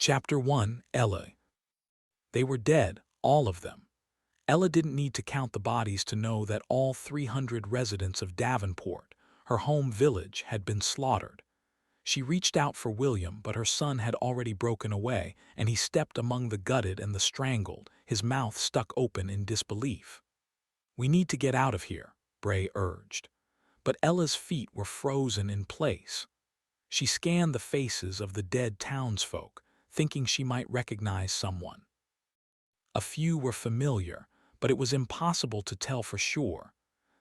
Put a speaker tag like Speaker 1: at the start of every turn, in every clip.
Speaker 1: Chapter 1. Ella. They were dead, all of them. Ella didn't need to count the bodies to know that all 300 residents of Davenport, her home village, had been slaughtered. She reached out for William, but her son had already broken away, and he stepped among the gutted and the strangled, his mouth stuck open in disbelief. "We need to get out of here," Bray urged. But Ella's feet were frozen in place. She scanned the faces of the dead townsfolk, thinking she might recognize someone. A few were familiar, but it was impossible to tell for sure.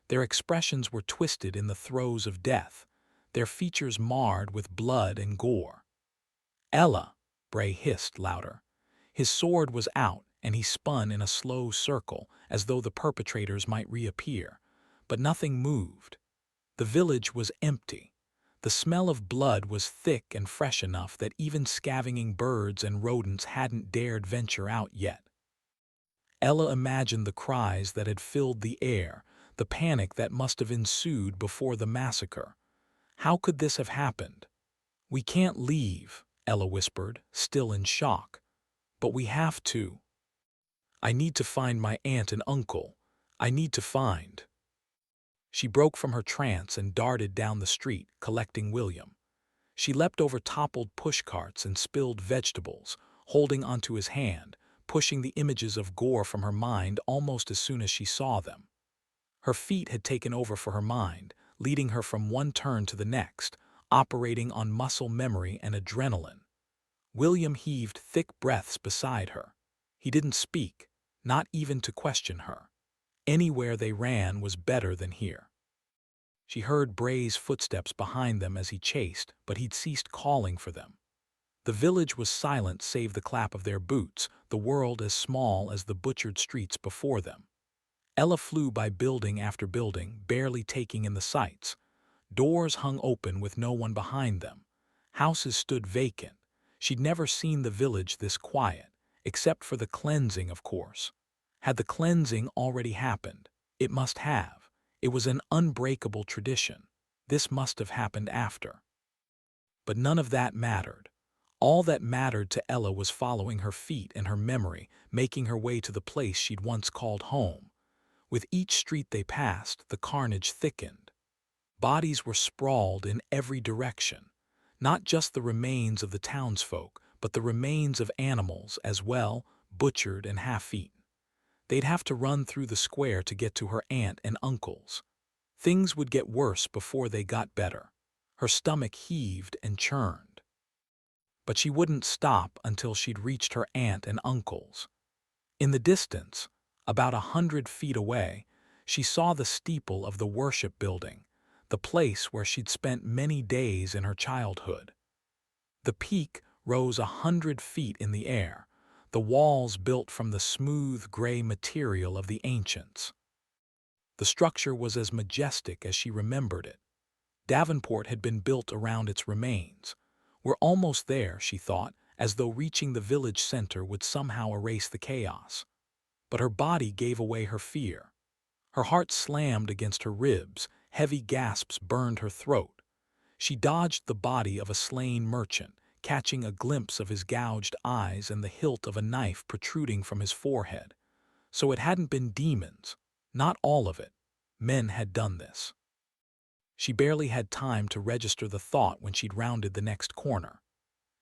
Speaker 1: Their expressions were twisted in the throes of death, their features marred with blood and gore. "Ella!" Bray hissed louder. His sword was out, and he spun in a slow circle, as though the perpetrators might reappear. But nothing moved. The village was empty. The smell of blood was thick and fresh enough that even scavenging birds and rodents hadn't dared venture out yet. Ella imagined the cries that had filled the air, the panic that must have ensued before the massacre. How could this have happened? "We can't leave," Ella whispered, still in shock. "But we have to. I need to find my aunt and uncle. I need to find—" She broke from her trance and darted down the street, collecting William. She leapt over toppled pushcarts and spilled vegetables, holding onto his hand, pushing the images of gore from her mind almost as soon as she saw them. Her feet had taken over for her mind, leading her from one turn to the next, operating on muscle memory and adrenaline. William heaved thick breaths beside her. He didn't speak, not even to question her. Anywhere they ran was better than here. She heard Bray's footsteps behind them as he chased, but he'd ceased calling for them. The village was silent save the clap of their boots, the world as small as the butchered streets before them. Ella flew by building after building, barely taking in the sights. Doors hung open with no one behind them. Houses stood vacant. She'd never seen the village this quiet, except for the cleansing, of course. Had the cleansing already happened? It must have. It was an unbreakable tradition. This must have happened after. But none of that mattered. All that mattered to Ella was following her feet and her memory, making her way to the place she'd once called home. With each street they passed, the carnage thickened. Bodies were sprawled in every direction. Not just the remains of the townsfolk, but the remains of animals as well, butchered and half-eaten. They'd have to run through the square to get to her aunt and uncles. Things would get worse before they got better. Her stomach heaved and churned. But she wouldn't stop until she'd reached her aunt and uncles. In the distance, about 100 feet away, she saw the steeple of the worship building, the place where she'd spent many days in her childhood. The peak rose 100 feet in the air, the walls built from the smooth gray material of the ancients. The structure was as majestic as she remembered it. Davenport had been built around its remains. "We're almost there," she thought, as though reaching the village center would somehow erase the chaos. But her body gave away her fear. Her heart slammed against her ribs, heavy gasps burned her throat. She dodged the body of a slain merchant, catching a glimpse of his gouged eyes and the hilt of a knife protruding from his forehead. So it hadn't been demons. Not all of it. Men had done this. She barely had time to register the thought when she'd rounded the next corner.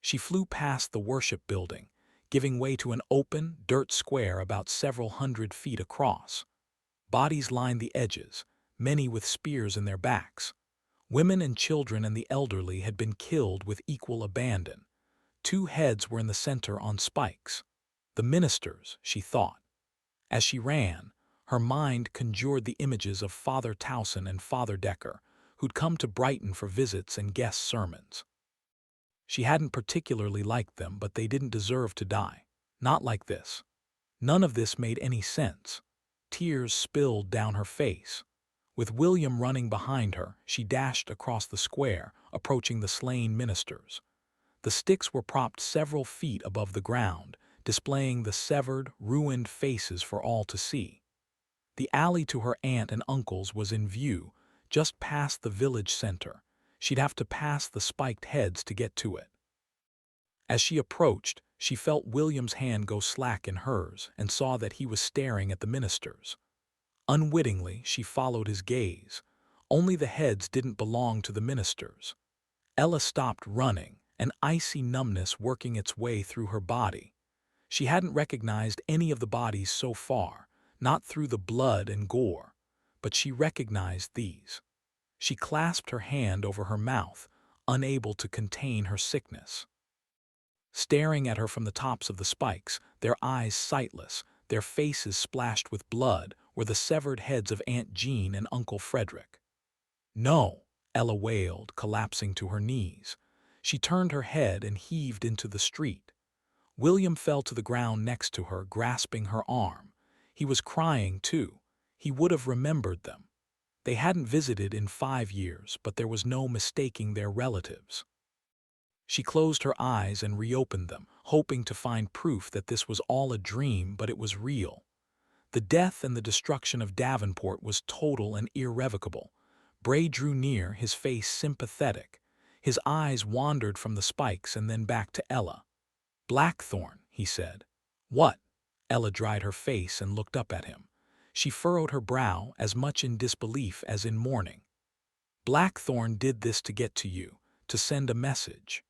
Speaker 1: She flew past the worship building, giving way to an open, dirt square about several 100 feet across. Bodies lined the edges, many with spears in their backs. Women and children and the elderly had been killed with equal abandon. 2 heads were in the center on spikes. The ministers, she thought. As she ran, her mind conjured the images of Father Towson and Father Decker, who'd come to Brighton for visits and guest sermons. She hadn't particularly liked them, but they didn't deserve to die. Not like this. None of this made any sense. Tears spilled down her face. With William running behind her, she dashed across the square, approaching the slain ministers. The sticks were propped several feet above the ground, displaying the severed, ruined faces for all to see. The alley to her aunt and uncles was in view, just past the village center. She'd have to pass the spiked heads to get to it. As she approached, She felt William's hand go slack in hers and saw that he was staring at the ministers. Unwittingly, she followed his gaze. Only the heads didn't belong to the ministers. Ella stopped running, an icy numbness working its way through her body. She hadn't recognized any of the bodies so far, not through the blood and gore, but she recognized these. She clasped her hand over her mouth, unable to contain her sickness. Staring at her from the tops of the spikes, their eyes sightless, their faces splashed with blood, were the severed heads of Aunt Jean and Uncle Frederick. "No," Ella wailed, collapsing to her knees. She turned her head and heaved into the street. William fell to the ground next to her, grasping her arm. He was crying, too. He would have remembered them. They hadn't visited in 5 years, but there was no mistaking their relatives. She closed her eyes and reopened them, hoping to find proof that this was all a dream, but it was real. The death and the destruction of Davenport was total and irrevocable. Bray drew near, his face sympathetic. His eyes wandered from the spikes and then back to Ella. "Blackthorn," he said. "What?" Ella dried her face and looked up at him. She furrowed her brow, as much in disbelief as in mourning. "Blackthorn did this to get to you, to send a message."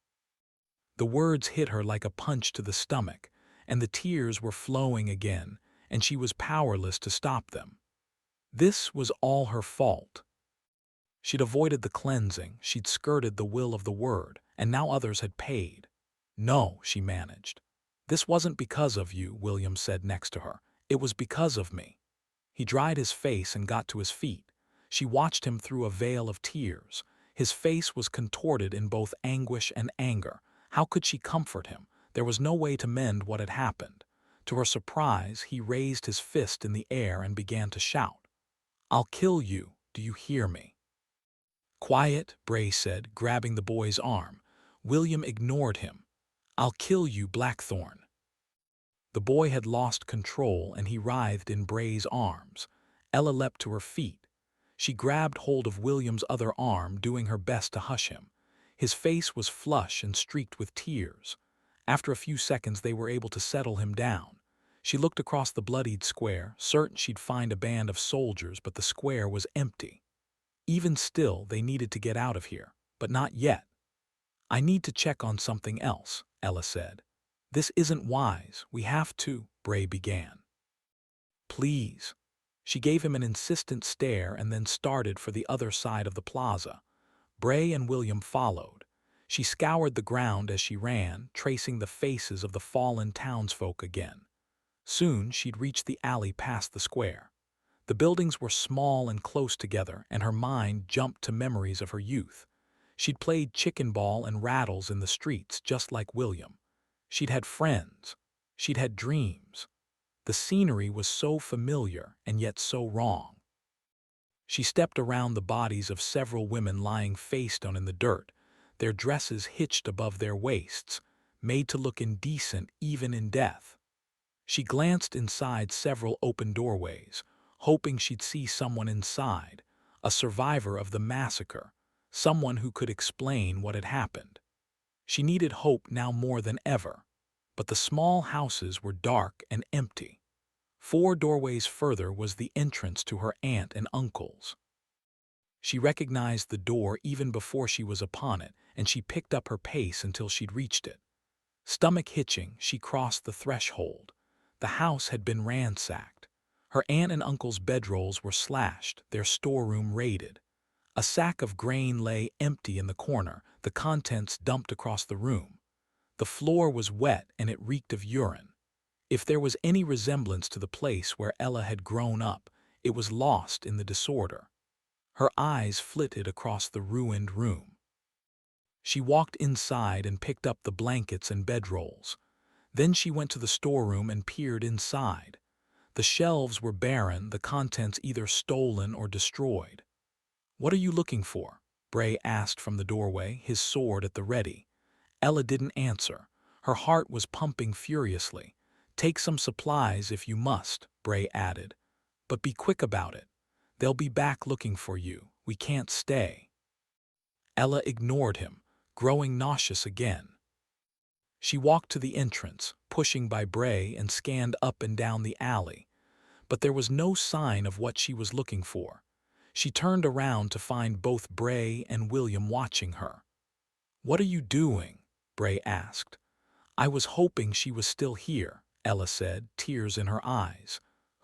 Speaker 1: The words hit her like a punch to the stomach, and the tears were flowing again, and she was powerless to stop them. This was all her fault. She'd avoided the cleansing, she'd skirted the will of the Word, and now others had paid. "No," she managed. "This wasn't because of you," William said next to her. "It was because of me." He dried his face and got to his feet. She watched him through a veil of tears. His face was contorted in both anguish and anger. How could she comfort him? There was no way to mend what had happened. To her surprise, he raised his fist in the air and began to shout. "I'll kill you, do you hear me?" "Quiet," Bray said, grabbing the boy's arm. William ignored him. "I'll kill you, Blackthorn." The boy had lost control and he writhed in Bray's arms. Ella leapt to her feet. She grabbed hold of William's other arm, doing her best to hush him. His face was flush and streaked with tears. After a few seconds they were able to settle him down. She looked across the bloodied square, certain she'd find a band of soldiers, but the square was empty. Even still, they needed to get out of here, but not yet. "I need to check on something else," Ella said. "This isn't wise. We have to," Bray began. "Please." She gave him an insistent stare and then started for the other side of the plaza. Bray and William followed. She scoured the ground as she ran, tracing the faces of the fallen townsfolk again. Soon she'd reached the alley past the square. The buildings were small and close together, and her mind jumped to memories of her youth. She'd played chicken ball and rattles in the streets just like William. She'd had friends. She'd had dreams. The scenery was so familiar and yet so wrong. She stepped around the bodies of several women lying face down in the dirt, their dresses hitched above their waists, made to look indecent even in death. She glanced inside several open doorways, hoping she'd see someone inside, a survivor of the massacre, someone who could explain what had happened. She needed hope now more than ever, but the small houses were dark and empty. 4 doorways further was the entrance to her aunt and uncle's. She recognized the door even before she was upon it, and she picked up her pace until she'd reached it. Stomach hitching, she crossed the threshold. The house had been ransacked. Her aunt and uncle's bedrolls were slashed, their storeroom raided. A sack of grain lay empty in the corner, the contents dumped across the room. The floor was wet and it reeked of urine. If there was any resemblance to the place where Ella had grown up, it was lost in the disorder. Her eyes flitted across the ruined room. She walked inside and picked up the blankets and bedrolls. Then she went to the storeroom and peered inside. The shelves were barren, the contents either stolen or destroyed. "What are you looking for?" Bray asked from the doorway, his sword at the ready. Ella didn't answer. Her heart was pumping furiously. "Take some supplies if you must," Bray added. "But be quick about it. They'll be back looking for you. We can't stay." Ella ignored him, growing nauseous again. She walked to the entrance, pushing by Bray, and scanned up and down the alley, but there was no sign of what she was looking for. She turned around to find both Bray and William watching her. "What are you doing?" Bray asked. "I was hoping she was still here," Ella said, tears in her eyes.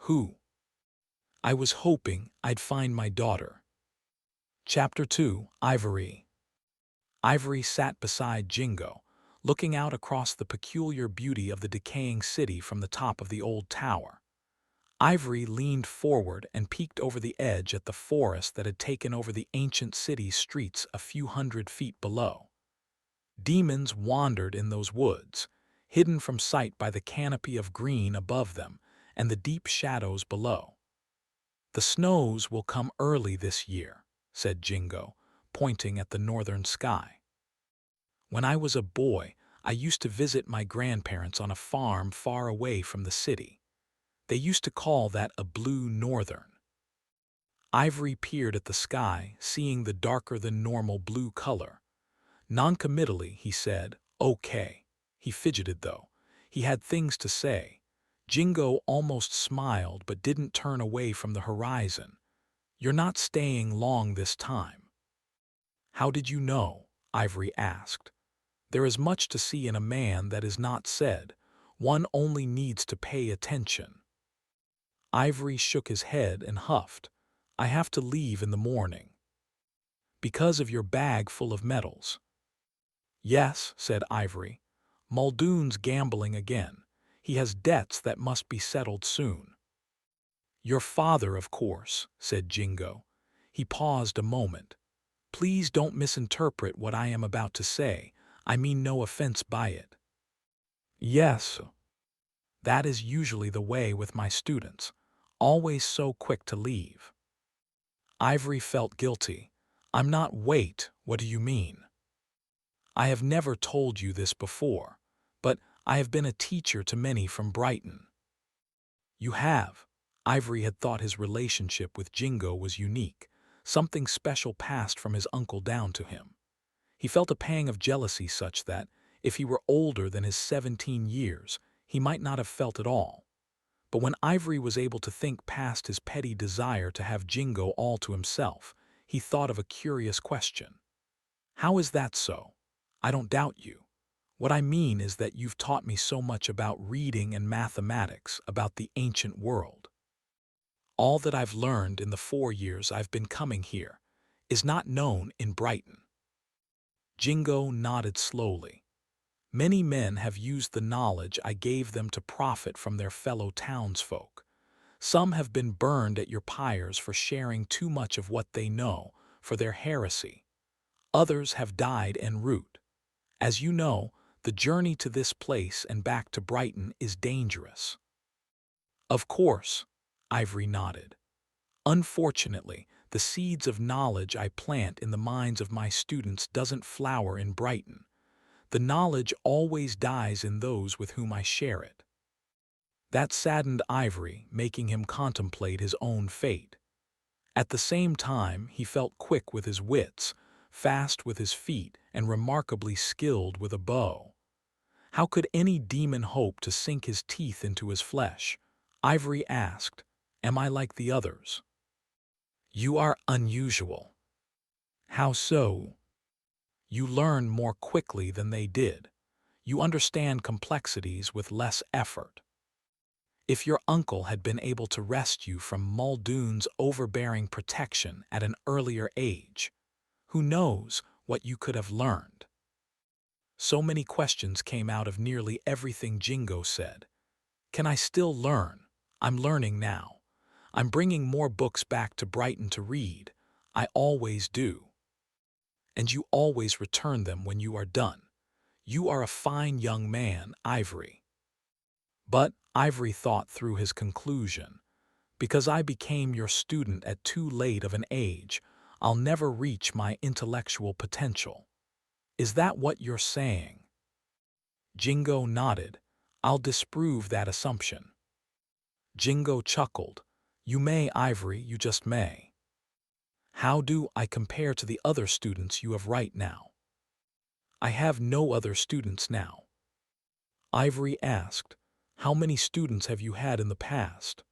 Speaker 1: "Who?" "I was hoping I'd find my daughter." Chapter 2, Ivory. Ivory sat beside Jingo, looking out across the peculiar beauty of the decaying city from the top of the old tower. Ivory leaned forward and peeked over the edge at the forest that had taken over the ancient city's streets a few hundred feet below. Demons wandered in those woods, hidden from sight by the canopy of green above them and the deep shadows below. "The snows will come early this year," said Jingo, pointing at the northern sky. "When I was a boy, I used to visit my grandparents on a farm far away from the city. They used to call that a blue northern." Ivory peered at the sky, seeing the darker-than-normal blue color. Noncommittally, he said, "Okay." He fidgeted, though. He had things to say. Jingo almost smiled but didn't turn away from the horizon. "You're not staying long this time." "How did you know?" Ivory asked. "There is much to see in a man that is not said. One only needs to pay attention." Ivory shook his head and huffed. "I have to leave in the morning." "Because of your bag full of medals." "Yes," said Ivory. "Muldoon's gambling again. He has debts that must be settled soon." "Your father, of course," said Jingo. He paused a moment. "Please don't misinterpret what I am about to say. I mean no offense by it." "Yes. That is usually the way with my students. Always so quick to leave." Ivory felt guilty. "I'm not wait, what do you mean?" "I have never told you this before, but I have been a teacher to many from Brighton." "You have." Ivory had thought his relationship with Jingo was unique. Something special passed from his uncle down to him. He felt a pang of jealousy such that, if he were older than his 17 years, he might not have felt at all. But when Ivory was able to think past his petty desire to have Jingo all to himself, he thought of a curious question. "How is that so? I don't doubt you. What I mean is that you've taught me so much about reading and mathematics, about the ancient world. All that I've learned in the 4 years I've been coming here is not known in Brighton." Jingo nodded slowly. "Many men have used the knowledge I gave them to profit from their fellow townsfolk. Some have been burned at your pyres for sharing too much of what they know, for their heresy. Others have died en route. As you know, the journey to this place and back to Brighton is dangerous." "Of course," Ivory nodded. "Unfortunately, the seeds of knowledge I plant in the minds of my students doesn't flower in Brighton. The knowledge always dies in those with whom I share it." That saddened Ivory, making him contemplate his own fate. At the same time, he felt quick with his wits, fast with his feet, and remarkably skilled with a bow. How could any demon hope to sink his teeth into his flesh? Ivory asked, "Am I like the others?" "You are unusual." "How so?" "You learn more quickly than they did. You understand complexities with less effort. If your uncle had been able to wrest you from Muldoon's overbearing protection at an earlier age, who knows what you could have learned?" So many questions came out of nearly everything Jingo said. "Can I still learn? I'm learning now. I'm bringing more books back to Brighton to read. I always do. And you always return them when you are done. You are a fine young man, Ivory." But Ivory thought through his conclusion. "Because I became your student at too late of an age, I'll never reach my intellectual potential. Is that what you're saying?" Jingo nodded. "I'll disprove that assumption." Jingo chuckled. "You may, Ivory, you just may." "How do I compare to the other students you have right now?" "I have no other students now." Ivory asked, "How many students have you had in the past?"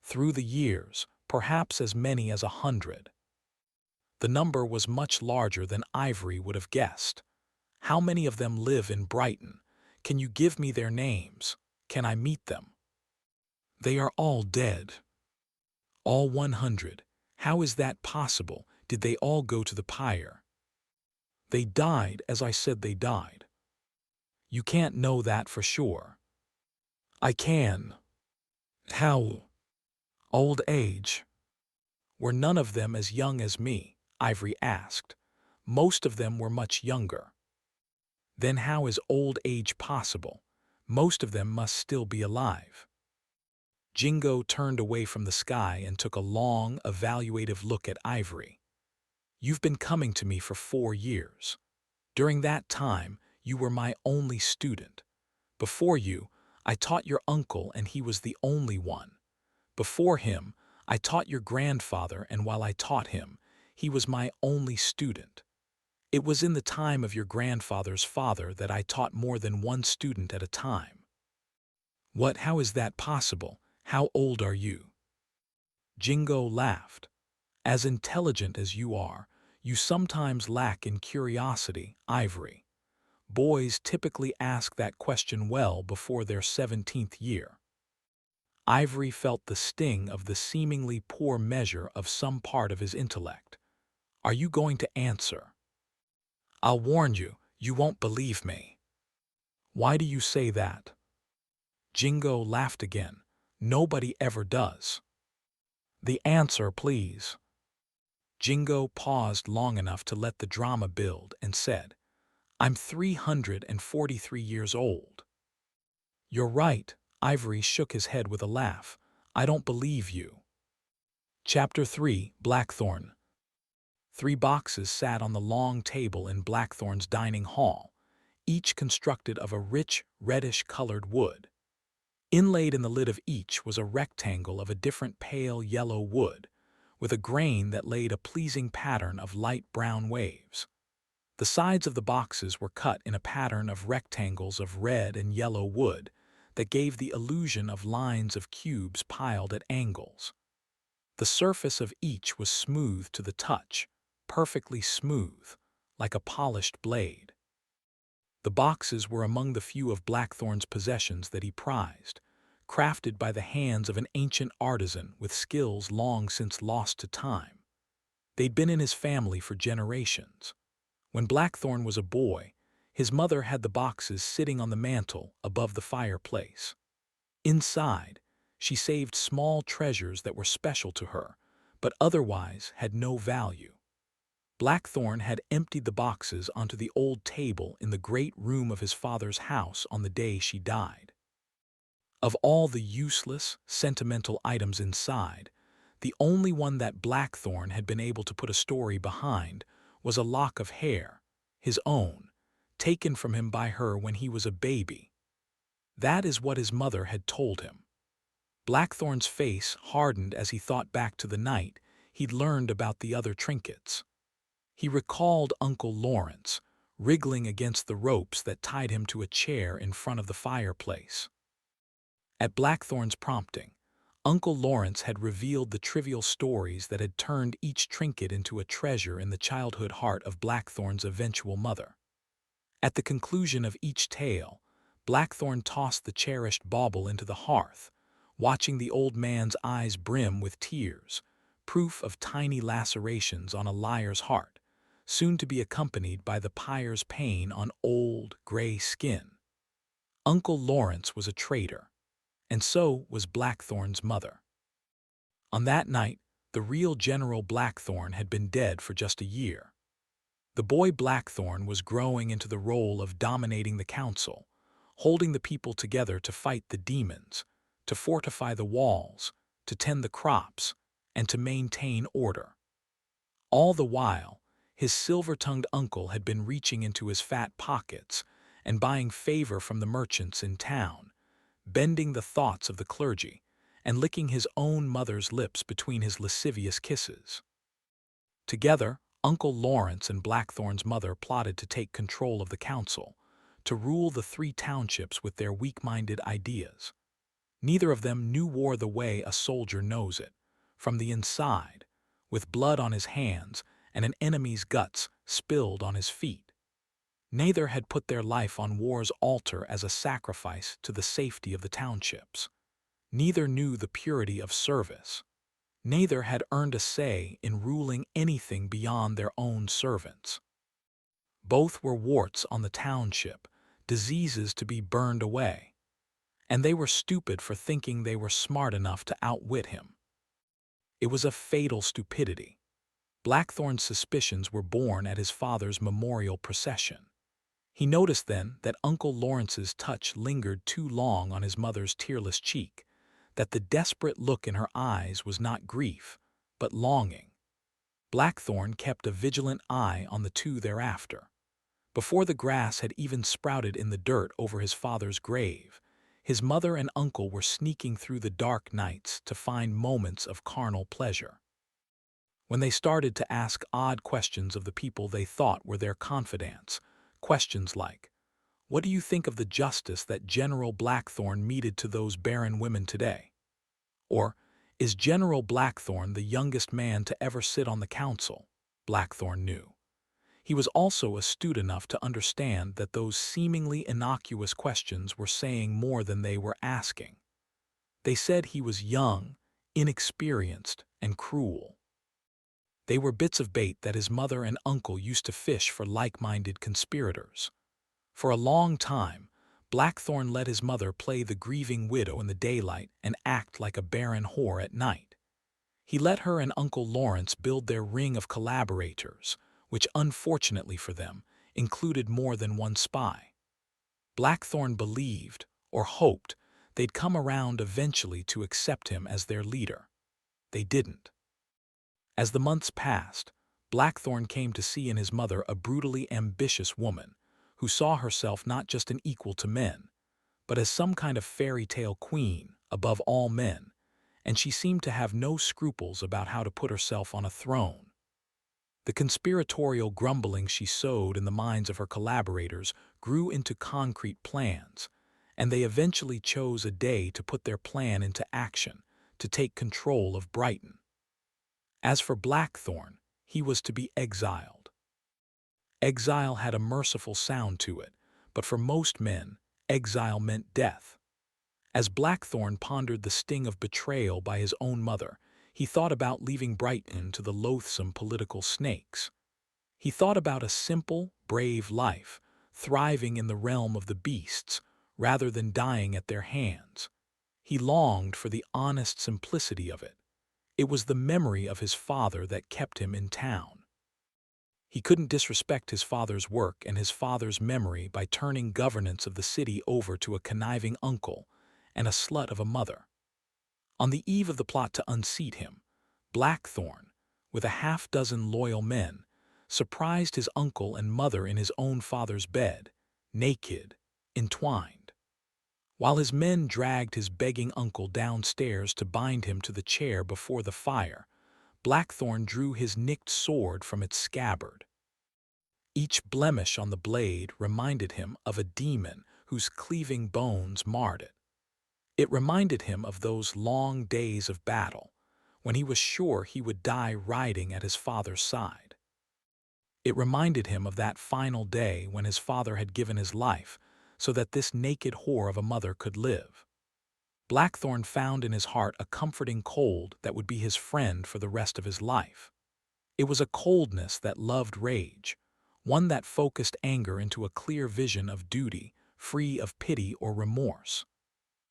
Speaker 1: "Through the years, perhaps as many as 100. The number was much larger than Ivory would have guessed. "How many of them live in Brighton? Can you give me their names? Can I meet them?" "They are all dead." "All 100? How is that possible? Did they all go to the pyre?" "They died as I said they died." "You can't know that for sure." "I can." "How?" "Old age." "Were none of them as young as me?" Ivory asked. "Most of them were much younger." "Then how is old age possible? Most of them must still be alive." Jingo turned away from the sky and took a long, evaluative look at Ivory. "You've been coming to me for 4 years. During that time, you were my only student. Before you, I taught your uncle and he was the only one. Before him, I taught your grandfather, and while I taught him, he was my only student. It was in the time of your grandfather's father that I taught more than one student at a time." "What? How is that possible? How old are you?" Jingo laughed. "As intelligent as you are, you sometimes lack in curiosity, Ivory. Boys typically ask that question well before their 17th year." Ivory felt the sting of the seemingly poor measure of some part of his intellect. "Are you going to answer?" "I'll warn you, you won't believe me." "Why do you say that?" Jingo laughed again. "Nobody ever does." "The answer, please." Jingo paused long enough to let the drama build and said, "I'm 343 years old." "You're right." Ivory shook his head with a laugh. "I don't believe you." Chapter 3, Blackthorn. 3 boxes sat on the long table in Blackthorn's dining hall, each constructed of a rich, reddish-colored wood. Inlaid in the lid of each was a rectangle of a different pale yellow wood, with a grain that laid a pleasing pattern of light brown waves. The sides of the boxes were cut in a pattern of rectangles of red and yellow wood that gave the illusion of lines of cubes piled at angles. The surface of each was smooth to the touch, perfectly smooth, like a polished blade. The boxes were among the few of Blackthorn's possessions that he prized, crafted by the hands of an ancient artisan with skills long since lost to time. They'd been in his family for generations. When Blackthorn was a boy, his mother had the boxes sitting on the mantel above the fireplace. Inside, she saved small treasures that were special to her, but otherwise had no value. Blackthorn had emptied the boxes onto the old table in the great room of his father's house on the day she died. Of all the useless, sentimental items inside, the only one that Blackthorn had been able to put a story behind was a lock of hair, his own, taken from him by her when he was a baby. That is what his mother had told him. Blackthorn's face hardened as he thought back to the night he'd learned about the other trinkets. He recalled Uncle Lawrence, wriggling against the ropes that tied him to a chair in front of the fireplace. At Blackthorn's prompting, Uncle Lawrence had revealed the trivial stories that had turned each trinket into a treasure in the childhood heart of Blackthorn's eventual mother. At the conclusion of each tale, Blackthorn tossed the cherished bauble into the hearth, watching the old man's eyes brim with tears, proof of tiny lacerations on a liar's heart, soon to be accompanied by the pyre's pain on old, gray skin. Uncle Lawrence was a traitor, and so was Blackthorn's mother. On that night, the real General Blackthorn had been dead for just a year. The boy Blackthorn was growing into the role of dominating the council, holding the people together to fight the demons, to fortify the walls, to tend the crops, and to maintain order. All the while, his silver-tongued uncle had been reaching into his fat pockets and buying favor from the merchants in town, bending the thoughts of the clergy, and licking his own mother's lips between his lascivious kisses. Together, Uncle Lawrence and Blackthorn's mother plotted to take control of the council, to rule the 3 townships with their weak-minded ideas. Neither of them knew war the way a soldier knows it, from the inside, with blood on his hands and an enemy's guts spilled on his feet. Neither had put their life on war's altar as a sacrifice to the safety of the townships. Neither knew the purity of service. Neither had earned a say in ruling anything beyond their own servants. Both were warts on the township, diseases to be burned away. And they were stupid for thinking they were smart enough to outwit him. It was a fatal stupidity. Blackthorn's suspicions were born at his father's memorial procession. He noticed then that Uncle Lawrence's touch lingered too long on his mother's tearless cheek, that the desperate look in her eyes was not grief, but longing. Blackthorn kept a vigilant eye on the two thereafter. Before the grass had even sprouted in the dirt over his father's grave, his mother and uncle were sneaking through the dark nights to find moments of carnal pleasure. When they started to ask odd questions of the people they thought were their confidants, questions like, "What do you think of the justice that General Blackthorn meted to those barren women today?" Or, "Is General Blackthorn the youngest man to ever sit on the council?" Blackthorn knew. He was also astute enough to understand that those seemingly innocuous questions were saying more than they were asking. They said he was young, inexperienced, and cruel. They were bits of bait that his mother and uncle used to fish for like-minded conspirators. For a long time, Blackthorn let his mother play the grieving widow in the daylight and act like a barren whore at night. He let her and Uncle Lawrence build their ring of collaborators, which unfortunately for them, included more than one spy. Blackthorn believed, or hoped, they'd come around eventually to accept him as their leader. They didn't. As the months passed, Blackthorn came to see in his mother a brutally ambitious woman, who saw herself not just an equal to men, but as some kind of fairy tale queen above all men, and she seemed to have no scruples about how to put herself on a throne. The conspiratorial grumbling she sowed in the minds of her collaborators grew into concrete plans, and they eventually chose a day to put their plan into action, to take control of Brighton. As for Blackthorn, he was to be exiled. Exile had a merciful sound to it, but for most men, exile meant death. As Blackthorn pondered the sting of betrayal by his own mother, he thought about leaving Brighton to the loathsome political snakes. He thought about a simple, brave life, thriving in the realm of the beasts, rather than dying at their hands. He longed for the honest simplicity of it. It was the memory of his father that kept him in town. He couldn't disrespect his father's work and his father's memory by turning governance of the city over to a conniving uncle and a slut of a mother. On the eve of the plot to unseat him, Blackthorn, with a half-dozen loyal men, surprised his uncle and mother in his own father's bed, naked, entwined. While his men dragged his begging uncle downstairs to bind him to the chair before the fire, Blackthorn drew his nicked sword from its scabbard. Each blemish on the blade reminded him of a demon whose cleaving bones marred it. It reminded him of those long days of battle, when he was sure he would die riding at his father's side. It reminded him of that final day when his father had given his life so that this naked whore of a mother could live. Blackthorn found in his heart a comforting cold that would be his friend for the rest of his life. It was a coldness that loved rage, one that focused anger into a clear vision of duty, free of pity or remorse.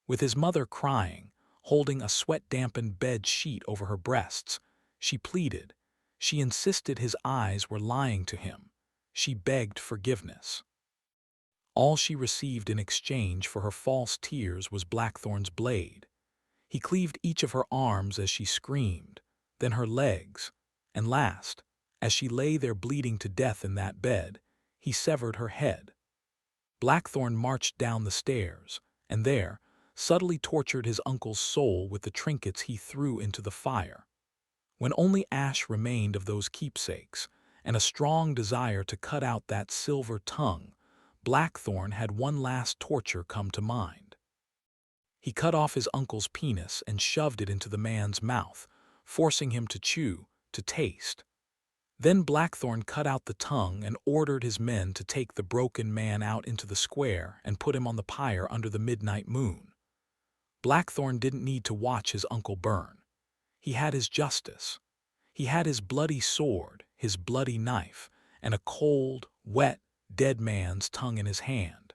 Speaker 1: With his mother crying, holding a sweat-dampened bed sheet over her breasts, she pleaded. She insisted his eyes were lying to him. She begged forgiveness. All she received in exchange for her false tears was Blackthorn's blade. He cleaved each of her arms as she screamed, then her legs, and last, as she lay there bleeding to death in that bed, he severed her head. Blackthorn marched down the stairs, and there, subtly tortured his uncle's soul with the trinkets he threw into the fire. When only ash remained of those keepsakes, and a strong desire to cut out that silver tongue, Blackthorn had one last torture come to mind. He cut off his uncle's penis and shoved it into the man's mouth, forcing him to chew, to taste. Then Blackthorn cut out the tongue and ordered his men to take the broken man out into the square and put him on the pyre under the midnight moon. Blackthorn didn't need to watch his uncle burn. He had his justice. He had his bloody sword, his bloody knife, and a cold, wet, dead man's tongue in his hand.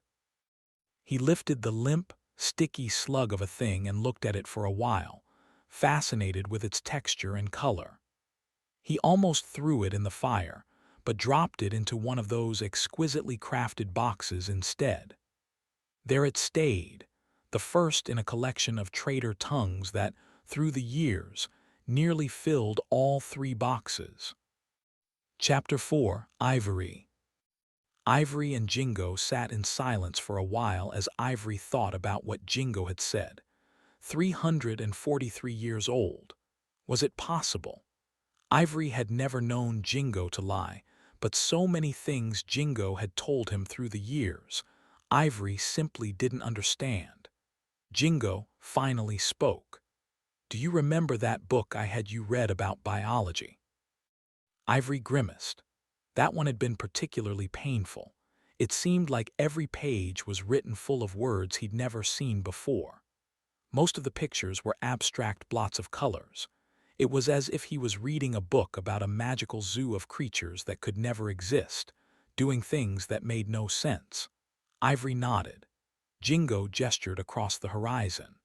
Speaker 1: He lifted the limp, sticky slug of a thing and looked at it for a while, fascinated with its texture and color. He almost threw it in the fire, but dropped it into one of those exquisitely crafted boxes instead. There it stayed, the first in a collection of traitor tongues that, through the years, nearly filled all 3 boxes. Chapter 4: Ivory. Ivory and Jingo sat in silence for a while as Ivory thought about what Jingo had said. 343 years old. Was it possible? Ivory had never known Jingo to lie, but so many things Jingo had told him through the years, Ivory simply didn't understand. Jingo finally spoke. "Do you remember that book I had you read about biology?" Ivory grimaced. That one had been particularly painful. It seemed like every page was written full of words he'd never seen before. Most of the pictures were abstract blots of colors. It was as if he was reading a book about a magical zoo of creatures that could never exist, doing things that made no sense. Ivory nodded. Jingo gestured across the horizon.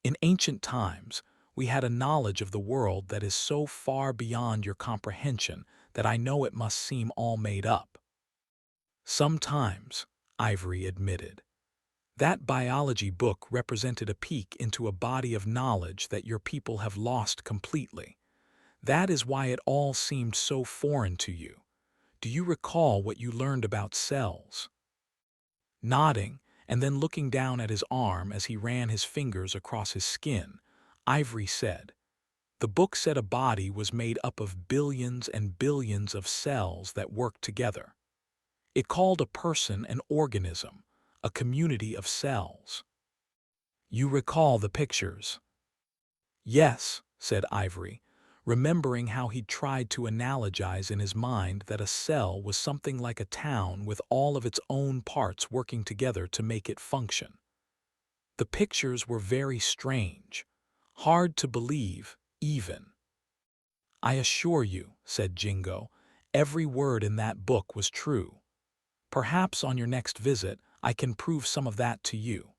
Speaker 1: "In ancient times, we had a knowledge of the world that is so far beyond your comprehension that I know it must seem all made up." "Sometimes," Ivory admitted. "That biology book represented a peek into a body of knowledge that your people have lost completely. That is why it all seemed so foreign to you. Do you recall what you learned about cells?" Nodding, and then looking down at his arm as he ran his fingers across his skin, Ivory said, "The book said a body was made up of billions and billions of cells that work together. It called a person an organism, a community of cells." "You recall the pictures?" "Yes," said Ivory, remembering how he'd tried to analogize in his mind that a cell was something like a town with all of its own parts working together to make it function. "The pictures were very strange, hard to believe, even." "I assure you," said Jingo, "every word in that book was true. Perhaps on your next visit I can prove some of that to you."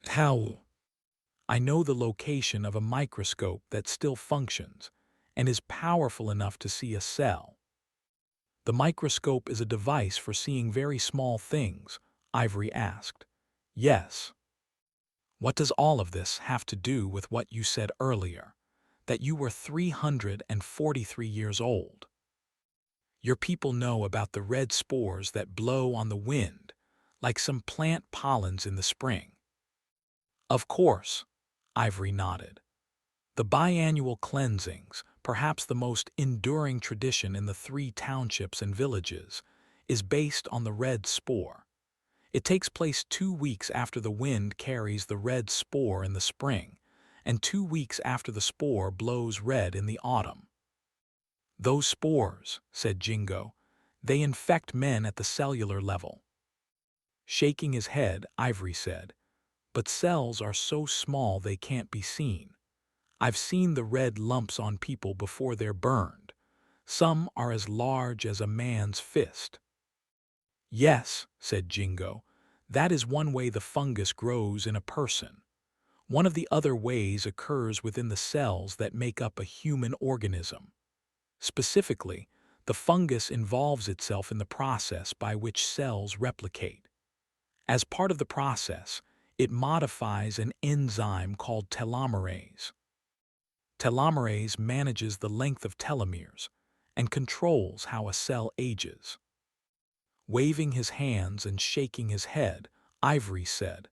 Speaker 1: "How?" "I know the location of a microscope that still functions and is powerful enough to see a cell." "The microscope is a device for seeing very small things?" Ivory asked. "Yes." "What does all of this have to do with what you said earlier, that you were 343 years old?" "Your people know about the red spores that blow on the wind, like some plant pollens in the spring." "Of course," Ivory nodded. "The biannual cleansings, perhaps the most enduring tradition in the 3 townships and villages, is based on the red spore. It takes place 2 weeks after the wind carries the red spore in the spring, and 2 weeks after the spore blows red in the autumn." "Those spores," said Jingo, "they infect men at the cellular level." Shaking his head, Ivory said, "But cells are so small they can't be seen. I've seen the red lumps on people before they're burned. Some are as large as a man's fist." "Yes," said Jingo, "that is one way the fungus grows in a person. One of the other ways occurs within the cells that make up a human organism. Specifically, the fungus involves itself in the process by which cells replicate. As part of the process, it modifies an enzyme called telomerase. Telomerase manages the length of telomeres and controls how a cell ages." Waving his hands and shaking his head, Ivory said,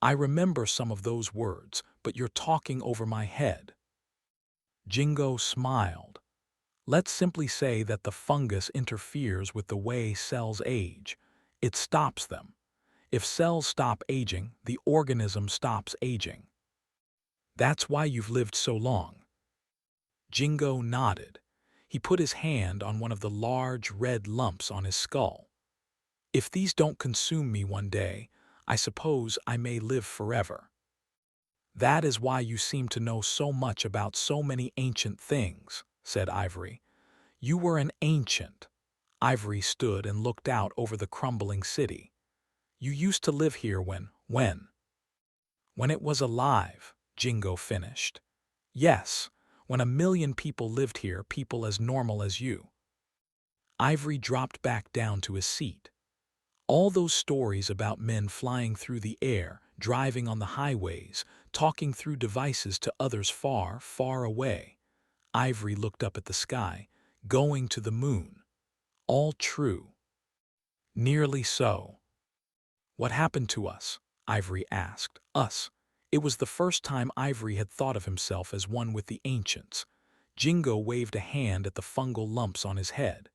Speaker 1: "I remember some of those words, but you're talking over my head." Jingo smiled. "Let's simply say that the fungus interferes with the way cells age, It stops them. If cells stop aging, the organism stops aging. That's why you've lived so long. Jingo nodded. He put his hand on one of the large red lumps on his skull. If these don't consume me one day, I suppose I may live forever. That is why you seem to know so much about so many ancient things, said Ivory. You were an ancient. Ivory stood and looked out over the crumbling city. You used to live here when it was alive, Jingo finished. Yes, when 1 million people lived here, people as normal as you. Ivory dropped back down to his seat. All those stories about men flying through the air, driving on the highways, talking through devices to others far, far away. Ivory looked up at the sky, going to the moon. All true. Nearly so. What happened to us? Ivory asked. Us. It was the first time Ivory had thought of himself as one with the ancients. Jingo waved a hand at the fungal lumps on his head.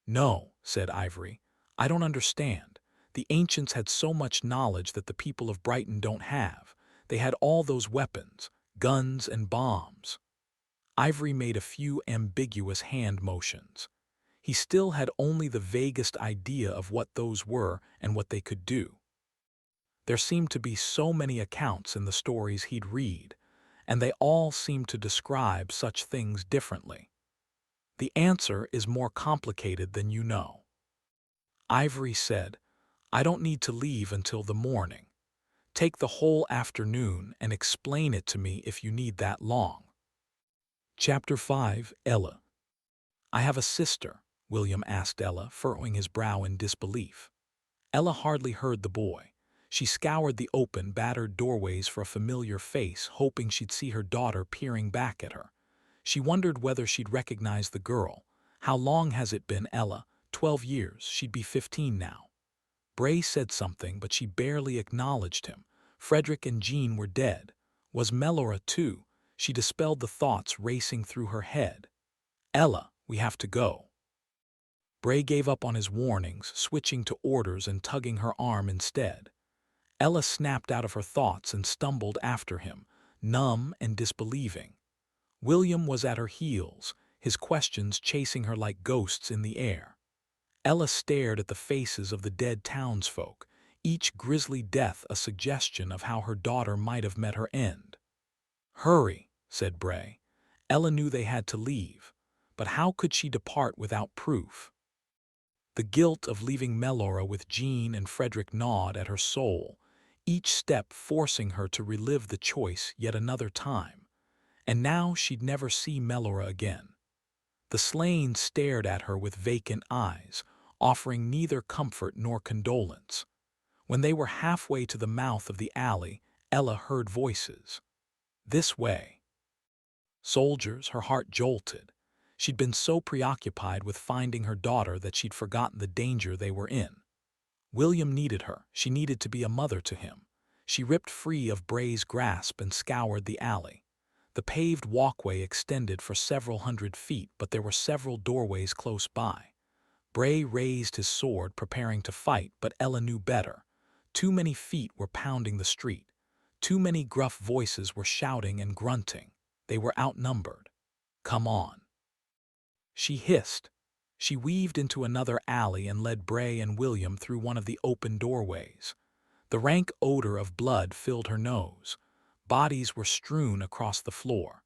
Speaker 1: No, said Ivory. I don't understand. The ancients had so much knowledge that the people of Brighton don't have. They had all those weapons, guns and bombs. Ivory made a few ambiguous hand motions. He still had only the vaguest idea of what those were and what they could do. There seemed to be so many accounts in the stories he'd read, and they all seemed to describe such things differently. The answer is more complicated than you know. Ivory said, I don't need to leave until the morning. Take the whole afternoon and explain it to me if you need that long. Chapter 5, Ella. I have a sister, William asked Ella, furrowing his brow in disbelief. Ella hardly heard the boy. She scoured the open, battered doorways for a familiar face, hoping she'd see her daughter peering back at her. She wondered whether she'd recognize the girl. How long has it been, Ella? 12 years. She'd be 15 now. Bray said something, but she barely acknowledged him. Frederick and Jean were dead. Was Melora too? She dispelled the thoughts racing through her head. Ella, we have to go. Bray gave up on his warnings, switching to orders and tugging her arm instead. Ella snapped out of her thoughts and stumbled after him, numb and disbelieving. William was at her heels, his questions chasing her like ghosts in the air. Ella stared at the faces of the dead townsfolk, each grisly death a suggestion of how her daughter might have met her end. Hurry, said Bray. Ella knew they had to leave, but how could she depart without proof? The guilt of leaving Melora with Jean and Frederick gnawed at her soul, each step forcing her to relive the choice yet another time. And now she'd never see Melora again. The slain stared at her with vacant eyes, offering neither comfort nor condolence. When they were halfway to the mouth of the alley, Ella heard voices. This way. Soldiers, her heart jolted. She'd been so preoccupied with finding her daughter that she'd forgotten the danger they were in. William needed her. She needed to be a mother to him. She ripped free of Bray's grasp and scoured the alley. The paved walkway extended for several hundred feet, but there were several doorways close by. Bray raised his sword, preparing to fight, but Ella knew better. Too many feet were pounding the street. Too many gruff voices were shouting and grunting. They were outnumbered. Come on. She hissed. She weaved into another alley and led Bray and William through one of the open doorways. The rank odor of blood filled her nose. Bodies were strewn across the floor.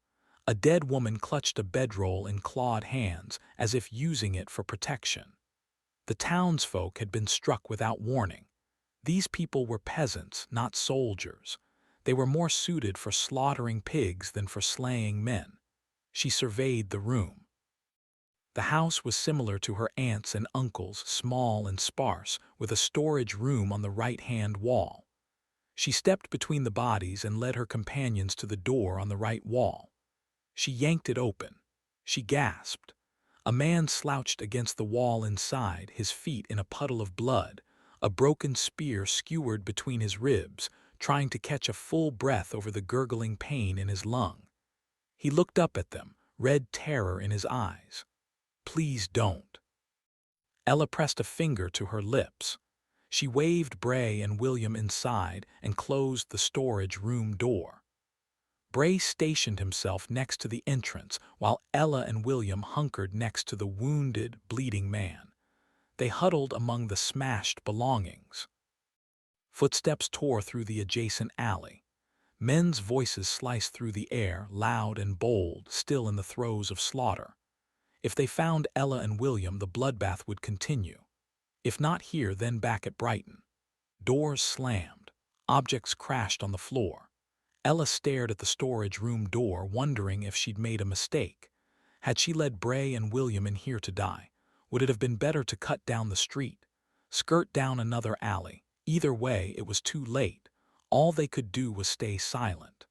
Speaker 1: A dead woman clutched a bedroll in clawed hands, as if using it for protection. The townsfolk had been struck without warning. These people were peasants, not soldiers. They were more suited for slaughtering pigs than for slaying men. She surveyed the room. The house was similar to her aunt's and uncle's, small and sparse, with a storage room on the right-hand wall. She stepped between the bodies and led her companions to the door on the right wall. She yanked it open. She gasped. A man slouched against the wall inside, his feet in a puddle of blood, a broken spear skewered between his ribs, trying to catch a full breath over the gurgling pain in his lung. He looked up at them, red terror in his eyes. Please don't. Ella pressed a finger to her lips. She waved Bray and William inside and closed the storage room door. Bray stationed himself next to the entrance while Ella and William hunkered next to the wounded, bleeding man. They huddled among the smashed belongings. Footsteps tore through the adjacent alley. Men's voices sliced through the air, loud and bold, still in the throes of slaughter. If they found Ella and William, the bloodbath would continue. If not here, then back at Brighton. Doors slammed. Objects crashed on the floor. Ella stared at the storage room door, wondering if she'd made a mistake. Had she led Bray and William in here to die? Would it have been better to cut down the street? Skirt down another alley? Either way, it was too late. All they could do was stay silent.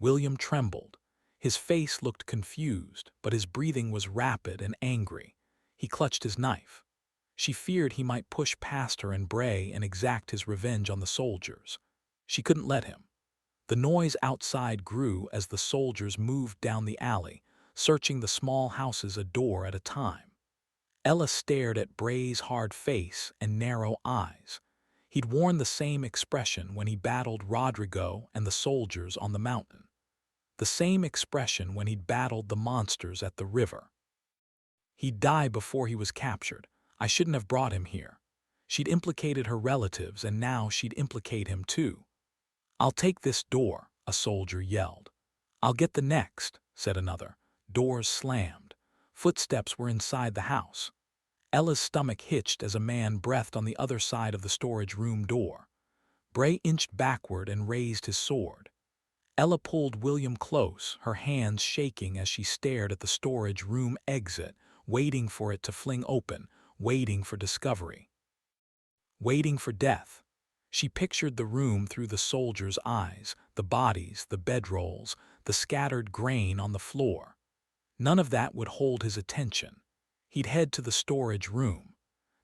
Speaker 1: William trembled. His face looked confused, but his breathing was rapid and angry. He clutched his knife. She feared he might push past her and Bray and exact his revenge on the soldiers. She couldn't let him. The noise outside grew as the soldiers moved down the alley, searching the small houses a door at a time. Ella stared at Bray's hard face and narrow eyes. He'd worn the same expression when he battled Rodrigo and the soldiers on the mountain. The same expression when he'd battled the monsters at the river. He'd die before he was captured. I shouldn't have brought him here. She'd implicated her relatives, and now she'd implicate him too. "I'll take this door," a soldier yelled. "I'll get the next," said another. Doors slammed. Footsteps were inside the house. Ella's stomach hitched as a man breathed on the other side of the storage room door. Bray inched backward and raised his sword. Ella pulled William close, her hands shaking as she stared at the storage room exit, waiting for it to fling open, waiting for discovery. Waiting for death. She pictured the room through the soldiers' eyes, the bodies, the bedrolls, the scattered grain on the floor. None of that would hold his attention. He'd head to the storage room.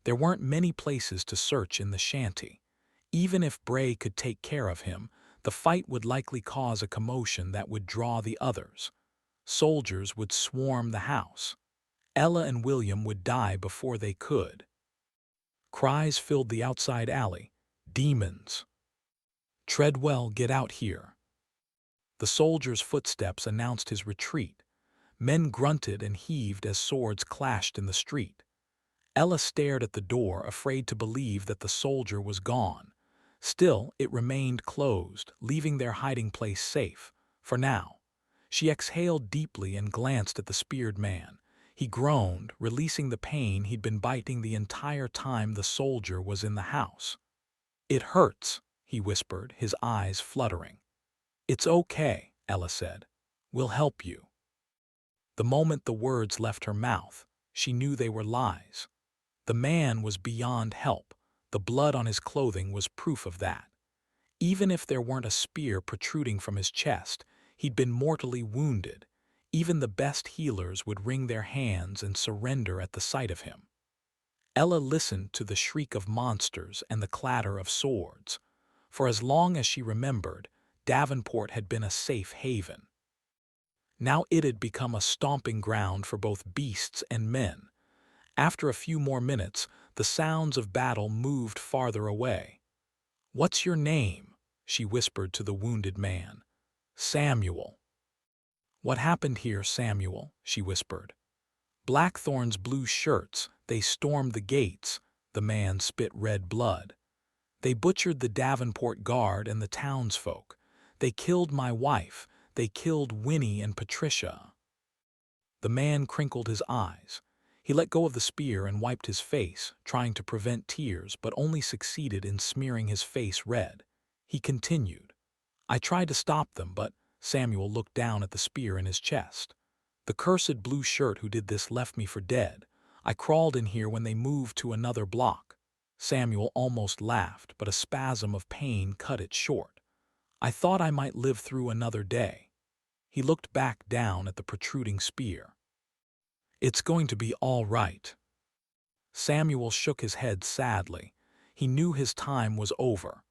Speaker 1: There weren't many places to search in the shanty. Even if Bray could take care of him, the fight would likely cause a commotion that would draw the others. Soldiers would swarm the house. Ella and William would die before they could. Cries filled the outside alley. "Demons! Treadwell, get out here!" The soldier's footsteps announced his retreat. Men grunted and heaved as swords clashed in the street. Ella stared at the door, afraid to believe that the soldier was gone. Still, it remained closed, leaving their hiding place safe, for now. She exhaled deeply and glanced at the speared man. He groaned, releasing the pain he'd been biting the entire time the soldier was in the house. "It hurts," he whispered, his eyes fluttering. "It's okay," Ella said. "We'll help you." The moment the words left her mouth, she knew they were lies. The man was beyond help. The blood on his clothing was proof of that. Even if there weren't a spear protruding from his chest, he'd been mortally wounded. Even the best healers would wring their hands and surrender at the sight of him. Ella listened to the shriek of monsters and the clatter of swords. For as long as she remembered, Davenport had been a safe haven. Now it had become a stomping ground for both beasts and men. After a few more minutes, the sounds of battle moved farther away. "What's your name?" she whispered to the wounded man. "Samuel." "What happened here, Samuel?" she whispered. "Blackthorn's blue shirts, they stormed the gates." The man spit red blood. "They butchered the Davenport guard and the townsfolk. They killed my wife. They killed Winnie and Patricia." The man crinkled his eyes. He let go of the spear and wiped his face, trying to prevent tears, but only succeeded in smearing his face red. He continued, "I tried to stop them, but—" Samuel looked down at the spear in his chest. "The cursed blue shirt who did this left me for dead. I crawled in here when they moved to another block." Samuel almost laughed, but a spasm of pain cut it short. "I thought I might live through another day." He looked back down at the protruding spear. "It's going to be all right." Samuel shook his head sadly. He knew his time was over.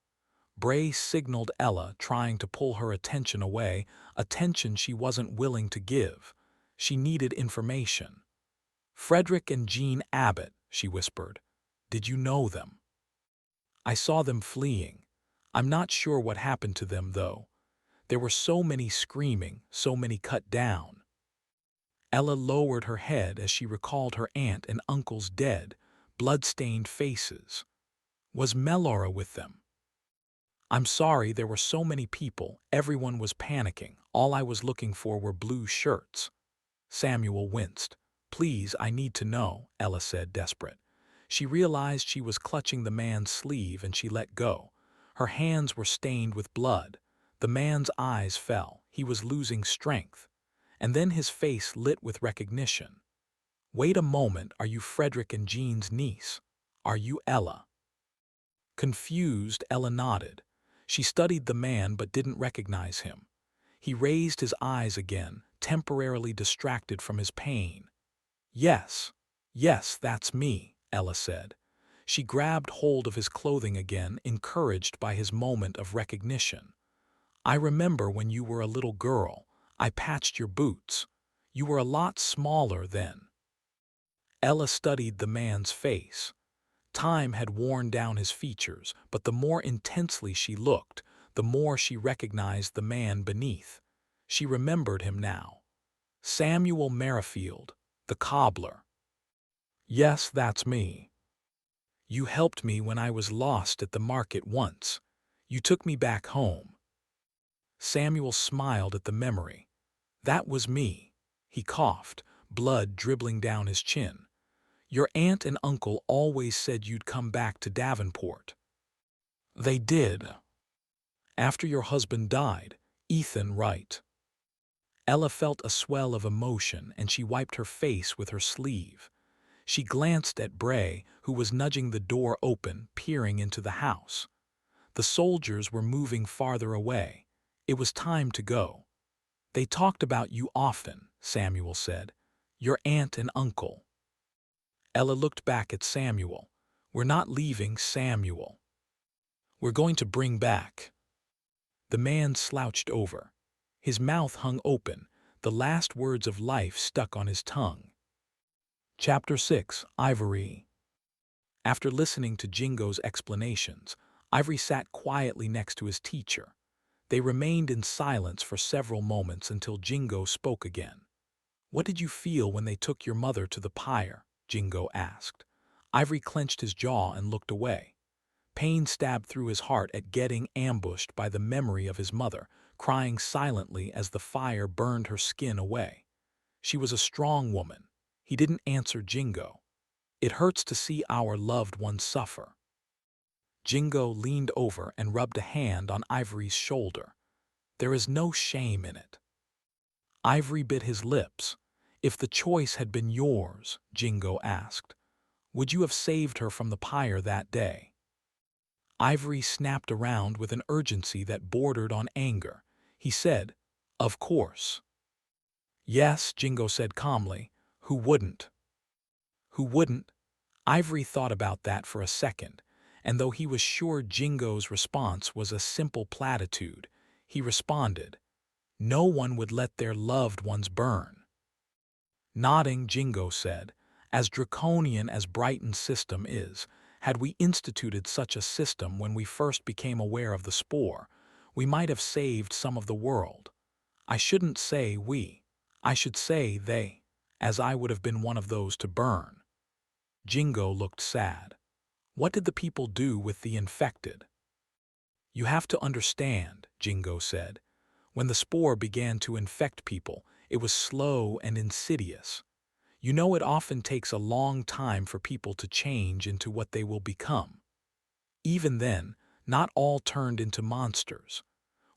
Speaker 1: Bray signaled Ella, trying to pull her attention away, attention she wasn't willing to give. She needed information. "Frederick and Jean Abbott," she whispered. "Did you know them?" I saw them fleeing. I'm not sure what happened to them, though. There were so many screaming, so many cut down. Ella lowered her head as she recalled her aunt and uncle's dead, blood-stained faces. Was Melora with them? I'm sorry, there were so many people, everyone was panicking. All I was looking for were blue shirts. Samuel winced. Please, I need to know, Ella said, desperate. She realized she was clutching the man's sleeve and she let go. Her hands were stained with blood. The man's eyes fell. He was losing strength. And then his face lit with recognition. Wait a moment, are you Frederick and Jean's niece? Are you Ella? Confused, Ella nodded. She studied the man but didn't recognize him. He raised his eyes again, temporarily distracted from his pain. Yes, that's me, Ella said. She grabbed hold of his clothing again, encouraged by his moment of recognition. I remember when you were a little girl. I patched your boots. You were a lot smaller then. Ella studied the man's face. Time had worn down his features, but the more intensely she looked, the more she recognized the man beneath. She remembered him now. Samuel Merrifield, the cobbler. Yes, that's me. You helped me when I was lost at the market once. You took me back home. Samuel smiled at the memory. That was me. He coughed, blood dribbling down his chin. Your aunt and uncle always said you'd come back to Davenport. They did. After your husband died, Ethan Wright. Ella felt a swell of emotion and she wiped her face with her sleeve. She glanced at Bray, who was nudging the door open, peering into the house. The soldiers were moving farther away. It was time to go. They talked about you often, Samuel said. Your aunt and uncle. Ella looked back at Samuel. We're not leaving, Samuel. We're going to bring back. The man slouched over. His mouth hung open, the last words of life stuck on his tongue. Chapter 6, Ivory. After listening to Jingo's explanations, Ivory sat quietly next to his teacher. They remained in silence for several moments until Jingo spoke again. What did you feel when they took your mother to the pyre? Jingo asked. Ivory clenched his jaw and looked away. Pain stabbed through his heart at getting ambushed by the memory of his mother, crying silently as the fire burned her skin away. She was a strong woman. He didn't answer Jingo. It hurts to see our loved ones suffer. Jingo leaned over and rubbed a hand on Ivory's shoulder. There is no shame in it. Ivory bit his lips. If the choice had been yours, Jingo asked, would you have saved her from the pyre that day? Ivory snapped around with an urgency that bordered on anger. He said, of course. Yes, Jingo said calmly. Who wouldn't? Who wouldn't? Ivory thought about that for a second, and though he was sure Jingo's response was a simple platitude, he responded, no one would let their loved ones burn. Nodding, Jingo said, as draconian as Brighton's system is, had we instituted such a system when we first became aware of the spore, we might have saved some of the world. I shouldn't say we. I should say they, as I would have been one of those to burn. Jingo looked sad. What did the people do with the infected? You have to understand, Jingo said. When the spore began to infect people, it was slow and insidious. You know, it often takes a long time for people to change into what they will become. Even then, not all turned into monsters.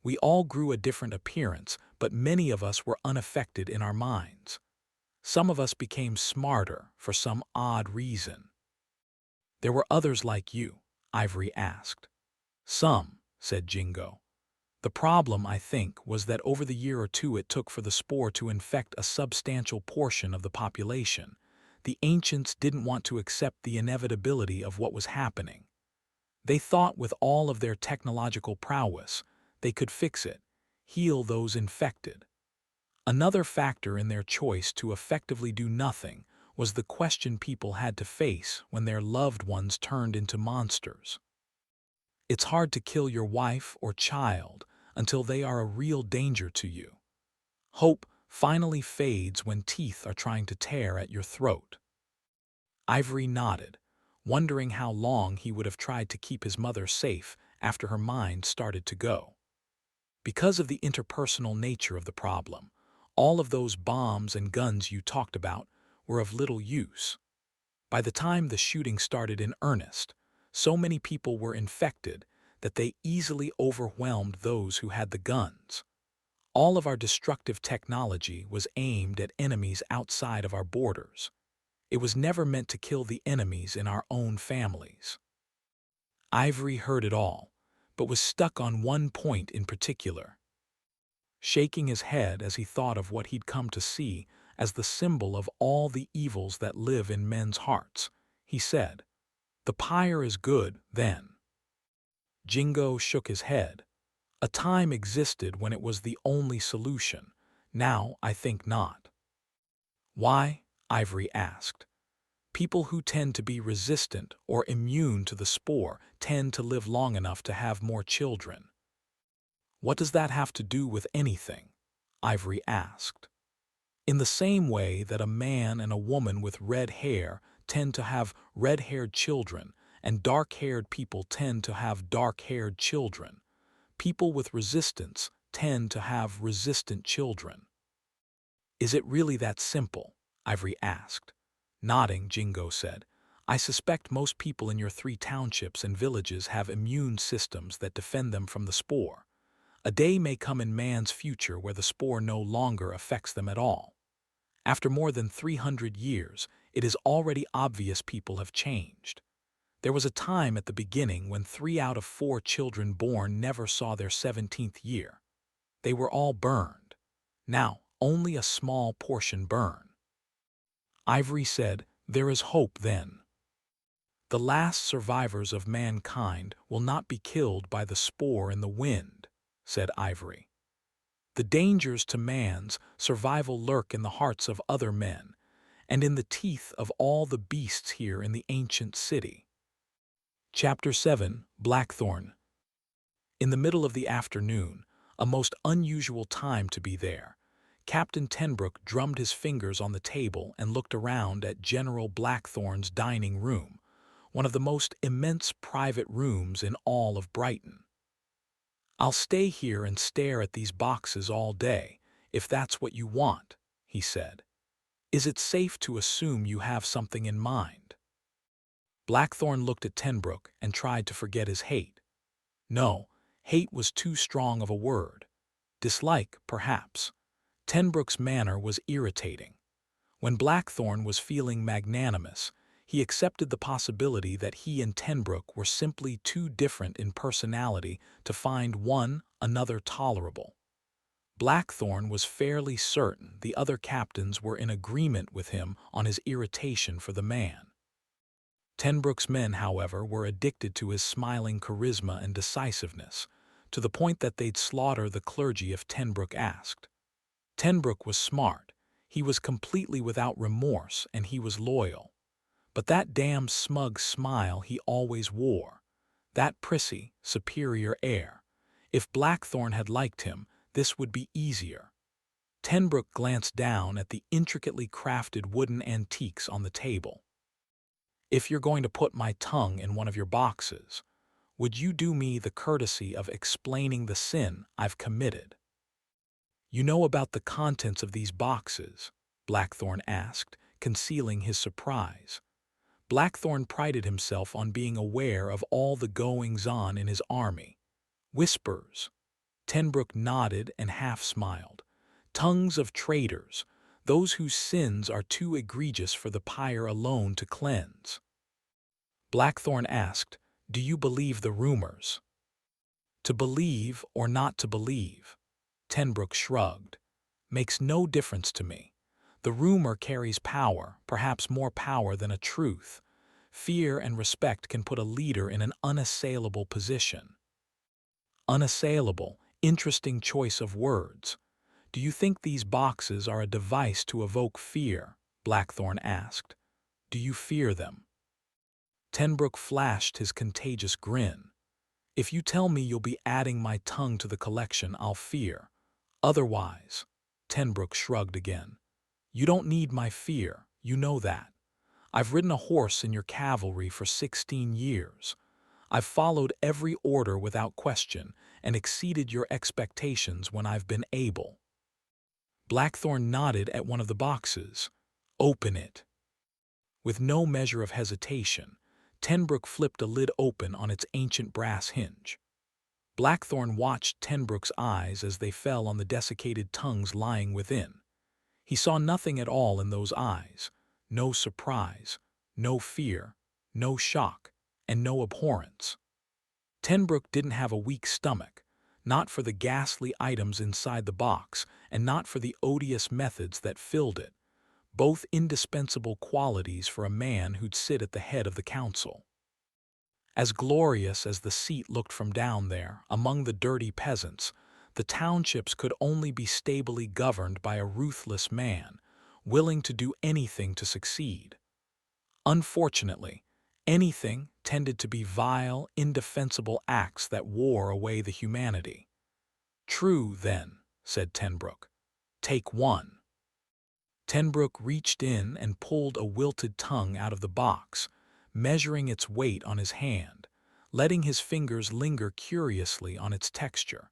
Speaker 1: We all grew a different appearance, but many of us were unaffected in our minds. Some of us became smarter for some odd reason. There were others like you, Ivory asked. Some, said Jingo. The problem, I think, was that over the year or two it took for the spore to infect a substantial portion of the population, the ancients didn't want to accept the inevitability of what was happening. They thought with all of their technological prowess, they could fix it, heal those infected. Another factor in their choice to effectively do nothing was the question people had to face when their loved ones turned into monsters. It's hard to kill your wife or child until they are a real danger to you. Hope finally fades when teeth are trying to tear at your throat. Ivory nodded, wondering how long he would have tried to keep his mother safe after her mind started to go. Because of the interpersonal nature of the problem, all of those bombs and guns you talked about were of little use. By the time the shooting started in earnest, so many people were infected that they easily overwhelmed those who had the guns. All of our destructive technology was aimed at enemies outside of our borders. It was never meant to kill the enemies in our own families. Ivory heard it all, but was stuck on one point in particular. Shaking his head as he thought of what he'd come to see as the symbol of all the evils that live in men's hearts, he said, "The pyre is good, then." Jingo shook his head. "A time existed when it was the only solution. Now I think not." "Why?" Ivory asked. "People who tend to be resistant or immune to the spore tend to live long enough to have more children." "What does that have to do with anything?" Ivory asked. "In the same way that a man and a woman with red hair tend to have red-haired children and dark-haired people tend to have dark-haired children, people with resistance tend to have resistant children." "Is it really that simple?" Ivory asked. Nodding, Jingo said, "I suspect most people in your 3 townships and villages have immune systems that defend them from the spore. A day may come in man's future where the spore no longer affects them at all. After more than 300 years, it is already obvious people have changed. There was a time at the beginning when 3 out of 4 children born never saw their 17th year. They were all burned. Now, only a small portion burn." Ivory said, "There is hope then." "The last survivors of mankind will not be killed by the spore in the wind," said Ivory. "The dangers to man's survival lurk in the hearts of other men, and in the teeth of all the beasts here in the ancient city." Chapter 7, Blackthorn. In the middle of the afternoon, a most unusual time to be there, Captain Tenbrook drummed his fingers on the table and looked around at General Blackthorn's dining room, one of the most immense private rooms in all of Brighton. "I'll stay here and stare at these boxes all day, if that's what you want," he said. "Is it safe to assume you have something in mind?" Blackthorn looked at Tenbrook and tried to forget his hate. No, hate was too strong of a word. Dislike, perhaps. Tenbrook's manner was irritating. When Blackthorn was feeling magnanimous, he accepted the possibility that he and Tenbrook were simply too different in personality to find one another tolerable. Blackthorn was fairly certain the other captains were in agreement with him on his irritation for the man. Tenbrook's men, however, were addicted to his smiling charisma and decisiveness, to the point that they'd slaughter the clergy if Tenbrook asked. Tenbrook was smart, he was completely without remorse, and he was loyal. But that damn smug smile he always wore, that prissy, superior air, if Blackthorn had liked him, this would be easier. Tenbrook glanced down at the intricately crafted wooden antiques on the table. "If you're going to put my tongue in one of your boxes, would you do me the courtesy of explaining the sin I've committed?" "You know about the contents of these boxes?" Blackthorn asked, concealing his surprise. Blackthorn prided himself on being aware of all the goings-on in his army. "Whispers." Tenbrook nodded and half-smiled. "Tongues of traitors, those whose sins are too egregious for the pyre alone to cleanse." Blackthorn asked, "Do you believe the rumors?" "To believe or not to believe," Tenbrook shrugged, "makes no difference to me. The rumor carries power, perhaps more power than a truth. Fear and respect can put a leader in an unassailable position." "Unassailable, interesting choice of words. Do you think these boxes are a device to evoke fear?" Blackthorn asked. "Do you fear them?" Tenbrook flashed his contagious grin. If you tell me you'll be adding my tongue to the collection, I'll fear. Otherwise, Tenbrook shrugged again. You don't need my fear, you know that. I've ridden a horse in your cavalry for 16 years. I've followed every order without question and exceeded your expectations when I've been able. Blackthorn nodded at one of the boxes. Open it. With no measure of hesitation, Tenbrook flipped a lid open on its ancient brass hinge. Blackthorn watched Tenbrook's eyes as they fell on the desiccated tongues lying within. He saw nothing at all in those eyes, no surprise, no fear, no shock, and no abhorrence. Tenbrook didn't have a weak stomach, not for the ghastly items inside the box and not for the odious methods that filled it, both indispensable qualities for a man who'd sit at the head of the council. As glorious as the seat looked from down there, among the dirty peasants, the townships could only be stably governed by a ruthless man, willing to do anything to succeed. Unfortunately, anything tended to be vile, indefensible acts that wore away the humanity. True, then, said Tenbrook. Take one. Tenbrook reached in and pulled a wilted tongue out of the box, measuring its weight on his hand, letting his fingers linger curiously on its texture,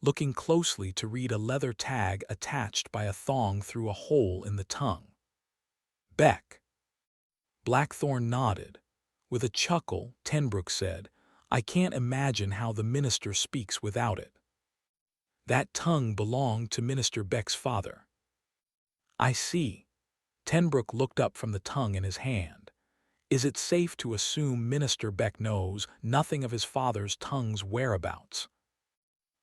Speaker 1: looking closely to read a leather tag attached by a thong through a hole in the tongue. Beck. Blackthorn nodded. With a chuckle, Tenbrook said, I can't imagine how the minister speaks without it. That tongue belonged to Minister Beck's father. I see. Tenbrook looked up from the tongue in his hand. Is it safe to assume Minister Beck knows nothing of his father's tongue's whereabouts?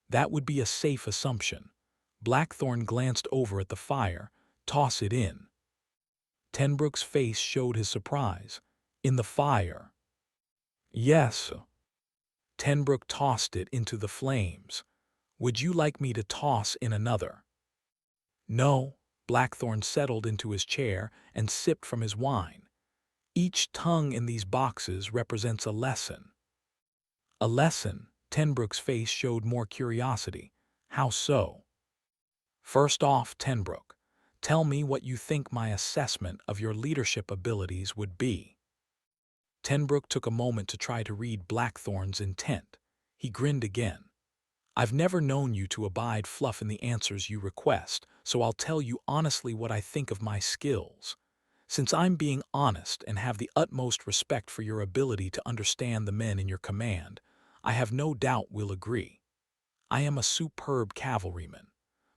Speaker 1: That would be a safe assumption. Blackthorn glanced over at the fire. Toss it in. Tenbrook's face showed his surprise. In the fire? Yes. Tenbrook tossed it into the flames. Would you like me to toss in another? No. Blackthorn settled into his chair and sipped from his wine. Each tongue in these boxes represents a lesson. A lesson? Tenbrook's face showed more curiosity. How so? First off, Tenbrook, tell me what you think my assessment of your leadership abilities would be. Tenbrook took a moment to try to read Blackthorn's intent. He grinned again. I've never known you to abide fluff in the answers you request, so I'll tell you honestly what I think of my skills. Since I'm being honest and have the utmost respect for your ability to understand the men in your command, I have no doubt we'll agree. I am a superb cavalryman.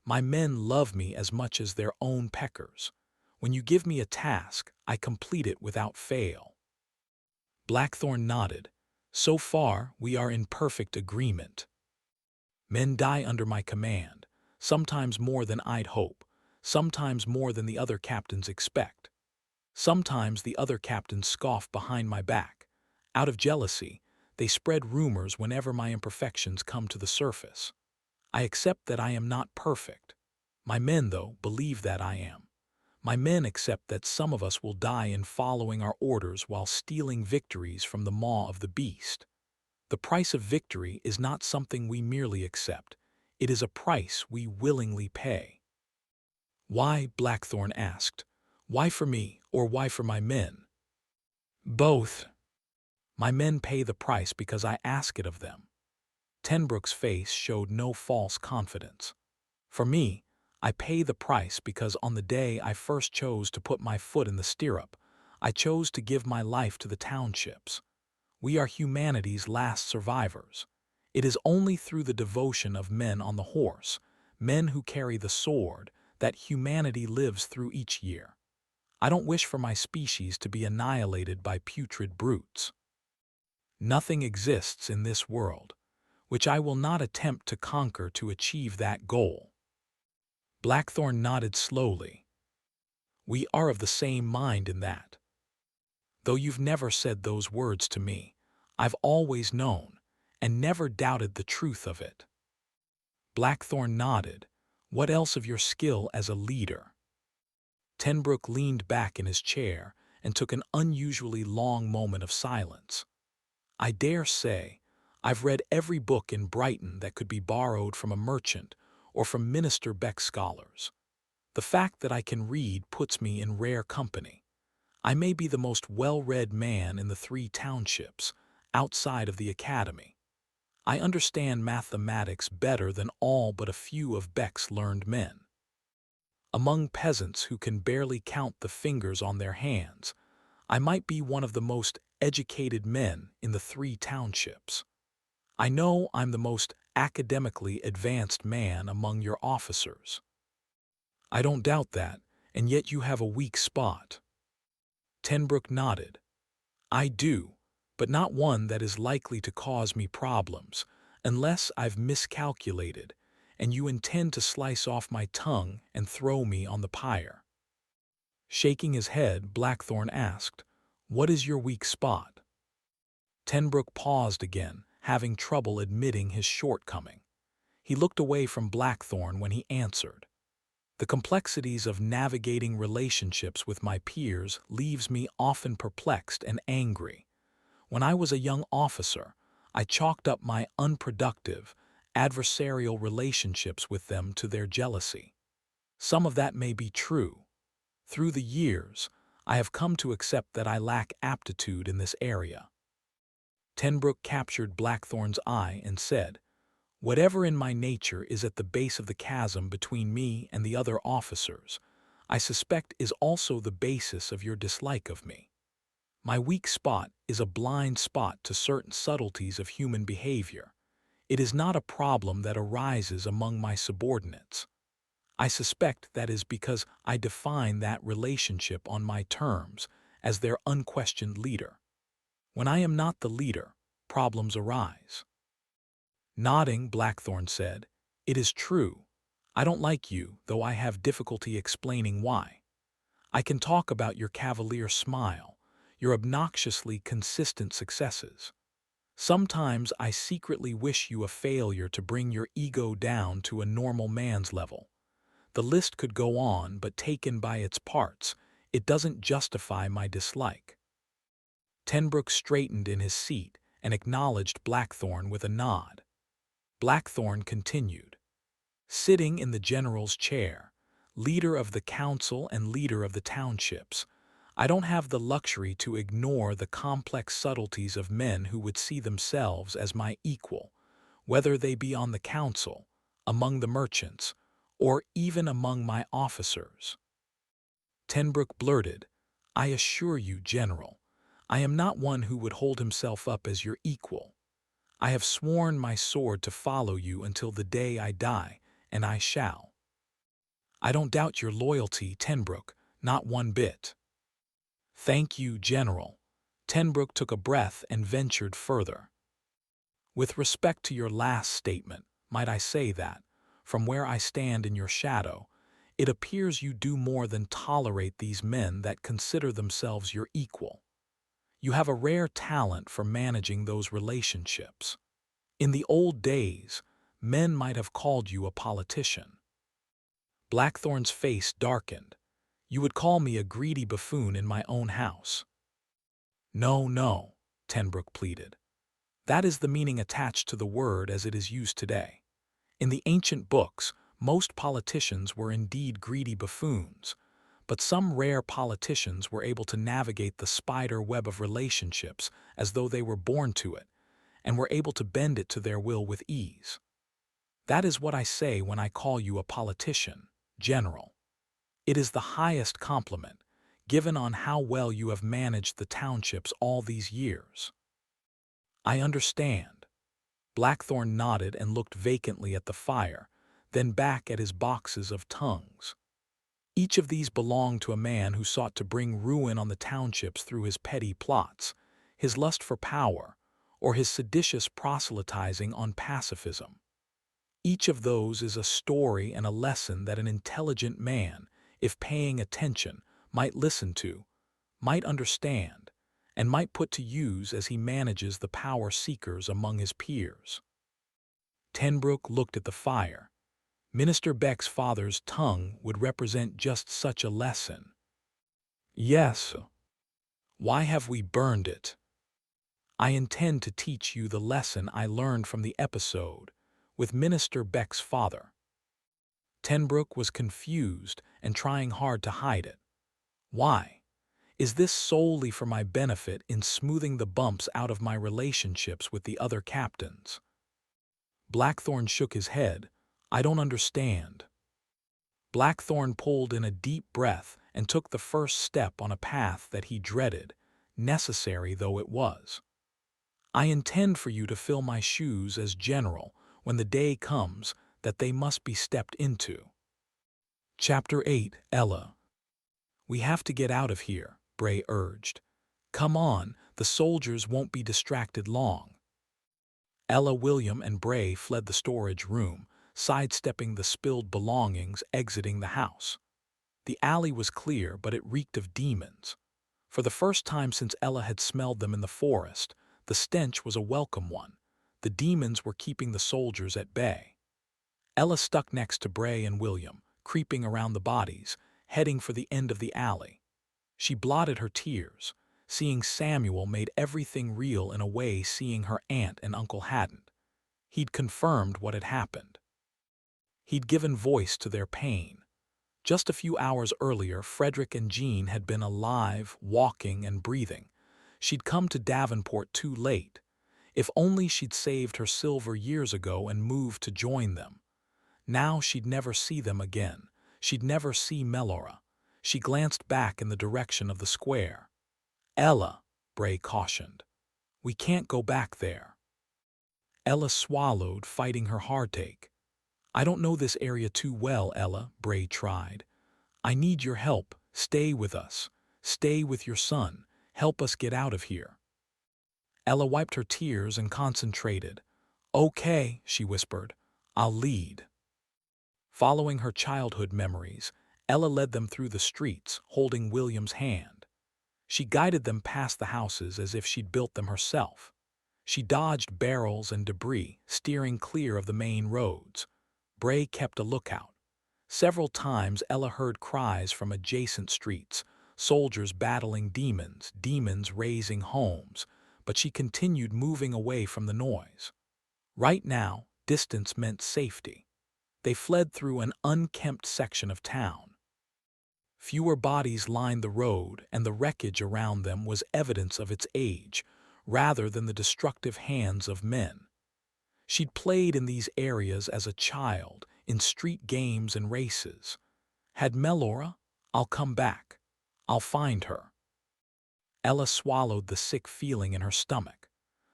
Speaker 1: My men love me as much as their own peckers. When you give me a task, I complete it without fail. Blackthorn nodded. So far, we are in perfect agreement. Men die under my command, sometimes more than I'd hope, sometimes more than the other captains expect. Sometimes the other captains scoff behind my back. Out of jealousy, they spread rumors whenever my imperfections come to the surface. I accept that I am not perfect. My men, though, believe that I am. My men accept that some of us will die in following our orders while stealing victories from the maw of the beast. The price of victory is not something we merely accept. It is a price we willingly pay. Why? Blackthorn asked. Why for me, or why for my men? Both. My men pay the price because I ask it of them. Tenbrook's face showed no false confidence. For me, I pay the price because on the day I first chose to put my foot in the stirrup, I chose to give my life to the townships. We are humanity's last survivors. It is only through the devotion of men on the horse, men who carry the sword, that humanity lives through each year. I don't wish for my species to be annihilated by putrid brutes. Nothing exists in this world, which I will not attempt to conquer to achieve that goal. Blackthorn nodded slowly. We are of the same mind in that. Though you've never said those words to me, I've always known, and never doubted the truth of it. Blackthorn nodded. What else of your skill as a leader? Tenbrook leaned back in his chair and took an unusually long moment of silence. I dare say, I've read every book in Brighton that could be borrowed from a merchant or from Minister Beck scholars. The fact that I can read puts me in rare company. I may be the most well-read man in the 3 townships, outside of the academy. I understand mathematics better than all but a few of Beck's learned men. Among peasants who can barely count the fingers on their hands, I might be one of the most educated men in the 3 townships. I know I'm the most academically advanced man among your officers. I don't doubt that, and yet you have a weak spot. Tenbrook nodded. I do, but not one that is likely to cause me problems, unless I've miscalculated, and you intend to slice off my tongue and throw me on the pyre. Shaking his head, Blackthorn asked, "What is your weak spot?" Tenbrook paused again, having trouble admitting his shortcoming. He looked away from Blackthorn when he answered. The complexities of navigating relationships with my peers leaves me often perplexed and angry. When I was a young officer, I chalked up my unproductive, adversarial relationships with them to their jealousy. Some of that may be true. Through the years, I have come to accept that I lack aptitude in this area. Tenbrook captured Blackthorn's eye and said, "Whatever in my nature is at the base of the chasm between me and the other officers, I suspect is also the basis of your dislike of me. My weak spot is a blind spot to certain subtleties of human behavior. It is not a problem that arises among my subordinates. I suspect that is because I define that relationship on my terms as their unquestioned leader. When I am not the leader, problems arise." Nodding, Blackthorn said, "It is true. I don't like you, though I have difficulty explaining why. I can talk about your cavalier smile, your obnoxiously consistent successes. Sometimes I secretly wish you a failure to bring your ego down to a normal man's level. The list could go on, but taken by its parts, it doesn't justify my dislike." Tenbrook straightened in his seat and acknowledged Blackthorn with a nod. Blackthorn continued, "Sitting in the general's chair, leader of the council and leader of the townships, I don't have the luxury to ignore the complex subtleties of men who would see themselves as my equal, whether they be on the council, among the merchants, or even among my officers." Tenbrook blurted, "I assure you, General, I am not one who would hold himself up as your equal. I have sworn my sword to follow you until the day I die, and I shall." "I don't doubt your loyalty, Tenbrook, not one bit." "Thank you, General." Tenbrook took a breath and ventured further. "With respect to your last statement, might I say that, from where I stand in your shadow, it appears you do more than tolerate these men that consider themselves your equal. You have a rare talent for managing those relationships. In the old days, men might have called you a politician." Blackthorn's face darkened. "You would call me a greedy buffoon in my own house." "No, no," Tenbrook pleaded. "That is the meaning attached to the word as it is used today. In the ancient books, most politicians were indeed greedy buffoons, but some rare politicians were able to navigate the spider web of relationships as though they were born to it, and were able to bend it to their will with ease. That is what I say when I call you a politician, General. It is the highest compliment, given on how well you have managed the townships all these years." "I understand." Blackthorn nodded and looked vacantly at the fire, then back at his boxes of tongues. Each of these belonged to a man who sought to bring ruin on the townships through his petty plots, his lust for power, or his seditious proselytizing on pacifism. Each of those is a story and a lesson that an intelligent man, if paying attention, might listen to, might understand, and might put to use as he manages the power seekers among his peers. Tenbrook looked at the fire. Minister Beck's father's tongue would represent just such a lesson. "Yes. Why have we burned it?" I intend to teach you the lesson I learned from the episode with Minister Beck's father. Tenbrook was confused and trying hard to hide it. Why? Is this solely for my benefit in smoothing the bumps out of my relationships with the other captains? Blackthorn shook his head. I don't understand. Blackthorn pulled in a deep breath and took the first step on a path that he dreaded, necessary though it was. I intend for you to fill my shoes as general when the day comes that they must be stepped into. Chapter 8, Ella. We have to get out of here, Bray urged. Come on, the soldiers won't be distracted long. Ella, William, and Bray fled the storage room, sidestepping the spilled belongings, exiting the house. The alley was clear, but it reeked of demons. For the first time since Ella had smelled them in the forest, the stench was a welcome one. The demons were keeping the soldiers at bay. Ella stuck next to Bray and William, creeping around the bodies, heading for the end of the alley. She blotted her tears. Seeing Samuel made everything real in a way seeing her aunt and uncle hadn't. He'd confirmed what had happened. He'd given voice to their pain. Just a few hours earlier, Frederick and Jean had been alive, walking and breathing. She'd come to Davenport too late. If only she'd saved her silver years ago and moved to join them. Now she'd never see them again. She'd never see Melora. She glanced back in the direction of the square. Ella, Bray cautioned. We can't go back there. Ella swallowed, fighting her heartache. I don't know this area too well, Ella, Bray tried. I need your help. Stay with us. Stay with your son. Help us get out of here. Ella wiped her tears and concentrated. Okay, she whispered. I'll lead. Following her childhood memories, Ella led them through the streets, holding William's hand. She guided them past the houses as if she'd built them herself. She dodged barrels and debris, steering clear of the main roads. Bray kept a lookout. Several times Ella heard cries from adjacent streets, soldiers battling demons, demons raising homes, but she continued moving away from the noise. Right now, distance meant safety. They fled through an unkempt section of town. Fewer bodies lined the road, and the wreckage around them was evidence of its age, rather than the destructive hands of men. She'd played in these areas as a child, in street games and races. Had Melora? I'll come back. I'll find her. Ella swallowed the sick feeling in her stomach.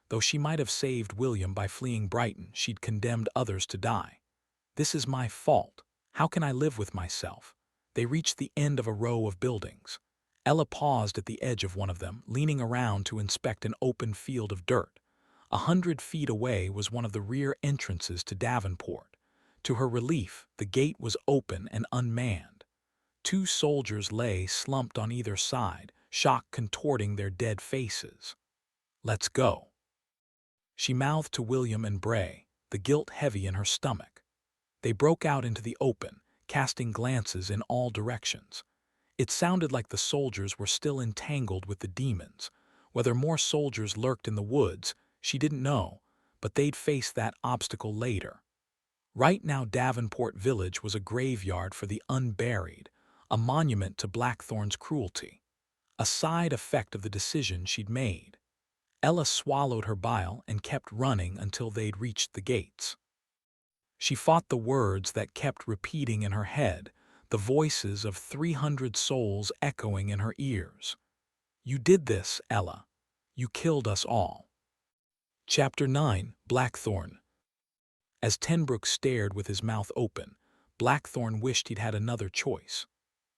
Speaker 1: Though she might have saved William by fleeing Brighton, she'd condemned others to die. This is my fault. How can I live with myself? They reached the end of a row of buildings. Ella paused at the edge of one of them, leaning around to inspect an open field of dirt. 100 feet away was one of the rear entrances to Davenport. To her relief, the gate was open and unmanned. 2 soldiers lay slumped on either side, shock contorting their dead faces. Let's go. She mouthed to William and Bray, the guilt heavy in her stomach. They broke out into the open, casting glances in all directions. It sounded like the soldiers were still entangled with the demons. Whether more soldiers lurked in the woods, she didn't know, but they'd face that obstacle later. Right now Davenport Village was a graveyard for the unburied, a monument to Blackthorn's cruelty, a side effect of the decision she'd made. Ella swallowed her bile and kept running until they'd reached the gates. She fought the words that kept repeating in her head, the voices of 300 souls echoing in her ears. You did this, Ella. You killed us all. Chapter 9, Blackthorn. As Tenbrook stared with his mouth open, Blackthorn wished he'd had another choice.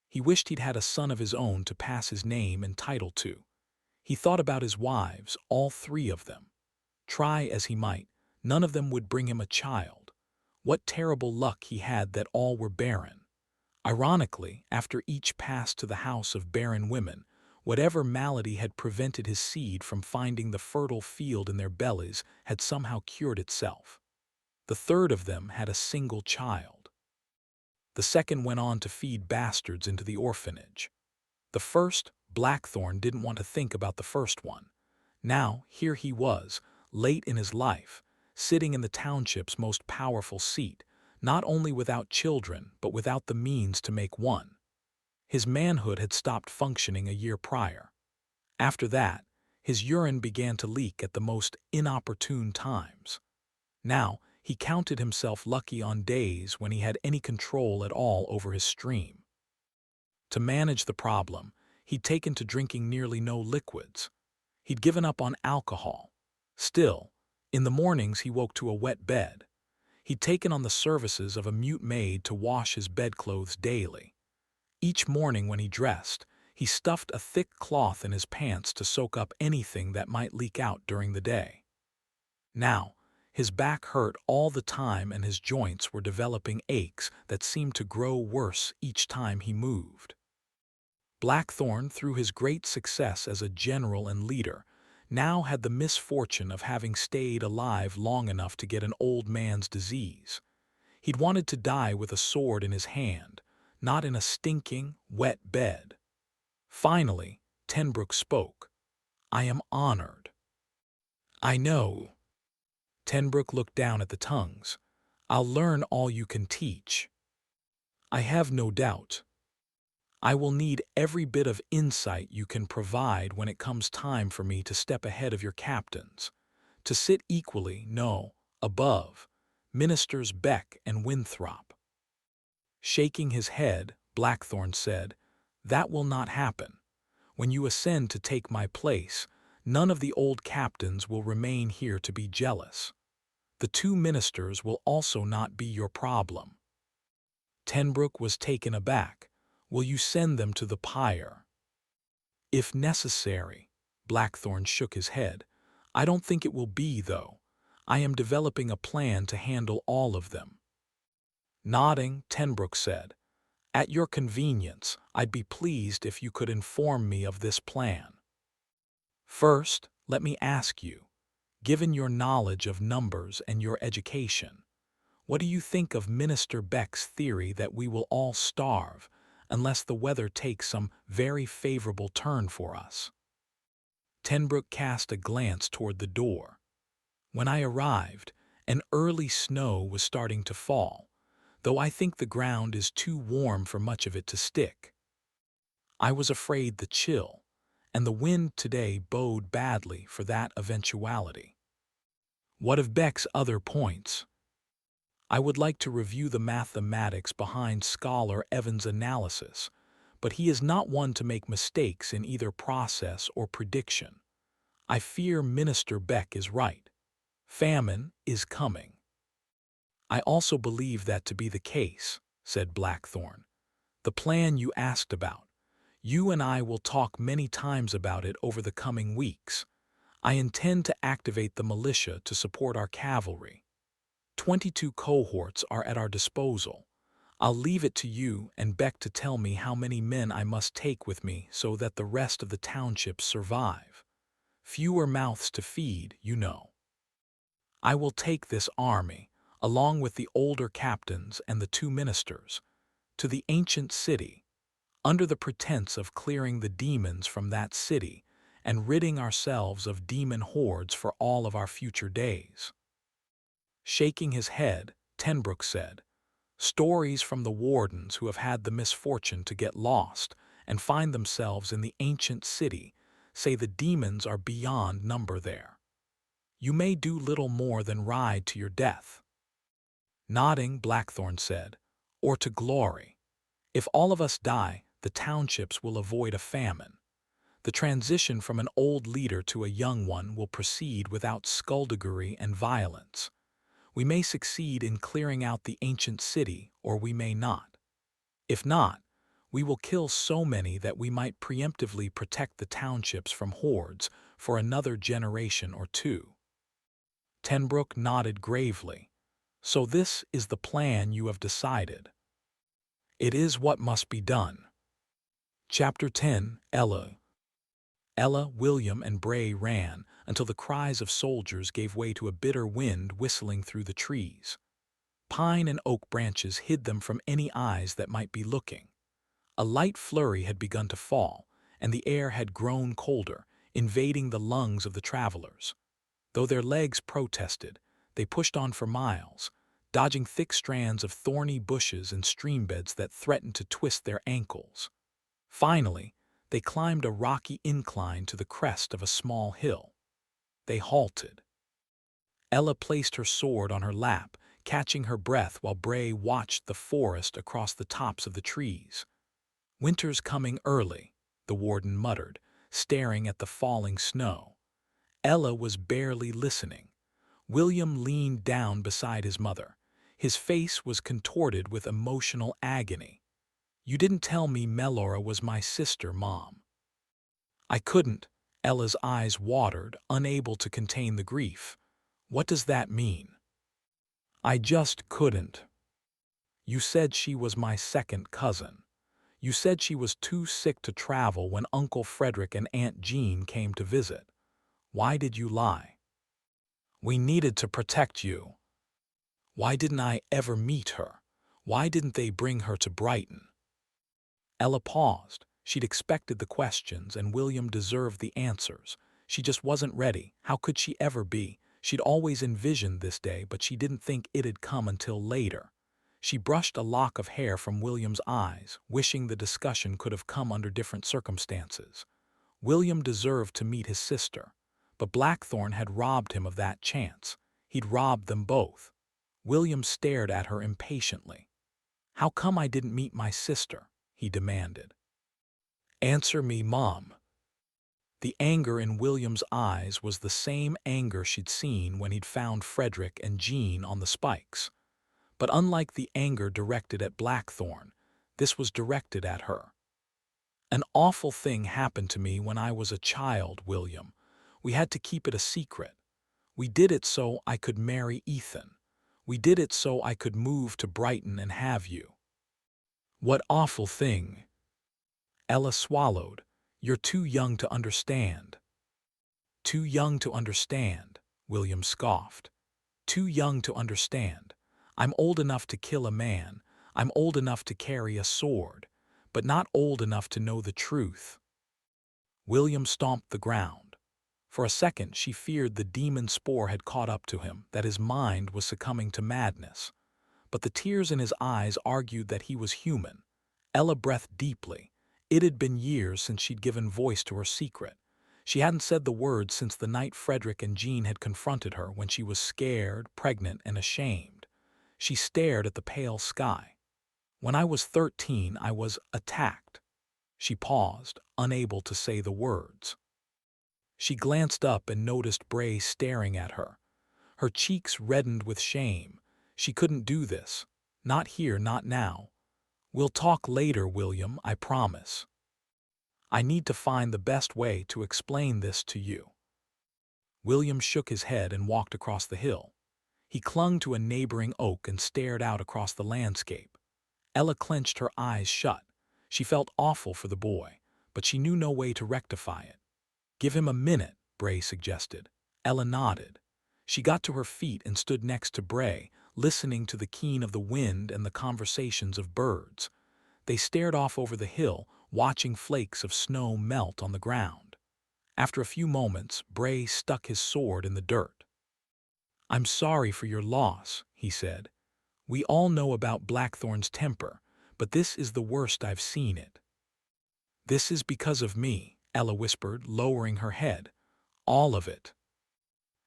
Speaker 1: He wished he'd had a son of his own to pass his name and title to. He thought about his wives, all 3 of them. Try as he might, none of them would bring him a child. What terrible luck he had that all were barren. Ironically, after each passed to the house of barren women, whatever malady had prevented his seed from finding the fertile field in their bellies had somehow cured itself. The 3rd of them had a single child. The 2nd went on to feed bastards into the orphanage. The 1st, Blackthorn, didn't want to think about the 1st one. Now, here he was, late in his life, sitting in the township's most powerful seat, not only without children, but without the means to make one. His manhood had stopped functioning a year prior. After that, his urine began to leak at the most inopportune times. Now, he counted himself lucky on days when he had any control at all over his stream. To manage the problem, he'd taken to drinking nearly no liquids. He'd given up on alcohol. Still, in the mornings he woke to a wet bed. He'd taken on the services of a mute maid to wash his bedclothes daily. Each morning when he dressed, he stuffed a thick cloth in his pants to soak up anything that might leak out during the day. Now, his back hurt all the time and his joints were developing aches that seemed to grow worse each time he moved. Blackthorn, through his great success as a general and leader, now had the misfortune of having stayed alive long enough to get an old man's disease. He'd wanted to die with a sword in his hand, not in a stinking, wet bed. Finally, Tenbrook spoke. "I am honored." "I know." Tenbrook looked down at the tongues. "I'll learn all you can teach." "I have no doubt. I will need every bit of insight you can provide when it comes time for me to step ahead of your captains, to sit equally, no, above, Ministers Beck and Winthrop." Shaking his head, Blackthorn said, "That will not happen. When you ascend to take my place, none of the old captains will remain here to be jealous. The two ministers will also not be your problem." Tenbrook was taken aback. "Will you send them to the pyre?" "If necessary." Blackthorn shook his head. "I don't think it will be, though. I am developing a plan to handle all of them." Nodding, Tenbrook said, "At your convenience, I'd be pleased if you could inform me of this plan. First, let me ask you, given your knowledge of numbers and your education, what do you think of Minister Beck's theory that we will all starve unless the weather takes some very favorable turn for us?" Tenbrook cast a glance toward the door. "When I arrived, an early snow was starting to fall, though I think the ground is too warm for much of it to stick. I was afraid the chill, and the wind today bode badly for that eventuality." "What of Beck's other points?" "I would like to review the mathematics behind Scholar Evans' analysis, but he is not one to make mistakes in either process or prediction. I fear Minister Beck is right. Famine is coming." "I also believe that to be the case," said Blackthorn. "The plan you asked about. You and I will talk many times about it over the coming weeks. I intend to activate the militia to support our cavalry. 22 cohorts are at our disposal. I'll leave it to you and Beck to tell me how many men I must take with me so that the rest of the townships survive. Fewer mouths to feed, you know. I will take this army, along with the older captains and the two ministers, to the ancient city, under the pretense of clearing the demons from that city and ridding ourselves of demon hordes for all of our future days." Shaking his head, Tenbrook said, "Stories from the wardens who have had the misfortune to get lost and find themselves in the ancient city say the demons are beyond number there. You may do little more than ride to your death." Nodding, Blackthorn said, "Or to glory. If all of us die, the townships will avoid a famine. The transition from an old leader to a young one will proceed without skullduggery and violence. We may succeed in clearing out the ancient city, or we may not. If not, we will kill so many that we might preemptively protect the townships from hordes for another generation or two." Tenbrook nodded gravely. "So this is the plan you have decided." "It is what must be done." Chapter 10. Ella. Ella, William, and Bray ran until the cries of soldiers gave way to a bitter wind whistling through the trees. Pine and oak branches hid them from any eyes that might be looking. A light flurry had begun to fall, and the air had grown colder, invading the lungs of the travelers. Though their legs protested, they pushed on for miles, dodging thick strands of thorny bushes and streambeds that threatened to twist their ankles. Finally, they climbed a rocky incline to the crest of a small hill. They halted. Ella placed her sword on her lap, catching her breath while Bray watched the forest across the tops of the trees. "Winter's coming early," the warden muttered, staring at the falling snow. Ella was barely listening. William leaned down beside his mother. His face was contorted with emotional agony. "You didn't tell me Melora was my sister, Mom." "I couldn't." Ella's eyes watered, unable to contain the grief. "What does that mean?" "I just couldn't. You said she was my second cousin. You said she was too sick to travel when Uncle Frederick and Aunt Jean came to visit. Why did you lie?" "We needed to protect you." "Why didn't I ever meet her? Why didn't they bring her to Brighton?" Ella paused. She'd expected the questions, and William deserved the answers. She just wasn't ready. How could she ever be? She'd always envisioned this day, but she didn't think it'd come until later. She brushed a lock of hair from William's eyes, wishing the discussion could have come under different circumstances. William deserved to meet his sister, but Blackthorn had robbed him of that chance. He'd robbed them both. William stared at her impatiently. "How come I didn't meet my sister?" he demanded. "Answer me, Mom." The anger in William's eyes was the same anger she'd seen when he'd found Frederick and Jean on the spikes. But unlike the anger directed at Blackthorn, this was directed at her. "An awful thing happened to me when I was a child, William. We had to keep it a secret. We did it so I could marry Ethan. We did it so I could move to Brighton and have you." "What awful thing?" Ella swallowed. "You're too young to understand." "Too young to understand," William scoffed. "Too young to understand. I'm old enough to kill a man. I'm old enough to carry a sword, but not old enough to know the truth." William stomped the ground. For a second she feared the demon spore had caught up to him, that his mind was succumbing to madness. But the tears in his eyes argued that he was human. Ella breathed deeply. It had been years since she'd given voice to her secret. She hadn't said the words since the night Frederick and Jean had confronted her when she was scared, pregnant, and ashamed. She stared at the pale sky. "When I was 13, I was attacked." She paused, unable to say the words. She glanced up and noticed Bray staring at her. Her cheeks reddened with shame. She couldn't do this. Not here, not now. "We'll talk later, William, I promise. I need to find the best way to explain this to you." William shook his head and walked across the hill. He clung to a neighboring oak and stared out across the landscape. Ella clenched her eyes shut. She felt awful for the boy, but she knew no way to rectify it. "Give him a minute," Bray suggested. Ella nodded. She got to her feet and stood next to Bray, listening to the keen of the wind and the conversations of birds. They stared off over the hill, watching flakes of snow melt on the ground. After a few moments, Bray stuck his sword in the dirt. "I'm sorry for your loss," he said. "We all know about Blackthorn's temper, but this is the worst I've seen it." "This is because of me," Ella whispered, lowering her head. "All of it.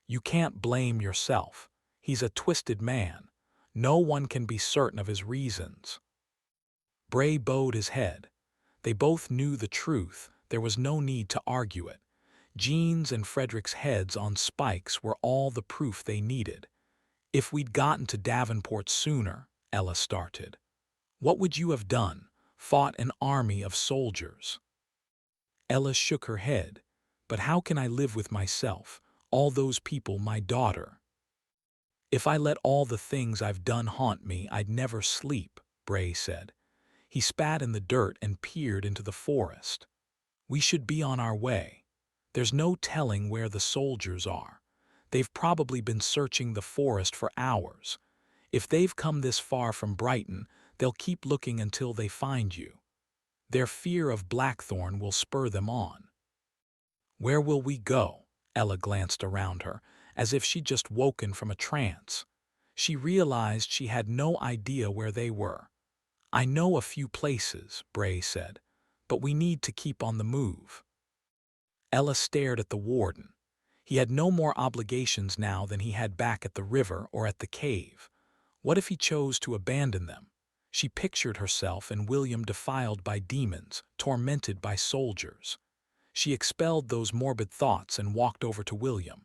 Speaker 1: You can't blame yourself. He's a twisted man. No one can be certain of his reasons." Bray bowed his head. They both knew the truth. There was no need to argue it. Jean's and Frederick's heads on spikes were all the proof they needed. "If we'd gotten to Davenport sooner," Ella started. "What would you have done? Fought an army of soldiers?" Ella shook her head. "But how can I live with myself? All those people, my daughter. If I let all the things I've done haunt me, I'd never sleep," Bray said. He spat in the dirt and peered into the forest. "We should be on our way. There's no telling where the soldiers are. They've probably been searching the forest for hours. If they've come this far from Brighton, they'll keep looking until they find you. Their fear of Blackthorn will spur them on." Where will we go? Ella glanced around her, as if she'd just woken from a trance. She realized she had no idea where they were. I know a few places, Bray said, but we need to keep on the move. Ella stared at the warden. He had no more obligations now than he had back at the river or at the cave. What if he chose to abandon them? She pictured herself and William defiled by demons, tormented by soldiers. She expelled those morbid thoughts and walked over to William.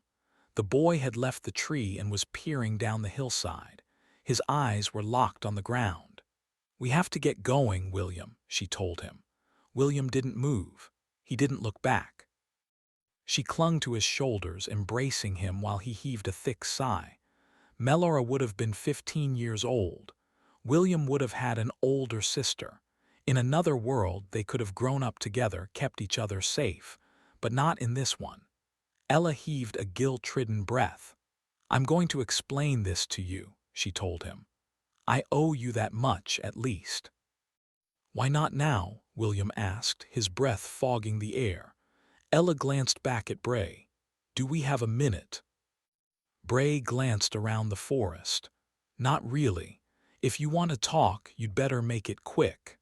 Speaker 1: The boy had left the tree and was peering down the hillside. His eyes were locked on the ground. "We have to get going, William," she told him. William didn't move. He didn't look back. She clung to his shoulders, embracing him while he heaved a thick sigh. Melora would have been 15 years old. William would have had an older sister. In another world, they could have grown up together, kept each other safe, but not in this one. Ella heaved a guilt-ridden breath. "I'm going to explain this to you," she told him. "I owe you that much, at least." "Why not now?" William asked, his breath fogging the air. Ella glanced back at Bray. "Do we have a minute?" Bray glanced around the forest. "Not really. If you want to talk, you'd better make it quick."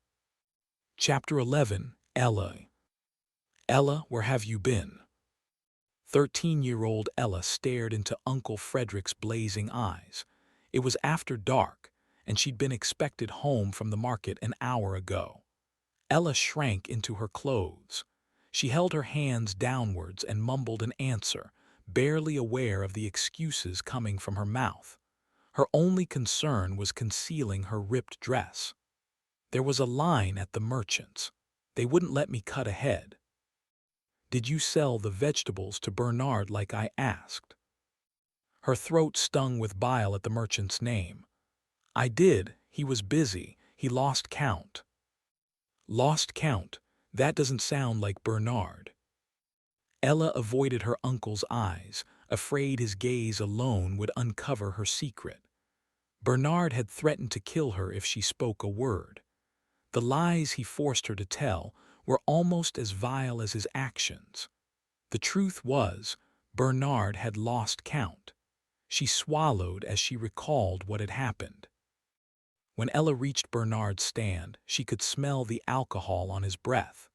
Speaker 1: Chapter 11. Ella. "Ella, where have you been?" 13-year-old Ella stared into Uncle Frederick's blazing eyes. It was after dark, and she'd been expected home from the market an hour ago. Ella shrank into her clothes. She held her hands downwards and mumbled an answer, barely aware of the excuses coming from her mouth. Her only concern was concealing her ripped dress. "There was a line at the merchant's. They wouldn't let me cut ahead." "Did you sell the vegetables to Bernard like I asked?" Her throat stung with bile at the merchant's name. "I did. He was busy. He lost count." "Lost count? That doesn't sound like Bernard." Ella avoided her uncle's eyes, afraid his gaze alone would uncover her secret. Bernard had threatened to kill her if she spoke a word. The lies he forced her to tell were almost as vile as his actions. The truth was, Bernard had lost count. She swallowed as she recalled what had happened. When Ella reached Bernard's stand, she could smell the alcohol on his breath.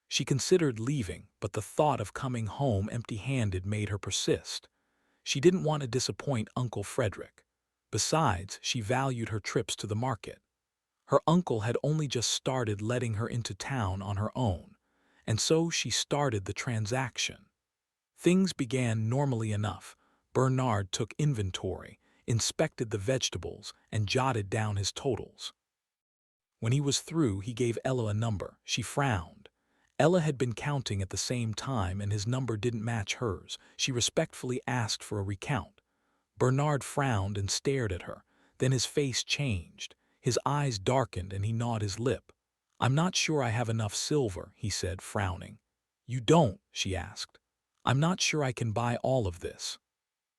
Speaker 1: She considered leaving, but the thought of coming home empty-handed made her persist. She didn't want to disappoint Uncle Frederick. Besides, she valued her trips to the market. Her uncle had only just started letting her into town on her own, and so she started the transaction. Things began normally enough. Bernard took inventory, inspected the vegetables, and jotted down his totals. When he was through, he gave Ella a number. She frowned. Ella had been counting at the same time, and his number didn't match hers. She respectfully asked for a recount. Bernard frowned and stared at her. Then his face changed. His eyes darkened and he gnawed his lip. "I'm not sure I have enough silver," he said, frowning. "You don't?" she asked. "I'm not sure I can buy all of this."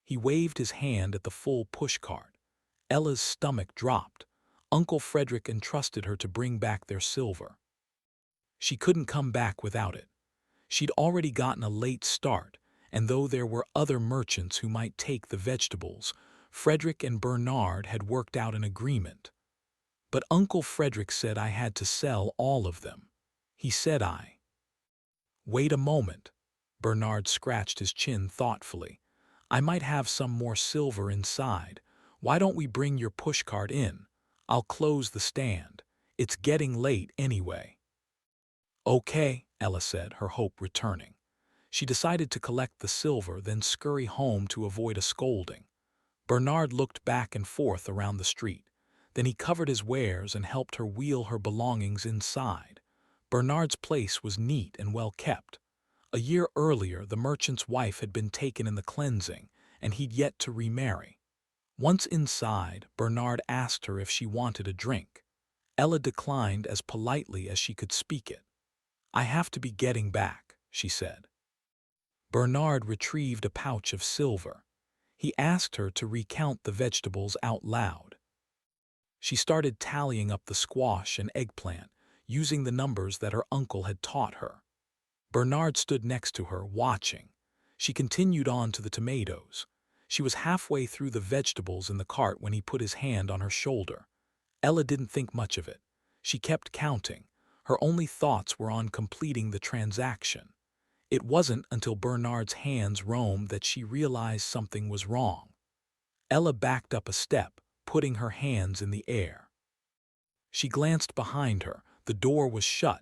Speaker 1: He waved his hand at the full pushcart. Ella's stomach dropped. Uncle Frederick entrusted her to bring back their silver. She couldn't come back without it. She'd already gotten a late start, and though there were other merchants who might take the vegetables, Frederick and Bernard had worked out an agreement. "But Uncle Frederick said I had to sell all of them. He said I—" "Wait a moment." Bernard scratched his chin thoughtfully. "I might have some more silver inside. Why don't we bring your pushcart in? I'll close the stand. It's getting late anyway." "Okay," Ella said, her hope returning. She decided to collect the silver, then scurry home to avoid a scolding. Bernard looked back and forth around the street. Then he covered his wares and helped her wheel her belongings inside. Bernard's place was neat and well kept. A year earlier, the merchant's wife had been taken in the cleansing, and he'd yet to remarry. Once inside, Bernard asked her if she wanted a drink. Ella declined as politely as she could speak it. "I have to be getting back," she said. Bernard retrieved a pouch of silver. He asked her to recount the vegetables out loud. She started tallying up the squash and eggplant, using the numbers that her uncle had taught her. Bernard stood next to her, watching. She continued on to the tomatoes. She was halfway through the vegetables in the cart when he put his hand on her shoulder. Ella didn't think much of it. She kept counting. Her only thoughts were on completing the transaction. It wasn't until Bernard's hands roamed that she realized something was wrong. Ella backed up a step, putting her hands in the air. She glanced behind her. The door was shut.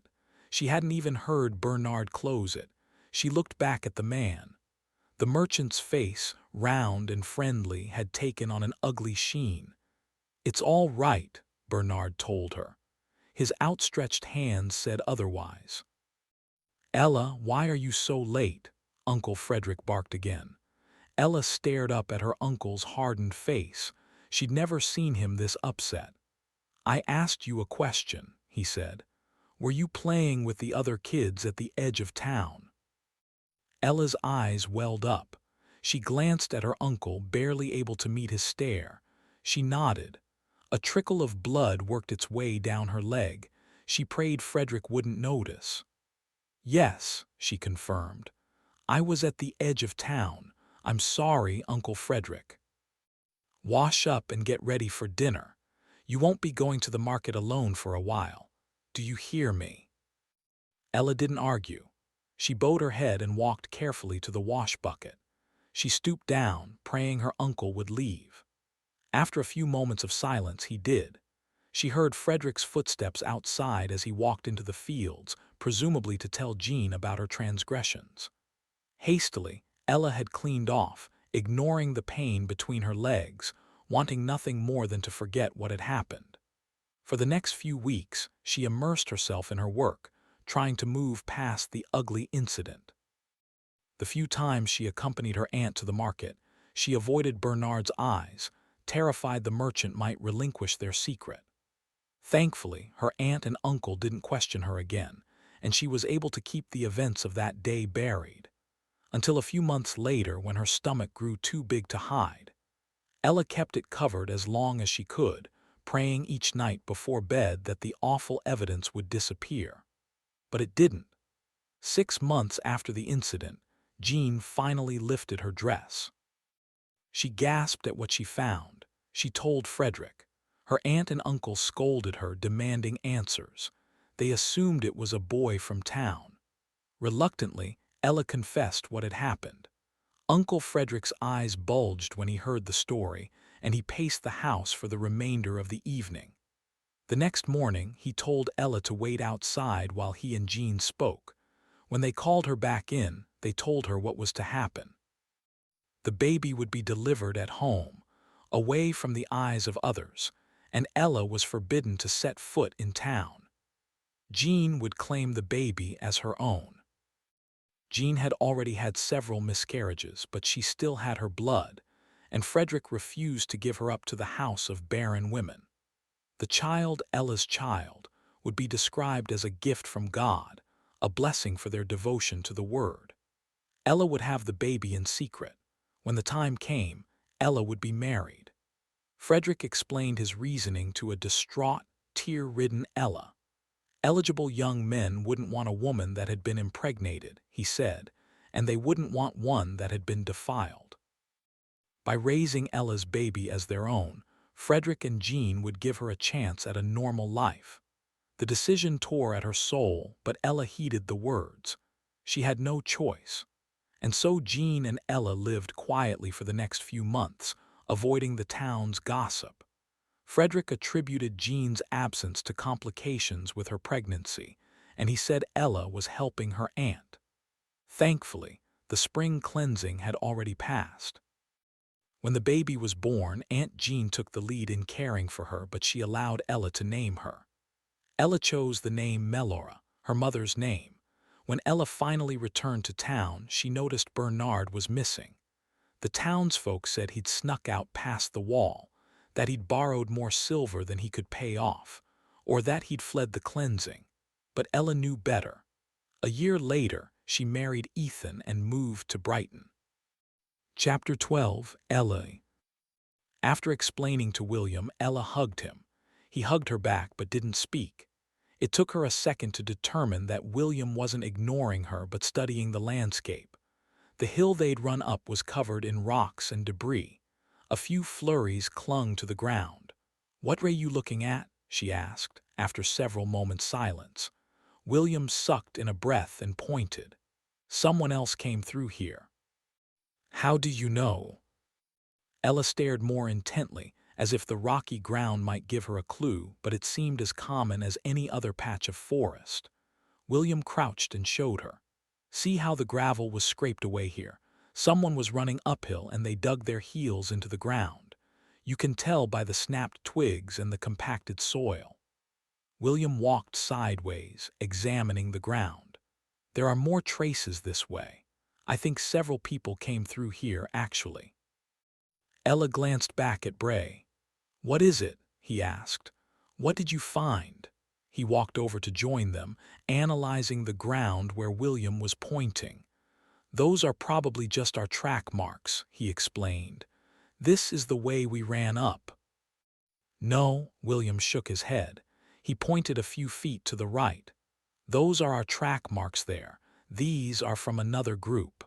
Speaker 1: She hadn't even heard Bernard close it. She looked back at the man. The merchant's face, round and friendly, had taken on an ugly sheen. "It's all right," Bernard told her. His outstretched hands said otherwise. "Ella, why are you so late?" Uncle Frederick barked again. Ella stared up at her uncle's hardened face. She'd never seen him this upset. "I asked you a question," he said. "Were you playing with the other kids at the edge of town?" Ella's eyes welled up. She glanced at her uncle, barely able to meet his stare. She nodded. A trickle of blood worked its way down her leg. She prayed Frederick wouldn't notice. "Yes," she confirmed. "I was at the edge of town. I'm sorry, Uncle Frederick." "Wash up and get ready for dinner. You won't be going to the market alone for a while. Do you hear me?" Ella didn't argue. She bowed her head and walked carefully to the wash bucket. She stooped down, praying her uncle would leave. After a few moments of silence, he did. She heard Frederick's footsteps outside as he walked into the fields, presumably to tell Jean about her transgressions. Hastily, Ella had cleaned off, ignoring the pain between her legs, wanting nothing more than to forget what had happened. For the next few weeks, she immersed herself in her work, trying to move past the ugly incident. The few times she accompanied her aunt to the market, she avoided Bernard's eyes, terrified the merchant might relinquish their secret. Thankfully, her aunt and uncle didn't question her again, and she was able to keep the events of that day buried. Until a few months later, when her stomach grew too big to hide. Ella kept it covered as long as she could, praying each night before bed that the awful evidence would disappear. But it didn't. 6 months after the incident, Jean finally lifted her dress. She gasped at what she found. She told Frederick. Her aunt and uncle scolded her, demanding answers. They assumed it was a boy from town. Reluctantly, Ella confessed what had happened. Uncle Frederick's eyes bulged when he heard the story, and he paced the house for the remainder of the evening. The next morning, he told Ella to wait outside while he and Jean spoke. When they called her back in, they told her what was to happen. The baby would be delivered at home, away from the eyes of others, and Ella was forbidden to set foot in town. Jean would claim the baby as her own. Jean had already had several miscarriages, but she still had her blood, and Frederick refused to give her up to the house of barren women. The child, Ella's child, would be described as a gift from God, a blessing for their devotion to the Word. Ella would have the baby in secret. When the time came, Ella would be married. Frederick explained his reasoning to a distraught, tear-ridden Ella. Eligible young men wouldn't want a woman that had been impregnated, he said, and they wouldn't want one that had been defiled. By raising Ella's baby as their own, Frederick and Jean would give her a chance at a normal life. The decision tore at her soul, but Ella heeded the words. She had no choice. And so Jean and Ella lived quietly for the next few months, avoiding the town's gossip. Frederick attributed Jean's absence to complications with her pregnancy, and he said Ella was helping her aunt. Thankfully, the spring cleansing had already passed. When the baby was born, Aunt Jean took the lead in caring for her, but she allowed Ella to name her. Ella chose the name Melora, her mother's name. When Ella finally returned to town, she noticed Bernard was missing. The townsfolk said he'd snuck out past the wall, that he'd borrowed more silver than he could pay off, or that he'd fled the cleansing. But Ella knew better. A year later, she married Ethan and moved to Brighton. Chapter 12, Ella. After explaining to William, Ella hugged him. He hugged her back but didn't speak. It took her a second to determine that William wasn't ignoring her but studying the landscape. The hill they'd run up was covered in rocks and debris. A few flurries clung to the ground. "What are you looking at?" she asked, after several moments' silence. William sucked in a breath and pointed. "Someone else came through here." "How do you know?" Ella stared more intently, as if the rocky ground might give her a clue, but it seemed as common as any other patch of forest. William crouched and showed her. "See how the gravel was scraped away here. Someone was running uphill and they dug their heels into the ground. You can tell by the snapped twigs and the compacted soil." William walked sideways, examining the ground. "There are more traces this way. I think several people came through here, actually." Ella glanced back at Bray. "What is it?" he asked. "What did you find?" He walked over to join them, analyzing the ground where William was pointing. "Those are probably just our track marks," he explained. "This is the way we ran up." "No," William shook his head. He pointed a few feet to the right. "Those are our track marks there. These are from another group."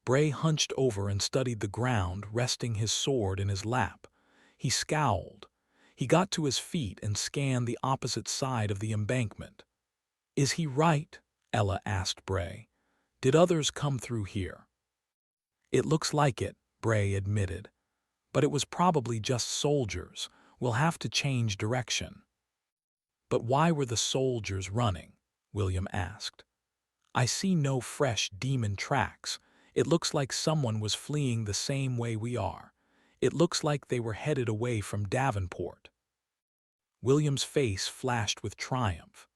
Speaker 1: Bray hunched over and studied the ground, resting his sword in his lap. He scowled. He got to his feet and scanned the opposite side of the embankment. "Is he right?" Ella asked Bray. "Did others come through here?" "It looks like it," Bray admitted. "But it was probably just soldiers. We'll have to change direction." "But why were the soldiers running?" William asked. "I see no fresh demon tracks. It looks like someone was fleeing the same way we are. It looks like they were headed away from Davenport." William's face flashed with triumph.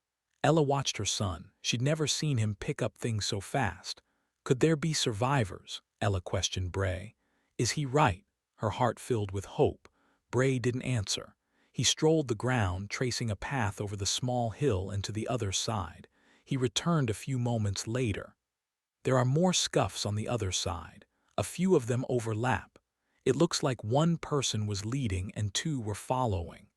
Speaker 1: Ella watched her son. She'd never seen him pick up things so fast. "Could there be survivors?" Ella questioned Bray. "Is he right?" Her heart filled with hope. Bray didn't answer. He strolled the ground, tracing a path over the small hill and to the other side. He returned a few moments later. "There are more scuffs on the other side. A few of them overlap. It looks like one person was leading and two were following."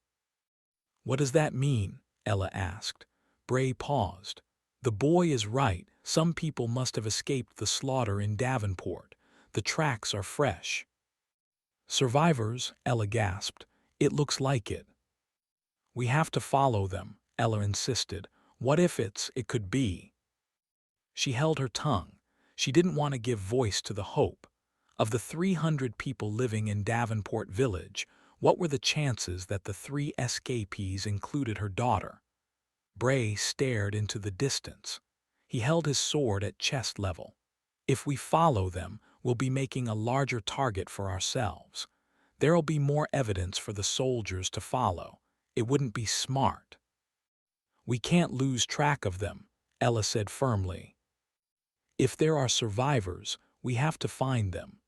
Speaker 1: "What does that mean?" Ella asked. Bray paused. "The boy is right. Some people must have escaped the slaughter in Davenport. The tracks are fresh." "Survivors?" Ella gasped. "It looks like it." "We have to follow them," Ella insisted. "What if it could be?" She held her tongue. She didn't want to give voice to the hope. Of the 300 people living in Davenport Village, what were the chances that the 3 escapees included her daughter? Bray stared into the distance. He held his sword at chest level. "If we follow them, we'll be making a larger target for ourselves. There'll be more evidence for the soldiers to follow. It wouldn't be smart." "We can't lose track of them," Ella said firmly. "If there are survivors, we have to find them."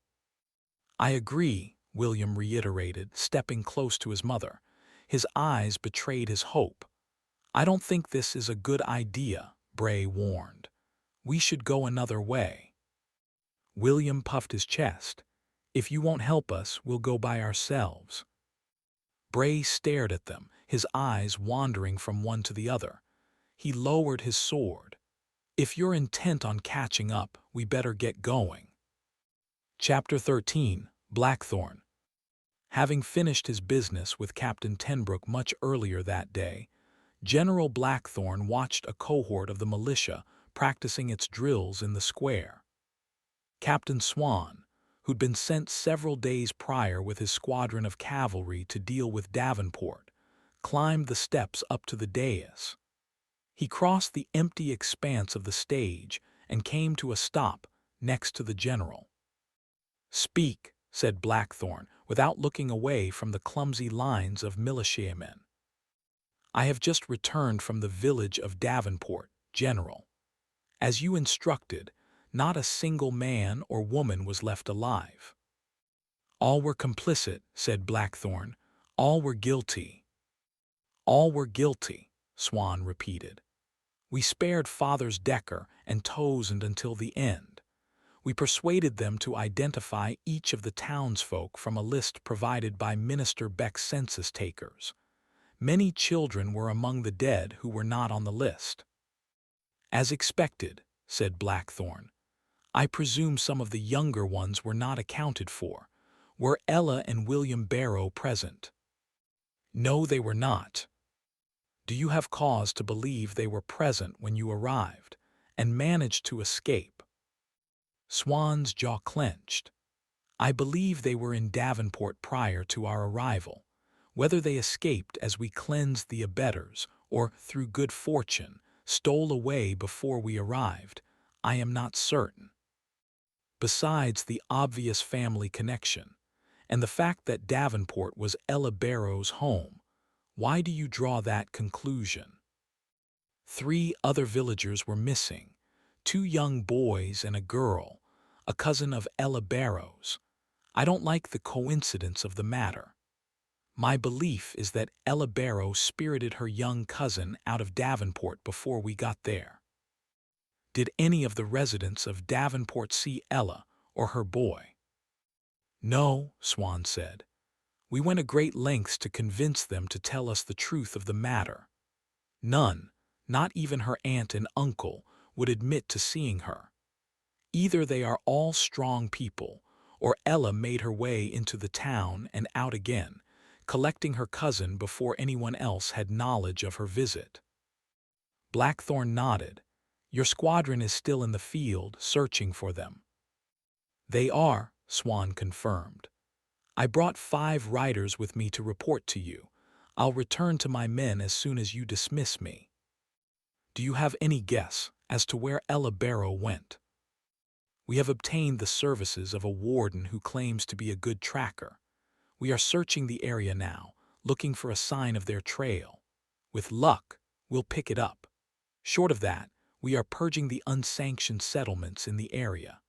Speaker 1: "I agree," William reiterated, stepping close to his mother. His eyes betrayed his hope. "I don't think this is a good idea," Bray warned. "We should go another way." William puffed his chest. "If you won't help us, we'll go by ourselves." Bray stared at them, his eyes wandering from one to the other. He lowered his sword. "If you're intent on catching up, we better get going." Chapter 13. Blackthorn. Having finished his business with Captain Tenbrook much earlier that day, General Blackthorn watched a cohort of the militia practicing its drills in the square. Captain Swan, who'd been sent several days prior with his squadron of cavalry to deal with Davenport, climbed the steps up to the dais. He crossed the empty expanse of the stage and came to a stop next to the general. "Speak," said Blackthorn, without looking away from the clumsy lines of militiamen. "I have just returned from the village of Davenport, General. As you instructed, not a single man or woman was left alive." "All were complicit," said Blackthorn. "All were guilty." "All were guilty," Swan repeated. "We spared Fathers Decker and Townsend until the end. We persuaded them to identify each of the townsfolk from a list provided by Minister Beck's census takers. Many children were among the dead who were not on the list. As expected, said Blackthorn. I presume some of the younger ones were not accounted for. Were Ella and William Barrow present? No, they were not. Do you have cause to believe they were present when you arrived and managed to escape? Swan's jaw clenched. I believe they were in Davenport prior to our arrival. Whether they escaped as we cleansed the abettors or, through good fortune, stole away before we arrived, I am not certain. Besides the obvious family connection, and the fact that Davenport was Ella Barrow's home, why do you draw that conclusion? 3 other villagers were missing, 2 young boys and a girl, a cousin of Ella Barrow's. I don't like the coincidence of the matter. My belief is that Ella Barrow spirited her young cousin out of Davenport before we got there. Did any of the residents of Davenport see Ella or her boy? No, Swan said. We went a great lengths to convince them to tell us the truth of the matter. None, not even her aunt and uncle, would admit to seeing her. Either they are all strong people, or Ella made her way into the town and out again, collecting her cousin before anyone else had knowledge of her visit. Blackthorn nodded. Your squadron is still in the field, searching for them. They are, Swan confirmed. I brought 5 riders with me to report to you. I'll return to my men as soon as you dismiss me. Do you have any guess as to where Ella Barrow went? We have obtained the services of a warden who claims to be a good tracker. We are searching the area now, looking for a sign of their trail. With luck, we'll pick it up. Short of that, we are purging the unsanctioned settlements in the area.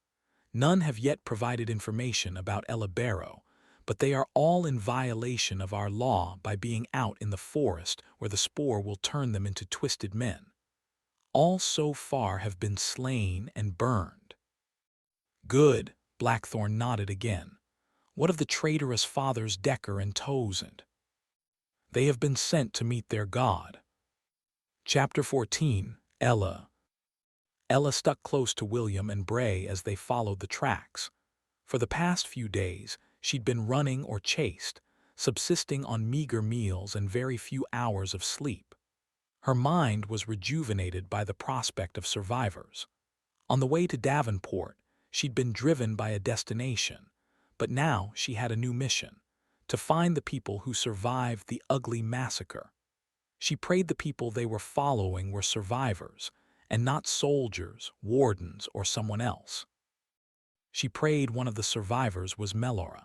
Speaker 1: None have yet provided information about Ella Barrow, but they are all in violation of our law by being out in the forest where the spore will turn them into twisted men. All so far have been slain and burned. Good, Blackthorn nodded again. What of the traitorous fathers Decker and Towsend? They have been sent to meet their God. Chapter 14, Ella. Ella stuck close to William and Bray as they followed the tracks. For the past few days, she'd been running or chased, subsisting on meager meals and very few hours of sleep. Her mind was rejuvenated by the prospect of survivors. On the way to Davenport, she'd been driven by a destination, but now she had a new mission, to find the people who survived the ugly massacre. She prayed the people they were following were survivors, and not soldiers, wardens, or someone else. She prayed one of the survivors was Melora.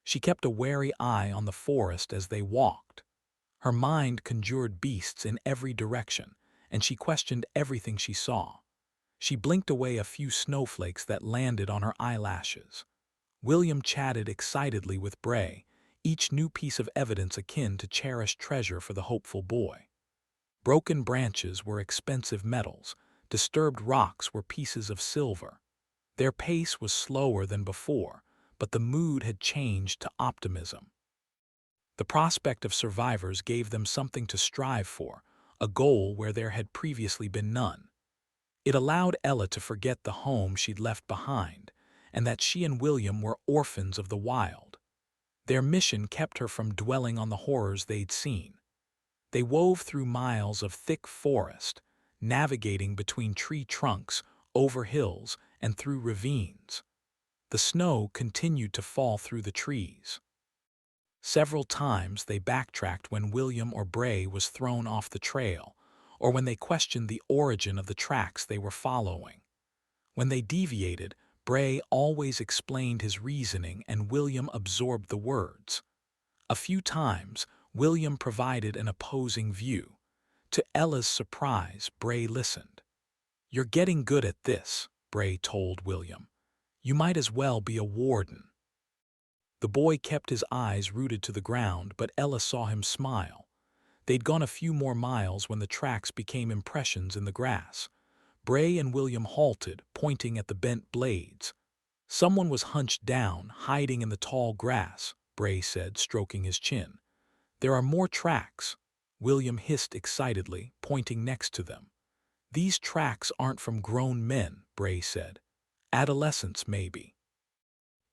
Speaker 1: She kept a wary eye on the forest as they walked. Her mind conjured beasts in every direction, and she questioned everything she saw. She blinked away a few snowflakes that landed on her eyelashes. William chatted excitedly with Bray, each new piece of evidence akin to cherished treasure for the hopeful boy. Broken branches were expensive metals, disturbed rocks were pieces of silver. Their pace was slower than before, but the mood had changed to optimism. The prospect of survivors gave them something to strive for, a goal where there had previously been none. It allowed Ella to forget the home she'd left behind, and that she and William were orphans of the wild. Their mission kept her from dwelling on the horrors they'd seen. They wove through miles of thick forest, navigating between tree trunks, over hills, and through ravines. The snow continued to fall through the trees. Several times they backtracked when William or Bray was thrown off the trail, or when they questioned the origin of the tracks they were following. When they deviated, Bray always explained his reasoning and William absorbed the words. A few times, William provided an opposing view. To Ella's surprise, Bray listened. You're getting good at this, Bray told William. You might as well be a warden. The boy kept his eyes rooted to the ground, but Ella saw him smile. They'd gone a few more miles when the tracks became impressions in the grass. Bray and William halted, pointing at the bent blades. Someone was hunched down, hiding in the tall grass, Bray said, stroking his chin. There are more tracks. William hissed excitedly, pointing next to them. These tracks aren't from grown men, Bray said. Adolescents, maybe.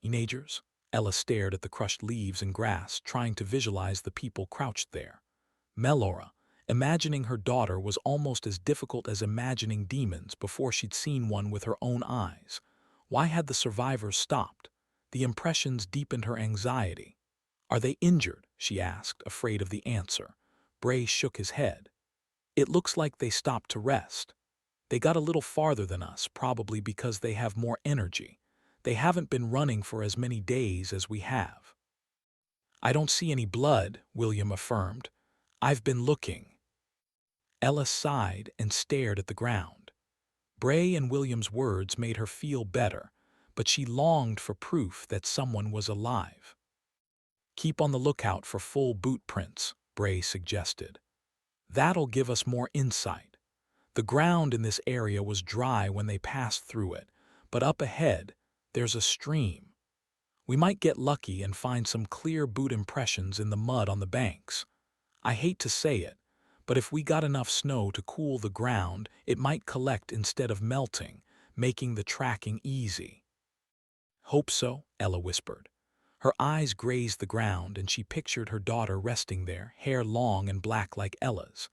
Speaker 1: Teenagers? Ella stared at the crushed leaves and grass, trying to visualize the people crouched there. Melora, imagining her daughter was almost as difficult as imagining demons before she'd seen one with her own eyes. Why had the survivors stopped? The impressions deepened her anxiety. Are they injured? She asked, afraid of the answer. Bray shook his head. It looks like they stopped to rest. They got a little farther than us, probably because they have more energy. They haven't been running for as many days as we have. I don't see any blood, William affirmed. I've been looking. Ella sighed and stared at the ground. Bray and William's words made her feel better, but she longed for proof that someone was alive. Keep on the lookout for full boot prints, Bray suggested. That'll give us more insight. The ground in this area was dry when they passed through it, but up ahead, there's a stream. We might get lucky and find some clear boot impressions in the mud on the banks. I hate to say it, but if we got enough snow to cool the ground, it might collect instead of melting, making the tracking easy. Hope so, Ella whispered. Her eyes grazed the ground and she pictured her daughter resting there, hair long and black like Ella's.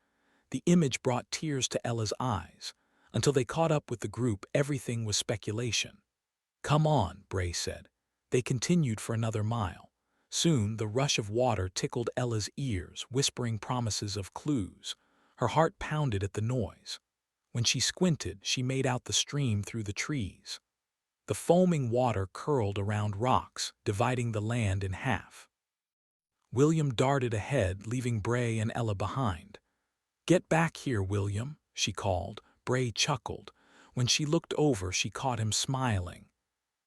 Speaker 1: The image brought tears to Ella's eyes. Until they caught up with the group, everything was speculation. Come on, Bray said. They continued for another mile. Soon, the rush of water tickled Ella's ears, whispering promises of clues. Her heart pounded at the noise. When she squinted, she made out the stream through the trees. The foaming water curled around rocks, dividing the land in half. William darted ahead, leaving Bray and Ella behind. Get back here, William, she called. Bray chuckled. When she looked over, she caught him smiling.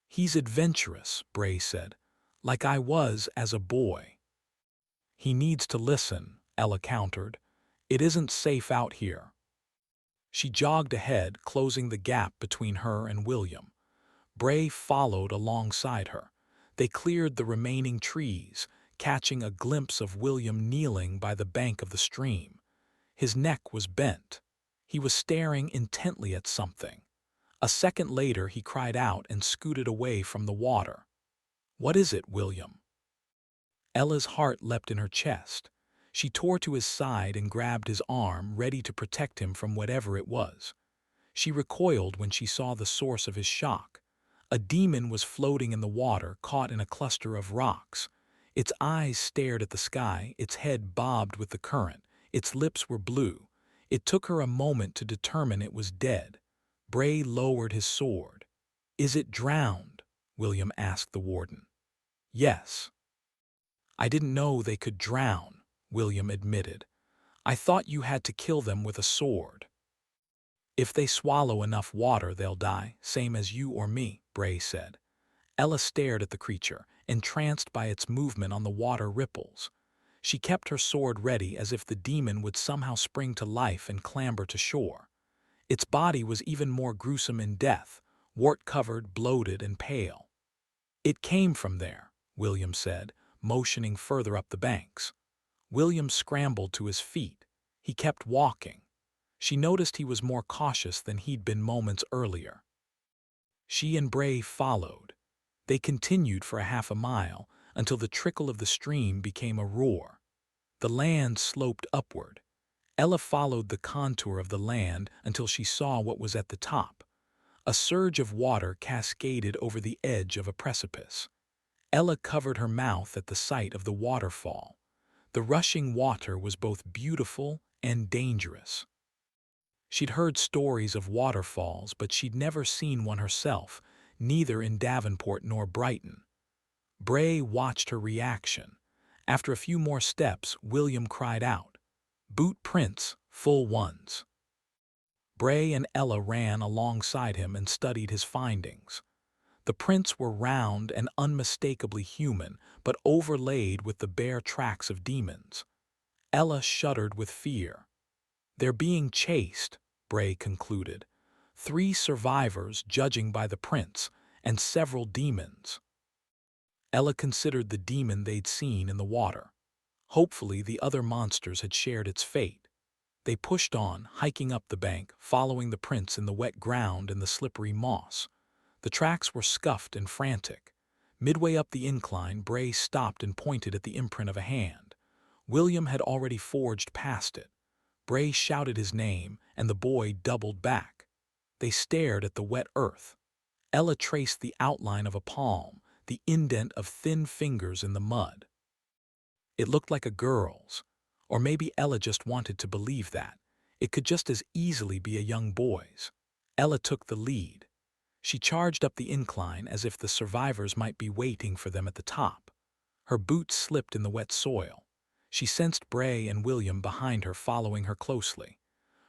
Speaker 1: He's adventurous, Bray said, like I was as a boy. He needs to listen, Ella countered. It isn't safe out here. She jogged ahead, closing the gap between her and William. Bray followed alongside her. They cleared the remaining trees, catching a glimpse of William kneeling by the bank of the stream. His neck was bent. He was staring intently at something. A second later, he cried out and scooted away from the water. What is it, William? Ella's heart leapt in her chest. She tore to his side and grabbed his arm, ready to protect him from whatever it was. She recoiled when she saw the source of his shock. A demon was floating in the water, caught in a cluster of rocks. Its eyes stared at the sky, its head bobbed with the current, its lips were blue. It took her a moment to determine it was dead. Bray lowered his sword. Is it drowned? William asked the warden. Yes. I didn't know they could drown, William admitted. I thought you had to kill them with a sword. If they swallow enough water, they'll die, same as you or me, Bray said. Ella stared at the creature, entranced by its movement on the water ripples. She kept her sword ready as if the demon would somehow spring to life and clamber to shore. Its body was even more gruesome in death, wart-covered, bloated, and pale. It came from there, William said, motioning further up the banks. William scrambled to his feet. He kept walking. She noticed he was more cautious than he'd been moments earlier. She and Bray followed. They continued for a half a mile until the trickle of the stream became a roar. The land sloped upward. Ella followed the contour of the land until she saw what was at the top. A surge of water cascaded over the edge of a precipice. Ella covered her mouth at the sight of the waterfall. The rushing water was both beautiful and dangerous. She'd heard stories of waterfalls, but she'd never seen one herself, neither in Davenport nor Brighton. Bray watched her reaction. After a few more steps, William cried out, "Boot prints, full ones." Bray and Ella ran alongside him and studied his findings. The prints were round and unmistakably human, but overlaid with the bare tracks of demons. Ella shuddered with fear. They're being chased, Bray concluded. 3 survivors, judging by the prints, and several demons. Ella considered the demon they'd seen in the water. Hopefully the other monsters had shared its fate. They pushed on, hiking up the bank, following the prints in the wet ground and the slippery moss. The tracks were scuffed and frantic. Midway up the incline, Bray stopped and pointed at the imprint of a hand. William had already forged past it. Bray shouted his name, and the boy doubled back. They stared at the wet earth. Ella traced the outline of a palm, the indent of thin fingers in the mud. It looked like a girl's. Or maybe Ella just wanted to believe that. It could just as easily be a young boy's. Ella took the lead. She charged up the incline as if the survivors might be waiting for them at the top. Her boots slipped in the wet soil. She sensed Bray and William behind her following her closely.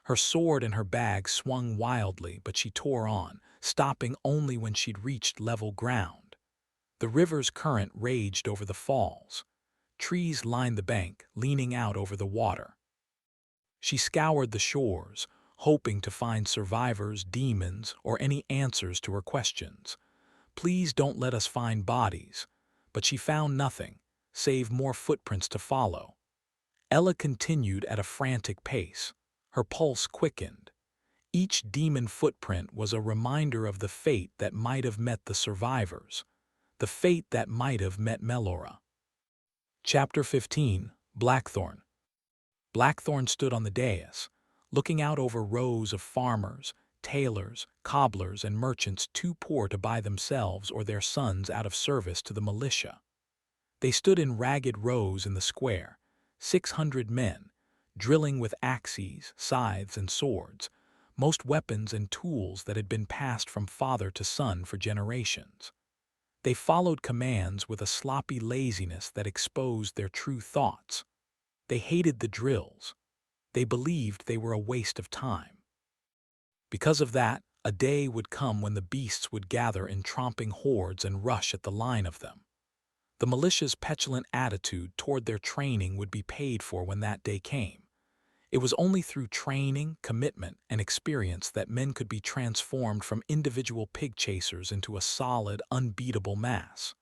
Speaker 1: Her sword and her bag swung wildly, but she tore on, stopping only when she'd reached level ground. The river's current raged over the falls. Trees lined the bank, leaning out over the water. She scoured the shores, hoping to find survivors, demons, or any answers to her questions. Please don't let us find bodies. But she found nothing, save more footprints to follow. Ella continued at a frantic pace. Her pulse quickened. Each demon footprint was a reminder of the fate that might have met the survivors, the fate that might have met Melora. Chapter 15, Blackthorn. Blackthorn stood on the dais, looking out over rows of farmers, tailors, cobblers, and merchants too poor to buy themselves or their sons out of service to the militia. They stood in ragged rows in the square, 600 men, drilling with axes, scythes, and swords, most weapons and tools that had been passed from father to son for generations. They followed commands with a sloppy laziness that exposed their true thoughts. They hated the drills. They believed they were a waste of time. Because of that, a day would come when the beasts would gather in tromping hordes and rush at the line of them. The militia's petulant attitude toward their training would be paid for when that day came. It was only through training, commitment, and experience that men could be transformed from individual pig chasers into a solid, unbeatable mass.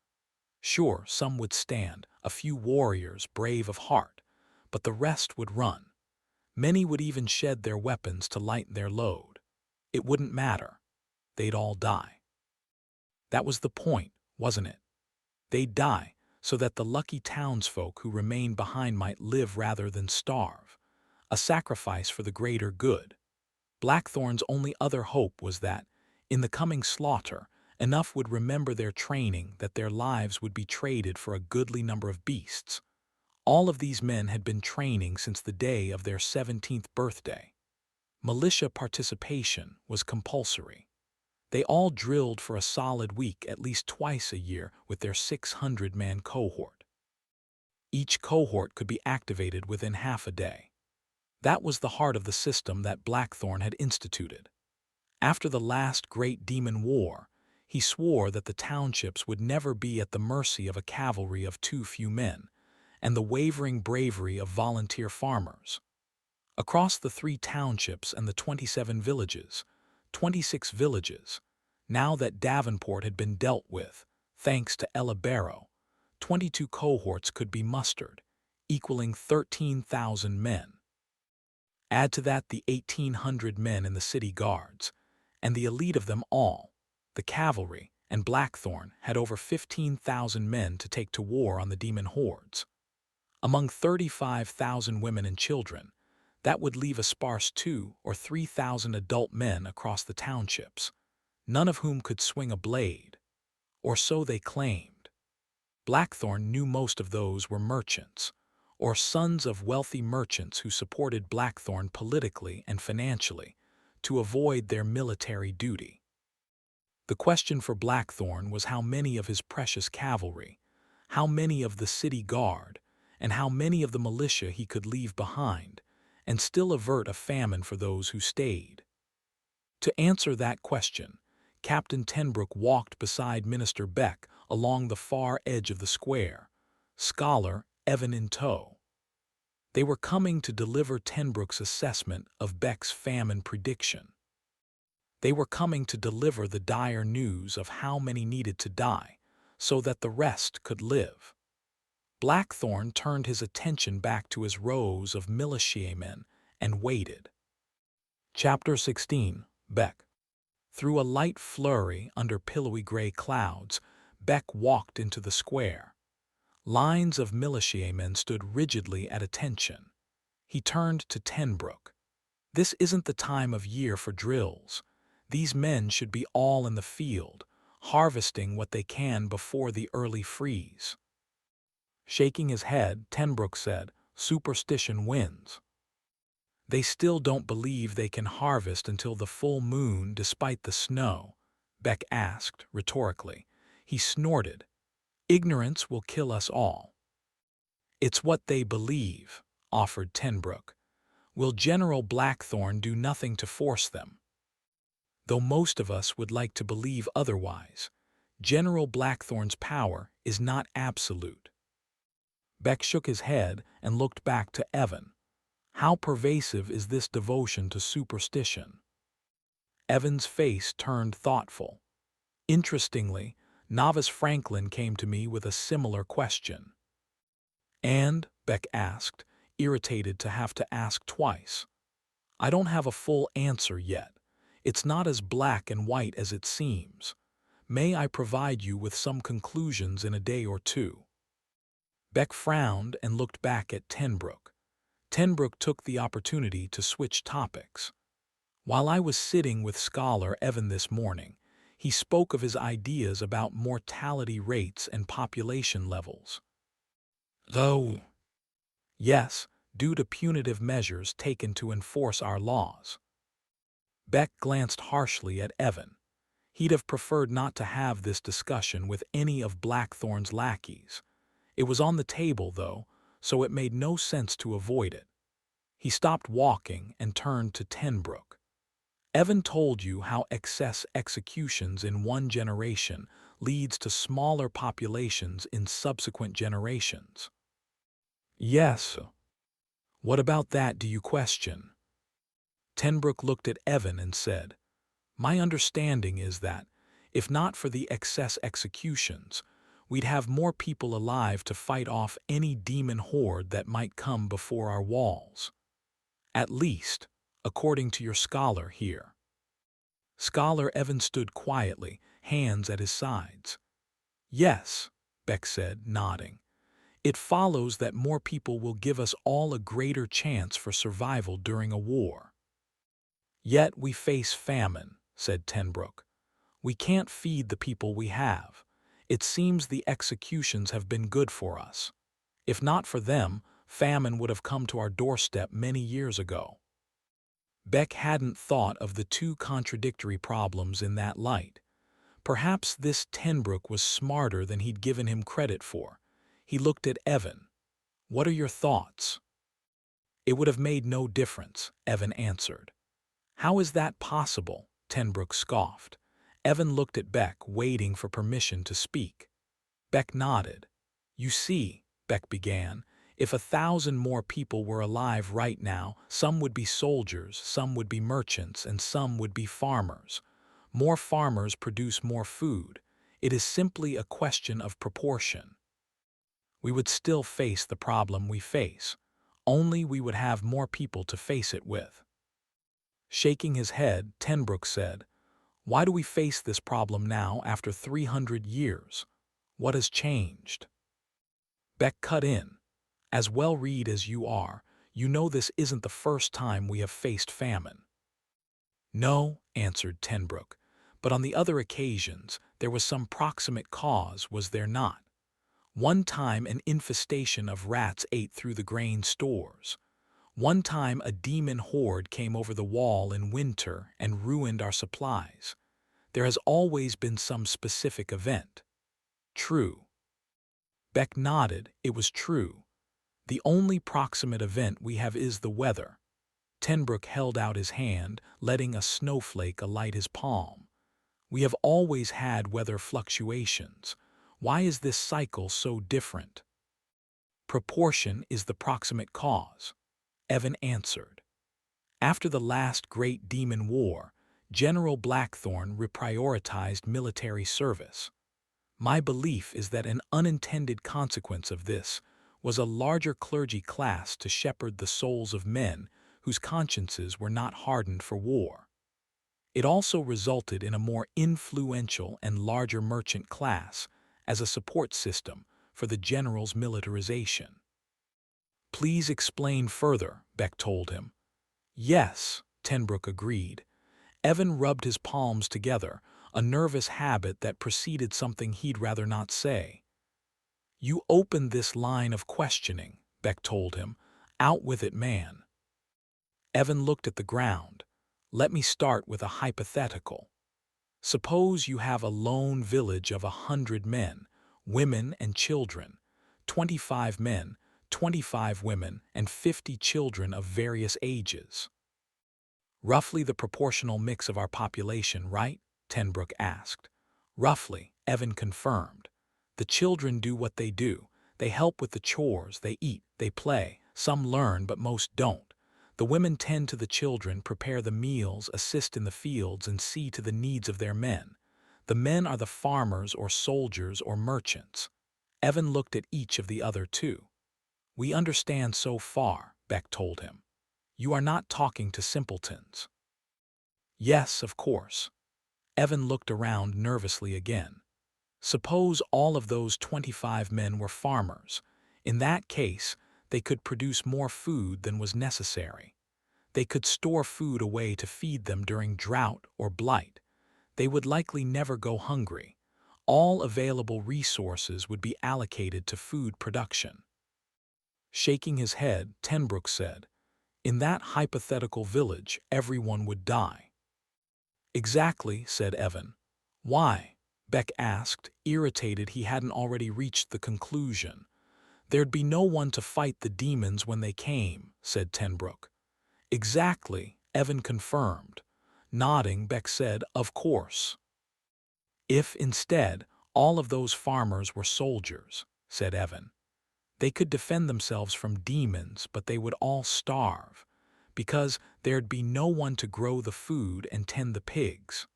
Speaker 1: Sure, some would stand, a few warriors brave of heart, but the rest would run. Many would even shed their weapons to lighten their load. It wouldn't matter. They'd all die. That was the point, wasn't it? They'd die so that the lucky townsfolk who remained behind might live rather than starve. A sacrifice for the greater good. Blackthorn's only other hope was that, in the coming slaughter, enough would remember their training that their lives would be traded for a goodly number of beasts. All of these men had been training since the day of their 17th birthday. Militia participation was compulsory. They all drilled for a solid week at least twice a year with their 600-man cohort. Each cohort could be activated within half a day. That was the heart of the system that Blackthorn had instituted. After the last great demon war, he swore that the townships would never be at the mercy of a cavalry of too few men, and the wavering bravery of volunteer farmers. Across the 3 townships and the 27 villages, 26 villages, now that Davenport had been dealt with, thanks to Ella Barrow, 22 cohorts could be mustered, equaling 13,000 men. Add to that the 1,800 men in the city guards, and the elite of them all, the cavalry, and Blackthorn had over 15,000 men to take to war on the demon hordes. Among 35,000 women and children, that would leave a sparse 2,000 or 3,000 adult men across the townships, none of whom could swing a blade, or so they claimed. Blackthorn knew most of those were merchants, or sons of wealthy merchants who supported Blackthorn politically and financially to avoid their military duty. The question for Blackthorn was how many of his precious cavalry, how many of the city guard, and how many of the militia he could leave behind and still avert a famine for those who stayed. To answer that question, Captain Tenbrook walked beside Minister Beck along the far edge of the square, Scholar Evan in tow. They were coming to deliver Tenbrook's assessment of Beck's famine prediction. They were coming to deliver the dire news of how many needed to die so that the rest could live. Blackthorn turned his attention back to his rows of militiamen and waited. Chapter 16. Beck. Through a light flurry under pillowy gray clouds, Beck walked into the square. Lines of militiamen stood rigidly at attention. He turned to Tenbrook. "This isn't the time of year for drills. These men should be all in the field, harvesting what they can before the early freeze." Shaking his head, Tenbrook said, "Superstition wins. They still don't believe they can harvest until the full moon despite the snow," Beck asked, rhetorically. He snorted, "Ignorance will kill us all." "It's what they believe," offered Tenbrook. "Will General Blackthorn do nothing to force them?" "Though most of us would like to believe otherwise, General Blackthorn's power is not absolute." Beck shook his head and looked back to Evan. "How pervasive is this devotion to superstition?" Evan's face turned thoughtful. "Interestingly, Novice Franklin came to me with a similar question." "And?" Beck asked, irritated to have to ask twice. "I don't have a full answer yet. It's not as black and white as it seems. May I provide you with some conclusions in a day or two?" Beck frowned and looked back at Tenbrook. Tenbrook took the opportunity to switch topics. "While I was sitting with Scholar Evan this morning, he spoke of his ideas about mortality rates and population levels." "Though?" "Yes, due to punitive measures taken to enforce our laws." Beck glanced harshly at Evan. He'd have preferred not to have this discussion with any of Blackthorn's lackeys. It was on the table, though, so it made no sense to avoid it. He stopped walking and turned to Tenbrook. "Evan told you how excess executions in one generation leads to smaller populations in subsequent generations." "Yes." "What about that do you question?" Tenbrook looked at Evan and said, "My understanding is that, if not for the excess executions, we'd have more people alive to fight off any demon horde that might come before our walls. At least, according to your scholar here." Scholar Evan stood quietly, hands at his sides. "Yes," Beck said, nodding. "It follows that more people will give us all a greater chance for survival during a war." "Yet we face famine," said Tenbrook. "We can't feed the people we have. It seems the executions have been good for us. If not for them, famine would have come to our doorstep many years ago." Beck hadn't thought of the two contradictory problems in that light. Perhaps this Tenbrook was smarter than he'd given him credit for. He looked at Evan. "What are your thoughts?" "It would have made no difference," Evan answered. "How is that possible?" Tenbrook scoffed. Evan looked at Beck, waiting for permission to speak. Beck nodded. "You see," Beck began, "if 1,000 more people were alive right now, some would be soldiers, some would be merchants, and some would be farmers. More farmers produce more food. It is simply a question of proportion. We would still face the problem we face, only we would have more people to face it with." Shaking his head, Tenbrook said, "Why do we face this problem now after 300 years? What has changed?" Beck cut in. "As well-read as you are, you know this isn't the first time we have faced famine." "No," answered Tenbrook, "but on the other occasions there was some proximate cause, was there not? One time an infestation of rats ate through the grain stores. One time a demon horde came over the wall in winter and ruined our supplies. There has always been some specific event." "True." Beck nodded. It was true. "The only proximate event we have is the weather." Tenbrook held out his hand, letting a snowflake alight his palm. "We have always had weather fluctuations. Why is this cycle so different?" "Proportion is the proximate cause," Evan answered. "After the last great demon war, General Blackthorn reprioritized military service. My belief is that an unintended consequence of this was a larger clergy class to shepherd the souls of men whose consciences were not hardened for war. It also resulted in a more influential and larger merchant class as a support system for the general's militarization. Please explain further, Beck told him. Yes, Tenbrook agreed. Evan rubbed his palms together, a nervous habit that preceded something he'd rather not say. You opened this line of questioning, Beck told him. Out with it, man. Evan looked at the ground. Let me start with a hypothetical. Suppose you have a lone village of 100 men, women and children, 25 men, 25 women, and 50 children of various ages. Roughly the proportional mix of our population, right? Tenbrook asked. Roughly, Evan confirmed. The children do what they do. They help with the chores, they eat, they play. Some learn, but most don't. The women tend to the children, prepare the meals, assist in the fields, and see to the needs of their men. The men are the farmers or soldiers or merchants. Evan looked at each of the other two. We understand so far, Beck told him. You are not talking to simpletons. Yes, of course. Evan looked around nervously again. Suppose all of those 25 men were farmers. In that case, they could produce more food than was necessary. They could store food away to feed them during drought or blight. They would likely never go hungry. All available resources would be allocated to food production. Shaking his head, Tenbrook said, in that hypothetical village, everyone would die. Exactly, said Evan. Why? Beck asked, irritated he hadn't already reached the conclusion. There'd be no one to fight the demons when they came, said Tenbrook. Exactly, Evan confirmed. Nodding, Beck said, of course. If, instead, all of those farmers were soldiers, said Evan, they could defend themselves from demons, but they would all starve, because there'd be no one to grow the food and tend the pigs.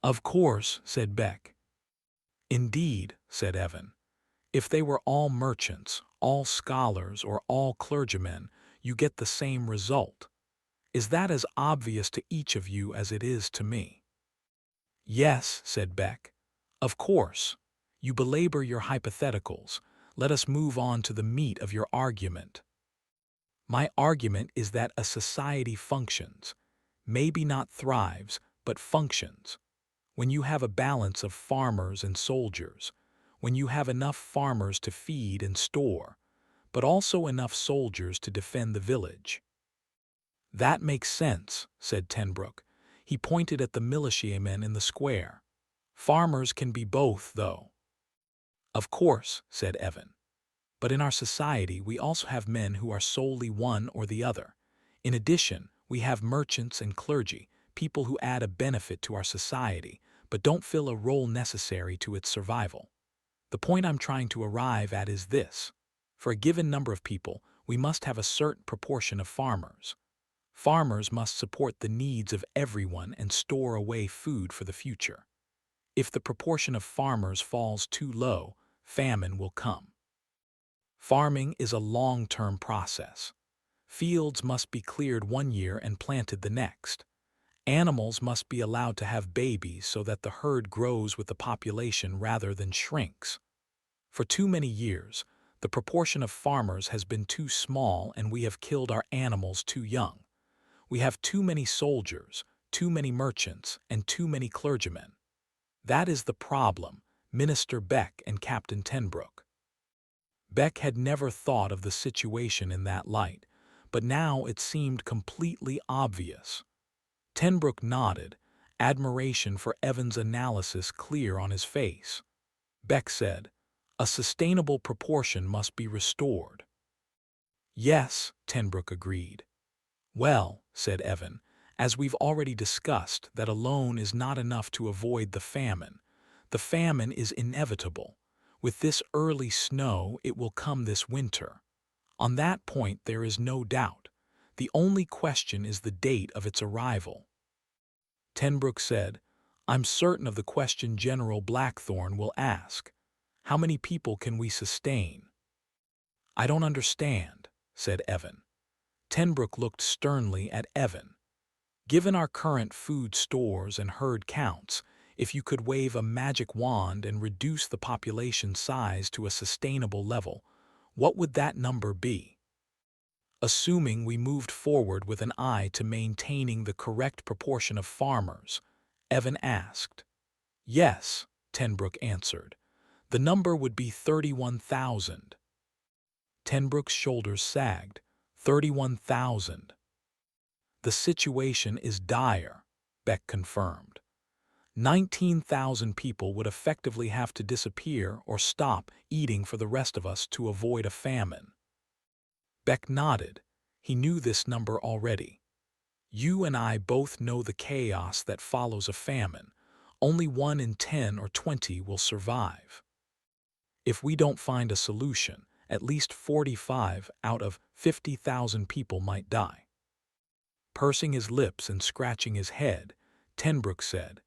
Speaker 1: Of course, said Beck. Indeed, said Evan. If they were all merchants, all scholars, or all clergymen, you get the same result. Is that as obvious to each of you as it is to me? Yes, said Beck. Of course. You belabor your hypotheticals. Let us move on to the meat of your argument. My argument is that a society functions, maybe not thrives, but functions, when you have a balance of farmers and soldiers, when you have enough farmers to feed and store, but also enough soldiers to defend the village. That makes sense, said Tenbrook. He pointed at the militiamen in the square. Farmers can be both, though. Of course, said Evan. But in our society, we also have men who are solely one or the other. In addition, we have merchants and clergy, people who add a benefit to our society, but don't fill a role necessary to its survival. The point I'm trying to arrive at is this. For a given number of people, we must have a certain proportion of farmers. Farmers must support the needs of everyone and store away food for the future. If the proportion of farmers falls too low, famine will come. Farming is a long-term process. Fields must be cleared one year and planted the next. Animals must be allowed to have babies so that the herd grows with the population rather than shrinks. For too many years, the proportion of farmers has been too small and we have killed our animals too young. We have too many soldiers, too many merchants, and too many clergymen. That is the problem, Minister Beck and Captain Tenbrook. Beck had never thought of the situation in that light, but now it seemed completely obvious. Tenbrook nodded, admiration for Evan's analysis clear on his face. Beck said, a sustainable proportion must be restored. Yes, Tenbrook agreed. Well, said Evan, as we've already discussed, that alone is not enough to avoid the famine. The famine is inevitable. With this early snow, it will come this winter. On that point there is no doubt. The only question is the date of its arrival. Tenbrook said, I'm certain of the question General Blackthorn will ask. How many people can we sustain? I don't understand, said Evan. Tenbrook looked sternly at Evan. Given our current food stores and herd counts, if you could wave a magic wand and reduce the population size to a sustainable level, what would that number be? Assuming we moved forward with an eye to maintaining the correct proportion of farmers, Evan asked. Yes, Tenbrook answered. The number would be 31,000. Tenbrook's shoulders sagged. 31,000. The situation is dire, Beck confirmed. 19,000 people would effectively have to disappear or stop eating for the rest of us to avoid a famine. Beck nodded. He knew this number already. You and I both know the chaos that follows a famine. Only 1 in 10 or 20 will survive. If we don't find a solution, at least 45 out of 50,000 people might die. Pursing his lips and scratching his head, Tenbrook said,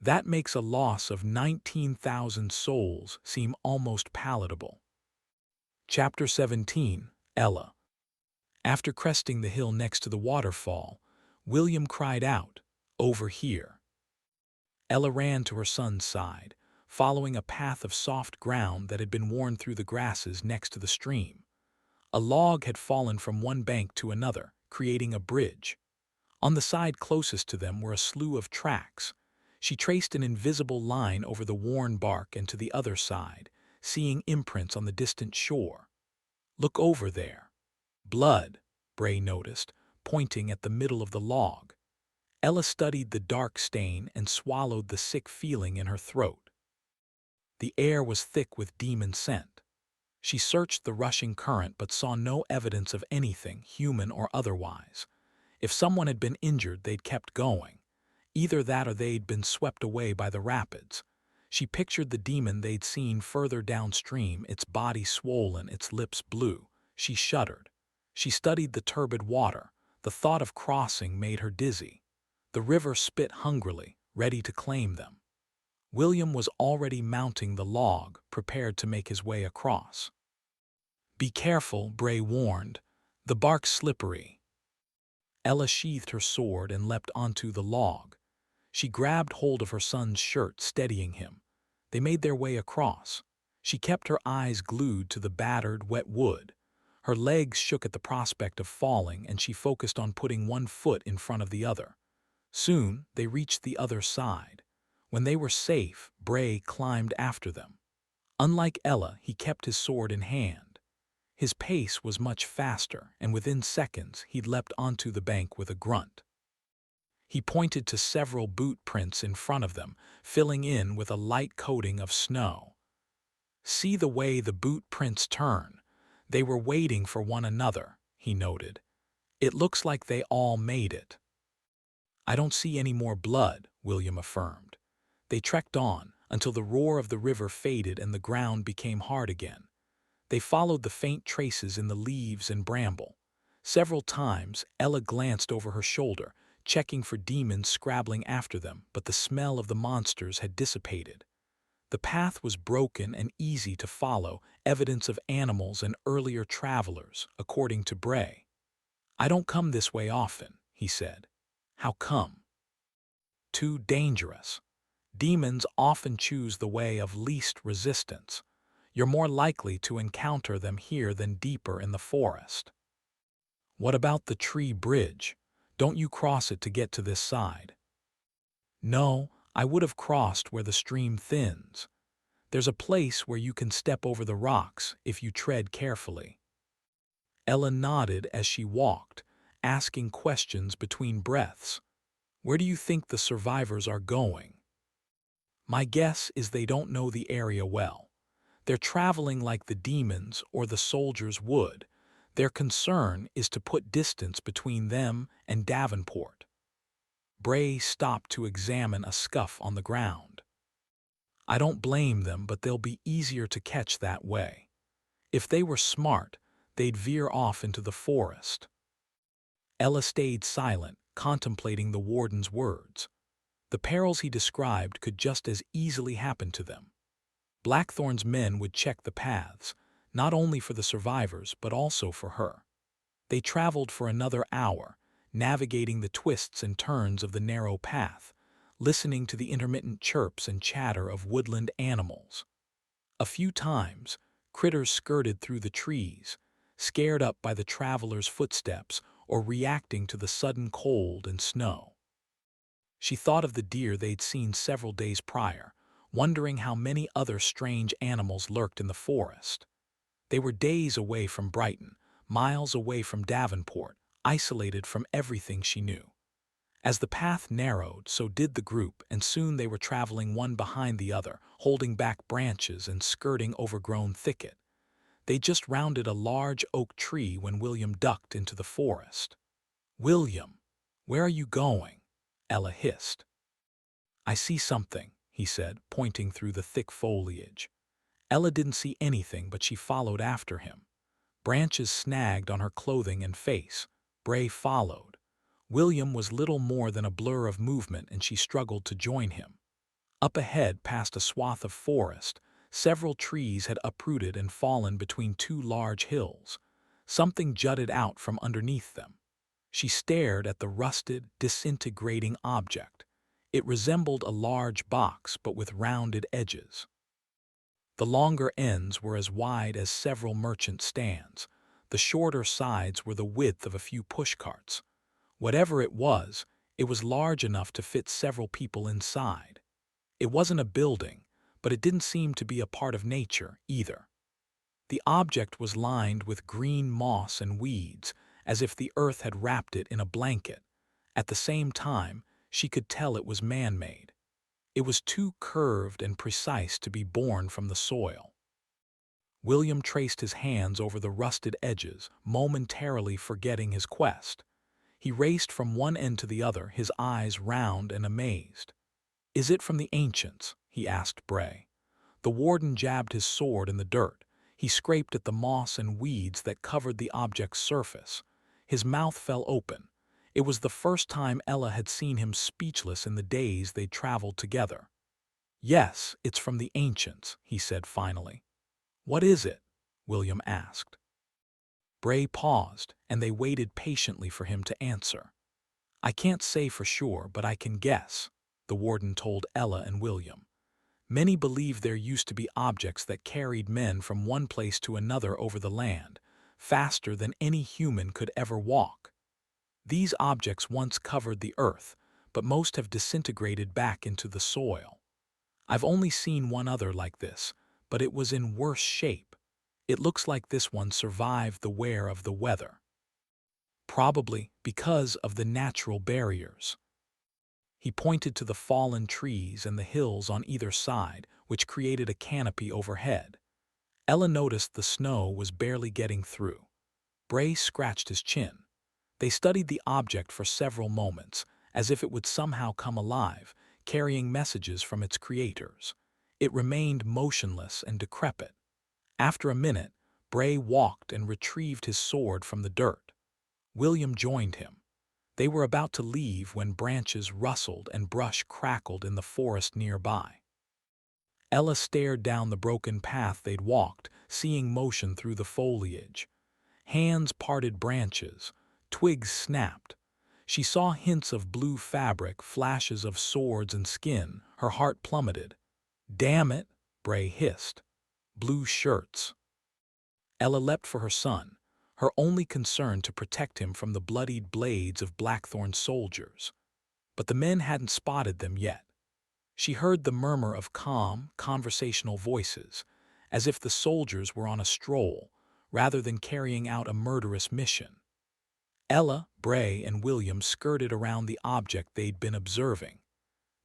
Speaker 1: That makes a loss of 19,000 souls seem almost palatable. Chapter 17, Ella. After cresting the hill next to the waterfall, William cried out, Over here. Ella ran to her son's side, following a path of soft ground that had been worn through the grasses next to the stream. A log had fallen from one bank to another, creating a bridge. On the side closest to them were a slew of tracks. She traced an invisible line over the worn bark and to the other side, seeing imprints on the distant shore. Look over there. Blood, Bray noticed, pointing at the middle of the log. Ella studied the dark stain and swallowed the sick feeling in her throat. The air was thick with demon scent. She searched the rushing current but saw no evidence of anything, human or otherwise. If someone had been injured, they'd kept going. Either that or they'd been swept away by the rapids. She pictured the demon they'd seen further downstream, its body swollen, its lips blue. She shuddered. She studied the turbid water. The thought of crossing made her dizzy. The river spit hungrily, ready to claim them. William was already mounting the log, prepared to make his way across. Be careful, Bray warned. The bark's slippery. Ella sheathed her sword and leapt onto the log. She grabbed hold of her son's shirt, steadying him. They made their way across. She kept her eyes glued to the battered, wet wood. Her legs shook at the prospect of falling, and she focused on putting one foot in front of the other. Soon, they reached the other side. When they were safe, Bray climbed after them. Unlike Ella, he kept his sword in hand. His pace was much faster, and within seconds he'd leapt onto the bank with a grunt. He pointed to several boot prints in front of them, filling in with a light coating of snow. See the way the boot prints turn. They were waiting for one another, he noted. It looks like they all made it. I don't see any more blood, William affirmed. They trekked on until the roar of the river faded and the ground became hard again. They followed the faint traces in the leaves and bramble. Several times, Ella glanced over her shoulder, checking for demons scrabbling after them, but the smell of the monsters had dissipated. The path was broken and easy to follow, evidence of animals and earlier travelers, according to Bray. I don't come this way often, he said. How come? Too dangerous. Demons often choose the way of least resistance. You're more likely to encounter them here than deeper in the forest. What about the tree bridge? Don't you cross it to get to this side? No, I would have crossed where the stream thins. There's a place where you can step over the rocks if you tread carefully. Ella nodded as she walked, asking questions between breaths. Where do you think the survivors are going? My guess is they don't know the area well. They're traveling like the demons or the soldiers would. Their concern is to put distance between them and Davenport. Bray stopped to examine a scuff on the ground. I don't blame them, but they'll be easier to catch that way. If they were smart, they'd veer off into the forest. Ella stayed silent, contemplating the warden's words. The perils he described could just as easily happen to them. Blackthorn's men would check the paths, not only for the survivors but also for her. They traveled for another hour, navigating the twists and turns of the narrow path, listening to the intermittent chirps and chatter of woodland animals. A few times, critters skirted through the trees, scared up by the travelers' footsteps or reacting to the sudden cold and snow. She thought of the deer they'd seen several days prior, wondering how many other strange animals lurked in the forest. They were days away from Brighton, miles away from Davenport, isolated from everything she knew. As the path narrowed, so did the group, and soon they were traveling one behind the other, holding back branches and skirting overgrown thicket. They just rounded a large oak tree when William ducked into the forest. "William, where are you going?" Ella hissed. "I see something," he said, pointing through the thick foliage. Ella didn't see anything, but she followed after him. Branches snagged on her clothing and face. Bray followed. William was little more than a blur of movement, and she struggled to join him. Up ahead, past a swath of forest, several trees had uprooted and fallen between two large hills. Something jutted out from underneath them. She stared at the rusted, disintegrating object. It resembled a large box, but with rounded edges. The longer ends were as wide as several merchant stands. The shorter sides were the width of a few pushcarts. Whatever it was large enough to fit several people inside. It wasn't a building, but it didn't seem to be a part of nature either. The object was lined with green moss and weeds, as if the earth had wrapped it in a blanket. At the same time, she could tell it was man-made. It was too curved and precise to be born from the soil. William traced his hands over the rusted edges, momentarily forgetting his quest. He raced from one end to the other, his eyes round and amazed. "Is it from the ancients?" he asked Bray. The warden jabbed his sword in the dirt. He scraped at the moss and weeds that covered the object's surface. His mouth fell open. It was the first time Ella had seen him speechless in the days they'd traveled together. "Yes, it's from the ancients," he said finally. "What is it?" William asked. Bray paused, and they waited patiently for him to answer. "I can't say for sure, but I can guess," the warden told Ella and William. "Many believe there used to be objects that carried men from one place to another over the land, faster than any human could ever walk. These objects once covered the earth, but most have disintegrated back into the soil. I've only seen one other like this, but it was in worse shape. It looks like this one survived the wear of the weather. Probably because of the natural barriers." He pointed to the fallen trees and the hills on either side, which created a canopy overhead. Ella noticed the snow was barely getting through. Bray scratched his chin. They studied the object for several moments, as if it would somehow come alive, carrying messages from its creators. It remained motionless and decrepit. After a minute, Bray walked and retrieved his sword from the dirt. William joined him. They were about to leave when branches rustled and brush crackled in the forest nearby. Ella stared down the broken path they'd walked, seeing motion through the foliage. Hands parted branches, twigs snapped. She saw hints of blue fabric, flashes of swords and skin. Her heart plummeted. "Damn it," Bray hissed. "Blue shirts." Ella leapt for her son, her only concern to protect him from the bloodied blades of Blackthorn's soldiers. But the men hadn't spotted them yet. She heard the murmur of calm, conversational voices, as if the soldiers were on a stroll, rather than carrying out a murderous mission. Ella, Bray, and William skirted around the object they'd been observing.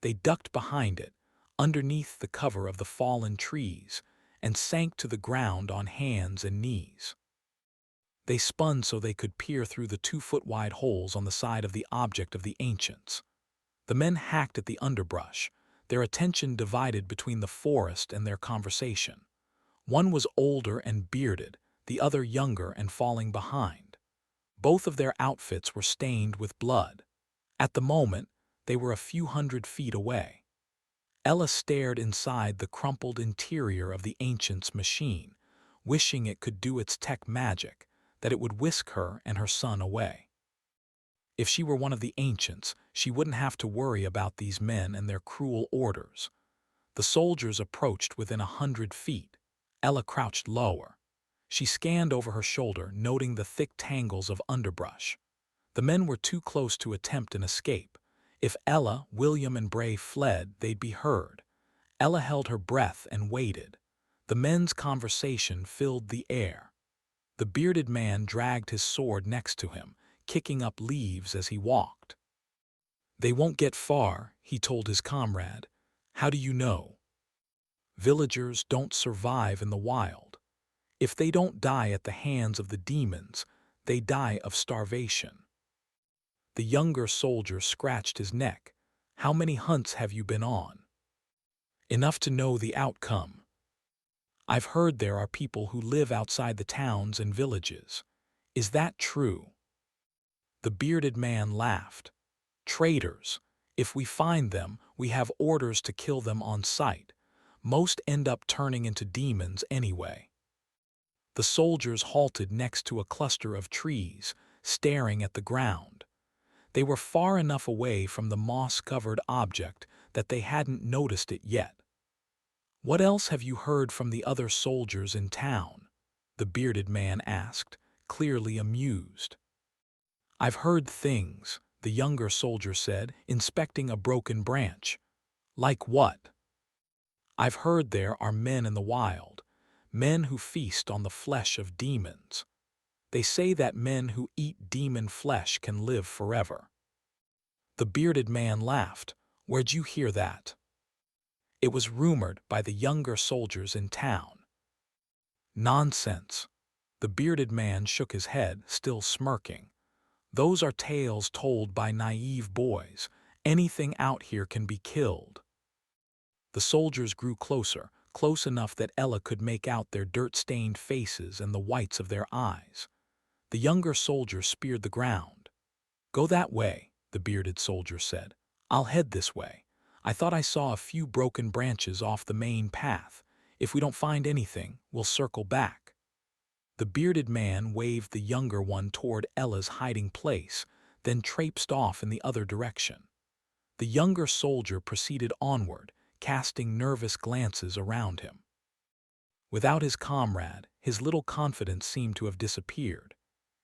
Speaker 1: They ducked behind it, underneath the cover of the fallen trees, and sank to the ground on hands and knees. They spun so they could peer through the 2-foot-wide holes on the side of the object of the ancients. The men hacked at the underbrush, their attention divided between the forest and their conversation. One was older and bearded, the other younger and falling behind. Both of their outfits were stained with blood. At the moment, They were a few hundred feet away. Ella stared inside the crumpled interior of the ancient's machine, wishing it could do its tech magic, that it would whisk her and her son away. If she were one of the ancients, she wouldn't have to worry about these men and their cruel orders. The soldiers approached within 100 feet. Ella crouched lower. She scanned over her shoulder, noting the thick tangles of underbrush. The men were too close to attempt an escape. If Ella, William, and Bray fled, they'd be heard. Ella held her breath and waited. The men's conversation filled the air. The bearded man dragged his sword next to him, kicking up leaves as he walked. "They won't get far," he told his comrade. "How do you know?" "Villagers don't survive in the wild. If they don't die at the hands of the demons, they die of starvation." The younger soldier scratched his neck. "How many hunts have you been on?" "Enough to know the outcome. I've heard there are people who live outside the towns and villages. Is that true?" The bearded man laughed. "Traitors. If we find them, we have orders to kill them on sight. Most end up turning into demons anyway." The soldiers halted next to a cluster of trees, staring at the ground. They were far enough away from the moss-covered object that they hadn't noticed it yet. "What else have you heard from the other soldiers in town?" the bearded man asked, clearly amused. "I've heard things," the younger soldier said, inspecting a broken branch. "Like what?" "I've heard there are men in the wild, men who feast on the flesh of demons. They say that men who eat demon flesh can live forever." The bearded man laughed. "Where'd you hear that?" "It was rumored by the younger soldiers in town." "Nonsense." The bearded man shook his head, still smirking. "Those are tales told by naive boys. Anything out here can be killed." The soldiers grew closer, close enough that Ella could make out their dirt-stained faces and the whites of their eyes. The younger soldier speared the ground. "Go that way," the bearded soldier said. "I'll head this way. I thought I saw a few broken branches off the main path. If we don't find anything, we'll circle back." The bearded man waved the younger one toward Ella's hiding place, then traipsed off in the other direction. The younger soldier proceeded onward, casting nervous glances around him. Without his comrade, his little confidence seemed to have disappeared.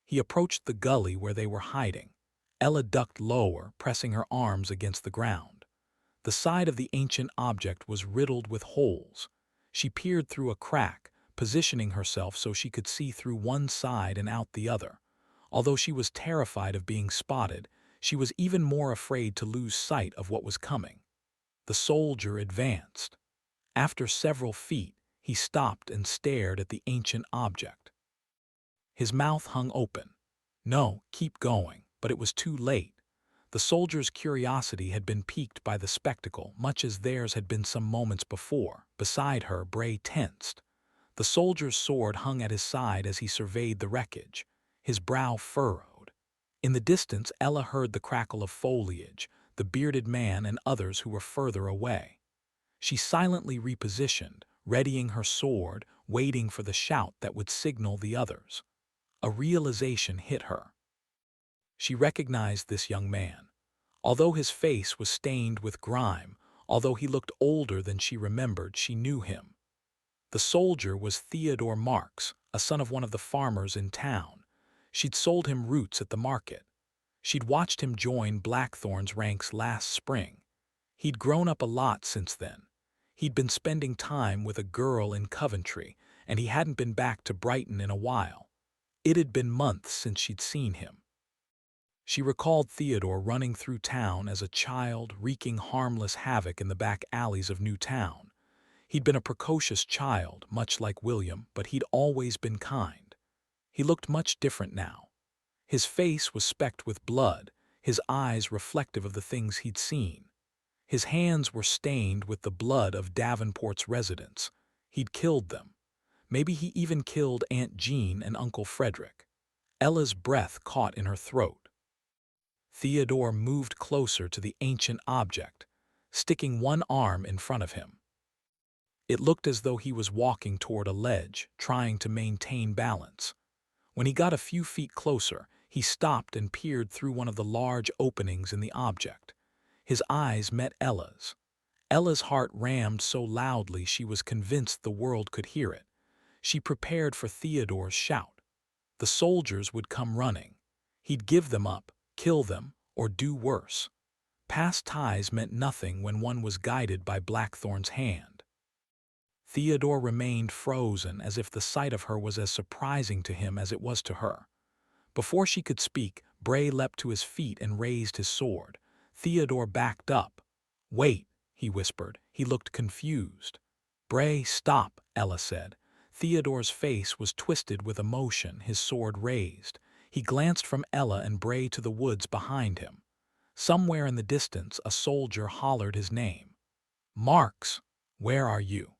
Speaker 1: He approached the gully where they were hiding. Ella ducked lower, pressing her arms against the ground. The side of the ancient object was riddled with holes. She peered through a crack, positioning herself so she could see through one side and out the other. Although she was terrified of being spotted, she was even more afraid to lose sight of what was coming. The soldier advanced. After several feet, he stopped and stared at the ancient object. His mouth hung open. "No, keep going," but it was too late. The soldier's curiosity had been piqued by the spectacle, much as theirs had been some moments before. Beside her, Bray tensed. The soldier's sword hung at his side as he surveyed the wreckage. His brow furrowed. In the distance, Ella heard the crackle of foliage, the bearded man and others who were further away. She silently repositioned, readying her sword, waiting for the shout that would signal the others. A realization hit her. She recognized this young man. Although his face was stained with grime, although he looked older than she remembered, she knew him. The soldier was Theodore Marks, a son of one of the farmers in town. She'd sold him roots at the market. She'd watched him join Blackthorn's ranks last spring. He'd grown up a lot since then. He'd been spending time with a girl in Coventry, and he hadn't been back to Brighton in a while. It had been months since she'd seen him. She recalled Theodore running through town as a child, wreaking harmless havoc in the back alleys of New Town. He'd been a precocious child, much like William, but he'd always been kind. He looked much different now. His face was specked with blood, his eyes reflective of the things he'd seen. His hands were stained with the blood of Davenport's residents. He'd killed them. Maybe he even killed Aunt Jean and Uncle Frederick. Ella's breath caught in her throat. Theodore moved closer to the ancient object, sticking one arm in front of him. It looked as though he was walking toward a ledge, trying to maintain balance. When he got a few feet closer, he stopped and peered through one of the large openings in the object. His eyes met Ella's. Ella's heart rammed so loudly she was convinced the world could hear it. She prepared for Theodore's shout. The soldiers would come running. He'd give them up, kill them, or do worse. Past ties meant nothing when one was guided by Blackthorn's hand. Theodore remained frozen, as if the sight of her was as surprising to him as it was to her. Before she could speak, Bray leapt to his feet and raised his sword. Theodore backed up. "Wait," he whispered. He looked confused. "Bray, stop," Ella said. Theodore's face was twisted with emotion, his sword raised. He glanced from Ella and Bray to the woods behind him. Somewhere in the distance, a soldier hollered his name. "Marks, where are you?"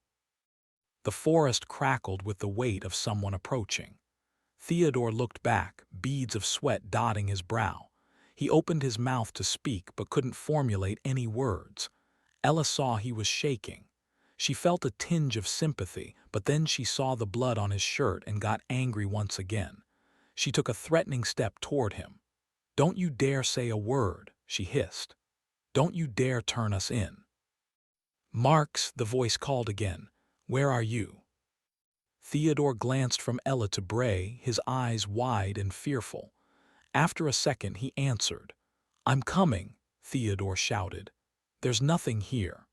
Speaker 1: The forest crackled with the weight of someone approaching. Theodore looked back, beads of sweat dotting his brow. He opened his mouth to speak but couldn't formulate any words. Ella saw he was shaking. She felt a tinge of sympathy, but then she saw the blood on his shirt and got angry once again. She took a threatening step toward him. "Don't you dare say a word," she hissed. "Don't you dare turn us in." "Marks," the voice called again. "Where are you?" Theodore glanced from Ella to Bray, his eyes wide and fearful. After a second he answered. "I'm coming," Theodore shouted. "There's nothing here."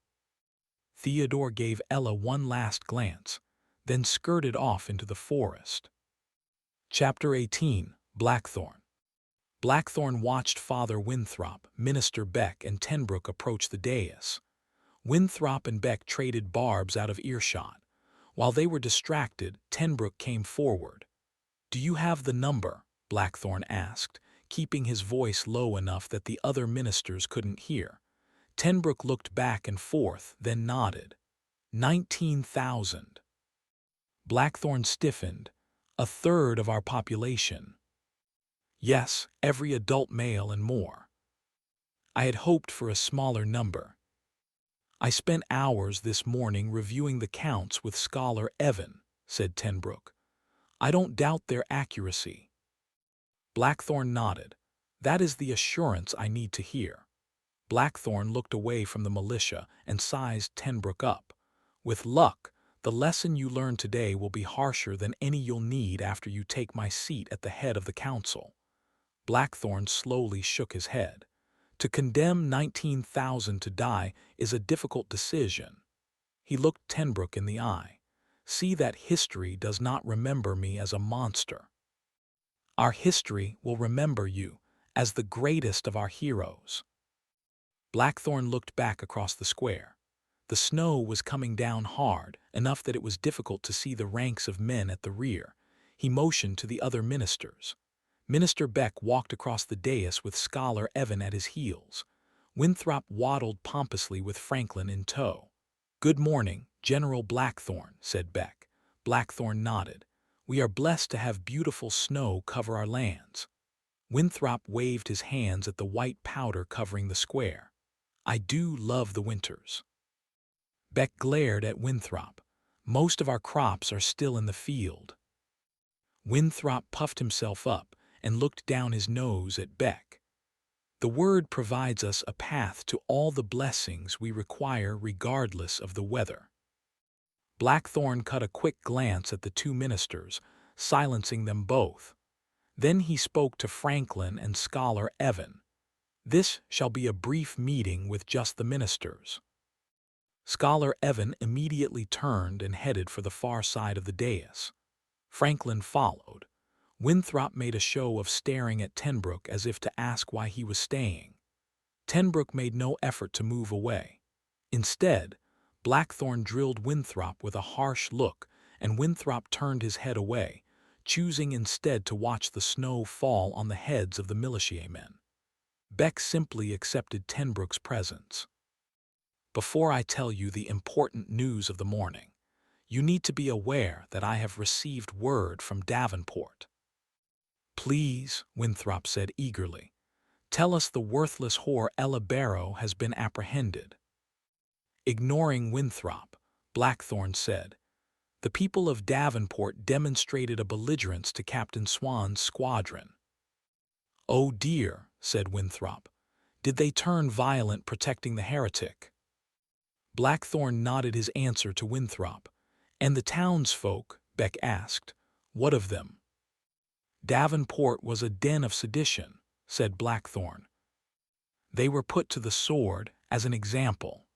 Speaker 1: Theodore gave Ella one last glance, then skirted off into the forest. Chapter 18. Blackthorn. Blackthorn watched Father Winthrop, Minister Beck, and Tenbrook approach the dais. Winthrop and Beck traded barbs out of earshot. While they were distracted, Tenbrook came forward. "Do you have the number?" Blackthorn asked, keeping his voice low enough that the other ministers couldn't hear. Tenbrook looked back and forth, then nodded. 19,000. Blackthorn stiffened. "A third of our population." "Yes, every adult male and more." "I had hoped for a smaller number." "I spent hours this morning reviewing the counts with Scholar Evan," said Tenbrook. "I don't doubt their accuracy." Blackthorn nodded. "That is the assurance I need to hear." Blackthorn looked away from the militia and sized Tenbrook up. "With luck, the lesson you learn today will be harsher than any you'll need after you take my seat at the head of the council." Blackthorn slowly shook his head. To condemn 19,000 to die is a difficult decision. He looked Tenbrook in the eye. "See that history does not remember me as a monster. Our history will remember you as the greatest of our heroes." Blackthorn looked back across the square. The snow was coming down hard, enough that it was difficult to see the ranks of men at the rear. He motioned to the other ministers. Minister Beck walked across the dais with Scholar Evan at his heels. Winthrop waddled pompously with Franklin in tow. "Good morning, General Blackthorn," said Beck. Blackthorn nodded. "We are blessed to have beautiful snow cover our lands." Winthrop waved his hands at the white powder covering the square. "I do love the winters." Beck glared at Winthrop. "Most of our crops are still in the field." Winthrop puffed himself up and looked down his nose at Beck. "The Word provides us a path to all the blessings we require regardless of the weather." Blackthorn cut a quick glance at the two ministers, silencing them both. Then he spoke to Franklin and Scholar Evan. "This shall be a brief meeting with just the ministers." Scholar Evan immediately turned and headed for the far side of the dais. Franklin followed. Winthrop made a show of staring at Tenbrook as if to ask why he was staying. Tenbrook made no effort to move away. Instead, Blackthorn drilled Winthrop with a harsh look, and Winthrop turned his head away, choosing instead to watch the snow fall on the heads of the militiamen. Beck simply accepted Tenbrook's presence. "Before I tell you the important news of the morning, you need to be aware that I have received word from Davenport." "Please," Winthrop said eagerly. Tell us the worthless whore Ella Barrow has been apprehended. Ignoring Winthrop, Blackthorn said, the people of Davenport demonstrated a belligerence to Captain Swan's squadron. Oh dear, said Winthrop. Did they turn violent protecting the heretic? Blackthorn nodded his answer to Winthrop. And the townsfolk, Beck asked, what of them? Davenport was a den of sedition, said Blackthorn. They were put to the sword as an example.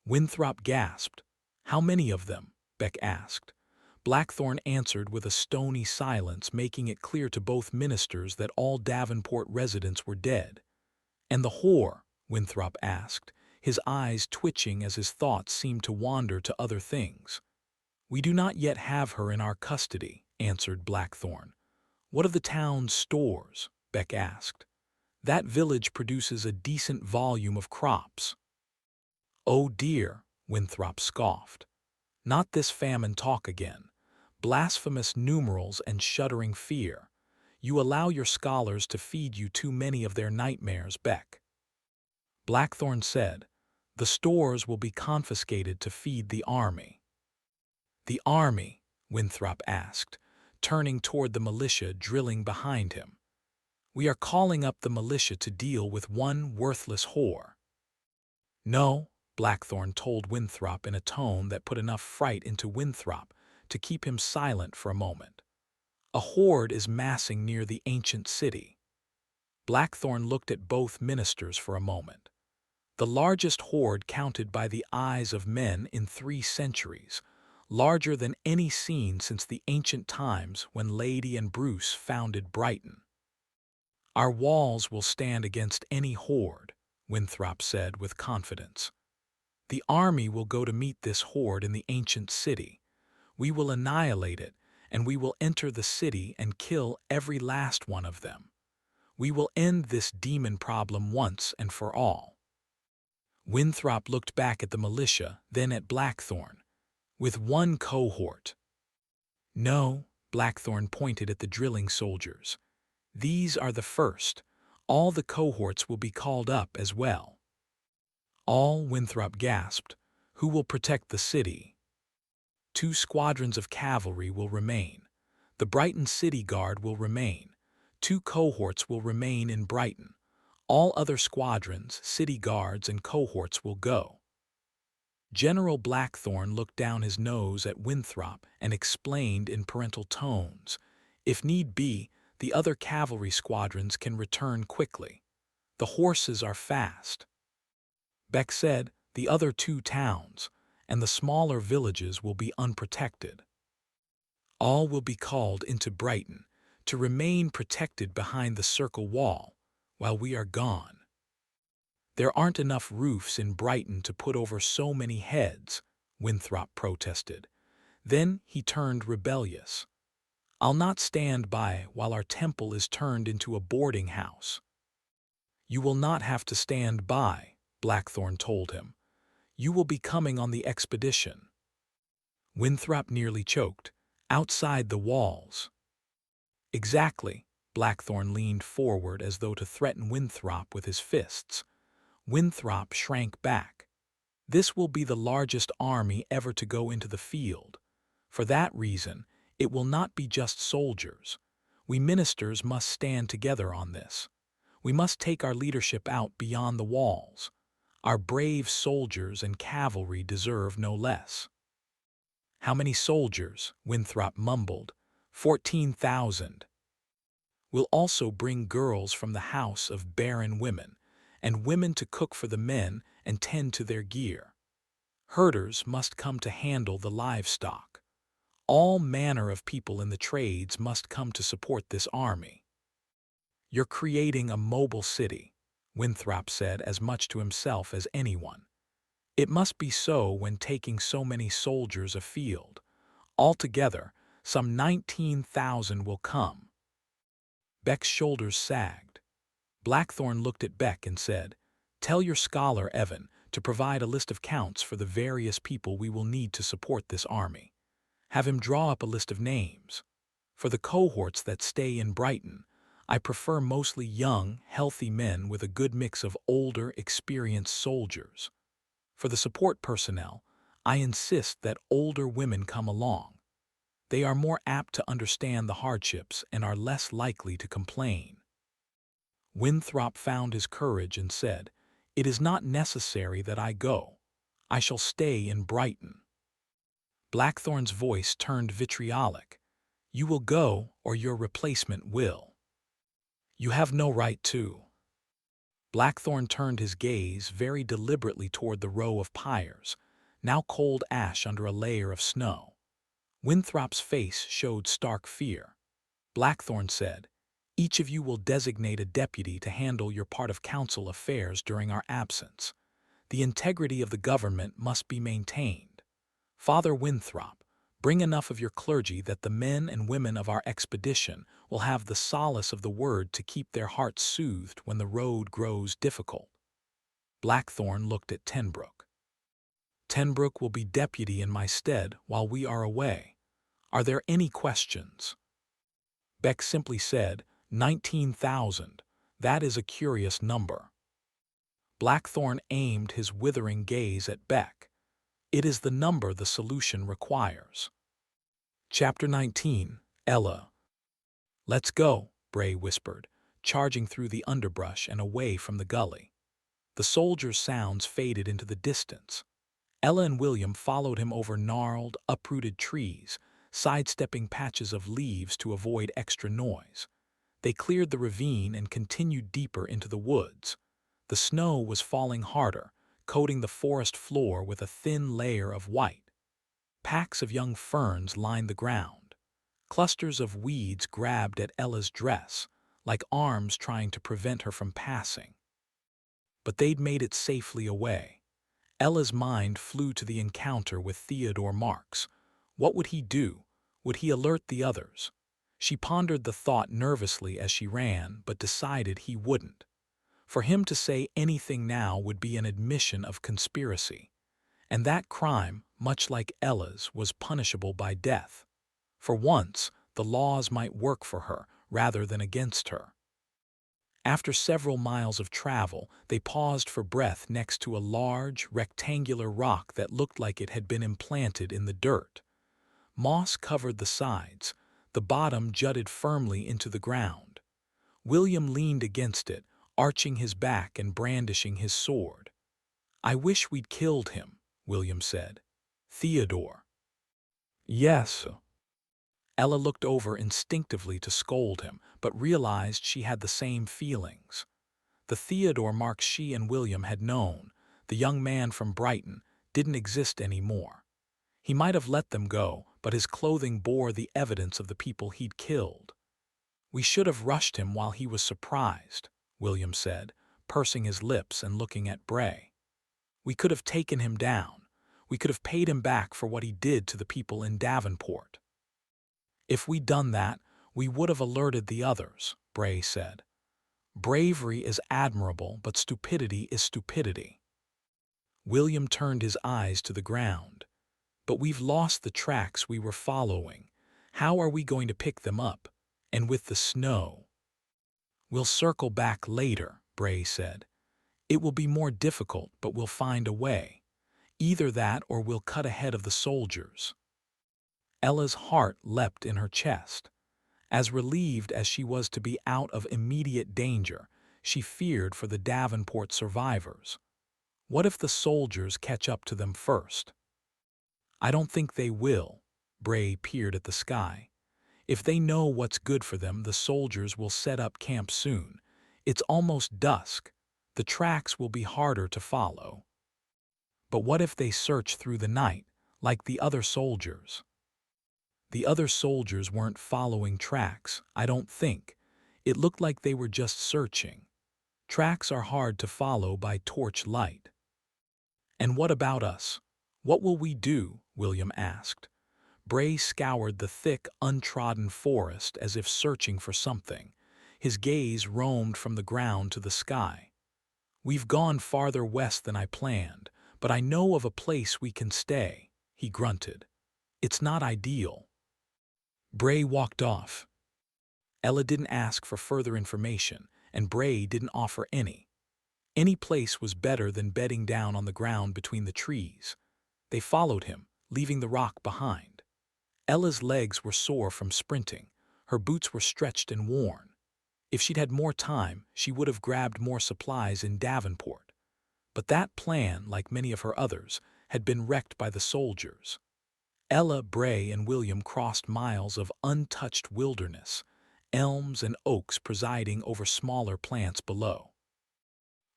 Speaker 1: Winthrop gasped. How many of them? Beck asked. Blackthorn answered with a stony silence, making it clear to both ministers that all Davenport residents were dead. And the whore? Winthrop asked, his eyes twitching as his thoughts seemed to wander to other things. We do not yet have her in our custody, answered Blackthorn. What of the town's stores? Beck asked. That village produces a decent volume of crops. Oh dear, Winthrop scoffed. Not this famine talk again. Blasphemous numerals and shuddering fear. You allow your scholars to feed you too many of their nightmares, Beck. Blackthorn said, the stores will be confiscated to feed the army. The army? Winthrop asked, turning toward the militia drilling behind him. We are calling up the militia to deal with one worthless whore. No, Blackthorn told Winthrop in a tone that put enough fright into Winthrop to keep him silent for a moment. A horde is massing near the ancient city. Blackthorn looked at both ministers for a moment. The largest horde counted by the eyes of men in 3 centuries, larger than any seen since the ancient times when Lady and Bruce founded Brighton. Our walls will stand against any horde, Winthrop said with confidence. The army will go to meet this horde in the ancient city. We will annihilate it, and we will enter the city and kill every last one of them. We will end this demon problem once and for all. Winthrop looked back at the militia, then at Blackthorn. With one cohort. No, Blackthorn pointed at the drilling soldiers. These are the first. All the cohorts will be called up as well. All, Winthrop gasped. Who will protect the city? 2 squadrons of cavalry will remain. The Brighton City Guard will remain. 2 cohorts will remain in Brighton. All other squadrons, city guards, and cohorts will go. General Blackthorn looked down his nose at Winthrop and explained in parental tones, if need be, the other cavalry squadrons can return quickly. The horses are fast. Beck said, the other 2 towns and the smaller villages will be unprotected. All will be called into Brighton to remain protected behind the circle wall while we are gone. There aren't enough roofs in Brighton to put over so many heads, Winthrop protested. Then he turned rebellious. I'll not stand by while our temple is turned into a boarding house. You will not have to stand by, Blackthorn told him. You will be coming on the expedition. Winthrop nearly choked. Outside the walls. Exactly, Blackthorn leaned forward as though to threaten Winthrop with his fists. Winthrop shrank back. This will be the largest army ever to go into the field. For that reason, it will not be just soldiers. We ministers must stand together on this. We must take our leadership out beyond the walls. Our brave soldiers and cavalry deserve no less. How many soldiers? Winthrop mumbled. 14,000. We'll also bring girls from the house of barren women, and women to cook for the men and tend to their gear. Herders must come to handle the livestock. All manner of people in the trades must come to support this army. You're creating a mobile city, Winthrop said as much to himself as anyone. It must be so when taking so many soldiers afield. Altogether, some 19,000 will come. Beck's shoulders sagged. Blackthorn looked at Beck and said, Tell your scholar, Evan, to provide a list of counts for the various people we will need to support this army. Have him draw up a list of names. For the cohorts that stay in Brighton, I prefer mostly young, healthy men with a good mix of older, experienced soldiers. For the support personnel, I insist that older women come along. They are more apt to understand the hardships and are less likely to complain. Winthrop found his courage and said, "It is not necessary that I go. I shall stay in Brighton." Blackthorn's voice turned vitriolic. "You will go, or your replacement will. You have no right to." Blackthorn turned his gaze very deliberately toward the row of pyres, now cold ash under a layer of snow. Winthrop's face showed stark fear. Blackthorn said, "Each of you will designate a deputy to handle your part of council affairs during our absence. The integrity of the government must be maintained. Father Winthrop, bring enough of your clergy that the men and women of our expedition will have the solace of the word to keep their hearts soothed when the road grows difficult." Blackthorn looked at Tenbrook. "Tenbrook will be deputy in my stead while we are away. Are there any questions?" Beck simply said, 19,000. That is a curious number." Blackthorn aimed his withering gaze at Beck. "It is the number the solution requires." Chapter 19, Ella. "Let's go," Bray whispered, charging through the underbrush and away from the gully. The soldier's sounds faded into the distance. Ella and William followed him over gnarled, uprooted trees, sidestepping patches of leaves to avoid extra noise. They cleared the ravine and continued deeper into the woods. The snow was falling harder, coating the forest floor with a thin layer of white. Packs of young ferns lined the ground. Clusters of weeds grabbed at Ella's dress, like arms trying to prevent her from passing. But they'd made it safely away. Ella's mind flew to the encounter with Theodore Marks. What would he do? Would he alert the others? She pondered the thought nervously as she ran, but decided he wouldn't. For him to say anything now would be an admission of conspiracy. And that crime, much like Ella's, was punishable by death. For once, the laws might work for her rather than against her. After several miles of travel, they paused for breath next to a large, rectangular rock that looked like it had been implanted in the dirt. Moss covered the sides. The bottom jutted firmly into the ground. William leaned against it, arching his back and brandishing his sword. "I wish we'd killed him," William said. "Theodore." "Yes." Ella looked over instinctively to scold him, but realized she had the same feelings. The Theodore Marks she and William had known, the young man from Brighton, didn't exist anymore. He might have let them go, but his clothing bore the evidence of the people he'd killed. "We should have rushed him while he was surprised," William said, pursing his lips and looking at Bray. "We could have taken him down. We could have paid him back for what he did to the people in Davenport." "If we'd done that, we would have alerted the others," Bray said. "Bravery is admirable, but stupidity is stupidity." William turned his eyes to the ground. "But we've lost the tracks we were following. How are we going to pick them up? And with the snow?" "We'll circle back later," Bray said. "It will be more difficult, but we'll find a way. Either that or we'll cut ahead of the soldiers." Ella's heart leapt in her chest. As relieved as she was to be out of immediate danger, she feared for the Davenport survivors. What if the soldiers catch up to them first? "I don't think they will." Bray peered at the sky. "If they know what's good for them, the soldiers will set up camp soon. It's almost dusk. The tracks will be harder to follow." "But what if they search through the night, like the other soldiers?" "The other soldiers weren't following tracks, I don't think. It looked like they were just searching. Tracks are hard to follow by torch light." "And what about us? What will we do?" William asked. Bray scoured the thick, untrodden forest as if searching for something. His gaze roamed from the ground to the sky. "We've gone farther west than I planned, but I know of a place we can stay," he grunted. "It's not ideal." Bray walked off. Ella didn't ask for further information, and Bray didn't offer any. Any place was better than bedding down on the ground between the trees. They followed him, leaving the rock behind. Ella's legs were sore from sprinting. Her boots were stretched and worn. If she'd had more time, she would have grabbed more supplies in Davenport. But that plan, like many of her others, had been wrecked by the soldiers. Ella, Bray, and William crossed miles of untouched wilderness, elms and oaks presiding over smaller plants below.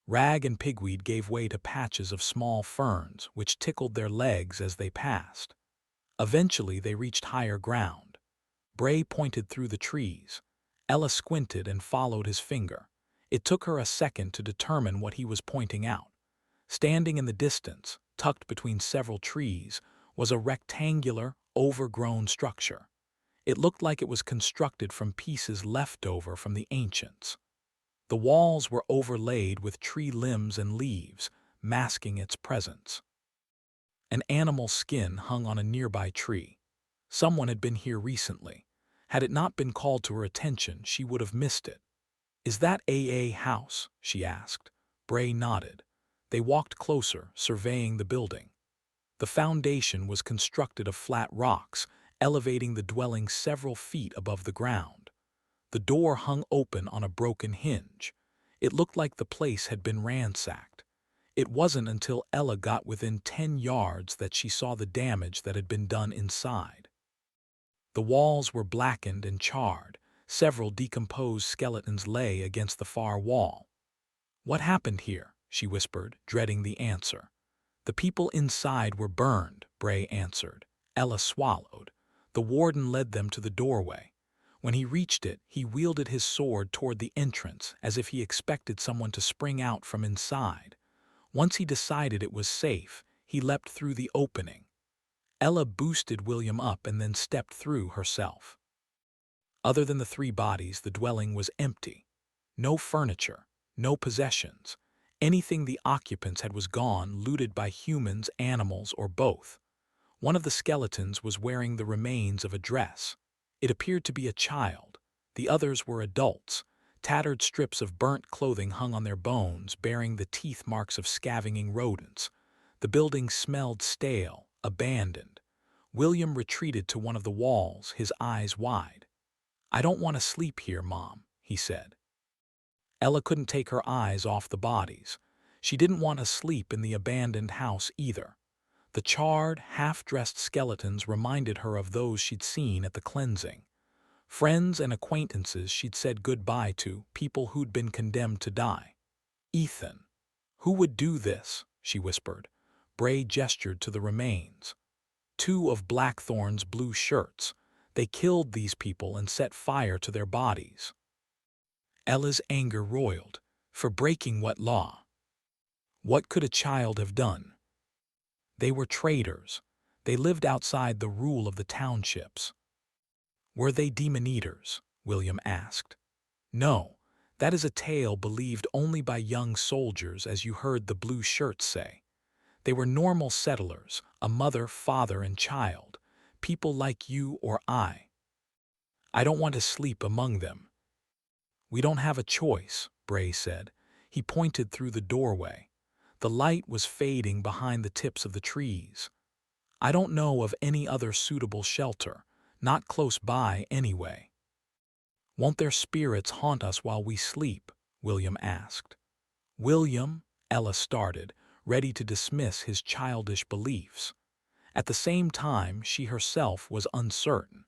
Speaker 1: Rag and pigweed gave way to patches of small ferns, which tickled their legs as they passed. Eventually, they reached higher ground. Bray pointed through the trees. Ella squinted and followed his finger. It took her a second to determine what he was pointing out. Standing in the distance, tucked between several trees, was a rectangular, overgrown structure. It looked like it was constructed from pieces left over from the ancients. The walls were overlaid with tree limbs and leaves, masking its presence. An animal's skin hung on a nearby tree. Someone had been here recently. Had it not been called to her attention, she would have missed it. "Is that AA house?" she asked. Bray nodded. They walked closer, surveying the building. The foundation was constructed of flat rocks, elevating the dwelling several feet above the ground. The door hung open on a broken hinge. It looked like the place had been ransacked. It wasn't until Ella got within 10 yards that she saw the damage that had been done inside. The walls were blackened and charred. Several decomposed skeletons lay against the far wall. "What happened here?" she whispered, dreading the answer. "The people inside were burned," Bray answered. Ella swallowed. The warden led them to the doorway. When he reached it, he wielded his sword toward the entrance as if he expected someone to spring out from inside. Once he decided it was safe, he leapt through the opening. Ella boosted William up and then stepped through herself. Other than the 3 bodies, the dwelling was empty. No furniture, no possessions. Anything the occupants had was gone, looted by humans, animals, or both. One of the skeletons was wearing the remains of a dress. It appeared to be a child. The others were adults. Tattered strips of burnt clothing hung on their bones, bearing the teeth marks of scavenging rodents. The building smelled stale, abandoned. William retreated to one of the walls, his eyes wide. "I don't want to sleep here, Mom," he said. Ella couldn't take her eyes off the bodies. She didn't want to sleep in the abandoned house either. The charred, half-dressed skeletons reminded her of those she'd seen at the cleansing. Friends and acquaintances she'd said goodbye to, people who'd been condemned to die. "Ethan. Who would do this?" she whispered. Bray gestured to the remains. 2 of Blackthorn's blue shirts. They killed these people and set fire to their bodies. Ella's anger roiled. For breaking what law? What could a child have done? They were traitors. They lived outside the rule of the townships. "Were they demon eaters?" William asked. "No, that is a tale believed only by young soldiers, as you heard the blue shirts say. They were normal settlers, a mother, father, and child, people like you or I. I don't want to sleep among them." "We don't have a choice," Bray said. He pointed through the doorway. The light was fading behind the tips of the trees. "I don't know of any other suitable shelter, not close by anyway." "Won't their spirits haunt us while we sleep?" William asked. "William," Ella started, ready to dismiss his childish beliefs. At the same time, she herself was uncertain.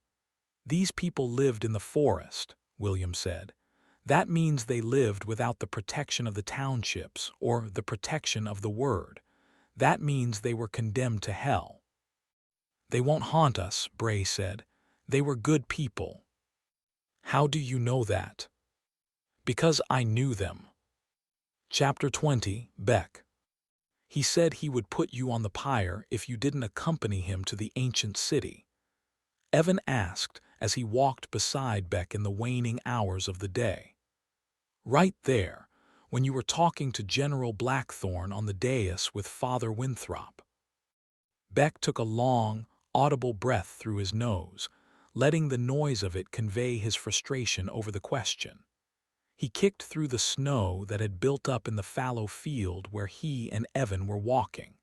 Speaker 1: "These people lived in the forest," William said. "That means they lived without the protection of the townships or the protection of the word. That means they were condemned to hell." "They won't haunt us," Bray said. "They were good people." "How do you know that?" "Because I knew them." Chapter 20, Beck. "He said he would put you on the pyre if you didn't accompany him to the ancient city." Evan asked as he walked beside Beck in the waning hours of the day. "Right there, when you were talking to General Blackthorn on the dais with Father Winthrop." Beck took a long, audible breath through his nose, letting the noise of it convey his frustration over the question. He kicked through the snow that had built up in the fallow field where he and Evan were walking.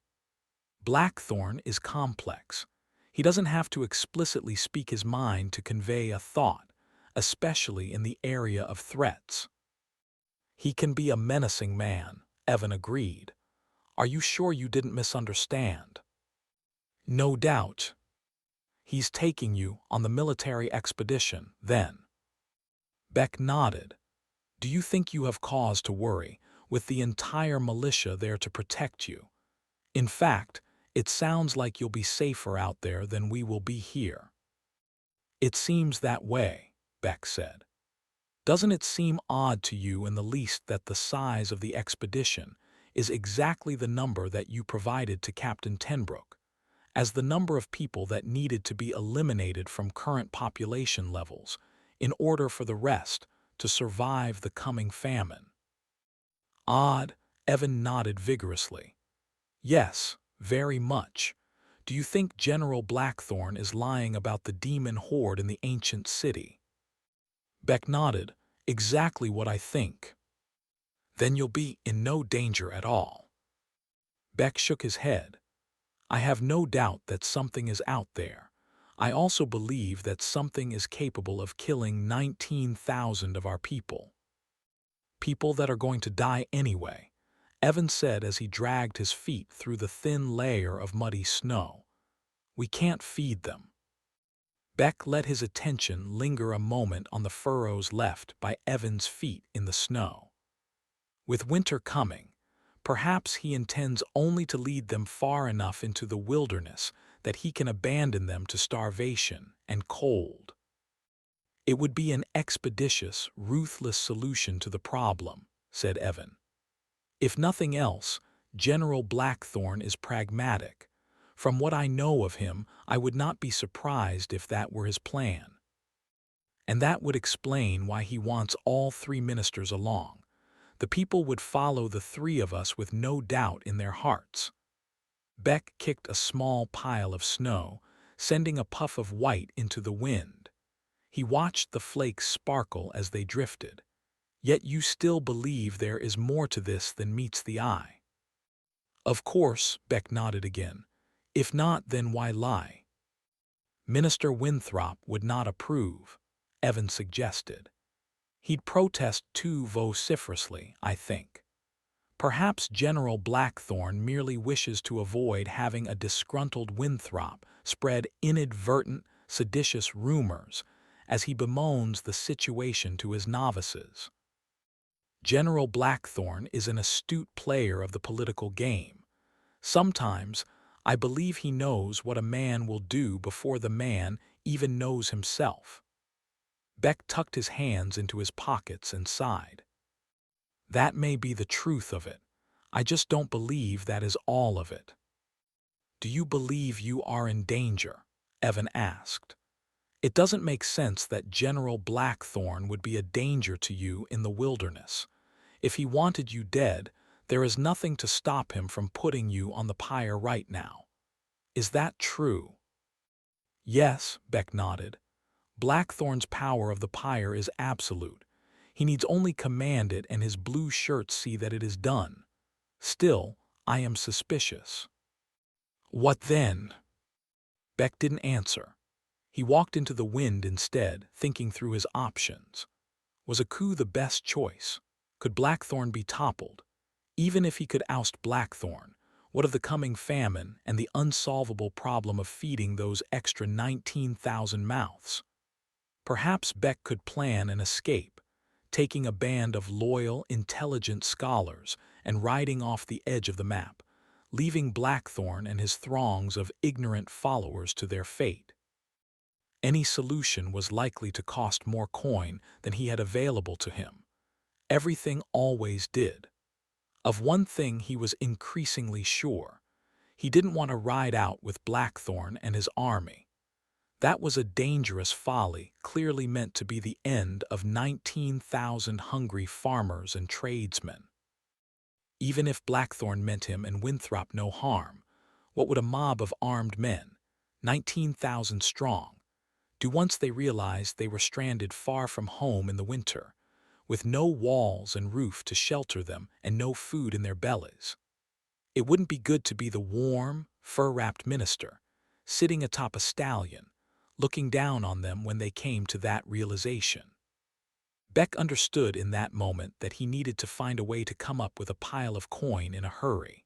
Speaker 1: Blackthorn is complex. He doesn't have to explicitly speak his mind to convey a thought, especially in the area of threats. He can be a menacing man, Evan agreed. Are you sure you didn't misunderstand? No doubt. He's taking you on the military expedition, then. Beck nodded. Do you think you have cause to worry, with the entire militia there to protect you? In fact, it sounds like you'll be safer out there than we will be here. It seems that way, Beck said. Doesn't it seem odd to you in the least that the size of the expedition is exactly the number that you provided to Captain Tenbrook, as the number of people that needed to be eliminated from current population levels in order for the rest to survive the coming famine? Odd, Evan nodded vigorously. Yes, very much. Do you think General Blackthorn is lying about the demon horde in the ancient city? Beck nodded. Exactly what I think. Then you'll be in no danger at all. Beck shook his head. I have no doubt that something is out there. I also believe that something is capable of killing 19,000 of our people. People that are going to die anyway, Evan said as he dragged his feet through the thin layer of muddy snow. We can't feed them. Beck let his attention linger a moment on the furrows left by Evan's feet in the snow. With winter coming, perhaps he intends only to lead them far enough into the wilderness that he can abandon them to starvation and cold. It would be an expeditious, ruthless solution to the problem, said Evan. If nothing else, General Blackthorn is pragmatic. From what I know of him, I would not be surprised if that were his plan. And that would explain why he wants all three ministers along. The people would follow the three of us with no doubt in their hearts. Beck kicked a small pile of snow, sending a puff of white into the wind. He watched the flakes sparkle as they drifted. Yet you still believe there is more to this than meets the eye. Of course, Beck nodded again. If not, then why lie? Minister Winthrop would not approve, Evan suggested. He'd protest too vociferously, I think. Perhaps General Blackthorn merely wishes to avoid having a disgruntled Winthrop spread inadvertent, seditious rumors as he bemoans the situation to his novices. General Blackthorn is an astute player of the political game. Sometimes, I believe he knows what a man will do before the man even knows himself. Beck tucked his hands into his pockets and sighed. That may be the truth of it. I just don't believe that is all of it. Do you believe you are in danger? Evan asked. It doesn't make sense that General Blackthorn would be a danger to you in the wilderness. If he wanted you dead, there is nothing to stop him from putting you on the pyre right now. Is that true? Yes, Beck nodded. Blackthorn's power of the pyre is absolute. He needs only command it and his blue shirts see that it is done. Still, I am suspicious. What then? Beck didn't answer. He walked into the wind instead, thinking through his options. Was a coup the best choice? Could Blackthorn be toppled? Even if he could oust Blackthorn, what of the coming famine and the unsolvable problem of feeding those extra 19,000 mouths? Perhaps Beck could plan an escape, taking a band of loyal, intelligent scholars and riding off the edge of the map, leaving Blackthorn and his throngs of ignorant followers to their fate. Any solution was likely to cost more coin than he had available to him. Everything always did. Of one thing he was increasingly sure. He didn't want to ride out with Blackthorn and his army. That was a dangerous folly, clearly meant to be the end of 19,000 hungry farmers and tradesmen. Even if Blackthorn meant him and Winthrop no harm, what would a mob of armed men, 19,000 strong, Do once they realized they were stranded far from home in the winter, with no walls and roof to shelter them and no food in their bellies. It wouldn't be good to be the warm, fur-wrapped minister, sitting atop a stallion, looking down on them when they came to that realization. Beck understood in that moment that he needed to find a way to come up with a pile of coin in a hurry.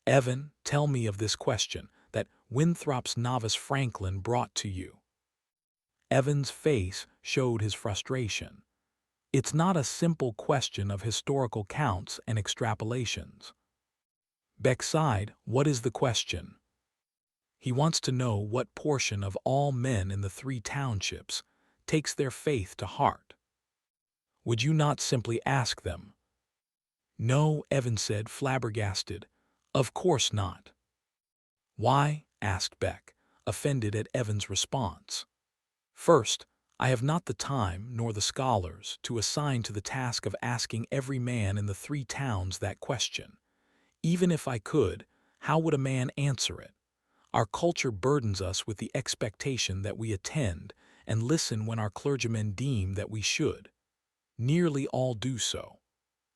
Speaker 1: Evan, tell me of this question that Winthrop's novice Franklin brought to you. Evan's face showed his frustration. It's not a simple question of historical counts and extrapolations. Beck sighed. What is the question? He wants to know what portion of all men in the 3 townships takes their faith to heart. Would you not simply ask them? No, Evan said, flabbergasted. Of course not. Why? Asked Beck, offended at Evan's response. First, I have not the time nor the scholars to assign to the task of asking every man in the 3 towns that question. Even if I could, how would a man answer it? Our culture burdens us with the expectation that we attend and listen when our clergymen deem that we should. Nearly all do so.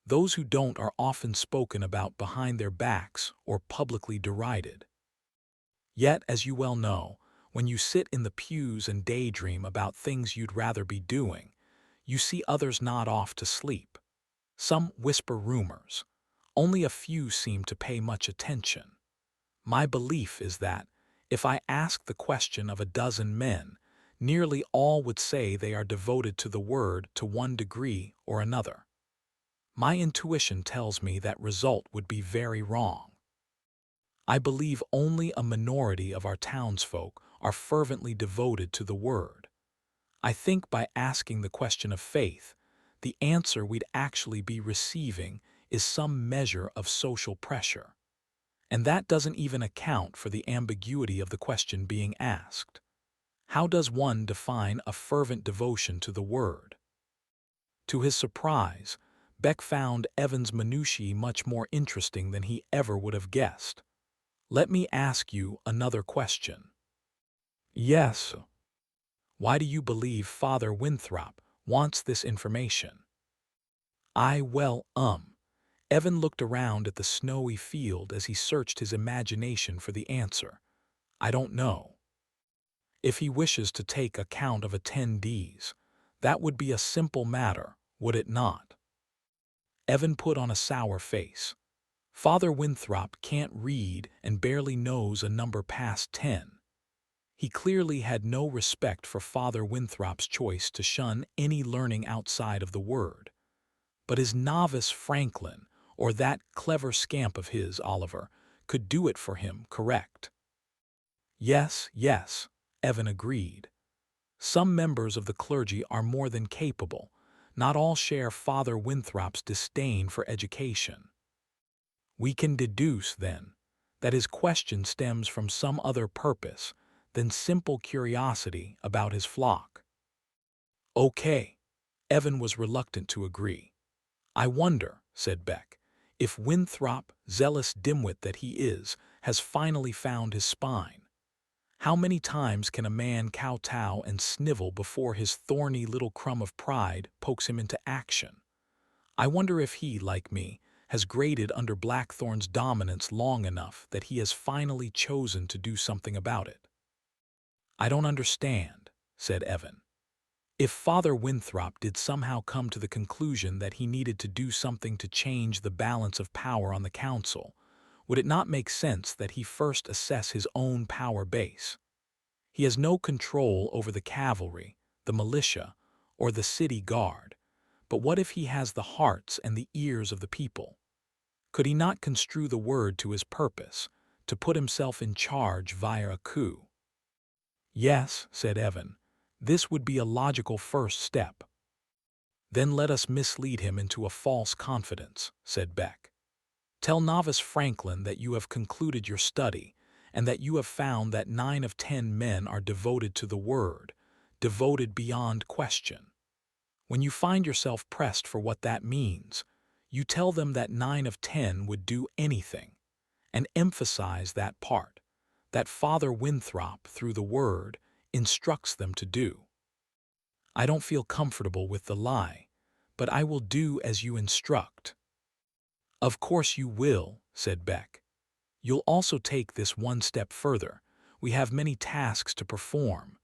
Speaker 1: Those who don't are often spoken about behind their backs or publicly derided. Yet, as you well know, when you sit in the pews and daydream about things you'd rather be doing, you see others nod off to sleep. Some whisper rumors. Only a few seem to pay much attention. My belief is that, if I ask the question of a dozen men, nearly all would say they are devoted to the Word to one degree or another. My intuition tells me that result would be very wrong. I believe only a minority of our townsfolk are fervently devoted to the Word. I think by asking the question of faith, the answer we'd actually be receiving is some measure of social pressure. And that doesn't even account for the ambiguity of the question being asked. How does one define a fervent devotion to the Word? To his surprise, Beck found Evan's minutiae much more interesting than he ever would have guessed. Let me ask you another question. Yes. Why do you believe Father Winthrop wants this information? Evan looked around at the snowy field as he searched his imagination for the answer. I don't know. If he wishes to take account of attendees, that would be a simple matter, would it not? Evan put on a sour face. Father Winthrop can't read and barely knows a number past 10. He clearly had no respect for Father Winthrop's choice to shun any learning outside of the Word. But his novice Franklin, or that clever scamp of his, Oliver, could do it for him, correct? Yes, Evan agreed. Some members of the clergy are more than capable. Not all share Father Winthrop's disdain for education. We can deduce, then, that his question stems from some other purpose than simple curiosity about his flock. Okay, Evan was reluctant to agree. I wonder, said Beck, if Winthrop, zealous dimwit that he is, has finally found his spine. How many times can a man kowtow and snivel before his thorny little crumb of pride pokes him into action? I wonder if he, like me, has grated under Blackthorn's dominance long enough that he has finally chosen to do something about it. I don't understand, said Evan. If Father Winthrop did somehow come to the conclusion that he needed to do something to change the balance of power on the council, would it not make sense that he first assess his own power base? He has no control over the cavalry, the militia, or the city guard, but what if he has the hearts and the ears of the people? Could he not construe the Word to his purpose, to put himself in charge via a coup? Yes, said Evan, this would be a logical first step. Then let us mislead him into a false confidence, said Beck. Tell novice Franklin that you have concluded your study and that you have found that 9 of 10 men are devoted to the Word, devoted beyond question. When you find yourself pressed for what that means, you tell them that 9 of 10 would do anything, and emphasize that part, that Father Winthrop, through the Word, instructs them to do. I don't feel comfortable with the lie, but I will do as you instruct." "Of course you will," said Beck. "You'll also take this one step further. We have many tasks to perform.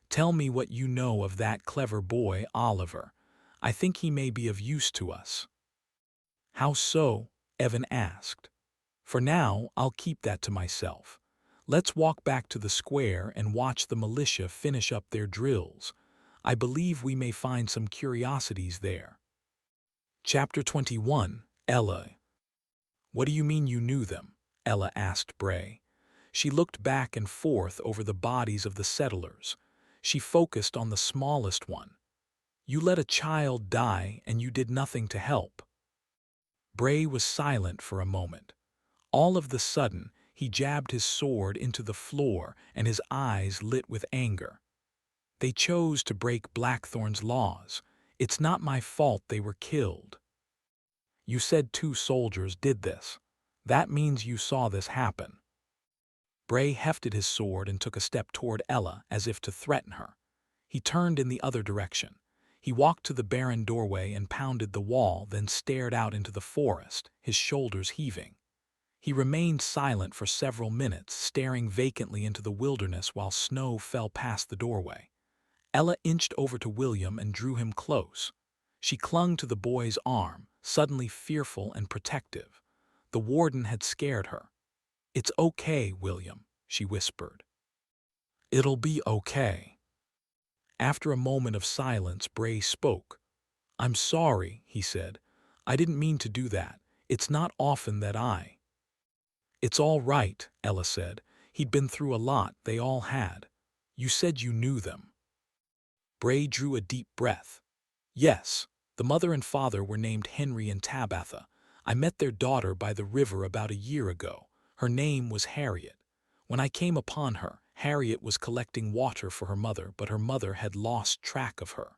Speaker 1: Tell me what you know of that clever boy, Oliver. I think he may be of use to us." "How so?" Evan asked. "For now, I'll keep that to myself. Let's walk back to the square and watch the militia finish up their drills. I believe we may find some curiosities there." Chapter 21. Ella. "What do you mean you knew them?" Ella asked Bray. She looked back and forth over the bodies of the settlers. She focused on the smallest one. "You let a child die and you did nothing to help." Bray was silent for a moment. All of the sudden, he jabbed his sword into the floor and his eyes lit with anger. "They chose to break Blackthorn's laws. It's not my fault they were killed." "You said 2 soldiers did this. That means you saw this happen." Bray hefted his sword and took a step toward Ella as if to threaten her. He turned in the other direction. He walked to the barren doorway and pounded the wall, then stared out into the forest, his shoulders heaving. He remained silent for several minutes, staring vacantly into the wilderness while snow fell past the doorway. Ella inched over to William and drew him close. She clung to the boy's arm, suddenly fearful and protective. The warden had scared her. "It's okay, William," she whispered. "It'll be okay." After a moment of silence, Bray spoke. "I'm sorry," he said. "I didn't mean to do that. It's not often that I—" "It's all right," Ella said. "He'd been through a lot, they all had. You said you knew them." Bray drew a deep breath. "Yes, the mother and father were named Henry and Tabitha. I met their daughter by the river about a year ago. Her name was Harriet. When I came upon her, Harriet was collecting water for her mother, but her mother had lost track of her.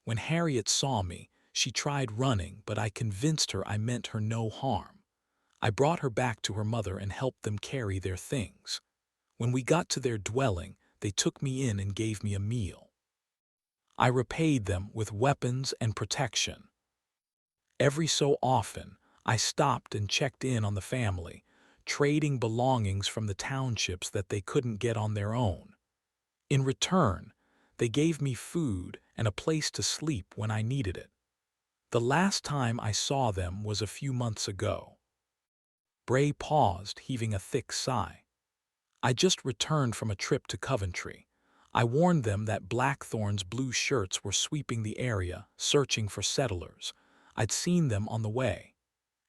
Speaker 1: When Harriet saw me, she tried running, but I convinced her I meant her no harm. I brought her back to her mother and helped them carry their things. When we got to their dwelling, they took me in and gave me a meal. I repaid them with weapons and protection. Every so often, I stopped and checked in on the family, trading belongings from the townships that they couldn't get on their own. In return, they gave me food and a place to sleep when I needed it. The last time I saw them was a few months ago." Bray paused, heaving a thick sigh. "I just returned from a trip to Coventry. I warned them that Blackthorn's blue shirts were sweeping the area, searching for settlers. I'd seen them on the way.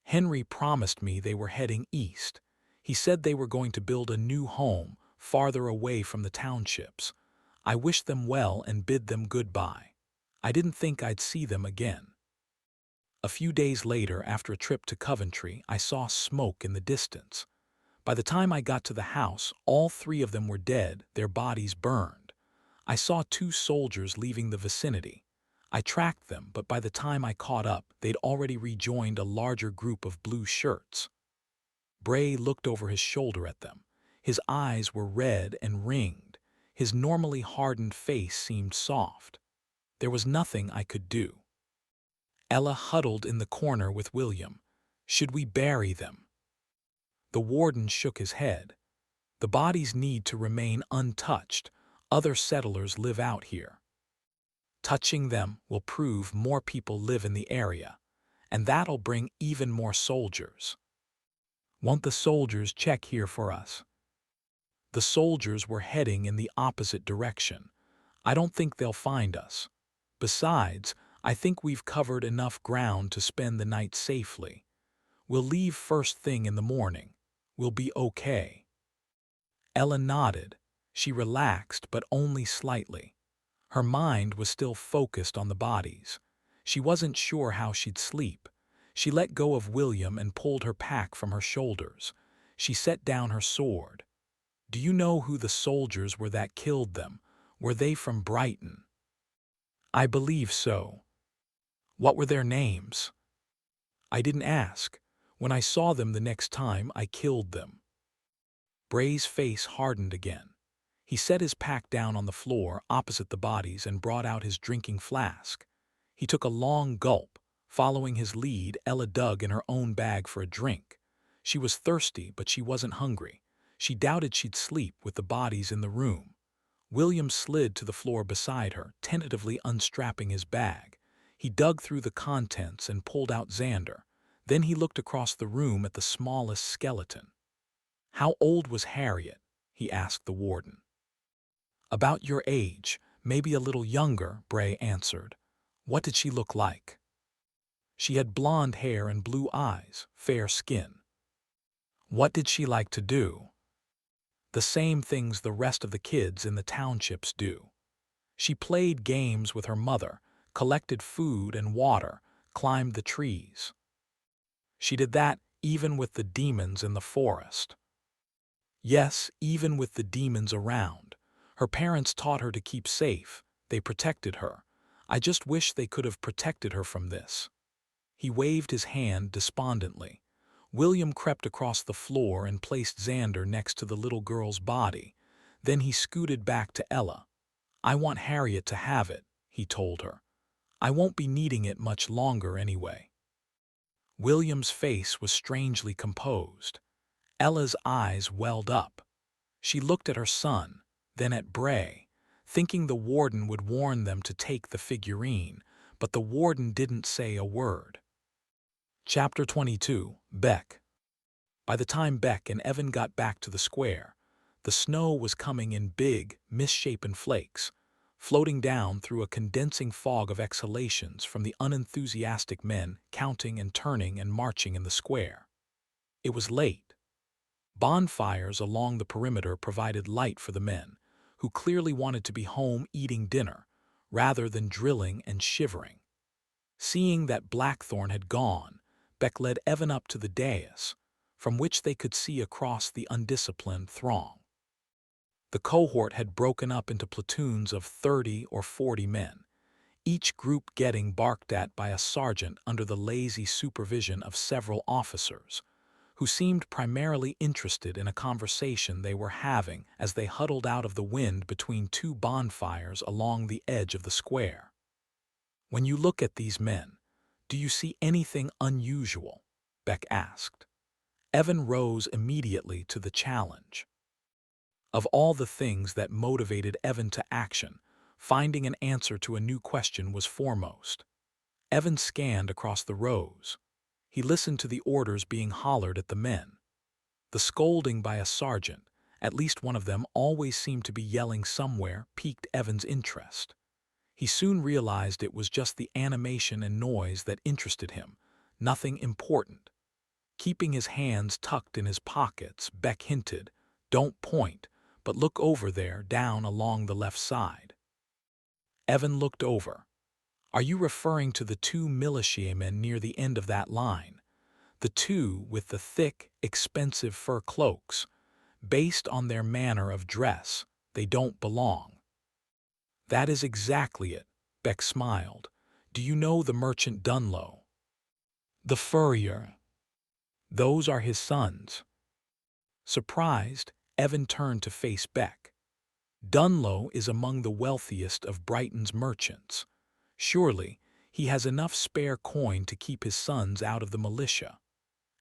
Speaker 1: Henry promised me they were heading east. He said they were going to build a new home, farther away from the townships. I wished them well and bid them goodbye. I didn't think I'd see them again. A few days later, after a trip to Coventry, I saw smoke in the distance. By the time I got to the house, all 3 of them were dead, their bodies burned. I saw 2 soldiers leaving the vicinity. I tracked them, but by the time I caught up, they'd already rejoined a larger group of blue shirts." Bray looked over his shoulder at them. His eyes were red and ringed. His normally hardened face seemed soft. There was nothing I could do. Ella huddled in the corner with William. "Should we bury them?" The warden shook his head. "The bodies need to remain untouched. Other settlers live out here. Touching them will prove more people live in the area, and that'll bring even more soldiers." "Won't the soldiers check here for us?" "The soldiers were heading in the opposite direction. I don't think they'll find us. Besides, I think we've covered enough ground to spend the night safely. We'll leave first thing in the morning. We'll be okay." Ella nodded. She relaxed, but only slightly. Her mind was still focused on the bodies. She wasn't sure how she'd sleep. She let go of William and pulled her pack from her shoulders. She set down her sword. "Do you know who the soldiers were that killed them? Were they from Brighton?" "I believe so." "What were their names?" "I didn't ask. When I saw them the next time, I killed them." Bray's face hardened again. He set his pack down on the floor opposite the bodies and brought out his drinking flask. He took a long gulp. Following his lead, Ella dug in her own bag for a drink. She was thirsty, but she wasn't hungry. She doubted she'd sleep with the bodies in the room. William slid to the floor beside her, tentatively unstrapping his bag. He dug through the contents and pulled out Xander. Then he looked across the room at the smallest skeleton. "How old was Harriet?" he asked the warden. "About your age, maybe a little younger," Bray answered. "What did she look like?" "She had blonde hair and blue eyes, fair skin." "What did she like to do?" "The same things the rest of the kids in the townships do. She played games with her mother, collected food and water, climbed the trees. She did that even with the demons in the forest." "Yes, even with the demons around. Her parents taught her to keep safe. They protected her. I just wish they could have protected her from this." He waved his hand despondently. William crept across the floor and placed Xander next to the little girl's body. Then he scooted back to Ella. "I want Harriet to have it," he told her. "I won't be needing it much longer anyway." William's face was strangely composed. Ella's eyes welled up. She looked at her son, then at Bray, thinking the warden would warn them to take the figurine, but the warden didn't say a word. Chapter 22. Beck. By the time Beck and Evan got back to the square, the snow was coming in big, misshapen flakes, floating down through a condensing fog of exhalations from the unenthusiastic men counting and turning and marching in the square. It was late. Bonfires along the perimeter provided light for the men, who clearly wanted to be home eating dinner, rather than drilling and shivering. Seeing that Blackthorn had gone, Beck led Evan up to the dais, from which they could see across the undisciplined throng. The cohort had broken up into platoons of 30 or 40 men, each group getting barked at by a sergeant under the lazy supervision of several officers, who seemed primarily interested in a conversation they were having as they huddled out of the wind between two bonfires along the edge of the square. "When you look at these men, do you see anything unusual?" Beck asked. Evan rose immediately to the challenge. Of all the things that motivated Evan to action, finding an answer to a new question was foremost. Evan scanned across the rows. He listened to the orders being hollered at the men. The scolding by a sergeant, at least one of them always seemed to be yelling somewhere, piqued Evan's interest. He soon realized it was just the animation and noise that interested him, nothing important. Keeping his hands tucked in his pockets, Beck hinted, "Don't point, but look over there, down along the left side." Evan looked over. "Are you referring to the two militiamen near the end of that line? The two with the thick, expensive fur cloaks? Based on their manner of dress, they don't belong." "That is exactly it," Beck smiled. "Do you know the merchant Dunlow?" "The furrier. Those are his sons." Surprised, Evan turned to face Beck. "Dunlow is among the wealthiest of Brighton's merchants. Surely, he has enough spare coin to keep his sons out of the militia.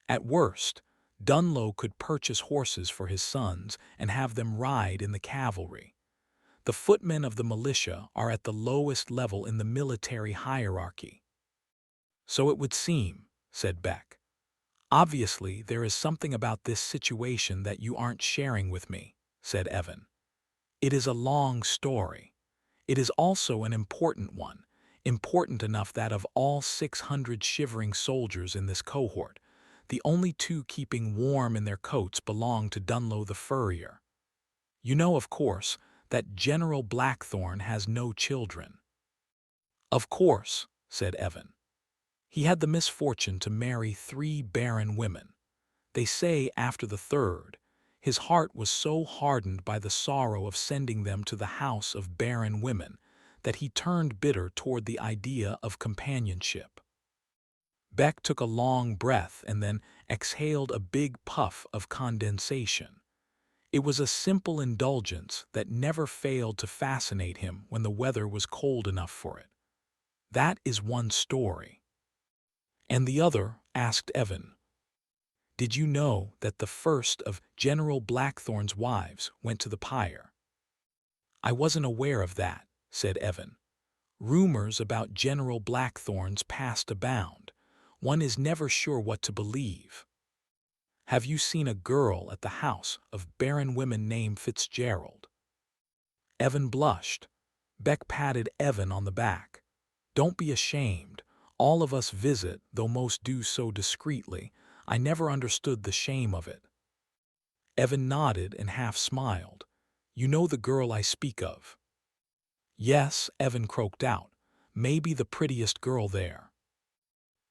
Speaker 1: At worst, Dunlow could purchase horses for his sons and have them ride in the cavalry. The footmen of the militia are at the lowest level in the military hierarchy." "So it would seem," said Beck. "Obviously, there is something about this situation that you aren't sharing with me," said Evan. "It is a long story. It is also an important one, important enough that of all 600 shivering soldiers in this cohort, the only two keeping warm in their coats belong to Dunlow the furrier. You know, of course, that General Blackthorn has no children." "Of course," said Evan. "He had the misfortune to marry 3 barren women. They say after the third, his heart was so hardened by the sorrow of sending them to the house of barren women that he turned bitter toward the idea of companionship." Beck took a long breath and then exhaled a big puff of condensation. It was a simple indulgence that never failed to fascinate him when the weather was cold enough for it. That is one story. And the other, asked Evan. Did you know that the first of General Blackthorn's wives went to the pyre? I wasn't aware of that, said Evan. Rumors about General Blackthorn's past abound. One is never sure what to believe. Have you seen a girl at the house of barren women named Fitzgerald? Evan blushed. Beck patted Evan on the back. Don't be ashamed. All of us visit, though most do so discreetly. I never understood the shame of it. Evan nodded and half smiled. You know the girl I speak of. Yes, Evan croaked out. Maybe the prettiest girl there.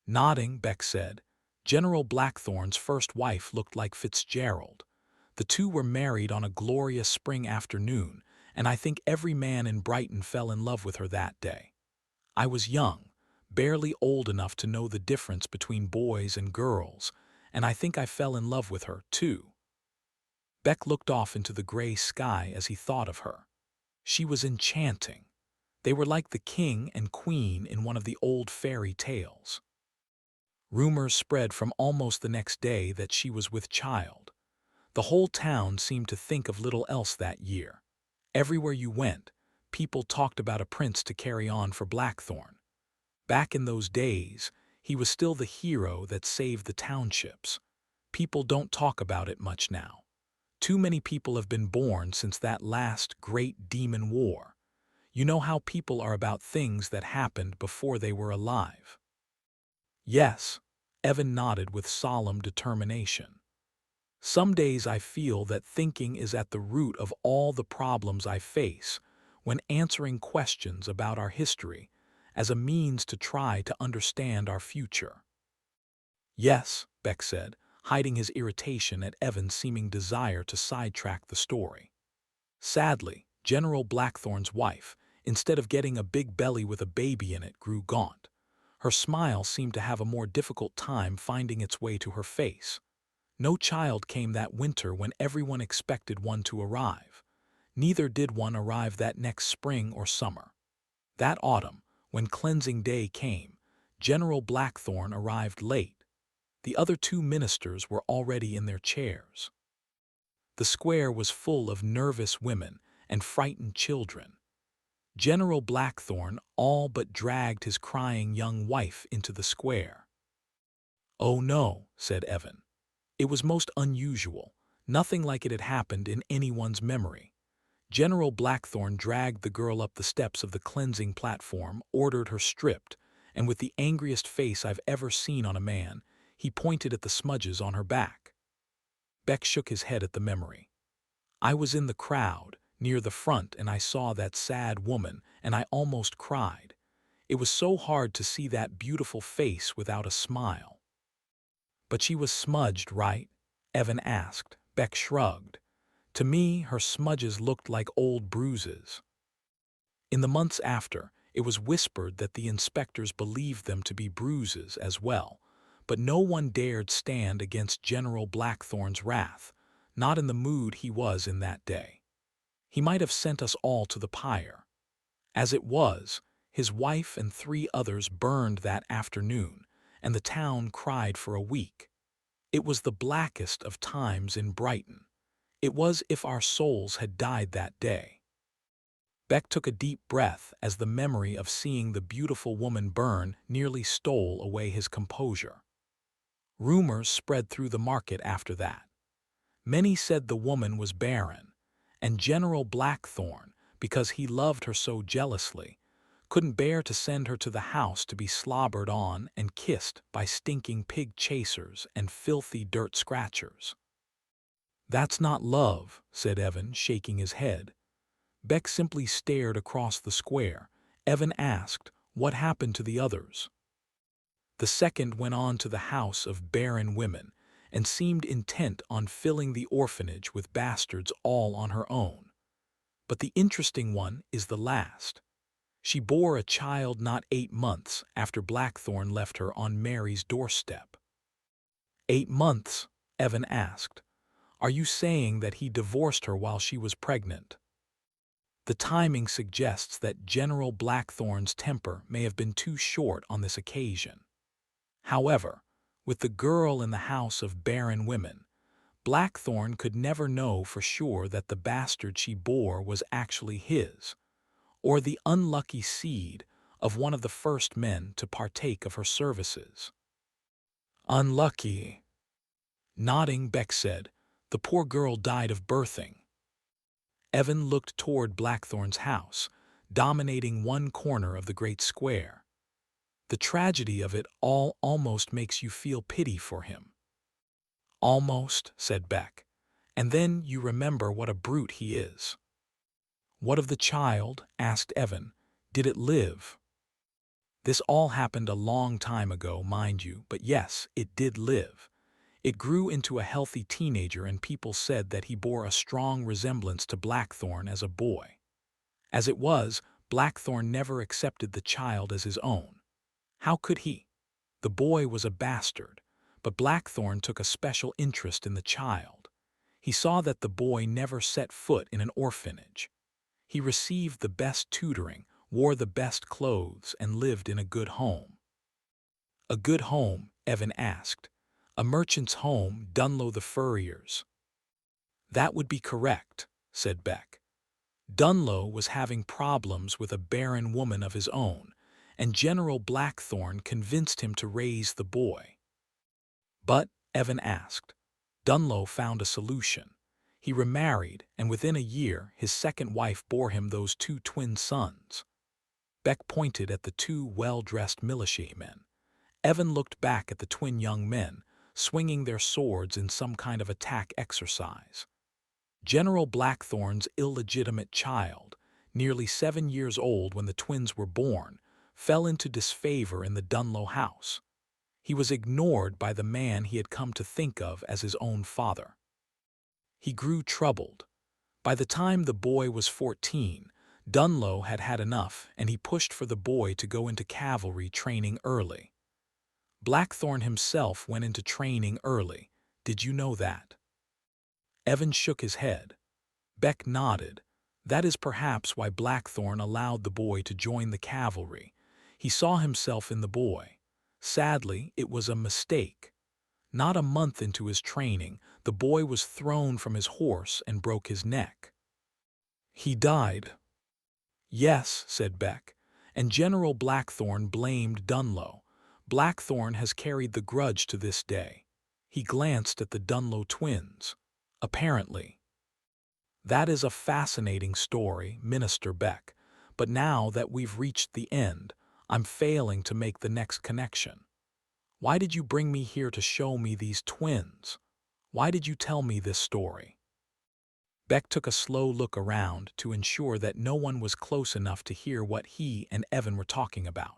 Speaker 1: Nodding, Beck said, General Blackthorn's first wife looked like Fitzgerald. The two were married on a glorious spring afternoon, and I think every man in Brighton fell in love with her that day. I was young, barely old enough to know the difference between boys and girls, and I think I fell in love with her, too. Beck looked off into the gray sky as he thought of her. She was enchanting. They were like the king and queen in one of the old fairy tales. Rumors spread from almost the next day that she was with child. The whole town seemed to think of little else that year. Everywhere you went, people talked about a prince to carry on for Blackthorn. Back in those days, he was still the hero that saved the townships. People don't talk about it much now. Too many people have been born since that last great demon war. You know how people are about things that happened before they were alive. Yes, Evan nodded with solemn determination. Some days I feel that thinking is at the root of all the problems I face when answering questions about our history as a means to try to understand our future. Yes, Beck said, hiding his irritation at Evan's seeming desire to sidetrack the story. Sadly, General Blackthorn's wife, instead of getting a big belly with a baby in it, grew gaunt. Her smile seemed to have a more difficult time finding its way to her face. No child came that winter when everyone expected one to arrive. Neither did one arrive that next spring or summer. That autumn, when cleansing day came, General Blackthorn arrived late. The other two ministers were already in their chairs. The square was full of nervous women and frightened children. General Blackthorn all but dragged his crying young wife into the square. "Oh no," said Evan. It was most unusual, nothing like it had happened in anyone's memory. General Blackthorn dragged the girl up the steps of the cleansing platform, ordered her stripped, and with the angriest face I've ever seen on a man, he pointed at the smudges on her back. Beck shook his head at the memory. I was in the crowd, near the front, and I saw that sad woman, and I almost cried. It was so hard to see that beautiful face without a smile. But she was smudged, right? Evan asked. Beck shrugged. To me, her smudges looked like old bruises. In the months after, it was whispered that the inspectors believed them to be bruises as well, but no one dared stand against General Blackthorn's wrath, not in the mood he was in that day. He might have sent us all to the pyre. As it was, his wife and 3 others burned that afternoon, and the town cried for a week. It was the blackest of times in Brighton. It was if our souls had died that day. Beck took a deep breath as the memory of seeing the beautiful woman burn nearly stole away his composure. Rumors spread through the market after that. Many said the woman was barren, and General Blackthorn, because he loved her so jealously, couldn't bear to send her to the house to be slobbered on and kissed by stinking pig chasers and filthy dirt scratchers. That's not love, said Evan, shaking his head. Beck simply stared across the square. Evan asked, what happened to the others? The second went on to the house of barren women and seemed intent on filling the orphanage with bastards all on her own. But the interesting one is the last. She bore a child not 8 months after Blackthorn left her on Mary's doorstep. 8 months? Evan asked. Are you saying that he divorced her while she was pregnant? The timing suggests that General Blackthorn's temper may have been too short on this occasion. However, with the girl in the house of barren women, Blackthorn could never know for sure that the bastard she bore was actually his, or the unlucky seed of one of the first men to partake of her services. Unlucky. Nodding, Beck said, the poor girl died of birthing. Evan looked toward Blackthorn's house, dominating one corner of the great square. The tragedy of it all almost makes you feel pity for him. Almost, said Beck, and then you remember what a brute he is. What of the child? Asked Evan. Did it live? This all happened a long time ago, mind you, but yes, it did live. It grew into a healthy teenager, and people said that he bore a strong resemblance to Blackthorn as a boy. As it was, Blackthorn never accepted the child as his own. How could he? The boy was a bastard, but Blackthorn took a special interest in the child. He saw that the boy never set foot in an orphanage. He received the best tutoring, wore the best clothes, and lived in a good home. A good home? Evan asked. A merchant's home, Dunlow the furrier's. That would be correct, said Beck. Dunlow was having problems with a barren woman of his own, and General Blackthorn convinced him to raise the boy. But, Evan asked, Dunlow found a solution. He remarried, and within a year his second wife bore him those two twin sons. Beck pointed at the two well-dressed militiamen. Evan looked back at the twin young men, swinging their swords in some kind of attack exercise. General Blackthorn's illegitimate child, nearly 7 years old when the twins were born, fell into disfavor in the Dunlow house. He was ignored by the man he had come to think of as his own father. He grew troubled. By the time the boy was 14, Dunlow had had enough, and he pushed for the boy to go into cavalry training early. Blackthorn himself went into training early. Did you know that? Evan shook his head. Beck nodded. That is perhaps why Blackthorn allowed the boy to join the cavalry. He saw himself in the boy. Sadly, it was a mistake. Not a month into his training, the boy was thrown from his horse and broke his neck. He died. Yes, said Beck, and General Blackthorn blamed Dunlow. Blackthorn has carried the grudge to this day. He glanced at the Dunlow twins. Apparently. That is a fascinating story, Minister Beck, but now that we've reached the end, I'm failing to make the next connection. Why did you bring me here to show me these twins? Why did you tell me this story? Beck took a slow look around to ensure that no one was close enough to hear what he and Evan were talking about.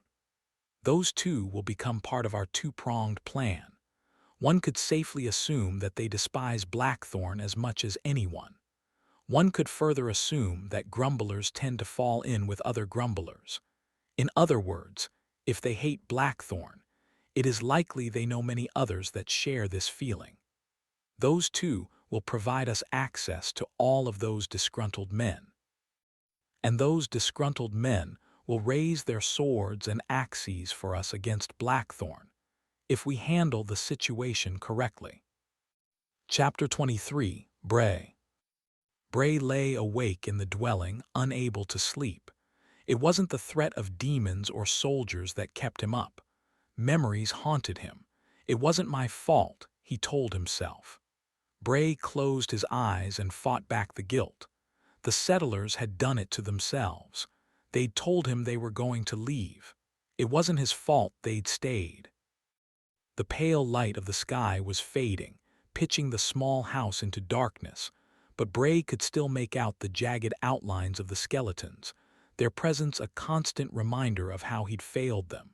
Speaker 1: Those two will become part of our two-pronged plan. One could safely assume that they despise Blackthorn as much as anyone. One could further assume that grumblers tend to fall in with other grumblers. In other words, if they hate Blackthorn, it is likely they know many others that share this feeling. Those two will provide us access to all of those disgruntled men. And those disgruntled men will raise their swords and axes for us against Blackthorn, if we handle the situation correctly. Chapter 23, Bray. Bray lay awake in the dwelling, unable to sleep. It wasn't the threat of demons or soldiers that kept him up. Memories haunted him. It wasn't my fault, he told himself. Bray closed his eyes and fought back the guilt. The settlers had done it to themselves. They'd told him they were going to leave. It wasn't his fault they'd stayed. The pale light of the sky was fading, pitching the small house into darkness, but Bray could still make out the jagged outlines of the skeletons, their presence a constant reminder of how he'd failed them.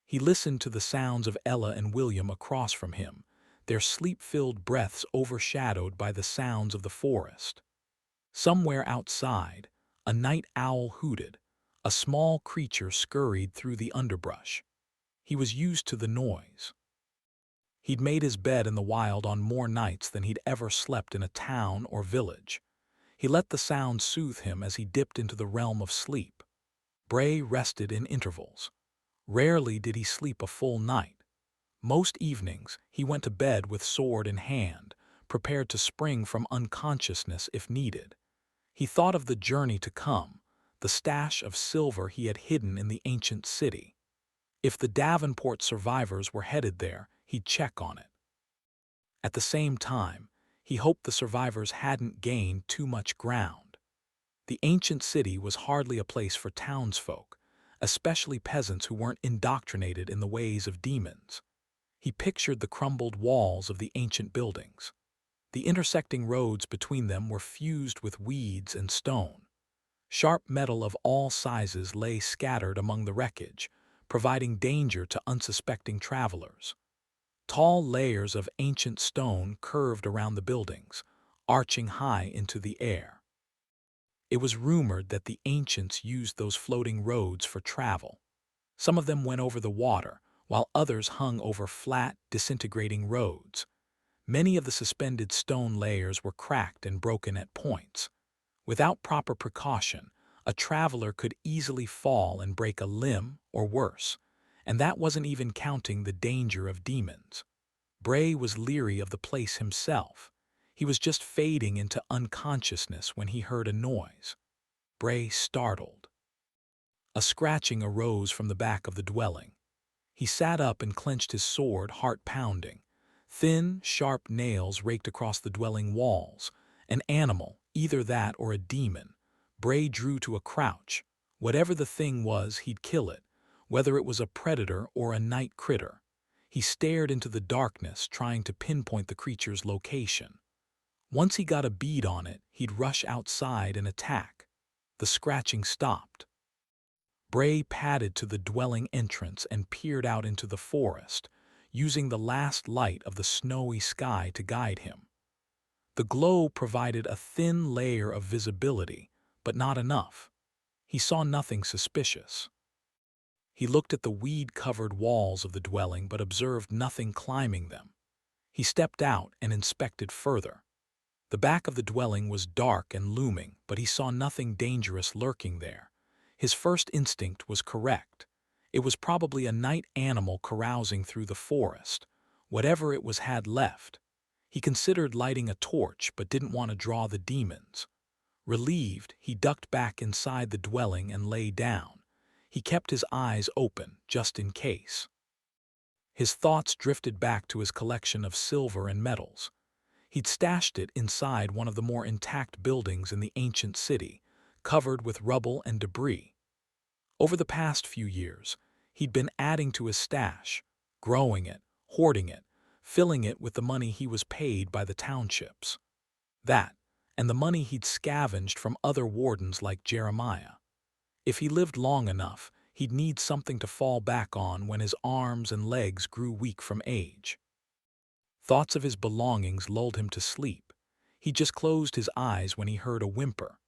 Speaker 1: He listened to the sounds of Ella and William across from him, their sleep-filled breaths overshadowed by the sounds of the forest. Somewhere outside, a night owl hooted. A small creature scurried through the underbrush. He was used to the noise. He'd made his bed in the wild on more nights than he'd ever slept in a town or village. He let the sound soothe him as he dipped into the realm of sleep. Bray rested in intervals. Rarely did he sleep a full night. Most evenings, he went to bed with sword in hand, prepared to spring from unconsciousness if needed. He thought of the journey to come, the stash of silver he had hidden in the ancient city. If the Davenport survivors were headed there, he'd check on it. At the same time, he hoped the survivors hadn't gained too much ground. The ancient city was hardly a place for townsfolk, especially peasants who weren't indoctrinated in the ways of demons. He pictured the crumbled walls of the ancient buildings. The intersecting roads between them were fused with weeds and stone. Sharp metal of all sizes lay scattered among the wreckage, providing danger to unsuspecting travelers. Tall layers of ancient stone curved around the buildings, arching high into the air. It was rumored that the ancients used those floating roads for travel. Some of them went over the water, while others hung over flat, disintegrating roads. Many of the suspended stone layers were cracked and broken at points. Without proper precaution, a traveler could easily fall and break a limb or worse, and that wasn't even counting the danger of demons. Bray was leery of the place himself. He was just fading into unconsciousness when he heard a noise. Bray startled. A scratching arose from the back of the dwelling. He sat up and clenched his sword, heart pounding. Thin, sharp nails raked across the dwelling walls. An animal, either that or a demon. Bray drew to a crouch. Whatever the thing was, he'd kill it, whether it was a predator or a night critter. He stared into the darkness, trying to pinpoint the creature's location. Once he got a bead on it, he'd rush outside and attack. The scratching stopped. Bray padded to the dwelling entrance and peered out into the forest, using the last light of the snowy sky to guide him. The glow provided a thin layer of visibility, but not enough. He saw nothing suspicious. He looked at the weed-covered walls of the dwelling but observed nothing climbing them. He stepped out and inspected further. The back of the dwelling was dark and looming, but he saw nothing dangerous lurking there. His first instinct was correct. It was probably a night animal carousing through the forest. Whatever it was had left. He considered lighting a torch but didn't want to draw the demons. Relieved, he ducked back inside the dwelling and lay down. He kept his eyes open, just in case. His thoughts drifted back to his collection of silver and metals. He'd stashed it inside one of the more intact buildings in the ancient city, covered with rubble and debris. Over the past few years, he'd been adding to his stash, growing it, hoarding it, filling it with the money he was paid by the townships. That, and the money he'd scavenged from other wardens like Jeremiah. If he lived long enough, he'd need something to fall back on when his arms and legs grew weak from age. Thoughts of his belongings lulled him to sleep. He just closed his eyes when he heard a whimper.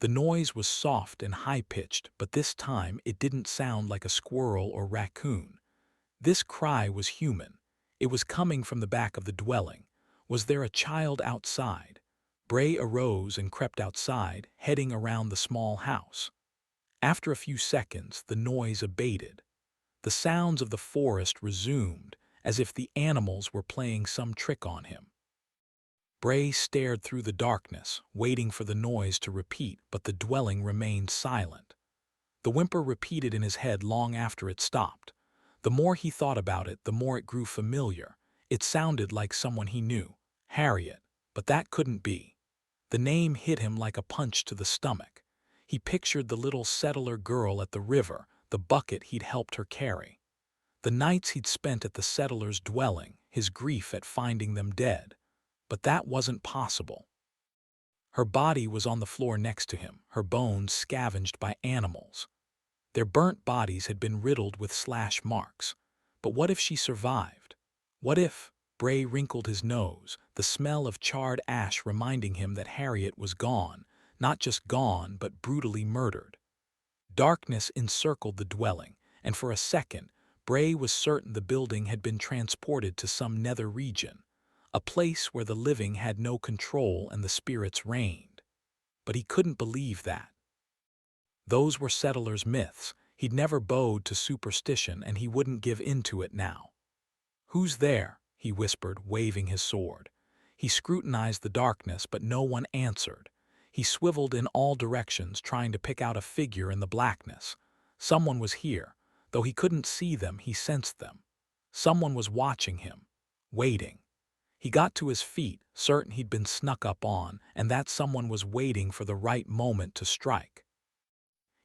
Speaker 1: The noise was soft and high-pitched, but this time it didn't sound like a squirrel or raccoon. This cry was human. It was coming from the back of the dwelling. Was there a child outside? Bray arose and crept outside, heading around the small house. After a few seconds, the noise abated. The sounds of the forest resumed, as if the animals were playing some trick on him. Bray stared through the darkness, waiting for the noise to repeat, but the dwelling remained silent. The whimper repeated in his head long after it stopped. The more he thought about it, the more it grew familiar. It sounded like someone he knew, Harriet, but that couldn't be. The name hit him like a punch to the stomach. He pictured the little settler girl at the river, the bucket he'd helped her carry. The nights he'd spent at the settler's dwelling, his grief at finding them dead. But that wasn't possible. Her body was on the floor next to him, her bones scavenged by animals. Their burnt bodies had been riddled with slash marks. But what if she survived? What if? Bray wrinkled his nose, the smell of charred ash reminding him that Harriet was gone, not just gone, but brutally murdered. Darkness encircled the dwelling, and for a second, Bray was certain the building had been transported to some nether region, a place where the living had no control and the spirits reigned. But he couldn't believe that. Those were settlers' myths. He'd never bowed to superstition, and he wouldn't give in to it now. "Who's there?" he whispered, waving his sword. He scrutinized the darkness, but no one answered. He swiveled in all directions, trying to pick out a figure in the blackness. Someone was here. Though he couldn't see them, he sensed them. Someone was watching him, waiting. He got to his feet, certain he'd been snuck up on, and that someone was waiting for the right moment to strike.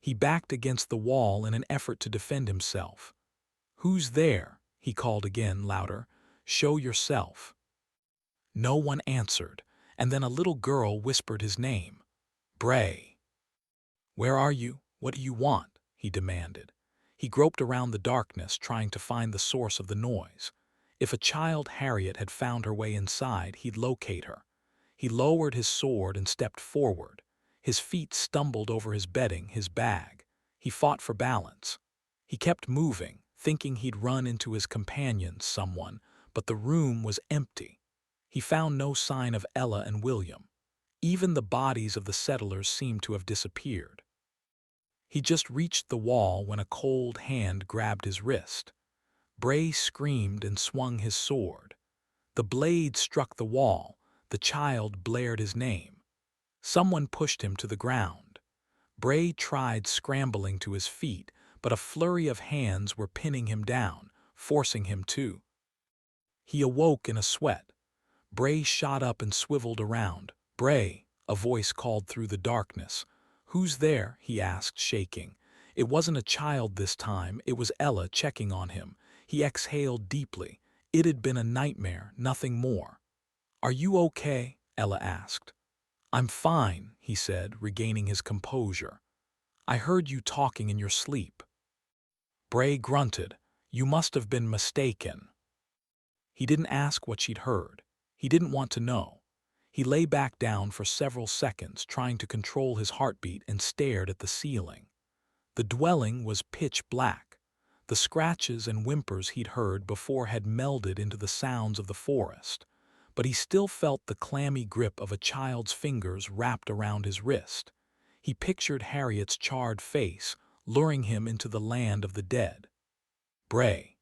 Speaker 1: He backed against the wall in an effort to defend himself. "Who's there?" he called again, louder. "Show yourself." No one answered, and then a little girl whispered his name. "Bray." "Where are you? What do you want?" he demanded. He groped around the darkness, trying to find the source of the noise. If a child Harriet had found her way inside, he'd locate her. He lowered his sword and stepped forward. His feet stumbled over his bedding, his bag. He fought for balance. He kept moving, thinking he'd run into his companions, someone, but the room was empty. He found no sign of Ella and William. Even the bodies of the settlers seemed to have disappeared. He just reached the wall when a cold hand grabbed his wrist. Bray screamed and swung his sword. The blade struck the wall. The child blared his name. Someone pushed him to the ground. Bray tried scrambling to his feet, but a flurry of hands were pinning him down, forcing him to. He awoke in a sweat. Bray shot up and swiveled around. "Bray," a voice called through the darkness. "Who's there?" he asked, shaking. It wasn't a child this time, it was Ella checking on him. He exhaled deeply. It had been a nightmare, nothing more. "Are you okay?" Ella asked. "I'm fine," he said, regaining his composure. "I heard you talking in your sleep." Bray grunted. "You must have been mistaken." He didn't ask what she'd heard. He didn't want to know. He lay back down for several seconds, trying to control his heartbeat, and stared at the ceiling. The dwelling was pitch black. The scratches and whimpers he'd heard before had melded into the sounds of the forest, but he still felt the clammy grip of a child's fingers wrapped around his wrist. He pictured Harriet's charred face, luring him into the land of the dead. Bray.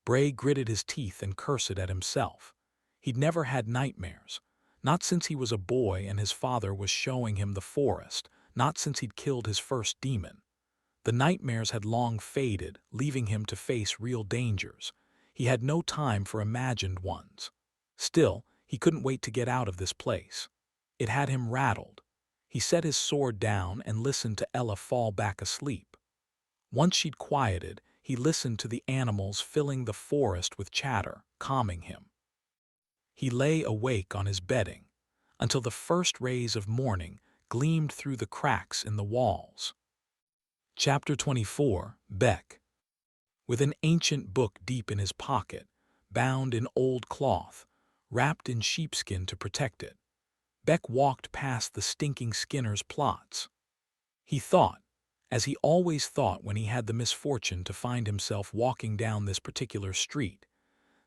Speaker 1: Bray gritted his teeth and cursed at himself. He'd never had nightmares. Not since he was a boy and his father was showing him the forest, not since he'd killed his first demon. The nightmares had long faded, leaving him to face real dangers. He had no time for imagined ones. Still, he couldn't wait to get out of this place. It had him rattled. He set his sword down and listened to Ella fall back asleep. Once she'd quieted, he listened to the animals filling the forest with chatter, calming him. He lay awake on his bedding until the first rays of morning gleamed through the cracks in the walls. Chapter 24, Beck. With an ancient book deep in his pocket, bound in old cloth, wrapped in sheepskin to protect it, Beck walked past the stinking Skinner's plots. He thought, as he always thought when he had the misfortune to find himself walking down this particular street,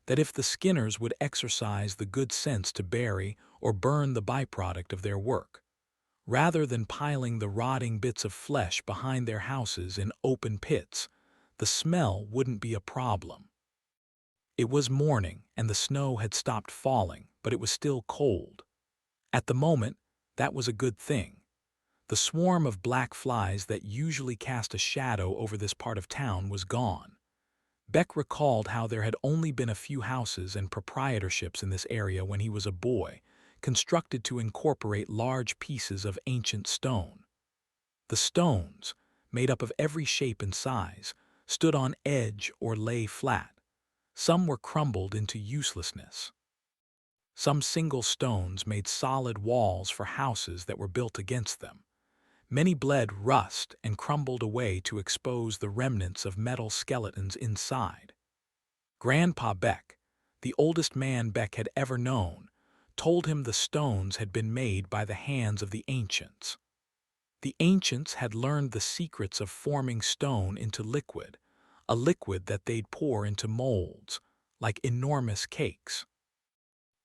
Speaker 1: that if the Skinners would exercise the good sense to bury or burn the byproduct of their work, rather than piling the rotting bits of flesh behind their houses in open pits, the smell wouldn't be a problem. It was morning, and the snow had stopped falling, but it was still cold. At the moment, that was a good thing. The swarm of black flies that usually cast a shadow over this part of town was gone. Beck recalled how there had only been a few houses and proprietorships in this area when he was a boy, constructed to incorporate large pieces of ancient stone. The stones, made up of every shape and size, stood on edge or lay flat. Some were crumbled into uselessness. Some single stones made solid walls for houses that were built against them. Many bled rust and crumbled away to expose the remnants of metal skeletons inside. Grandpa Beck, the oldest man Beck had ever known, told him the stones had been made by the hands of the ancients. The ancients had learned the secrets of forming stone into liquid, a liquid that they'd pour into molds, like enormous cakes.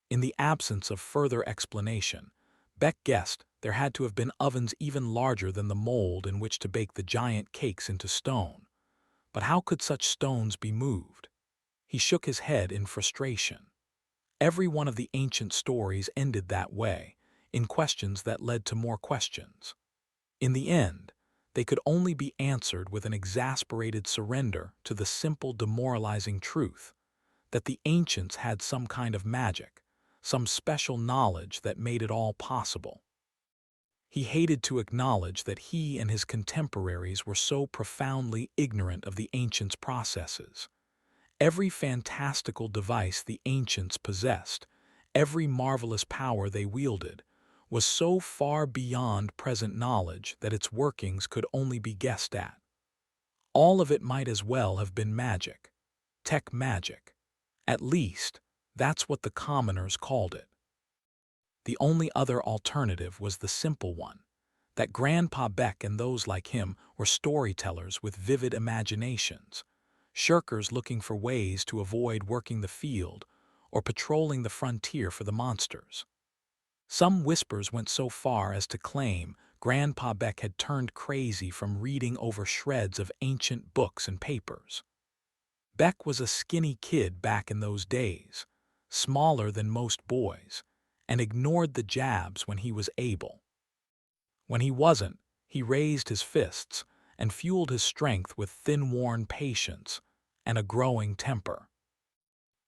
Speaker 1: In the absence of further explanation, Beck guessed there had to have been ovens even larger than the mold in which to bake the giant cakes into stone. But how could such stones be moved? He shook his head in frustration. Every one of the ancient stories ended that way, in questions that led to more questions. In the end, they could only be answered with an exasperated surrender to the simple, demoralizing truth that the ancients had some kind of magic, some special knowledge that made it all possible. He hated to acknowledge that he and his contemporaries were so profoundly ignorant of the ancients' processes. Every fantastical device the ancients possessed, every marvelous power they wielded, was so far beyond present knowledge that its workings could only be guessed at. All of it might as well have been magic. Tech magic. At least, that's what the commoners called it. The only other alternative was the simple one, that Grandpa Beck and those like him were storytellers with vivid imaginations, shirkers looking for ways to avoid working the field or patrolling the frontier for the monsters. Some whispers went so far as to claim Grandpa Beck had turned crazy from reading over shreds of ancient books and papers. Beck was a skinny kid back in those days, smaller than most boys, and ignored the jabs when he was able. When he wasn't, he raised his fists and fueled his strength with thin-worn patience and a growing temper.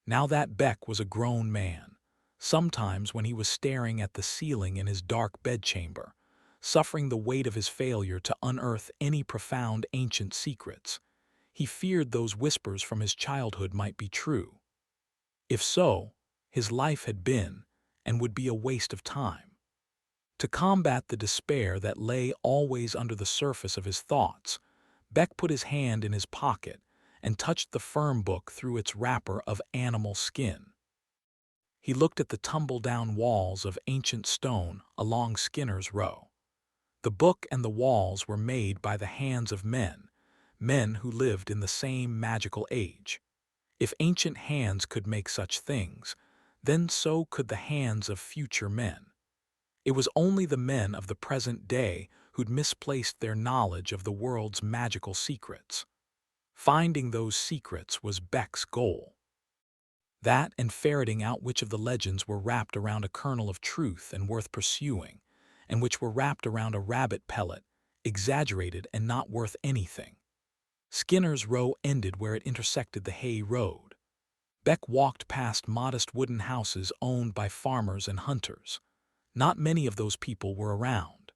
Speaker 1: Now that Beck was a grown man, sometimes when he was staring at the ceiling in his dark bedchamber, suffering the weight of his failure to unearth any profound ancient secrets, he feared those whispers from his childhood might be true. If so, his life had been and would be a waste of time. To combat the despair that lay always under the surface of his thoughts, Beck put his hand in his pocket and touched the firm book through its wrapper of animal skin. He looked at the tumble-down walls of ancient stone along Skinner's Row. The book and the walls were made by the hands of men, men who lived in the same magical age. If ancient hands could make such things, then so could the hands of future men. It was only the men of the present day who'd misplaced their knowledge of the world's magical secrets. Finding those secrets was Beck's goal. That and ferreting out which of the legends were wrapped around a kernel of truth and worth pursuing, and which were wrapped around a rabbit pellet, exaggerated and not worth anything. Skinner's Row ended where it intersected the Hay Road. Beck walked past modest wooden houses owned by farmers and hunters. Not many of those people were around.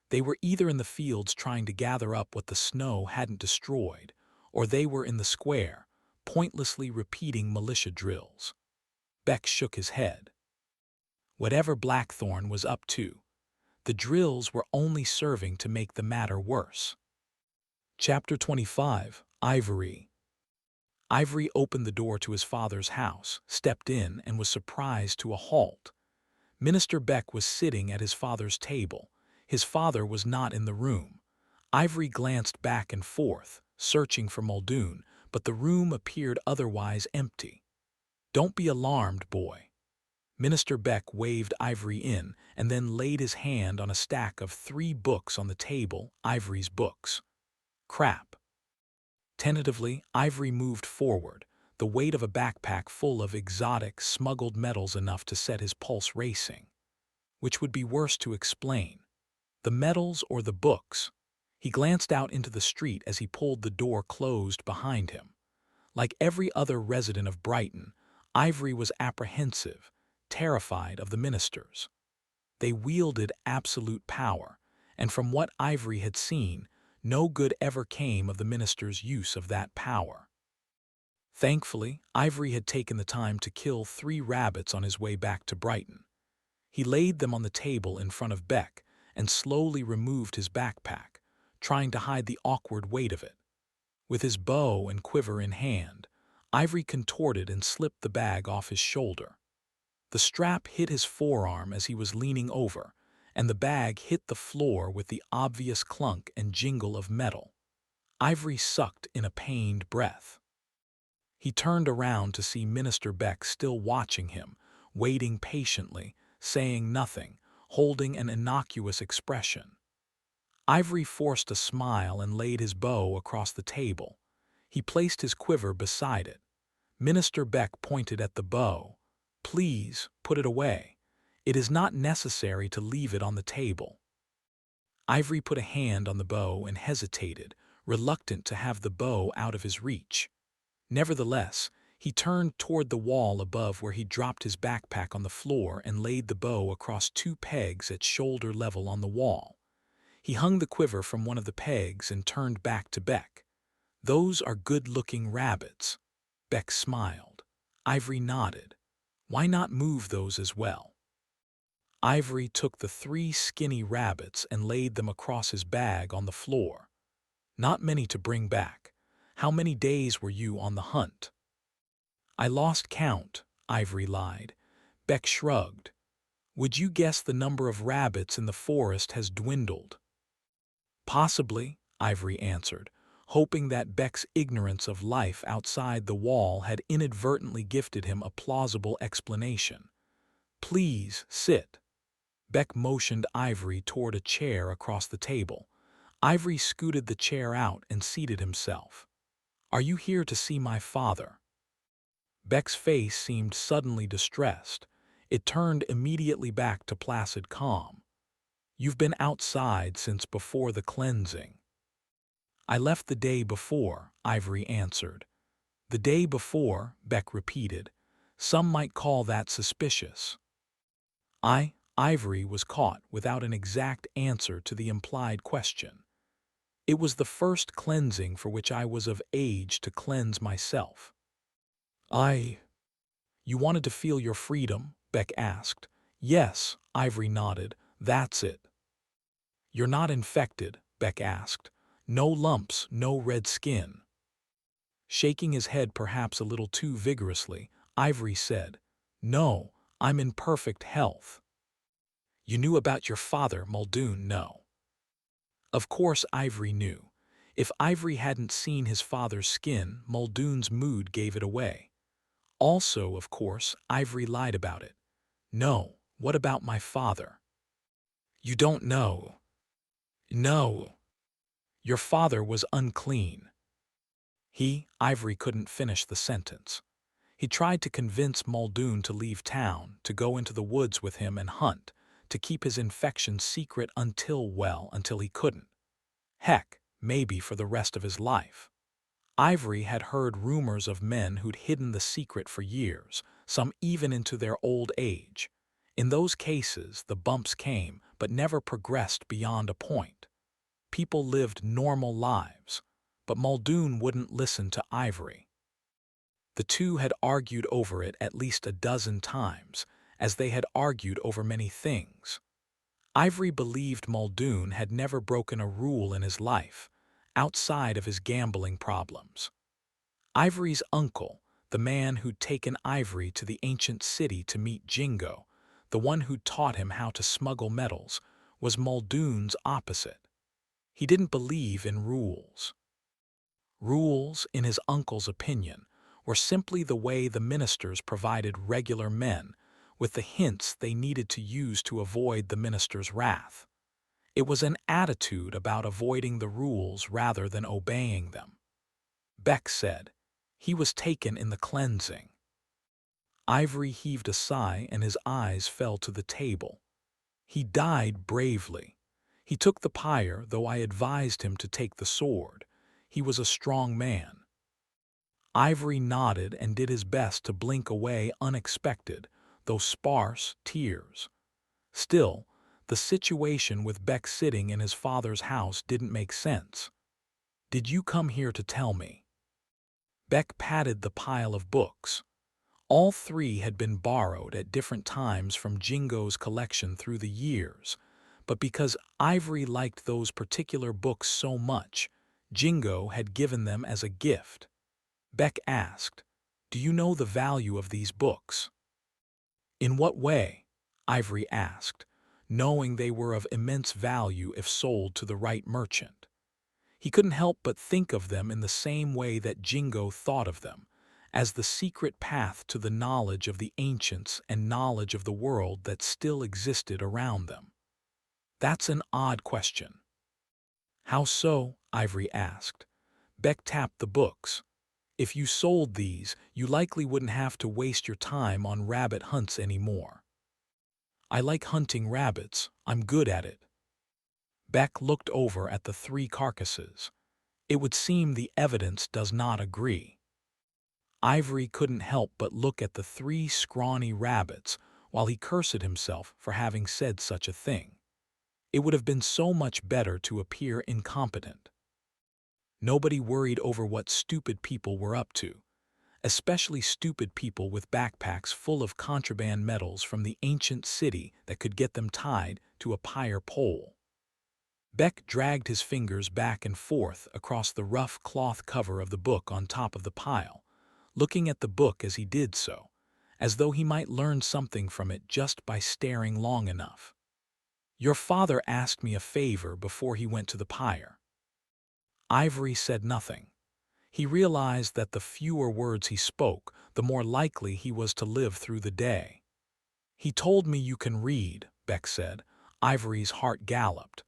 Speaker 1: They were either in the fields trying to gather up what the snow hadn't destroyed, or they were in the square, pointlessly repeating militia drills. Beck shook his head. Whatever Blackthorn was up to, the drills were only serving to make the matter worse. Chapter 25, Ivory. Ivory opened the door to his father's house, stepped in, and was surprised to a halt. Minister Beck was sitting at his father's table. His father was not in the room. Ivory glanced back and forth, searching for Muldoon, but the room appeared otherwise empty. "Don't be alarmed, boy." Minister Beck waved Ivory in and then laid his hand on a stack of 3 books on the table, Ivory's books. Crap. Tentatively, Ivory moved forward, the weight of a backpack full of exotic, smuggled metals enough to set his pulse racing. Which would be worse to explain? The metals or the books? He glanced out into the street as he pulled the door closed behind him. Like every other resident of Brighton, Ivory was apprehensive, terrified of the ministers. They wielded absolute power, and from what Ivory had seen, no good ever came of the ministers' use of that power. Thankfully, Ivory had taken the time to kill 3 rabbits on his way back to Brighton. He laid them on the table in front of Beck and slowly removed his backpack, trying to hide the awkward weight of it. With his bow and quiver in hand, Ivory contorted and slipped the bag off his shoulder. The strap hit his forearm as he was leaning over, and the bag hit the floor with the obvious clunk and jingle of metal. Ivory sucked in a pained breath. He turned around to see Minister Beck still watching him, waiting patiently, saying nothing, holding an innocuous expression. Ivory forced a smile and laid his bow across the table. He placed his quiver beside it. Minister Beck pointed at the bow. "Please, put it away. It is not necessary to leave it on the table." Ivory put a hand on the bow and hesitated, reluctant to have the bow out of his reach. Nevertheless, he turned toward the wall above where he dropped his backpack on the floor and laid the bow across 2 pegs at shoulder level on the wall. He hung the quiver from one of the pegs and turned back to Beck. "Those are good-looking rabbits." Beck smiled. Ivory nodded. "Why not move those as well?" Ivory took the 3 skinny rabbits and laid them across his bag on the floor. "Not many to bring back. How many days were you on the hunt?" "I lost count," Ivory lied. Beck shrugged. "Would you guess the number of rabbits in the forest has dwindled?" "Possibly," Ivory answered, hoping that Beck's ignorance of life outside the wall had inadvertently gifted him a plausible explanation. "Please, sit." Beck motioned Ivory toward a chair across the table. Ivory scooted the chair out and seated himself. "Are you here to see my father?" Beck's face seemed suddenly distressed. It turned immediately back to placid calm. "You've been outside since before the cleansing." "I left the day before," Ivory answered. "The day before," Beck repeated. "Some might call that suspicious." Ivory was caught without an exact answer to the implied question. "It was the first cleansing for which I was of age to cleanse myself." "You wanted to feel your freedom?" Beck asked. "Yes," Ivory nodded. "That's it." "You're not infected?" Beck asked. "No lumps, no red skin?" Shaking his head perhaps a little too vigorously, Ivory said, "No, I'm in perfect health." "You knew about your father, Muldoon, no?" Of course Ivory knew. If Ivory hadn't seen his father's skin, Muldoon's mood gave it away. Also, of course, Ivory lied about it. "No, what about my father?" "You don't know." "No. Your father was unclean." Ivory couldn't finish the sentence. He tried to convince Muldoon to leave town, to go into the woods with him and hunt, to keep his infection secret until he couldn't. Heck, maybe for the rest of his life. Ivory had heard rumors of men who'd hidden the secret for years, some even into their old age. In those cases, the bumps came, but never progressed beyond a point. People lived normal lives, but Muldoon wouldn't listen to Ivory. The two had argued over it at least a dozen times, as they had argued over many things. Ivory believed Muldoon had never broken a rule in his life, outside of his gambling problems. Ivory's uncle, the man who'd taken Ivory to the ancient city to meet Jingo, the one who'd taught him how to smuggle metals, was Muldoon's opposite. He didn't believe in rules. Rules, in his uncle's opinion, were simply the way the ministers provided regular men with the hints they needed to use to avoid the minister's wrath. It was an attitude about avoiding the rules rather than obeying them. Beck said, "He was taken in the cleansing." Ivory heaved a sigh and his eyes fell to the table. "He died bravely. He took the pyre, though I advised him to take the sword. He was a strong man." Ivory nodded and did his best to blink away unexpected, though sparse, tears. Still, the situation with Beck sitting in his father's house didn't make sense. "Did you come here to tell me?" Beck patted the pile of books. All 3 had been borrowed at different times from Jingo's collection through the years, but because Ivory liked those particular books so much, Jingo had given them as a gift. Beck asked, "Do you know the value of these books?" "In what way?" Ivory asked, knowing they were of immense value if sold to the right merchant. He couldn't help but think of them in the same way that Jingo thought of them, as the secret path to the knowledge of the ancients and knowledge of the world that still existed around them. That's an odd question. How so? Ivory asked. Beck tapped the books. If you sold these, you likely wouldn't have to waste your time on rabbit hunts anymore. I like hunting rabbits. I'm good at it. Beck looked over at the 3 carcasses. It would seem the evidence does not agree. Ivory couldn't help but look at the 3 scrawny rabbits while he cursed himself for having said such a thing. It would have been so much better to appear incompetent. Nobody worried over what stupid people were up to, especially stupid people with backpacks full of contraband metals from the ancient city that could get them tied to a pyre pole. Beck dragged his fingers back and forth across the rough cloth cover of the book on top of the pile, looking at the book as he did so, as though he might learn something from it just by staring long enough. Your father asked me a favor before he went to the pyre. Ivory said nothing. He realized that the fewer words he spoke, the more likely he was to live through the day. He told me you can read, Beck said. Ivory's heart galloped.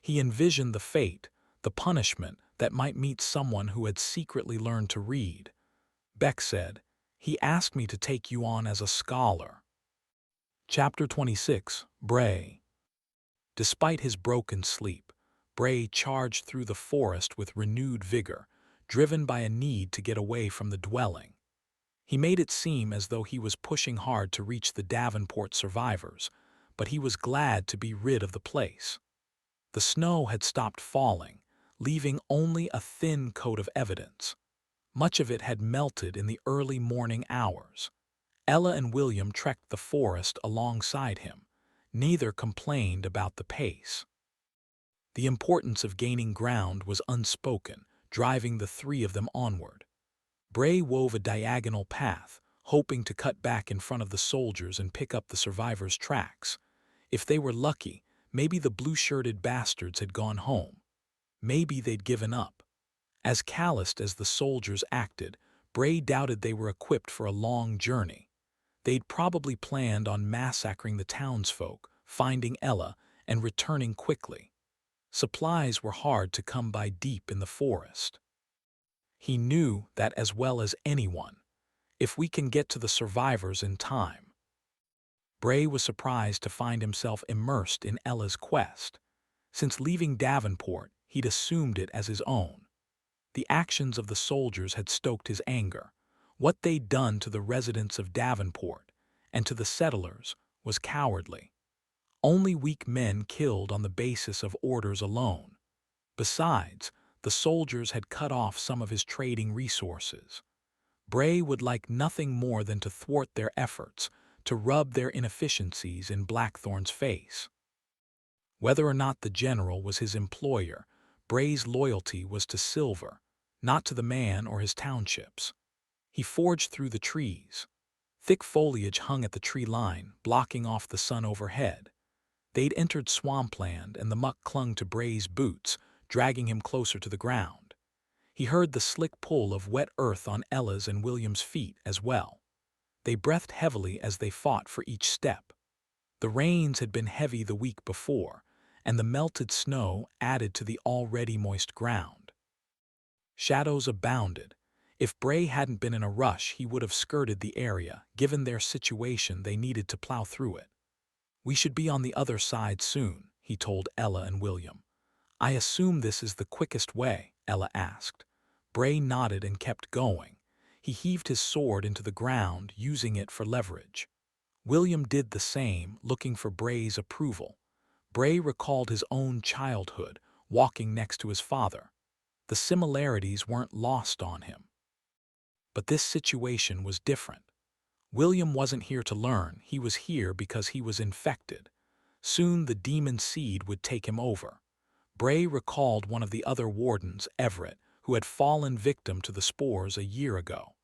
Speaker 1: He envisioned the fate, the punishment that might meet someone who had secretly learned to read. Beck said, he asked me to take you on as a scholar. Chapter 26, Bray. Despite his broken sleep, Bray charged through the forest with renewed vigor, driven by a need to get away from the dwelling. He made it seem as though he was pushing hard to reach the Davenport survivors, but he was glad to be rid of the place. The snow had stopped falling, leaving only a thin coat of evidence. Much of it had melted in the early morning hours. Ella and William trekked the forest alongside him. Neither complained about the pace. The importance of gaining ground was unspoken, driving the 3 of them onward. Bray wove a diagonal path, hoping to cut back in front of the soldiers and pick up the survivors' tracks. If they were lucky, maybe the blue-shirted bastards had gone home. Maybe they'd given up. As calloused as the soldiers acted, Bray doubted they were equipped for a long journey. They'd probably planned on massacring the townsfolk, finding Ella, and returning quickly. Supplies were hard to come by deep in the forest. He knew that as well as anyone. If we can get to the survivors in time. Bray was surprised to find himself immersed in Ella's quest. Since leaving Davenport, he'd assumed it as his own. The actions of the soldiers had stoked his anger. What they'd done to the residents of Davenport and to the settlers was cowardly. Only weak men killed on the basis of orders alone. Besides, the soldiers had cut off some of his trading resources. Bray would like nothing more than to thwart their efforts, to rub their inefficiencies in Blackthorn's face. Whether or not the general was his employer, Bray's loyalty was to Silver, not to the man or his townships. He forged through the trees. Thick foliage hung at the tree line, blocking off the sun overhead. They'd entered swampland, and the muck clung to Bray's boots, dragging him closer to the ground. He heard the slick pull of wet earth on Ella's and William's feet as well. They breathed heavily as they fought for each step. The rains had been heavy the week before, and the melted snow added to the already moist ground. Shadows abounded. If Bray hadn't been in a rush, he would have skirted the area. Given their situation, they needed to plow through it. We should be on the other side soon, he told Ella and William. I assume this is the quickest way, Ella asked. Bray nodded and kept going. He heaved his sword into the ground, using it for leverage. William did the same, looking for Bray's approval. Bray recalled his own childhood, walking next to his father. The similarities weren't lost on him. But this situation was different. William wasn't here to learn, he was here because he was infected. Soon the demon seed would take him over. Bray recalled one of the other wardens, Everett, who had fallen victim to the spores a year ago.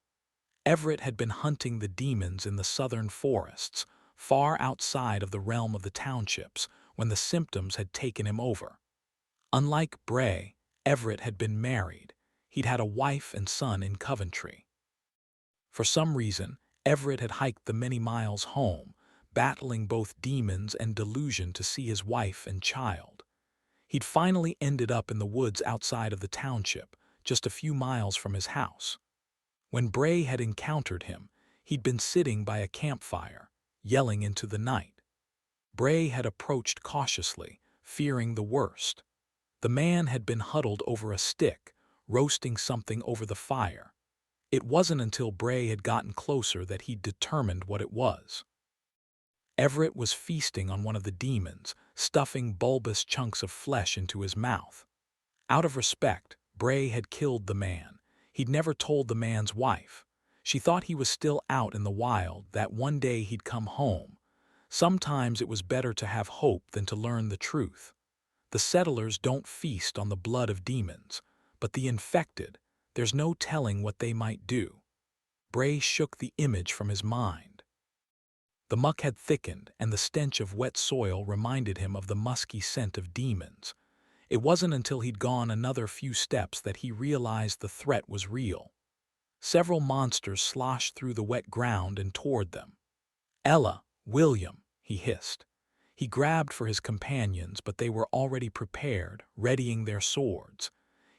Speaker 1: Everett had been hunting the demons in the southern forests, far outside of the realm of the townships, when the symptoms had taken him over. Unlike Bray, Everett had been married. He'd had a wife and son in Coventry. For some reason, Everett had hiked the many miles home, battling both demons and delusion to see his wife and child. He'd finally ended up in the woods outside of the township, just a few miles from his house. When Bray had encountered him, he'd been sitting by a campfire, yelling into the night. Bray had approached cautiously, fearing the worst. The man had been huddled over a stick, roasting something over the fire. It wasn't until Bray had gotten closer that he'd determined what it was. Everett was feasting on one of the demons, stuffing bulbous chunks of flesh into his mouth. Out of respect, Bray had killed the man. He'd never told the man's wife. She thought he was still out in the wild, that one day he'd come home. Sometimes it was better to have hope than to learn the truth. The settlers don't feast on the blood of demons, but the infected, there's no telling what they might do. Bray shook the image from his mind. The muck had thickened, and the stench of wet soil reminded him of the musky scent of demons. It wasn't until he'd gone another few steps that he realized the threat was real. Several monsters sloshed through the wet ground and toward them. "Ella, William," he hissed. He grabbed for his companions, but they were already prepared, readying their swords.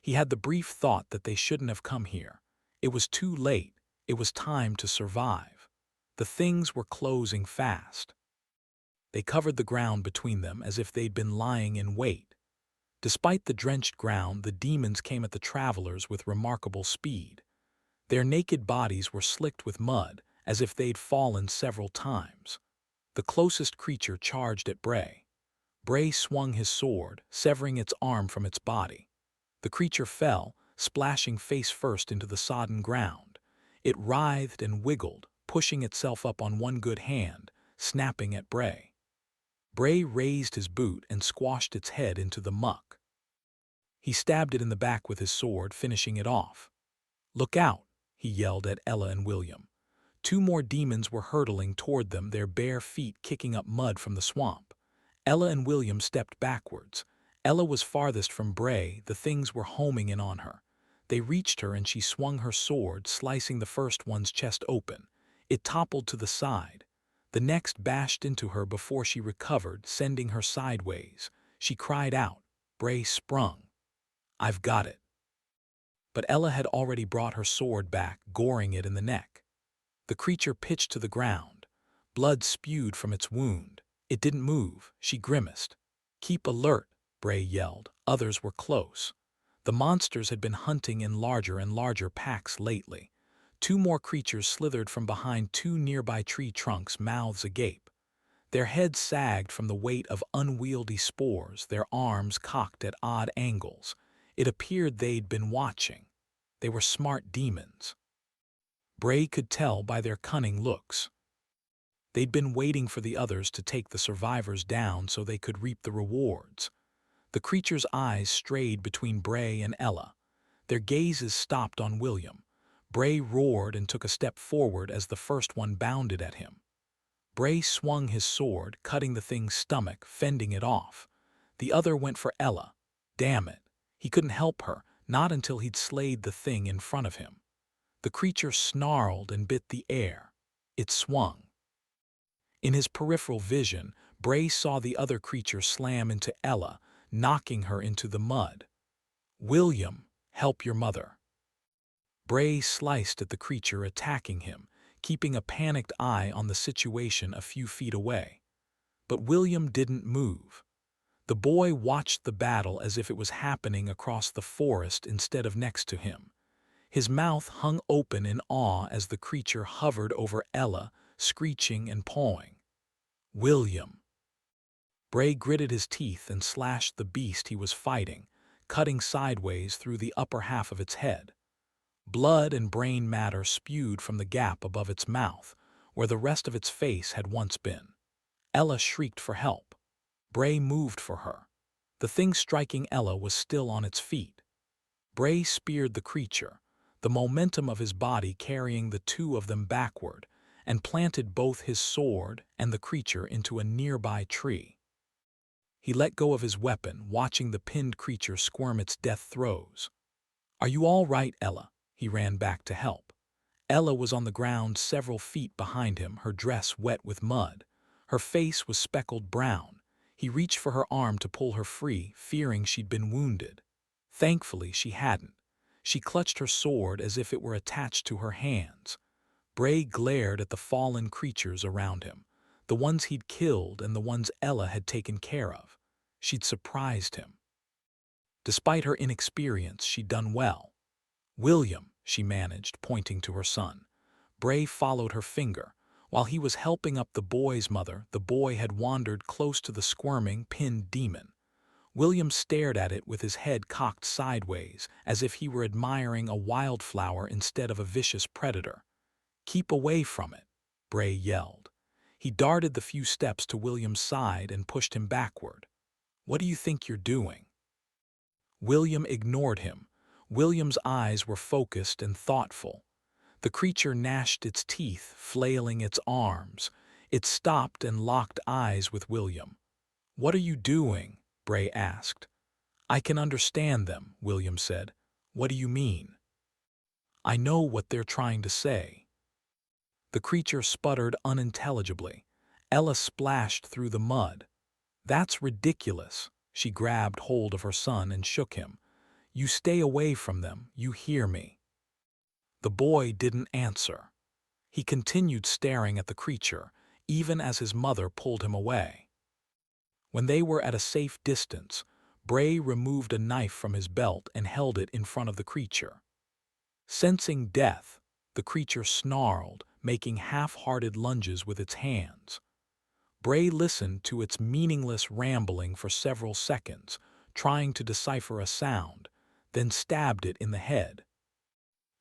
Speaker 1: He had the brief thought that they shouldn't have come here. It was too late. It was time to survive. The things were closing fast. They covered the ground between them as if they'd been lying in wait. Despite the drenched ground, the demons came at the travelers with remarkable speed. Their naked bodies were slicked with mud, as if they'd fallen several times. The closest creature charged at Bray. Bray swung his sword, severing its arm from its body. The creature fell, splashing face first into the sodden ground. It writhed and wiggled, pushing itself up on one good hand, snapping at Bray. Bray raised his boot and squashed its head into the muck. He stabbed it in the back with his sword, finishing it off. "Look out!" he yelled at Ella and William. Two more demons were hurtling toward them, their bare feet kicking up mud from the swamp. Ella and William stepped backwards. Ella was farthest from Bray, the things were homing in on her. They reached her and she swung her sword, slicing the first one's chest open. It toppled to the side. The next bashed into her before she recovered, sending her sideways. She cried out. Bray sprung. "I've got it." But Ella had already brought her sword back, goring it in the neck. The creature pitched to the ground. Blood spewed from its wound. It didn't move. She grimaced. "Keep alert," Bray yelled. Others were close. The monsters had been hunting in larger and larger packs lately. Two more creatures slithered from behind two nearby tree trunks, mouths agape. Their heads sagged from the weight of unwieldy spores, their arms cocked at odd angles. It appeared they'd been watching. They were smart demons. Bray could tell by their cunning looks. They'd been waiting for the others to take the survivors down so they could reap the rewards. The creatures' eyes strayed between Bray and Ella. Their gazes stopped on William. Bray roared and took a step forward as the first one bounded at him. Bray swung his sword, cutting the thing's stomach, fending it off. The other went for Ella. Damn it. He couldn't help her, not until he'd slayed the thing in front of him. The creature snarled and bit the air. It swung. In his peripheral vision, Bray saw the other creature slam into Ella, knocking her into the mud. "William, help your mother." Bray sliced at the creature attacking him, keeping a panicked eye on the situation a few feet away. But William didn't move. The boy watched the battle as if it was happening across the forest instead of next to him. His mouth hung open in awe as the creature hovered over Ella, screeching and pawing. "William." Bray gritted his teeth and slashed the beast he was fighting, cutting sideways through the upper half of its head. Blood and brain matter spewed from the gap above its mouth, where the rest of its face had once been. Ella shrieked for help. Bray moved for her. The thing striking Ella was still on its feet. Bray speared the creature, the momentum of his body carrying the two of them backward, and planted both his sword and the creature into a nearby tree. He let go of his weapon, watching the pinned creature squirm its death throes. "Are you all right, Ella?" He ran back to help. Ella was on the ground several feet behind him, her dress wet with mud. Her face was speckled brown. He reached for her arm to pull her free, fearing she'd been wounded. Thankfully, she hadn't. She clutched her sword as if it were attached to her hands. Bray glared at the fallen creatures around him, the ones he'd killed and the ones Ella had taken care of. She'd surprised him. Despite her inexperience, she'd done well. "William," she managed, pointing to her son. Bray followed her finger. While he was helping up the boy's mother, the boy had wandered close to the squirming, pinned demon. William stared at it with his head cocked sideways, as if he were admiring a wildflower instead of a vicious predator. "Keep away from it," Bray yelled. He darted the few steps to William's side and pushed him backward. "What do you think you're doing?" William ignored him. William's eyes were focused and thoughtful. The creature gnashed its teeth, flailing its arms. It stopped and locked eyes with William. "What are you doing?" Bray asked. "I can understand them," William said. "What do you mean?" "I know what they're trying to say." The creature sputtered unintelligibly. Ella splashed through the mud. "That's ridiculous." She grabbed hold of her son and shook him. "You stay away from them, you hear me." The boy didn't answer. He continued staring at the creature, even as his mother pulled him away. When they were at a safe distance, Bray removed a knife from his belt and held it in front of the creature. Sensing death, the creature snarled, making half-hearted lunges with its hands. Bray listened to its meaningless rambling for several seconds, trying to decipher a sound, then stabbed it in the head.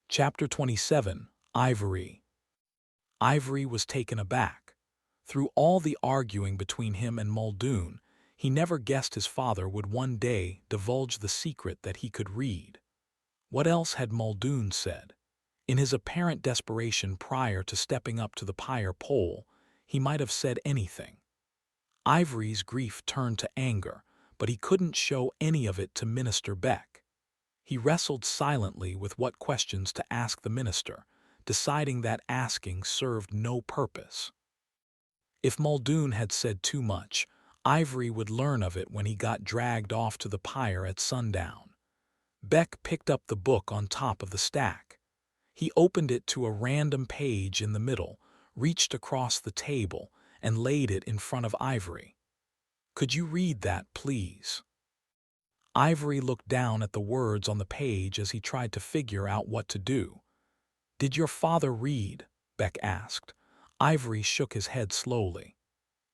Speaker 1: Chapter 27, Ivory. Ivory was taken aback. Through all the arguing between him and Muldoon, he never guessed his father would one day divulge the secret that he could read. What else had Muldoon said? In his apparent desperation prior to stepping up to the pyre pole, he might have said anything. Ivory's grief turned to anger, but he couldn't show any of it to Minister Beck. He wrestled silently with what questions to ask the minister, deciding that asking served no purpose. If Muldoon had said too much, Ivory would learn of it when he got dragged off to the pyre at sundown. Beck picked up the book on top of the stack. He opened it to a random page in the middle, reached across the table, and laid it in front of Ivory. "Could you read that, please?" Ivory looked down at the words on the page as he tried to figure out what to do. "Did your father read?" Beck asked. Ivory shook his head slowly.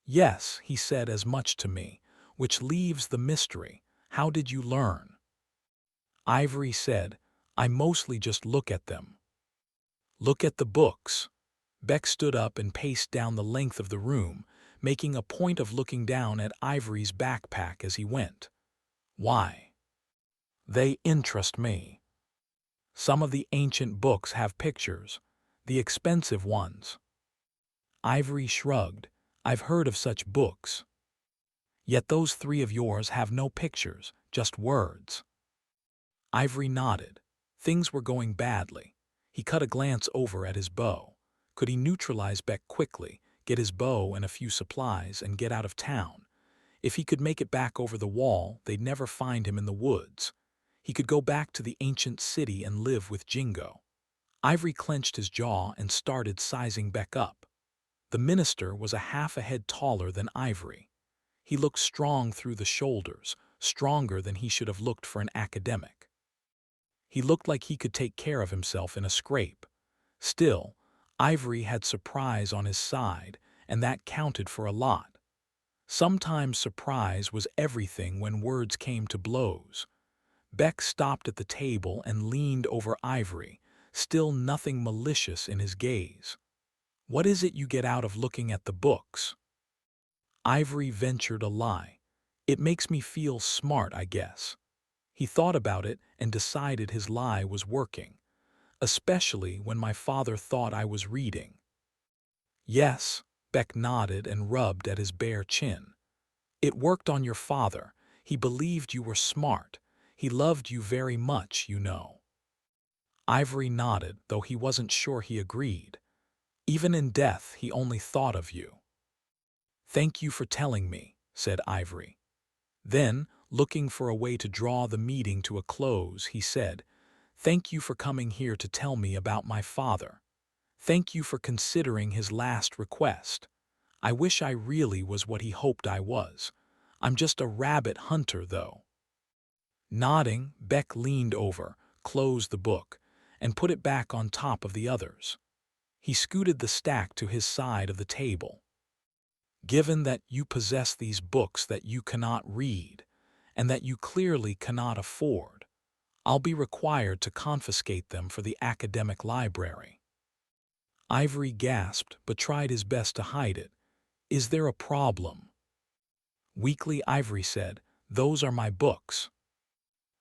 Speaker 1: "Yes, he said as much to me, which leaves the mystery. How did you learn?" Ivory said, "I mostly just look at them." "Look at the books." Beck stood up and paced down the length of the room, making a point of looking down at Ivory's backpack as he went. "Why?" "They interest me. Some of the ancient books have pictures, the expensive ones." Ivory shrugged. "I've heard of such books. Yet those three of yours have no pictures, just words." Ivory nodded. Things were going badly. He cut a glance over at his bow. Could he neutralize Beck quickly, get his bow and a few supplies, and get out of town? If he could make it back over the wall, they'd never find him in the woods. He could go back to the ancient city and live with Jingo. Ivory clenched his jaw and started sizing Beck up. The minister was a half a head taller than Ivory. He looked strong through the shoulders, stronger than he should have looked for an academic. He looked like he could take care of himself in a scrape. Still, Ivory had surprise on his side, and that counted for a lot. Sometimes surprise was everything when words came to blows. Beck stopped at the table and leaned over Ivory, still nothing malicious in his gaze. "What is it you get out of looking at the books?" Ivory ventured a lie. "It makes me feel smart, I guess." He thought about it and decided his lie was working, especially when my father thought I was reading. "Yes," Beck nodded and rubbed at his bare chin. It worked on your father. He believed you were smart. He loved you very much, you know. Ivory nodded, though he wasn't sure he agreed. Even in death, he only thought of you. Thank you for telling me, said Ivory. Then, looking for a way to draw the meeting to a close, he said, Thank you for coming here to tell me about my father. Thank you for considering his last request. I wish I really was what he hoped I was. I'm just a rabbit hunter, though. Nodding, Beck leaned over, closed the book, and put it back on top of the others. He scooted the stack to his side of the table. Given that you possess these books that you cannot read, and that you clearly cannot afford, I'll be required to confiscate them for the academic library. Ivory gasped, but tried his best to hide it. Is there a problem? Weakly, Ivory said, Those are my books.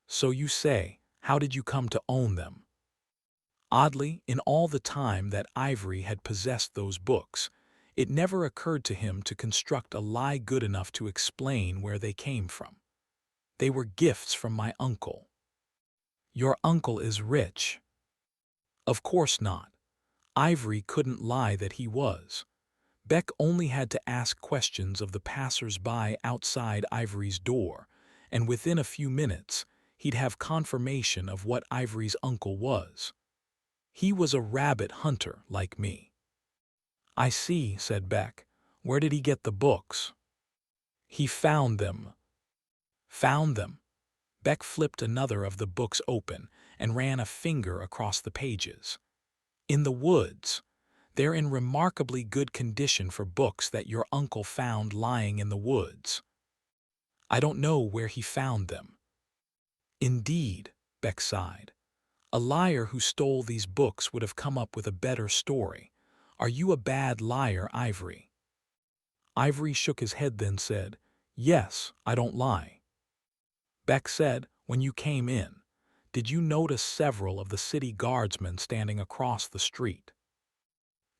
Speaker 1: So you say, how did you come to own them? Oddly, in all the time that Ivory had possessed those books, it never occurred to him to construct a lie good enough to explain where they came from. They were gifts from my uncle. Your uncle is rich. Of course not. Ivory couldn't lie that he was. Beck only had to ask questions of the passers-by outside Ivory's door, and within a few minutes, he'd have confirmation of what Ivory's uncle was. He was a rabbit hunter like me. I see, said Beck. Where did he get the books? He found them. Found them? Beck flipped another of the books open and ran a finger across the pages. In the woods. They're in remarkably good condition for books that your uncle found lying in the woods. I don't know where he found them. Indeed, Beck sighed. A liar who stole these books would have come up with a better story. Are you a bad liar, Ivory? Ivory shook his head, then said, Yes, I don't lie. Beck said, When you came in, did you notice several of the city guardsmen standing across the street?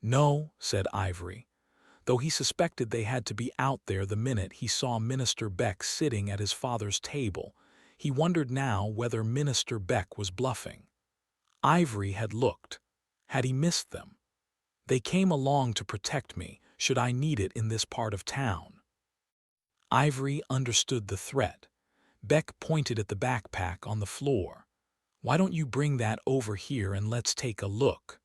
Speaker 1: No, said Ivory, though he suspected they had to be out there the minute he saw Minister Beck sitting at his father's table. He wondered now whether Minister Beck was bluffing. Ivory had looked. Had he missed them? They came along to protect me, should I need it in this part of town. Ivory understood the threat. Beck pointed at the backpack on the floor. Why don't you bring that over here and let's take a look?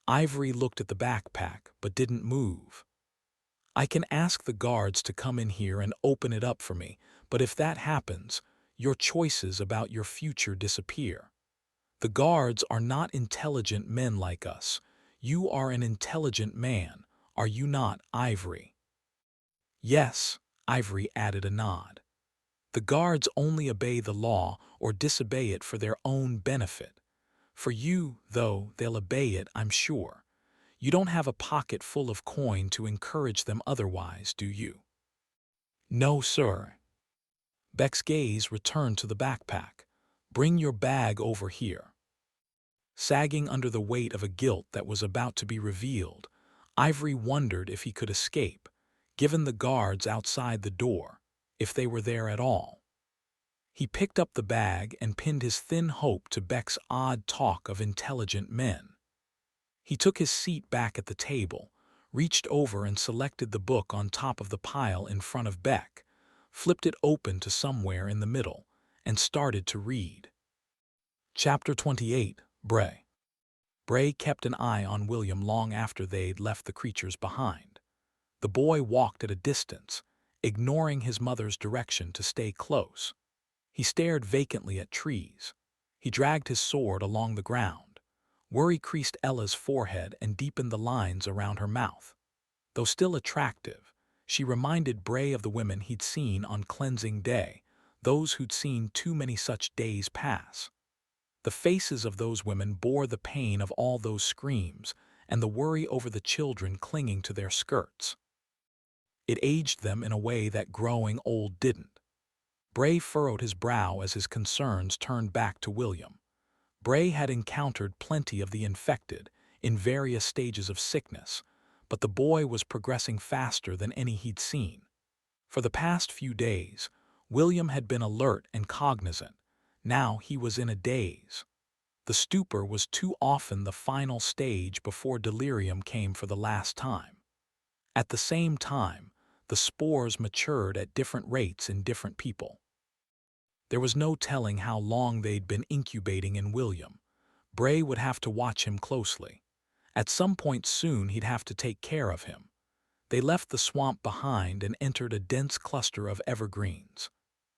Speaker 1: Ivory looked at the backpack, but didn't move. I can ask the guards to come in here and open it up for me, but if that happens, your choices about your future disappear. The guards are not intelligent men like us. You are an intelligent man, are you not, Ivory? Yes, Ivory added a nod. The guards only obey the law or disobey it for their own benefit. For you, though, they'll obey it, I'm sure. You don't have a pocket full of coin to encourage them otherwise, do you? No, sir. Beck's gaze returned to the backpack. Bring your bag over here. Sagging under the weight of a guilt that was about to be revealed, Ivory wondered if he could escape, given the guards outside the door, if they were there at all. He picked up the bag and pinned his thin hope to Beck's odd talk of intelligent men. He took his seat back at the table, reached over and selected the book on top of the pile in front of Beck, flipped it open to somewhere in the middle, and started to read. Chapter 28, Bray. Bray kept an eye on William long after they'd left the creatures behind. The boy walked at a distance, ignoring his mother's direction to stay close. He stared vacantly at trees. He dragged his sword along the ground. Worry creased Ella's forehead and deepened the lines around her mouth. Though still attractive, she reminded Bray of the women he'd seen on cleansing day, those who'd seen too many such days pass. The faces of those women bore the pain of all those screams and the worry over the children clinging to their skirts. It aged them in a way that growing old didn't. Bray furrowed his brow as his concerns turned back to William. Bray had encountered plenty of the infected, in various stages of sickness, but the boy was progressing faster than any he'd seen. For the past few days, William had been alert and cognizant. Now he was in a daze. The stupor was too often the final stage before delirium came for the last time. At the same time, the spores matured at different rates in different people. There was no telling how long they'd been incubating in William. Bray would have to watch him closely. At some point soon he'd have to take care of him. They left the swamp behind and entered a dense cluster of evergreens.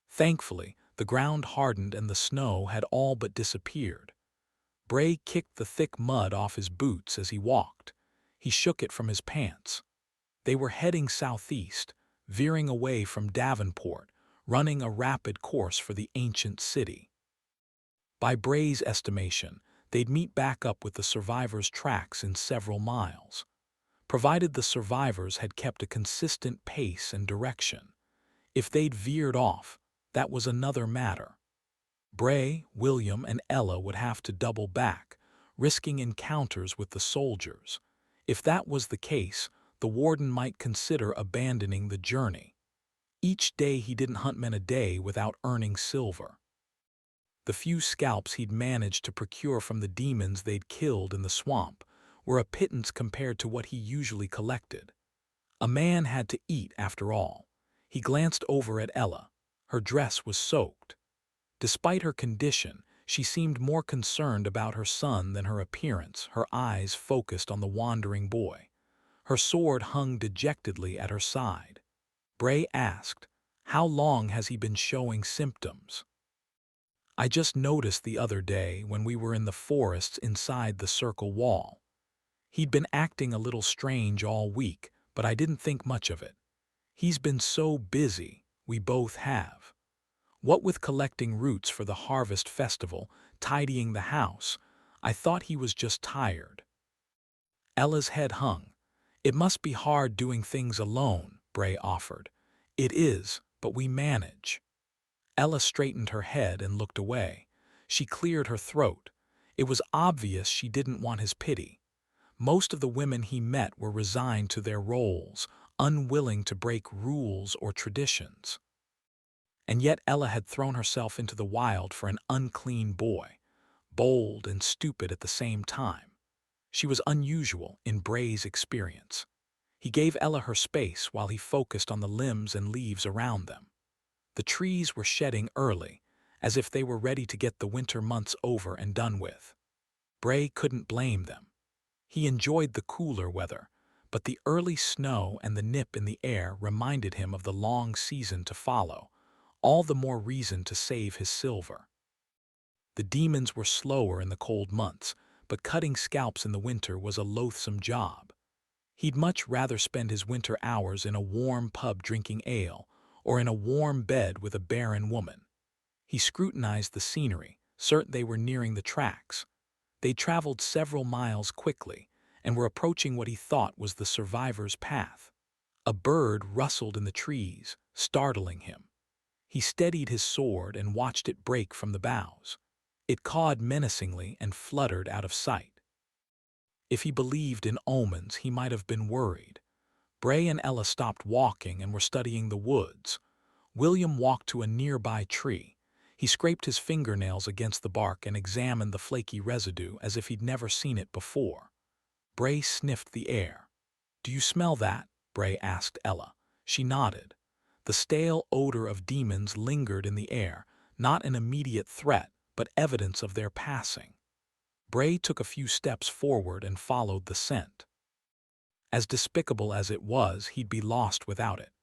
Speaker 1: Thankfully, the ground hardened and the snow had all but disappeared. Bray kicked the thick mud off his boots as he walked. He shook it from his pants. They were heading southeast, veering away from Davenport, running a rapid course for the ancient city. By Bray's estimation, they'd meet back up with the survivors' tracks in several miles. Provided the survivors had kept a consistent pace and direction. If they'd veered off, that was another matter. Bray, William, and Ella would have to double back, risking encounters with the soldiers. If that was the case, the warden might consider abandoning the journey. Each day he didn't hunt men a day without earning silver. The few scalps he'd managed to procure from the demons they'd killed in the swamp were a pittance compared to what he usually collected. A man had to eat, after all. He glanced over at Ella. Her dress was soaked. Despite her condition, she seemed more concerned about her son than her appearance, her eyes focused on the wandering boy. Her sword hung dejectedly at her side. Bray asked, "How long has he been showing symptoms?" "I just noticed the other day when we were in the forests inside the circle wall. He'd been acting a little strange all week, but I didn't think much of it. He's been so busy, we both have. What with collecting roots for the harvest festival, tidying the house, I thought he was just tired." Ella's head hung. "It must be hard doing things alone," Bray offered. "It is, but we manage." Ella straightened her head and looked away. She cleared her throat. It was obvious she didn't want his pity. Most of the women he met were resigned to their roles, unwilling to break rules or traditions. And yet Ella had thrown herself into the wild for an unclean boy, bold and stupid at the same time. She was unusual in Bray's experience. He gave Ella her space while he focused on the limbs and leaves around them. The trees were shedding early, as if they were ready to get the winter months over and done with. Bray couldn't blame them. He enjoyed the cooler weather, but the early snow and the nip in the air reminded him of the long season to follow, all the more reason to save his silver. The demons were slower in the cold months, but cutting scalps in the winter was a loathsome job. He'd much rather spend his winter hours in a warm pub drinking ale, or in a warm bed with a barren woman. He scrutinized the scenery, certain they were nearing the tracks. They traveled several miles quickly, and were approaching what he thought was the survivor's path. A bird rustled in the trees, startling him. He steadied his sword and watched it break from the boughs. It cawed menacingly and fluttered out of sight. If he believed in omens, he might have been worried. Bray and Ella stopped walking and were studying the woods. William walked to a nearby tree. He scraped his fingernails against the bark and examined the flaky residue as if he'd never seen it before. Bray sniffed the air. "Do you smell that?" Bray asked Ella. She nodded. The stale odor of demons lingered in the air, not an immediate threat, but evidence of their passing. Bray took a few steps forward and followed the scent. As despicable as it was, he'd be lost without it.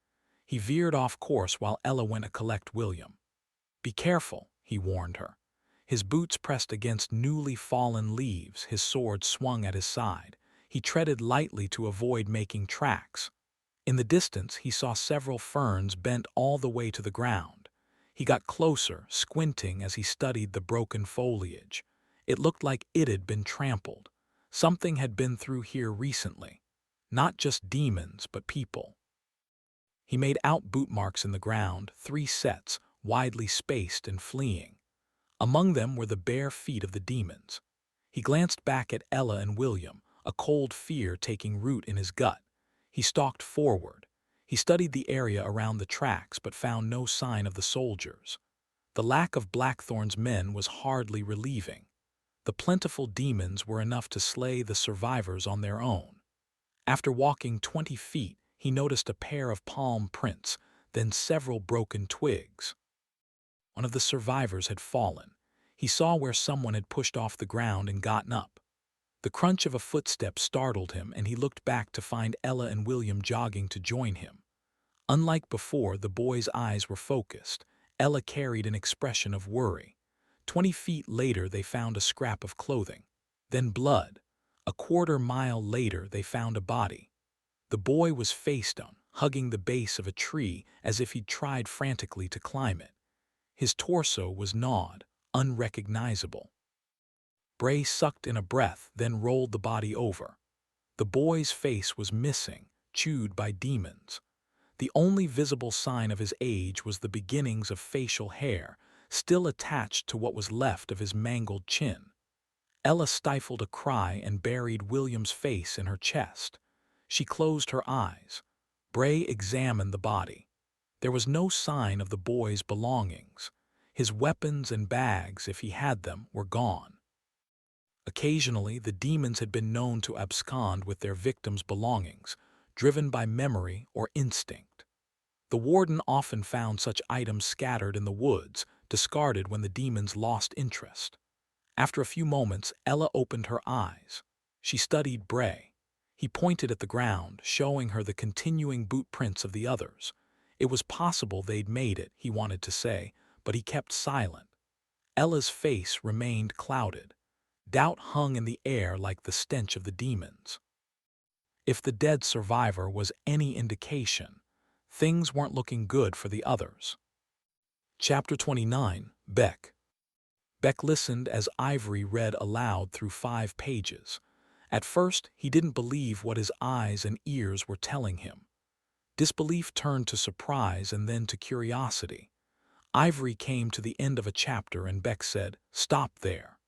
Speaker 1: He veered off course while Ella went to collect William. "Be careful," he warned her. His boots pressed against newly fallen leaves, his sword swung at his side. He treaded lightly to avoid making tracks. In the distance, he saw several ferns bent all the way to the ground. He got closer, squinting as he studied the broken foliage. It looked like it had been trampled. Something had been through here recently. Not just demons, but people. He made out boot marks in the ground, 3 sets, widely spaced and fleeing. Among them were the bare feet of the demons. He glanced back at Ella and William, a cold fear taking root in his gut. He stalked forward. He studied the area around the tracks but found no sign of the soldiers. The lack of Blackthorn's men was hardly relieving. The plentiful demons were enough to slay the survivors on their own. After walking 20 feet, he noticed a pair of palm prints, then several broken twigs. One of the survivors had fallen. He saw where someone had pushed off the ground and gotten up. The crunch of a footstep startled him, and he looked back to find Ella and William jogging to join him. Unlike before, the boy's eyes were focused. Ella carried an expression of worry. 20 feet later, they found a scrap of clothing. Then blood. A quarter-mile later, they found a body. The boy was face down, hugging the base of a tree as if he'd tried frantically to climb it. His torso was gnawed, unrecognizable. Bray sucked in a breath, then rolled the body over. The boy's face was missing, chewed by demons. The only visible sign of his age was the beginnings of facial hair, still attached to what was left of his mangled chin. Ella stifled a cry and buried William's face in her chest. She closed her eyes. Bray examined the body. There was no sign of the boy's belongings. His weapons and bags, if he had them, were gone. Occasionally, the demons had been known to abscond with their victims' belongings, driven by memory or instinct. The warden often found such items scattered in the woods, discarded when the demons lost interest. After a few moments, Ella opened her eyes. She studied Bray. He pointed at the ground, showing her the continuing boot prints of the others. It was possible they'd made it, he wanted to say, but he kept silent. Ella's face remained clouded. Doubt hung in the air like the stench of the demons. If the dead survivor was any indication, things weren't looking good for the others. Chapter 29, Beck. Beck listened as Ivory read aloud through 5 pages. At first, he didn't believe what his eyes and ears were telling him. Disbelief turned to surprise and then to curiosity. Ivory came to the end of a chapter and Beck said, "Stop there."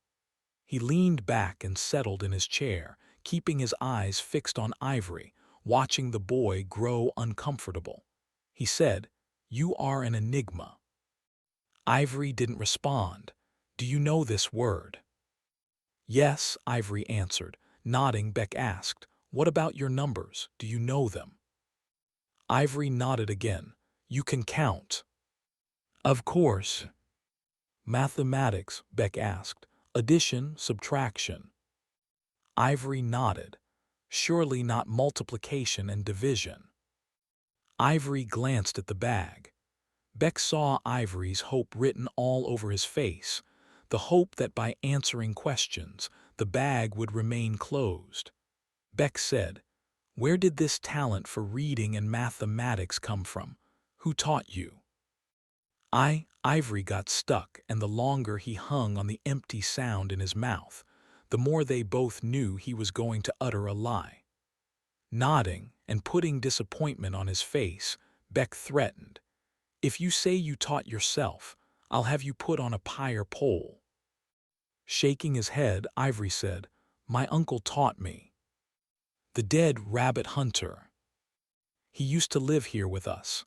Speaker 1: He leaned back and settled in his chair, keeping his eyes fixed on Ivory, watching the boy grow uncomfortable. He said, "You are an enigma." Ivory didn't respond. "Do you know this word?" "Yes," Ivory answered. Nodding, Beck asked, "What about your numbers? Do you know them?" Ivory nodded again. "You can count." "Of course." "Mathematics?" Beck asked. "Addition, subtraction?" Ivory nodded. "Surely not multiplication and division." Ivory glanced at the bag. Beck saw Ivory's hope written all over his face, the hope that by answering questions, the bag would remain closed. Beck said, "Where did this talent for reading and mathematics come from? Who taught you?" Ivory got stuck, and the longer he hung on the empty sound in his mouth, the more they both knew he was going to utter a lie. Nodding and putting disappointment on his face, Beck threatened, "If you say you taught yourself, I'll have you put on a pyre pole." Shaking his head, Ivory said, "My uncle taught me. The dead rabbit hunter. He used to live here with us."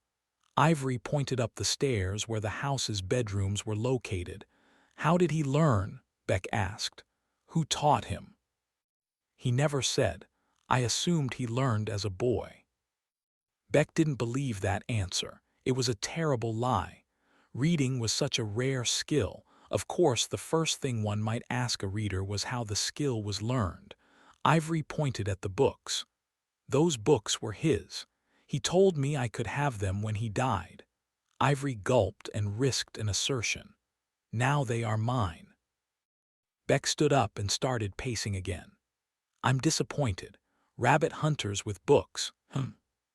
Speaker 1: Ivory pointed up the stairs where the house's bedrooms were located. "How did he learn?" Beck asked. "Who taught him?" "He never said. I assumed he learned as a boy." Beck didn't believe that answer. It was a terrible lie. Reading was such a rare skill. Of course, the first thing one might ask a reader was how the skill was learned. Ivory pointed at the books. "Those books were his. He told me I could have them when he died." Ivory gulped and risked an assertion. "Now they are mine." Beck stood up and started pacing again. "I'm disappointed. Rabbit hunters with books.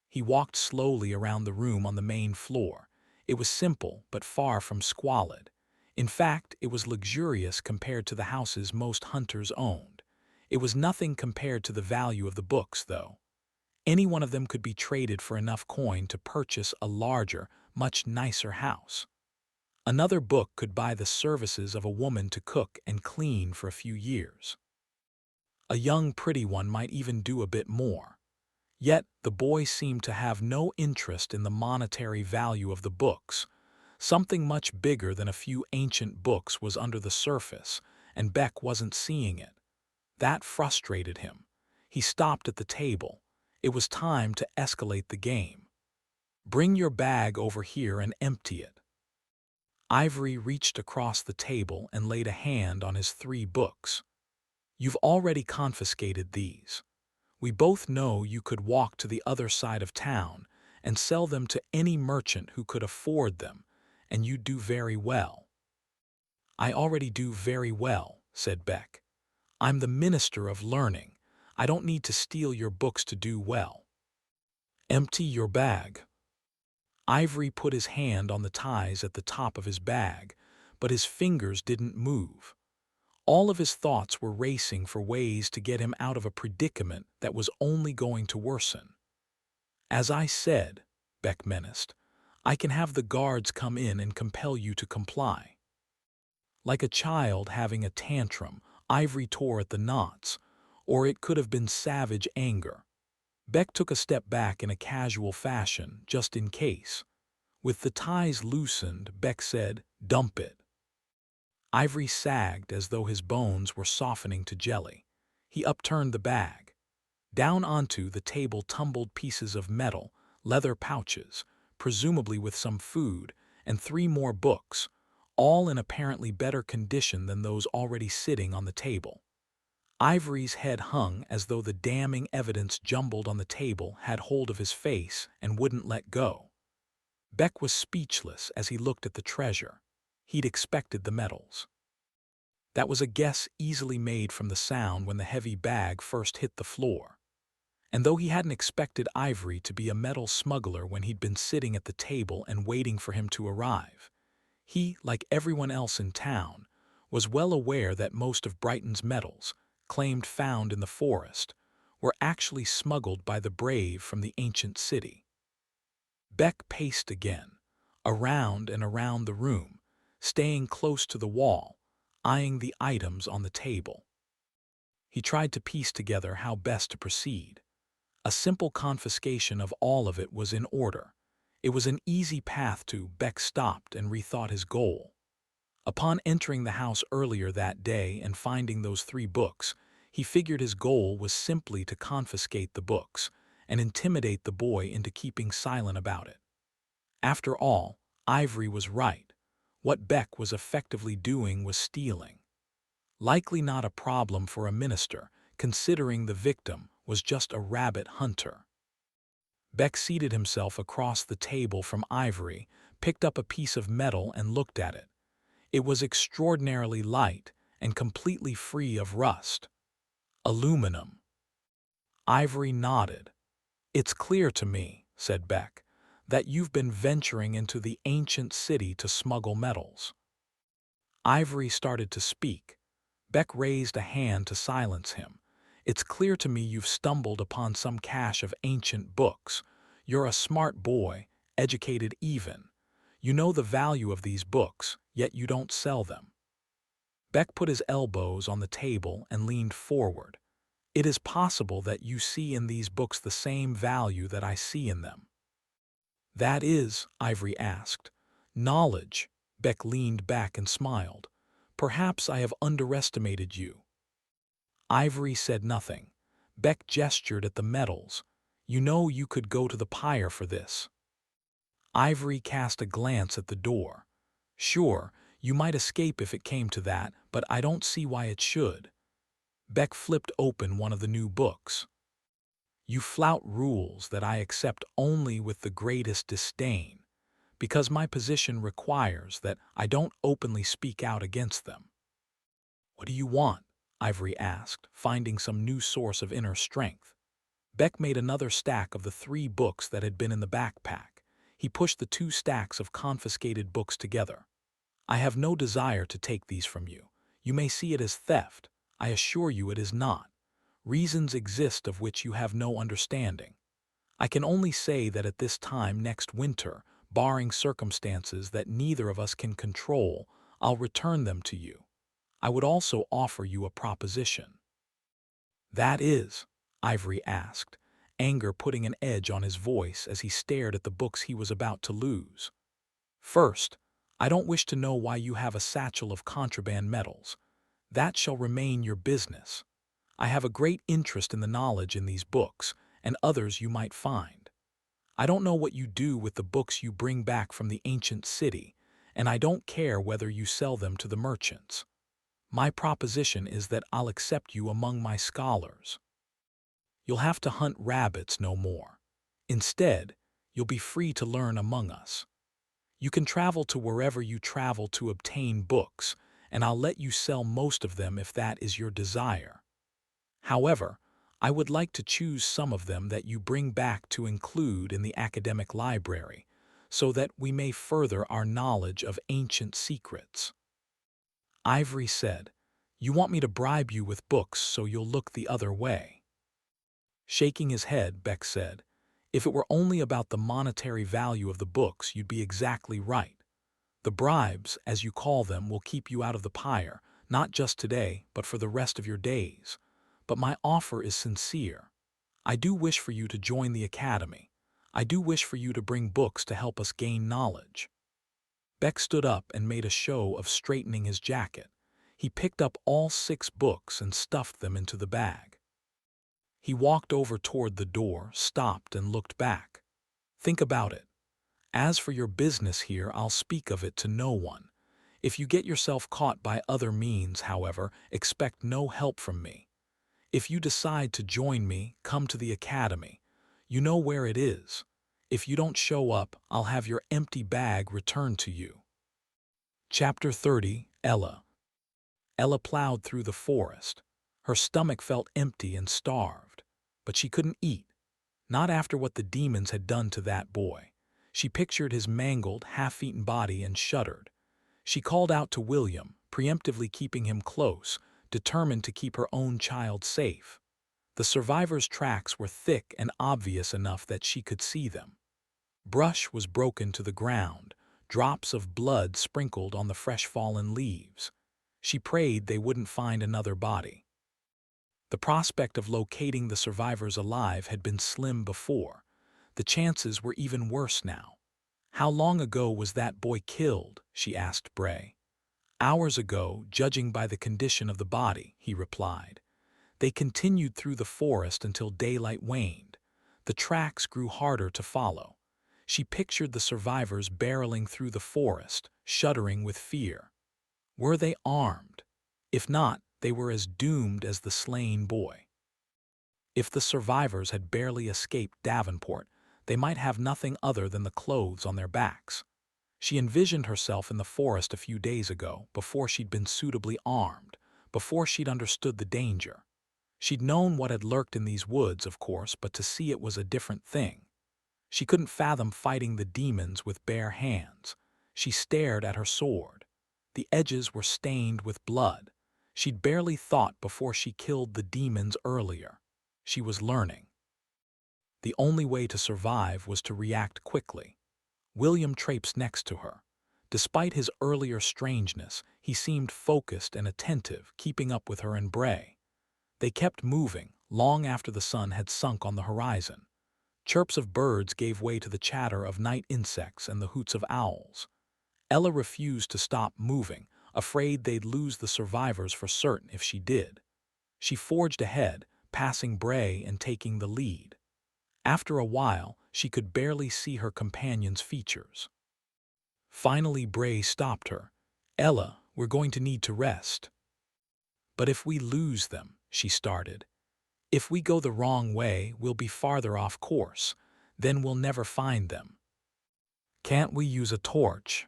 Speaker 1: He walked slowly around the room on the main floor. It was simple, but far from squalid. In fact, it was luxurious compared to the houses most hunters owned. It was nothing compared to the value of the books, though. Any one of them could be traded for enough coin to purchase a larger, much nicer house. Another book could buy the services of a woman to cook and clean for a few years. A young, pretty one might even do a bit more. Yet the boy seemed to have no interest in the monetary value of the books. Something much bigger than a few ancient books was under the surface, and Beck wasn't seeing it. That frustrated him. He stopped at the table. It was time to escalate the game. "Bring your bag over here and empty it." Ivory reached across the table and laid a hand on his 3 books. "You've already confiscated these. We both know you could walk to the other side of town and sell them to any merchant who could afford them, and you'd do very well." "I already do very well," said Beck. "I'm the Minister of Learning. I don't need to steal your books to do well." "Empty your bag." Ivory put his hand on the ties at the top of his bag, but his fingers didn't move. All of his thoughts were racing for ways to get him out of a predicament that was only going to worsen. "As I said," Beck menaced, "I can have the guards come in and compel you to comply." Like a child having a tantrum, Ivory tore at the knots, or it could have been savage anger. Beck took a step back in a casual fashion, just in case. With the ties loosened, Beck said, "Dump it." Ivory sagged as though his bones were softening to jelly. He upturned the bag. Down onto the table tumbled pieces of metal, leather pouches, presumably with some food, and 3 more books, all in apparently better condition than those already sitting on the table. Ivory's head hung as though the damning evidence jumbled on the table had hold of his face and wouldn't let go. Beck was speechless as he looked at the treasure. He'd expected the metals. That was a guess easily made from the sound when the heavy bag first hit the floor. And though he hadn't expected Ivory to be a metal smuggler when he'd been sitting at the table and waiting for him to arrive, he, like everyone else in town, was well aware that most of Brighton's metals, claimed found in the forest, were actually smuggled by the brave from the ancient city. Beck paced again, around and around the room, staying close to the wall, eyeing the items on the table. He tried to piece together how best to proceed. A simple confiscation of all of it was in order. It was an easy path to. Beck stopped and rethought his goal. Upon entering the house earlier that day and finding those 3 books, he figured his goal was simply to confiscate the books and intimidate the boy into keeping silent about it. After all, Ivory was right. What Beck was effectively doing was stealing. Likely not a problem for a minister, considering the victim was just a rabbit hunter. Beck seated himself across the table from Ivory, picked up a piece of metal and looked at it. It was extraordinarily light and completely free of rust. Aluminum. Ivory nodded. "It's clear to me," said Beck, "that you've been venturing into the ancient city to smuggle metals." Ivory started to speak. Beck raised a hand to silence him. "It's clear to me you've stumbled upon some cache of ancient books. You're a smart boy, educated even. You know the value of these books, yet you don't sell them." Beck put his elbows on the table and leaned forward. "It is possible that you see in these books the same value that I see in them." "That is," Ivory asked. "Knowledge." Beck leaned back and smiled. "Perhaps I have underestimated you." Ivory said nothing. Beck gestured at the metals. "You know you could go to the pyre for this." Ivory cast a glance at the door. "Sure, you might escape if it came to that, but I don't see why it should." Beck flipped open one of the new books. "You flout rules that I accept only with the greatest disdain, because my position requires that I don't openly speak out against them." "What do you want?" Ivory asked, finding some new source of inner strength. Beck made another stack of the 3 books that had been in the backpack. He pushed the 2 stacks of confiscated books together. "I have no desire to take these from you. You may see it as theft. I assure you it is not. Reasons exist of which you have no understanding. I can only say that at this time next winter, barring circumstances that neither of us can control, I'll return them to you. I would also offer you a proposition." "That is?" Ivory asked, anger putting an edge on his voice as he stared at the books he was about to lose. "First, I don't wish to know why you have a satchel of contraband metals. That shall remain your business. I have a great interest in the knowledge in these books, and others you might find. I don't know what you do with the books you bring back from the ancient city, and I don't care whether you sell them to the merchants. My proposition is that I'll accept you among my scholars. You'll have to hunt rabbits no more. Instead, you'll be free to learn among us. You can travel to wherever you travel to obtain books, and I'll let you sell most of them if that is your desire. However, I would like to choose some of them that you bring back to include in the academic library, so that we may further our knowledge of ancient secrets." Ivory said, "You want me to bribe you with books so you'll look the other way." Shaking his head, Beck said, "If it were only about the monetary value of the books, you'd be exactly right. The bribes, as you call them, will keep you out of the pyre, not just today, but for the rest of your days. But my offer is sincere. I do wish for you to join the academy. I do wish for you to bring books to help us gain knowledge." Beck stood up and made a show of straightening his jacket. He picked up all 6 books and stuffed them into the bag. He walked over toward the door, stopped, and looked back. "Think about it. As for your business here, I'll speak of it to no one. If you get yourself caught by other means, however, expect no help from me. If you decide to join me, come to the academy. You know where it is. If you don't show up, I'll have your empty bag returned to you." Chapter 30. Ella. Ella plowed through the forest. Her stomach felt empty and starved. But she couldn't eat. Not after what the demons had done to that boy. She pictured his mangled, half-eaten body and shuddered. She called out to William, preemptively keeping him close, determined to keep her own child safe. The survivors' tracks were thick and obvious enough that she could see them. Brush was broken to the ground, drops of blood sprinkled on the fresh-fallen leaves. She prayed they wouldn't find another body. The prospect of locating the survivors alive had been slim before. The chances were even worse now. "How long ago was that boy killed?" she asked Bray. "Hours ago, judging by the condition of the body," he replied. They continued through the forest until daylight waned. The tracks grew harder to follow. She pictured the survivors barreling through the forest, shuddering with fear. Were they armed? If not, they were as doomed as the slain boy. If the survivors had barely escaped Davenport, they might have nothing other than the clothes on their backs. She envisioned herself in the forest a few days ago, before she'd been suitably armed, before she'd understood the danger. She'd known what had lurked in these woods, of course, but to see it was a different thing. She couldn't fathom fighting the demons with bare hands. She stared at her sword. The edges were stained with blood. She'd barely thought before she killed the demons earlier. She was learning. The only way to survive was to react quickly. William traipsed next to her. Despite his earlier strangeness, he seemed focused and attentive, keeping up with her and Bray. They kept moving, long after the sun had sunk on the horizon. Chirps of birds gave way to the chatter of night insects and the hoots of owls. Ella refused to stop moving, afraid they'd lose the survivors for certain if she did. She forged ahead, passing Bray and taking the lead. After a while, she could barely see her companion's features. Finally, Bray stopped her. "Ella, we're going to need to rest." "But if we lose them," she started. "If we go the wrong way, we'll be farther off course. Then we'll never find them." "Can't we use a torch?"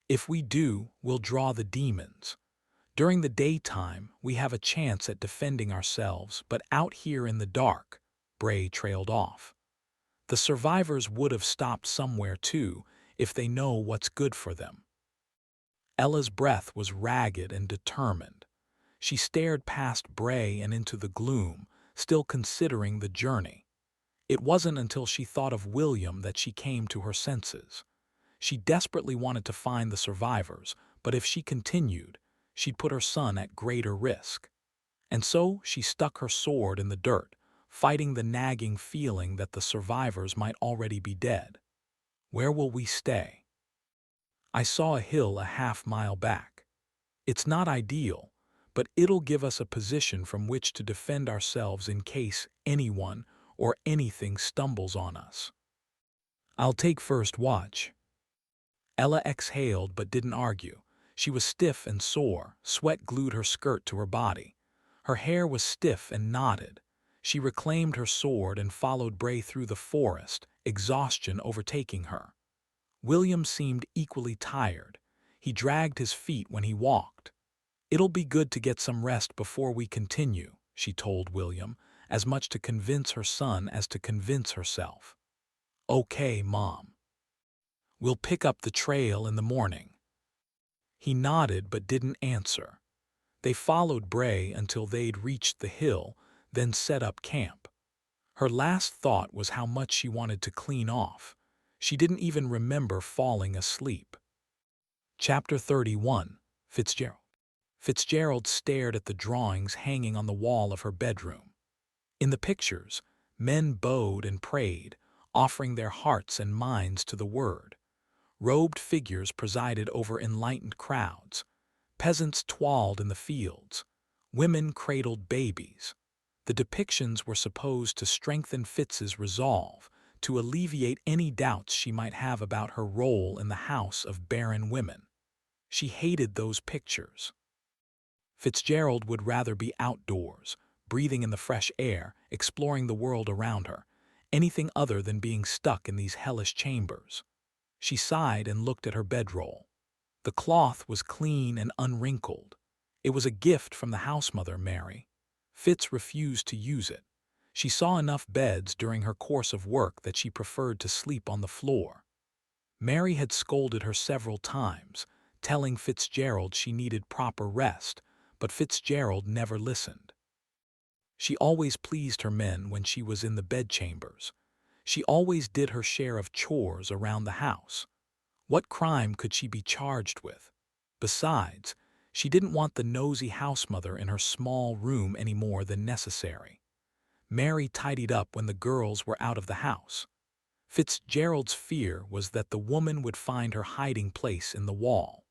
Speaker 1: "If we do, we'll draw the demons. During the daytime, we have a chance at defending ourselves, but out here in the dark," Bray trailed off. "The survivors would have stopped somewhere too, if they know what's good for them." Ella's breath was ragged and determined. She stared past Bray and into the gloom, still considering the journey. It wasn't until she thought of William that she came to her senses. She desperately wanted to find the survivors, but if she continued, she'd put her son at greater risk. And so she stuck her sword in the dirt, fighting the nagging feeling that the survivors might already be dead. Where will we stay? I saw a hill a half-mile back. It's not ideal, but it'll give us a position from which to defend ourselves in case anyone or anything stumbles on us. I'll take first watch. Ella exhaled but didn't argue. She was stiff and sore, sweat glued her skirt to her body. Her hair was stiff and knotted. She reclaimed her sword and followed Bray through the forest, exhaustion overtaking her. William seemed equally tired. He dragged his feet when he walked. "It'll be good to get some rest before we continue," she told William, as much to convince her son as to convince herself. "Okay, Mom. We'll pick up the trail in the morning." He nodded but didn't answer. They followed Bray until they'd reached the hill, then set up camp. Her last thought was how much she wanted to clean off. She didn't even remember falling asleep. Chapter 31. Fitzgerald. Fitzgerald stared at the drawings hanging on the wall of her bedroom. In the pictures, men bowed and prayed, offering their hearts and minds to the Word. Robed figures presided over enlightened crowds. Peasants toiled in the fields. Women cradled babies. The depictions were supposed to strengthen Fitz's resolve, to alleviate any doubts she might have about her role in the house of barren women. She hated those pictures. Fitzgerald would rather be outdoors, breathing in the fresh air, exploring the world around her, anything other than being stuck in these hellish chambers. She sighed and looked at her bedroll. The cloth was clean and unwrinkled. It was a gift from the housemother, Mary. Fitz refused to use it. She saw enough beds during her course of work that she preferred to sleep on the floor. Mary had scolded her several times, telling Fitzgerald she needed proper rest, but Fitzgerald never listened. She always pleased her men when she was in the bedchambers. She always did her share of chores around the house. What crime could she be charged with? Besides, she didn't want the nosy housemother in her small room any more than necessary. Mary tidied up when the girls were out of the house. Fitzgerald's fear was that the woman would find her hiding place in the wall.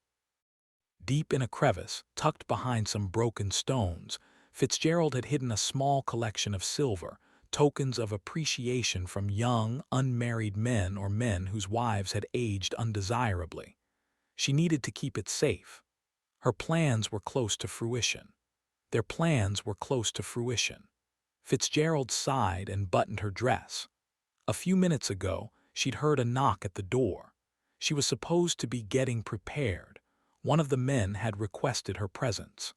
Speaker 1: Deep in a crevice, tucked behind some broken stones, Fitzgerald had hidden a small collection of silver, tokens of appreciation from young, unmarried men or men whose wives had aged undesirably. She needed to keep it safe. Her plans were close to fruition. Their plans were close to fruition. Fitzgerald sighed and buttoned her dress. A few minutes ago, she'd heard a knock at the door. She was supposed to be getting prepared. One of the men had requested her presence.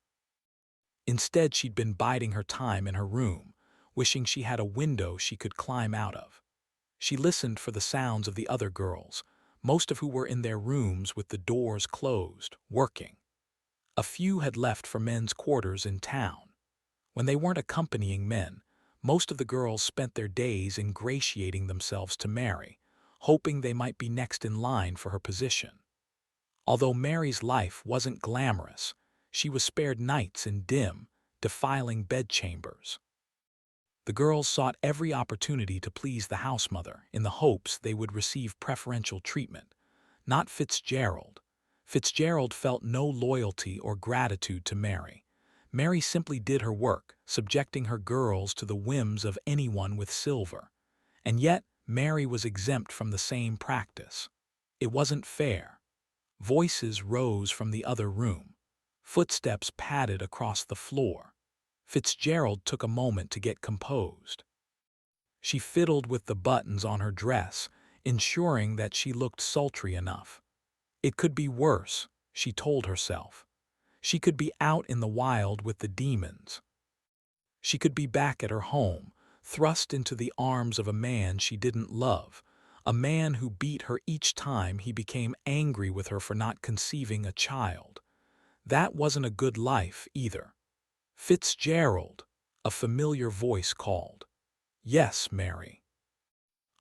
Speaker 1: Instead, she'd been biding her time in her room, wishing she had a window she could climb out of. She listened for the sounds of the other girls, most of who were in their rooms with the doors closed, working. A few had left for men's quarters in town. When they weren't accompanying men, most of the girls spent their days ingratiating themselves to Mary, hoping they might be next in line for her position. Although Mary's life wasn't glamorous, she was spared nights in dim, defiling bedchambers. The girls sought every opportunity to please the housemother in the hopes they would receive preferential treatment, not Fitzgerald. Fitzgerald felt no loyalty or gratitude to Mary. Mary simply did her work, subjecting her girls to the whims of anyone with silver. And yet, Mary was exempt from the same practice. It wasn't fair. Voices rose from the other room. Footsteps padded across the floor. Fitzgerald took a moment to get composed. She fiddled with the buttons on her dress, ensuring that she looked sultry enough. It could be worse, she told herself. She could be out in the wild with the demons. She could be back at her home, thrust into the arms of a man she didn't love, a man who beat her each time he became angry with her for not conceiving a child. That wasn't a good life, either. "Fitzgerald," a familiar voice called. "Yes, Mary."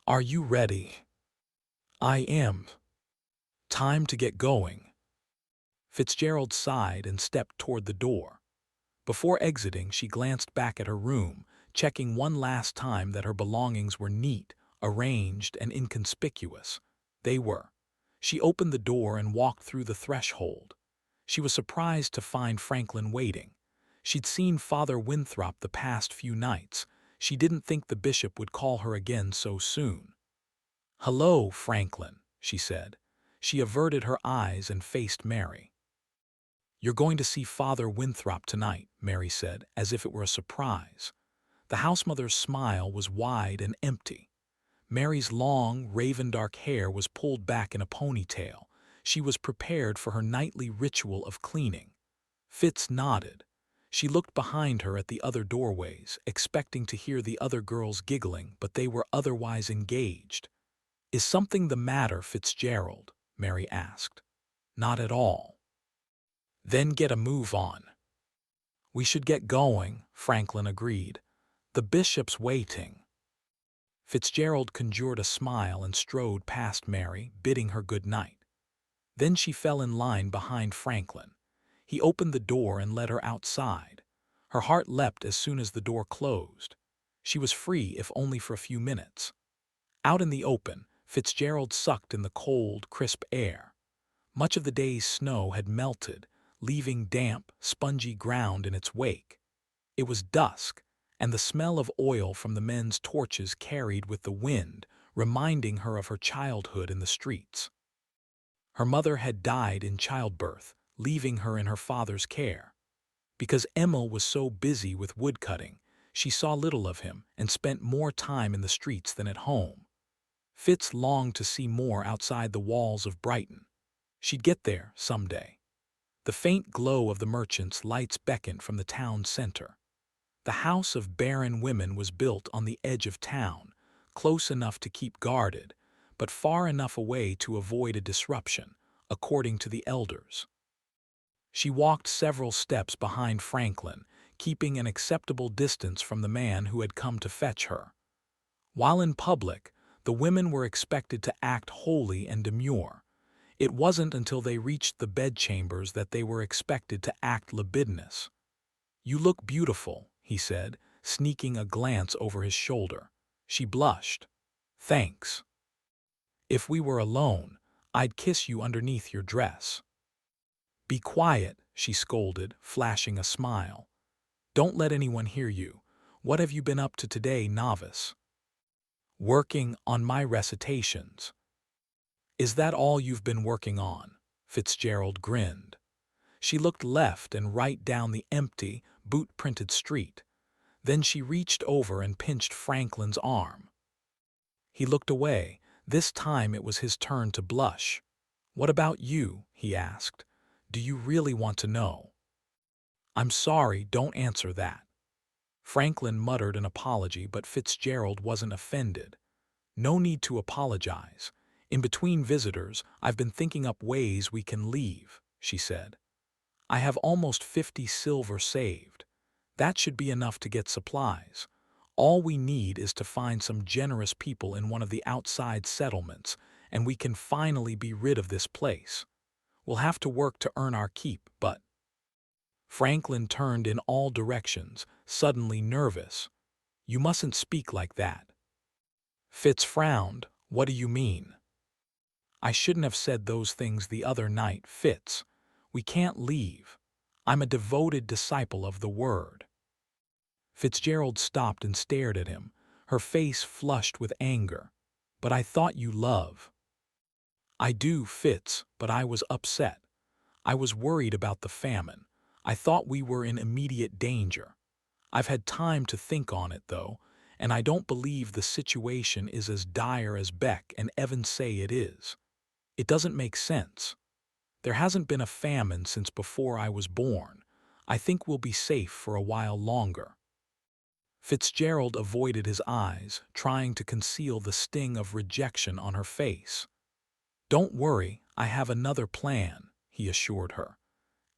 Speaker 1: "Are you ready?" "I am." "Time to get going." Fitzgerald sighed and stepped toward the door. Before exiting, she glanced back at her room, checking one last time that her belongings were neat, arranged, and inconspicuous. They were. She opened the door and walked through the threshold. She was surprised to find Franklin waiting. She'd seen Father Winthrop the past few nights. She didn't think the bishop would call her again so soon. "Hello, Franklin," she said. She averted her eyes and faced Mary. "You're going to see Father Winthrop tonight," Mary said, as if it were a surprise. The housemother's smile was wide and empty. Mary's long, raven-dark hair was pulled back in a ponytail. She was prepared for her nightly ritual of cleaning. Fitz nodded. She looked behind her at the other doorways, expecting to hear the other girls giggling, but they were otherwise engaged. "Is something the matter, Fitzgerald?" Mary asked. "Not at all." "Then get a move on." "We should get going," Franklin agreed. "The bishop's waiting." Fitzgerald conjured a smile and strode past Mary, bidding her good night. Then she fell in line behind Franklin. He opened the door and led her outside. Her heart leapt as soon as the door closed. She was free, if only for a few minutes. Out in the open, Fitzgerald sucked in the cold, crisp air. Much of the day's snow had melted, leaving damp, spongy ground in its wake. It was dusk, and the smell of oil from the men's torches carried with the wind, reminding her of her childhood in the streets. Her mother had died in childbirth, leaving her in her father's care. Because Emil was so busy with woodcutting, she saw little of him and spent more time in the streets than at home. Fitz longed to see more outside the walls of Brighton. She'd get there someday. The faint glow of the merchants' lights beckoned from the town center. The house of barren women was built on the edge of town, close enough to keep guarded, but far enough away to avoid a disruption, according to the elders. She walked several steps behind Franklin, keeping an acceptable distance from the man who had come to fetch her. While in public, the women were expected to act holy and demure. It wasn't until they reached the bedchambers that they were expected to act libidinous. "You look beautiful," he said, sneaking a glance over his shoulder. She blushed. "Thanks. If we were alone, I'd kiss you underneath your dress." "Be quiet," she scolded, flashing a smile. "Don't let anyone hear you. What have you been up to today, novice?" "Working on my recitations." "Is that all you've been working on?" Fitzgerald grinned. She looked left and right down the empty, boot-printed street. Then she reached over and pinched Franklin's arm. He looked away. This time it was his turn to blush. "What about you?" he asked. "Do you really want to know?" "I'm sorry, don't answer that." Franklin muttered an apology, but Fitzgerald wasn't offended. "No need to apologize. In between visitors, I've been thinking up ways we can leave," she said. "I have almost 50 silver saved. That should be enough to get supplies. All we need is to find some generous people in one of the outside settlements, and we can finally be rid of this place. We'll have to work to earn our keep, but—" Franklin turned in all directions, suddenly nervous. "You mustn't speak like that." Fitz frowned. "What do you mean?" "I shouldn't have said those things the other night, Fitz. We can't leave. I'm a devoted disciple of the Word." Fitzgerald stopped and stared at him, her face flushed with anger. "But I thought you love." "I do, Fitz, but I was upset. I was worried about the famine. I thought we were in immediate danger. I've had time to think on it, though, and I don't believe the situation is as dire as Beck and Evan say it is. It doesn't make sense. There hasn't been a famine since before I was born. I think we'll be safe for a while longer." Fitzgerald avoided his eyes, trying to conceal the sting of rejection on her face. "Don't worry, I have another plan," he assured her.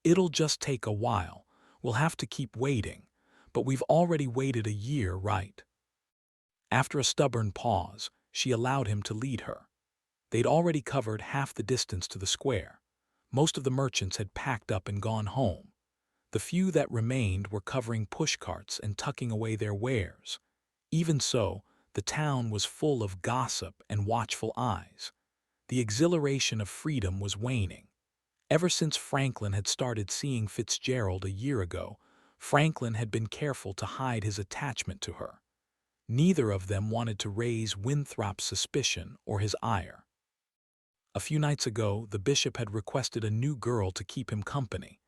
Speaker 1: "It'll just take a while. We'll have to keep waiting. But we've already waited a year, right?" After a stubborn pause, she allowed him to lead her. They'd already covered half the distance to the square. Most of the merchants had packed up and gone home. The few that remained were covering pushcarts and tucking away their wares. Even so, the town was full of gossip and watchful eyes. The exhilaration of freedom was waning. Ever since Franklin had started seeing Fitzgerald a year ago, Franklin had been careful to hide his attachment to her. Neither of them wanted to raise Winthrop's suspicion or his ire. A few nights ago, the bishop had requested a new girl to keep him company.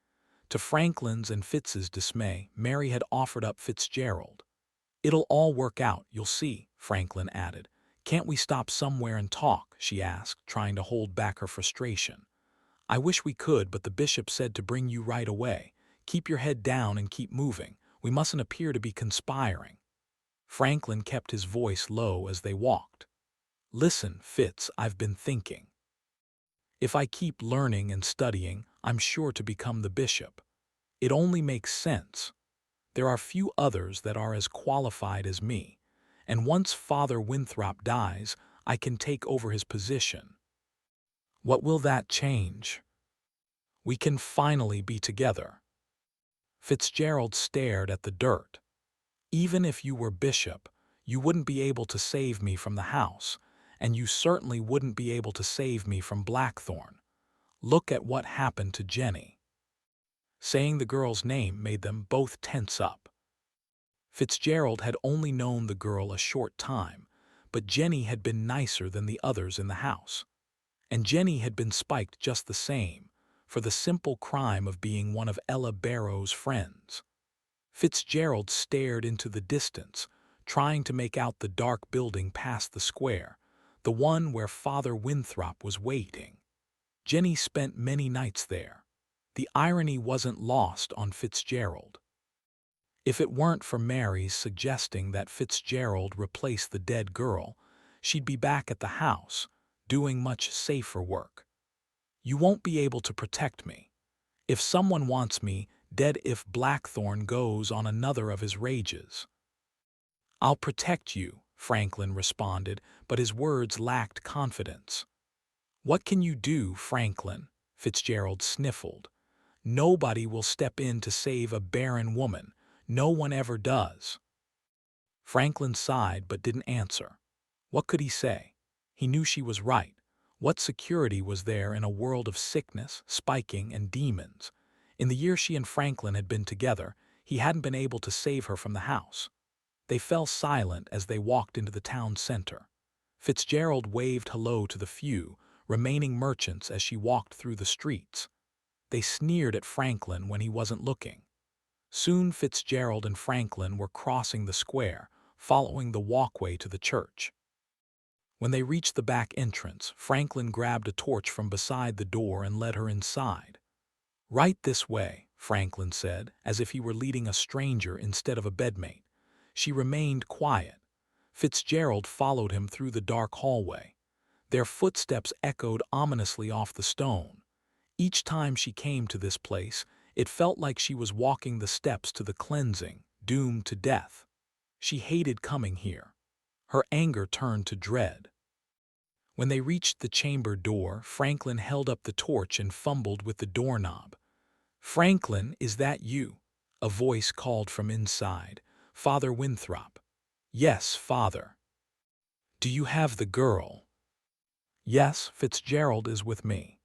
Speaker 1: To Franklin's and Fitz's dismay, Mary had offered up Fitzgerald. "It'll all work out, you'll see," Franklin added. "Can't we stop somewhere and talk?" she asked, trying to hold back her frustration. "I wish we could, but the bishop said to bring you right away. Keep your head down and keep moving. We mustn't appear to be conspiring." Franklin kept his voice low as they walked. "Listen, Fitz, I've been thinking. If I keep learning and studying, I'm sure to become the bishop. It only makes sense. There are few others that are as qualified as me, and once Father Winthrop dies, I can take over his position. What will that change? We can finally be together." Fitzgerald stared at the dirt. "Even if you were bishop, you wouldn't be able to save me from the house, and you certainly wouldn't be able to save me from Blackthorn. Look at what happened to Jenny." Saying the girl's name made them both tense up. Fitzgerald had only known the girl a short time, but Jenny had been nicer than the others in the house. And Jenny had been spiked just the same, for the simple crime of being one of Ella Barrow's friends. Fitzgerald stared into the distance, trying to make out the dark building past the square, the one where Father Winthrop was waiting. Jenny spent many nights there. The irony wasn't lost on Fitzgerald. If it weren't for Mary's suggesting that Fitzgerald replace the dead girl, she'd be back at the house, doing much safer work. "You won't be able to protect me. If someone wants me, dead if Blackthorn goes on another of his rages." "I'll protect you," Franklin responded, but his words lacked confidence. "What can you do, Franklin?" Fitzgerald sniffled. "Nobody will step in to save a barren woman. No one ever does." Franklin sighed but didn't answer. What could he say? He knew she was right. What security was there in a world of sickness, spiking, and demons? In the year she and Franklin had been together, he hadn't been able to save her from the house. They fell silent as they walked into the town center. Fitzgerald waved hello to the few remaining merchants as she walked through the streets. They sneered at Franklin when he wasn't looking. Soon Fitzgerald and Franklin were crossing the square, following the walkway to the church. When they reached the back entrance, Franklin grabbed a torch from beside the door and led her inside. "Right this way," Franklin said, as if he were leading a stranger instead of a bedmate. She remained quiet. Fitzgerald followed him through the dark hallway. Their footsteps echoed ominously off the stone. Each time she came to this place, it felt like she was walking the steps to the cleansing, doomed to death. She hated coming here. Her anger turned to dread. When they reached the chamber door, Franklin held up the torch and fumbled with the doorknob. "Franklin, is that you?" A voice called from inside. "Father Winthrop." "Yes, Father." "Do you have the girl?" "Yes, Fitzgerald is with me."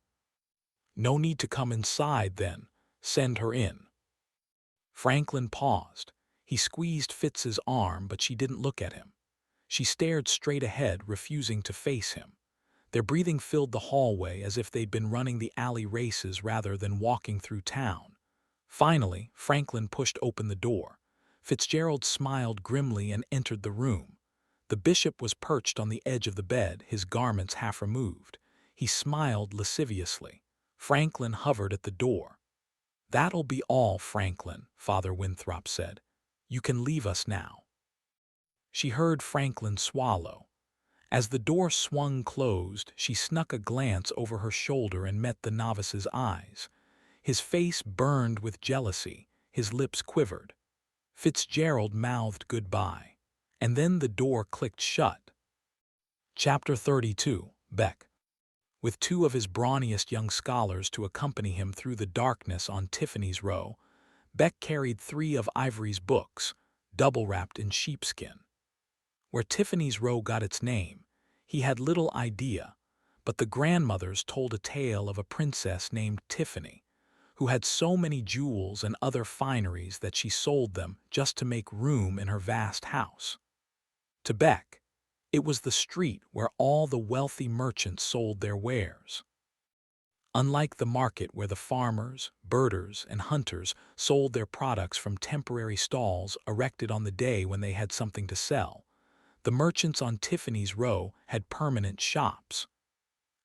Speaker 1: "No need to come inside, then. Send her in." Franklin paused. He squeezed Fitz's arm, but she didn't look at him. She stared straight ahead, refusing to face him. Their breathing filled the hallway as if they'd been running the alley races rather than walking through town. Finally, Franklin pushed open the door. Fitzgerald smiled grimly and entered the room. The bishop was perched on the edge of the bed, his garments half removed. He smiled lasciviously. Franklin hovered at the door. "That'll be all, Franklin," Father Winthrop said. "You can leave us now." She heard Franklin swallow. As the door swung closed, she snuck a glance over her shoulder and met the novice's eyes. His face burned with jealousy, his lips quivered. Fitzgerald mouthed goodbye, and then the door clicked shut. Chapter 32. Beck. With two of his brawniest young scholars to accompany him through the darkness on Tiffany's Row, Beck carried 3 of Ivory's books, double-wrapped in sheepskin. Where Tiffany's Row got its name, he had little idea, but the grandmothers told a tale of a princess named Tiffany, who had so many jewels and other fineries that she sold them just to make room in her vast house. To Beck, it was the street where all the wealthy merchants sold their wares. Unlike the market where the farmers, birders, and hunters sold their products from temporary stalls erected on the day when they had something to sell, the merchants on Tiffany's Row had permanent shops.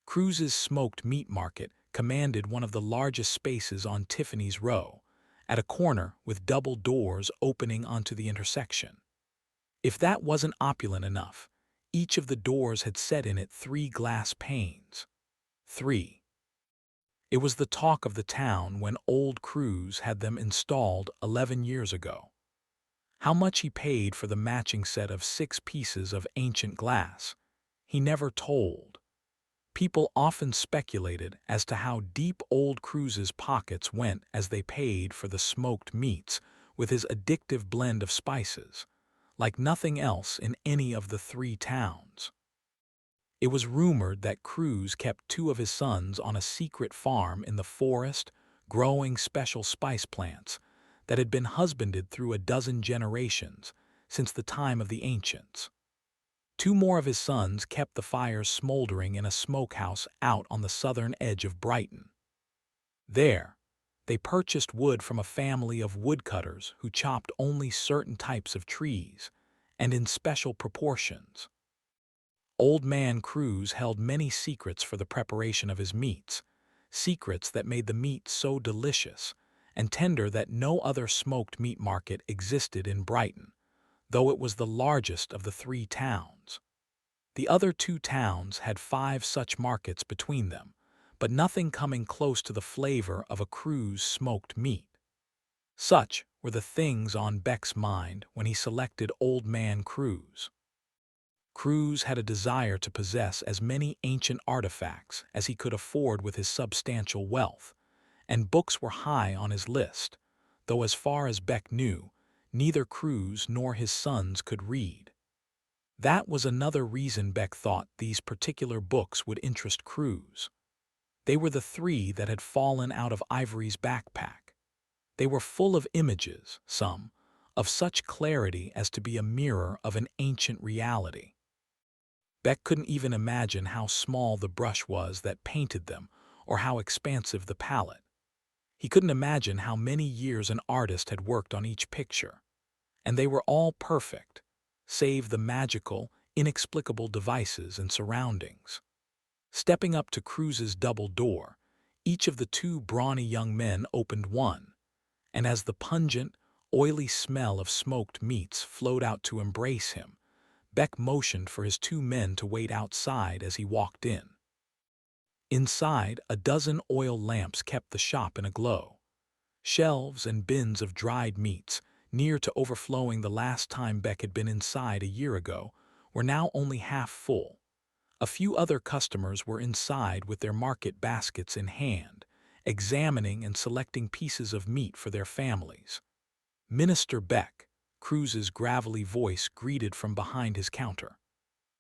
Speaker 1: Cruz's smoked meat market commanded one of the largest spaces on Tiffany's Row, at a corner with double doors opening onto the intersection. If that wasn't opulent enough, each of the doors had set in it 3 glass panes. 3. It was the talk of the town when old Cruz had them installed 11 years ago. How much he paid for the matching set of 6 pieces of ancient glass, he never told. People often speculated as to how deep old Cruz's pockets went as they paid for the smoked meats with his addictive blend of spices, like nothing else in any of the 3 towns. It was rumored that Cruz kept 2 of his sons on a secret farm in the forest, growing special spice plants that had been husbanded through a dozen generations since the time of the ancients. 2 more of his sons kept the fires smoldering in a smokehouse out on the southern edge of Brighton. There, they purchased wood from a family of woodcutters who chopped only certain types of trees, and in special proportions. Old Man Cruz held many secrets for the preparation of his meats, secrets that made the meat so delicious and tender that no other smoked meat market existed in Brighton, though it was the largest of the 3 towns. The other 2 towns had 5 such markets between them, but nothing coming close to the flavor of a Cruz smoked meat. Such were the things on Beck's mind when he selected Old Man Cruz. Cruz had a desire to possess as many ancient artifacts as he could afford with his substantial wealth, and books were high on his list, though as far as Beck knew, neither Cruz nor his sons could read. That was another reason Beck thought these particular books would interest Cruz. They were the 3 that had fallen out of Ivory's backpack. They were full of images, some, of such clarity as to be a mirror of an ancient reality. Beck couldn't even imagine how small the brush was that painted them or how expansive the palette. He couldn't imagine how many years an artist had worked on each picture. And they were all perfect, save the magical, inexplicable devices and surroundings. Stepping up to Cruz's double door, each of the 2 brawny young men opened one, and as the pungent, oily smell of smoked meats flowed out to embrace him, Beck motioned for his 2 men to wait outside as he walked in. Inside, a dozen oil lamps kept the shop in a glow. Shelves and bins of dried meats, near to overflowing the last time Beck had been inside a year ago, were now only half full. A few other customers were inside with their market baskets in hand, examining and selecting pieces of meat for their families. Minister Beck, Cruz's gravelly voice greeted from behind his counter.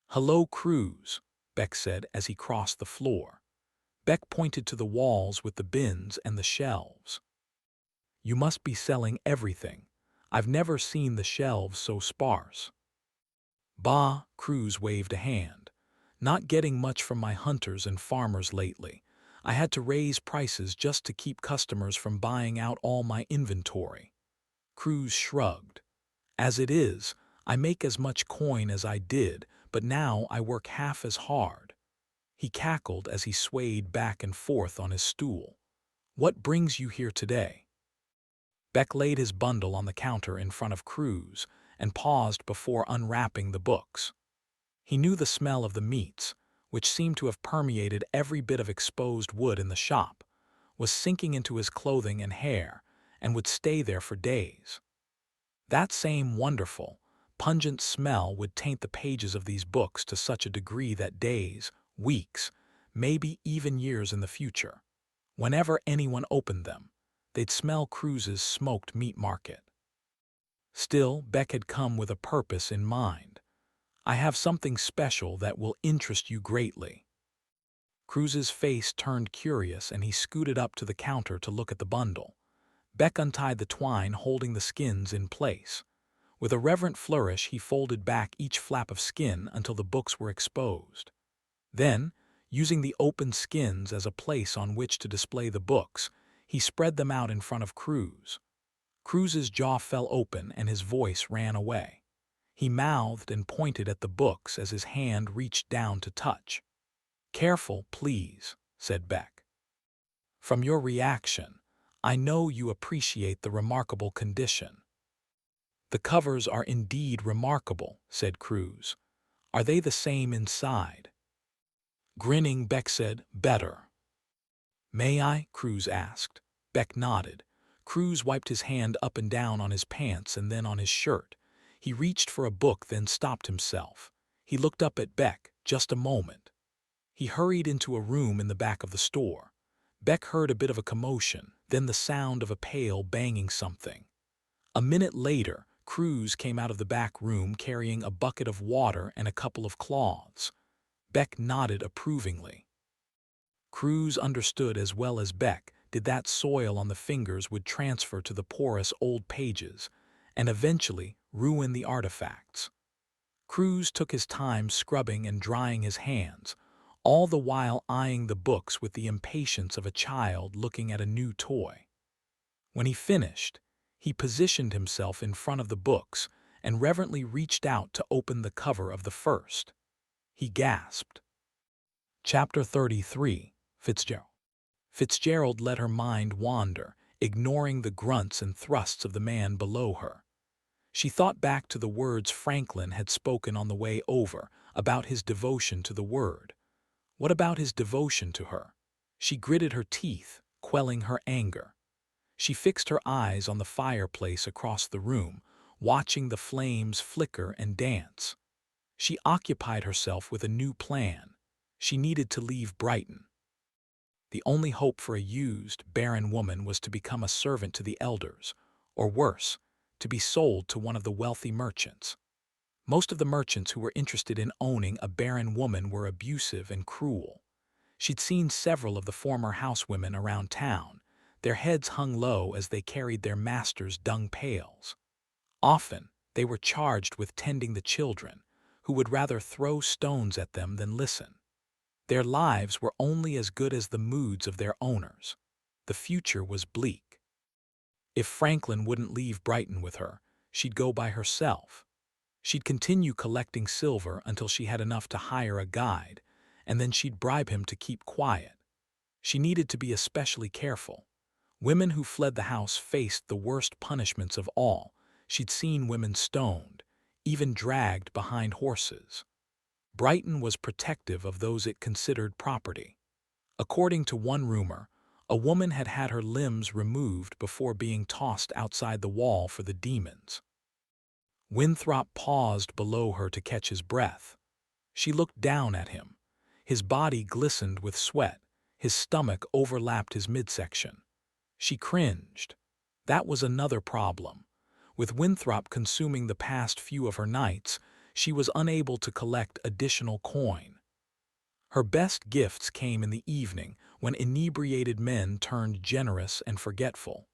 Speaker 1: "Hello, Cruz," Beck said as he crossed the floor. Beck pointed to the walls with the bins and the shelves. "You must be selling everything. I've never seen the shelves so sparse." "Bah," Cruz waved a hand. "Not getting much from my hunters and farmers lately. I had to raise prices just to keep customers from buying out all my inventory." Cruz shrugged. "As it is, I make as much coin as I did, but now I work half as hard." He cackled as he swayed back and forth on his stool. "What brings you here today?" Beck laid his bundle on the counter in front of Cruz and paused before unwrapping the books. He knew the smell of the meats, which seemed to have permeated every bit of exposed wood in the shop, was sinking into his clothing and hair, and would stay there for days. That same wonderful, pungent smell would taint the pages of these books to such a degree that days, weeks, maybe even years in the future, whenever anyone opened them, they'd smell Cruz's smoked meat market. Still, Beck had come with a purpose in mind. "I have something special that will interest you greatly." Cruz's face turned curious and he scooted up to the counter to look at the bundle. Beck untied the twine holding the skins in place. With a reverent flourish, he folded back each flap of skin until the books were exposed. Then, using the open skins as a place on which to display the books, he spread them out in front of Cruz. Cruz's jaw fell open and his voice ran away. He mouthed and pointed at the books as his hand reached down to touch. "Careful, please," said Beck. "From your reaction, I know you appreciate the remarkable condition." "The covers are indeed remarkable," said Cruz. "Are they the same inside?" Grinning, Beck said, "Better." "May I?" Cruz asked. Beck nodded. Cruz wiped his hand up and down on his pants and then on his shirt. He reached for a book, then stopped himself. He looked up at Beck. "Just a moment." He hurried into a room in the back of the store. Beck heard a bit of a commotion, then the sound of a pail banging something. A minute later, Cruz came out of the back room carrying a bucket of water and a couple of cloths. Beck nodded approvingly. Cruz understood as well as Beck did that soil on the fingers would transfer to the porous old pages and eventually ruin the artifacts. Cruz took his time scrubbing and drying his hands, all the while eyeing the books with the impatience of a child looking at a new toy. When he finished, he positioned himself in front of the books and reverently reached out to open the cover of the first. He gasped. Chapter 33, Fitzgerald. Fitzgerald let her mind wander, ignoring the grunts and thrusts of the man below her. She thought back to the words Franklin had spoken on the way over about his devotion to the Word. What about his devotion to her? She gritted her teeth, quelling her anger. She fixed her eyes on the fireplace across the room, watching the flames flicker and dance. She occupied herself with a new plan. She needed to leave Brighton. The only hope for a used, barren woman was to become a servant to the elders, or worse, to be sold to one of the wealthy merchants. Most of the merchants who were interested in owning a barren woman were abusive and cruel. She'd seen several of the former housewomen around town. Their heads hung low as they carried their masters' dung pails. Often, they were charged with tending the children, who would rather throw stones at them than listen. Their lives were only as good as the moods of their owners. The future was bleak. If Franklin wouldn't leave Brighton with her, she'd go by herself. She'd continue collecting silver until she had enough to hire a guide, and then she'd bribe him to keep quiet. She needed to be especially careful. Women who fled the house faced the worst punishments of all. She'd seen women stoned, even dragged behind horses. Brighton was protective of those it considered property. According to one rumor, a woman had had her limbs removed before being tossed outside the wall for the demons. Winthrop paused below her to catch his breath. She looked down at him. His body glistened with sweat. His stomach overlapped his midsection. She cringed. That was another problem. With Winthrop consuming the past few of her nights, she was unable to collect additional coin. Her best gifts came in the evening when inebriated men turned generous and forgetful.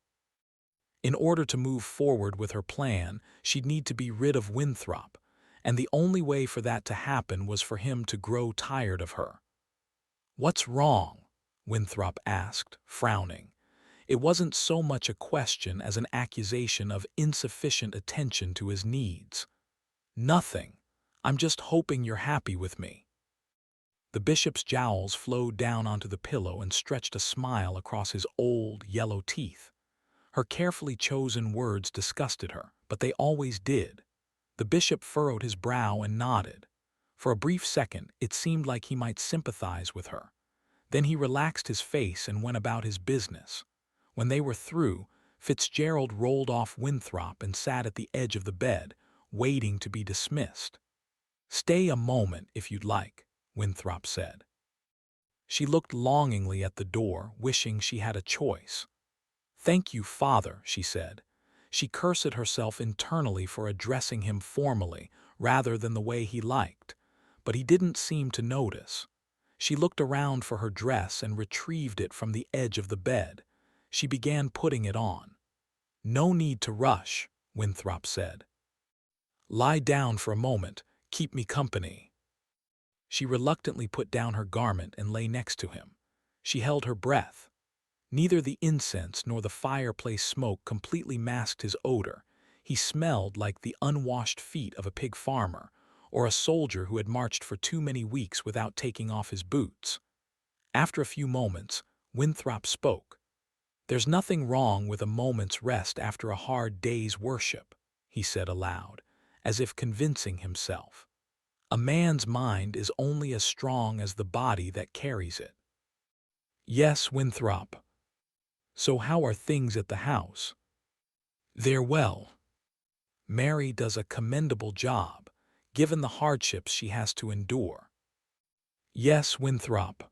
Speaker 1: In order to move forward with her plan, she'd need to be rid of Winthrop, and the only way for that to happen was for him to grow tired of her. "What's wrong?" Winthrop asked, frowning. It wasn't so much a question as an accusation of insufficient attention to his needs. "Nothing. I'm just hoping you're happy with me." The bishop's jowls flowed down onto the pillow and stretched a smile across his old, yellow teeth. Her carefully chosen words disgusted her, but they always did. The bishop furrowed his brow and nodded. For a brief second, it seemed like he might sympathize with her. Then he relaxed his face and went about his business. When they were through, Fitzgerald rolled off Winthrop and sat at the edge of the bed, waiting to be dismissed. "Stay a moment if you'd like," Winthrop said. She looked longingly at the door, wishing she had a choice. "Thank you, Father," she said. She cursed herself internally for addressing him formally rather than the way he liked, but he didn't seem to notice. She looked around for her dress and retrieved it from the edge of the bed. She began putting it on. "No need to rush," Winthrop said. "Lie down for a moment, keep me company." She reluctantly put down her garment and lay next to him. She held her breath. Neither the incense nor the fireplace smoke completely masked his odor. He smelled like the unwashed feet of a pig farmer, or a soldier who had marched for too many weeks without taking off his boots. After a few moments, Winthrop spoke. "There's nothing wrong with a moment's rest after a hard day's worship," he said aloud, as if convincing himself. "A man's mind is only as strong as the body that carries it." "Yes, Winthrop. So how are things at the house?" "They're well. Mary does a commendable job, given the hardships she has to endure." "Yes, Winthrop.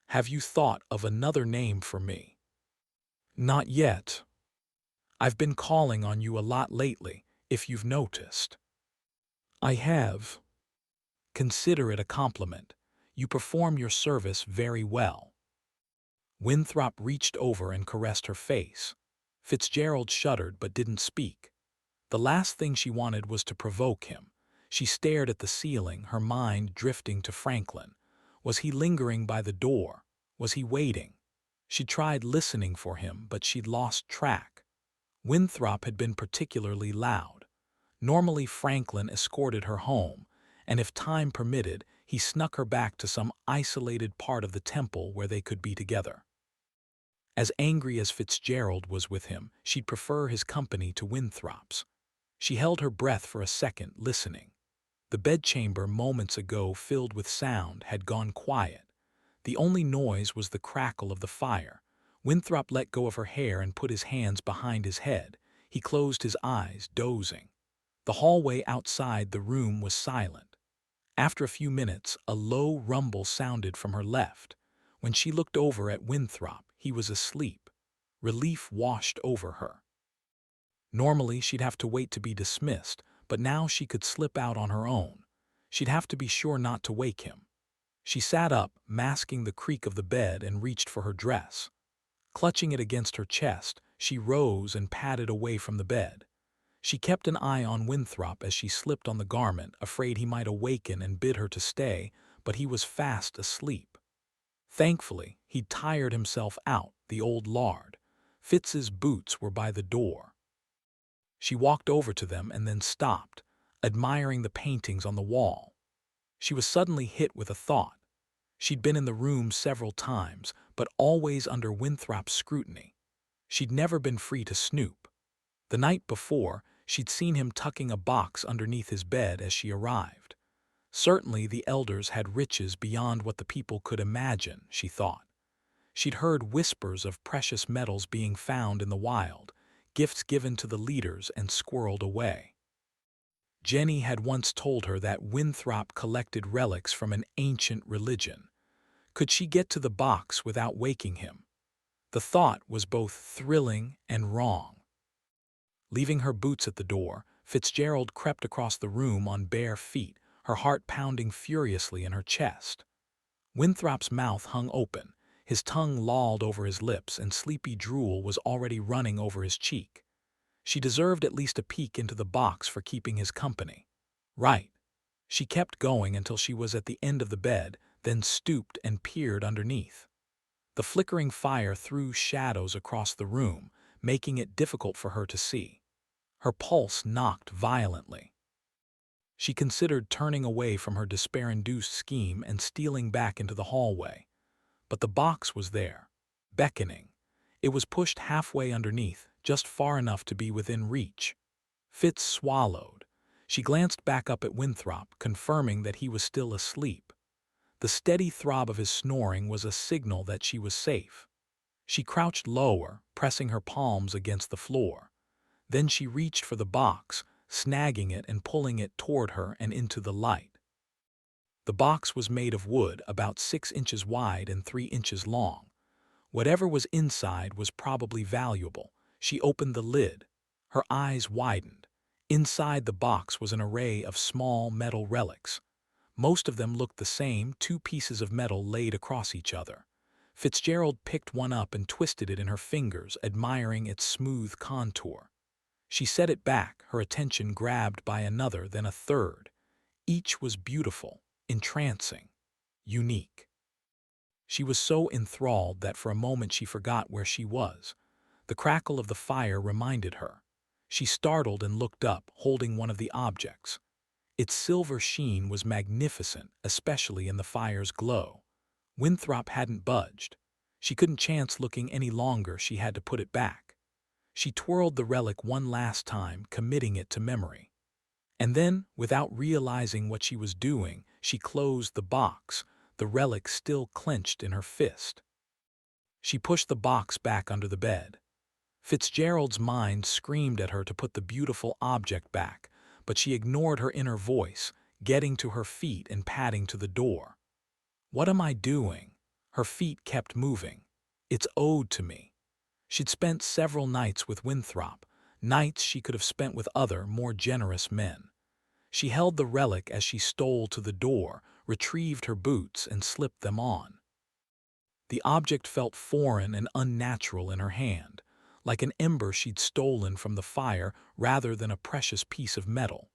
Speaker 1: Have you thought of another name for me?" "Not yet. I've been calling on you a lot lately, if you've noticed." "I have. Consider it a compliment. You perform your service very well." Winthrop reached over and caressed her face. Fitzgerald shuddered but didn't speak. The last thing she wanted was to provoke him. She stared at the ceiling, her mind drifting to Franklin. Was he lingering by the door? Was he waiting? She tried listening for him, but she'd lost track. Winthrop had been particularly loud. Normally Franklin escorted her home, and if time permitted, he snuck her back to some isolated part of the temple where they could be together. As angry as Fitzgerald was with him, she'd prefer his company to Winthrop's. She held her breath for a second, listening. The bedchamber, moments ago filled with sound, had gone quiet. The only noise was the crackle of the fire. Winthrop let go of her hair and put his hands behind his head. He closed his eyes, dozing. The hallway outside the room was silent. After a few minutes, a low rumble sounded from her left. When she looked over at Winthrop, he was asleep. Relief washed over her. Normally, she'd have to wait to be dismissed, but now she could slip out on her own. She'd have to be sure not to wake him. She sat up, masking the creak of the bed, and reached for her dress. Clutching it against her chest, she rose and padded away from the bed. She kept an eye on Winthrop as she slipped on the garment, afraid he might awaken and bid her to stay, but he was fast asleep. Thankfully, he'd tired himself out, the old lard. Fitz's boots were by the door. She walked over to them and then stopped, admiring the paintings on the wall. She was suddenly hit with a thought. She'd been in the room several times, but always under Winthrop's scrutiny. She'd never been free to snoop. The night before, she'd seen him tucking a box underneath his bed as she arrived. Certainly the elders had riches beyond what the people could imagine, she thought. She'd heard whispers of precious metals being found in the wild, gifts given to the leaders and squirreled away. Jenny had once told her that Winthrop collected relics from an ancient religion. Could she get to the box without waking him? The thought was both thrilling and wrong. Leaving her boots at the door, Fitzgerald crept across the room on bare feet, her heart pounding furiously in her chest. Winthrop's mouth hung open, his tongue lolled over his lips, and sleepy drool was already running over his cheek. She deserved at least a peek into the box for keeping his company. Right. She kept going until she was at the end of the bed, then stooped and peered underneath. The flickering fire threw shadows across the room, making it difficult for her to see. Her pulse knocked violently. She considered turning away from her despair-induced scheme and stealing back into the hallway. But the box was there, beckoning. It was pushed halfway underneath, just far enough to be within reach. Fitz swallowed. She glanced back up at Winthrop, confirming that he was still asleep. The steady throb of his snoring was a signal that she was safe. She crouched lower, pressing her palms against the floor. Then she reached for the box, snagging it and pulling it toward her and into the light. The box was made of wood, about 6 inches wide and 3 inches long. Whatever was inside was probably valuable. She opened the lid. Her eyes widened. Inside the box was an array of small metal relics. Most of them looked the same, two pieces of metal laid across each other. Fitzgerald picked one up and twisted it in her fingers, admiring its smooth contour. She set it back, her attention grabbed by another, then a third. Each was beautiful, entrancing, unique. She was so enthralled that for a moment she forgot where she was. The crackle of the fire reminded her. She startled and looked up, holding one of the objects. Its silver sheen was magnificent, especially in the fire's glow. Winthrop hadn't budged. She couldn't chance looking any longer, she had to put it back. She twirled the relic one last time, committing it to memory. And then, without realizing what she was doing, she closed the box, the relic still clenched in her fist. She pushed the box back under the bed. Fitzgerald's mind screamed at her to put the beautiful object back, but she ignored her inner voice, getting to her feet and padding to the door. "What am I doing?" Her feet kept moving. "It's owed to me." She'd spent several nights with Winthrop, nights she could have spent with other, more generous men. She held the relic as she stole to the door, retrieved her boots, and slipped them on. The object felt foreign and unnatural in her hand, like an ember she'd stolen from the fire rather than a precious piece of metal.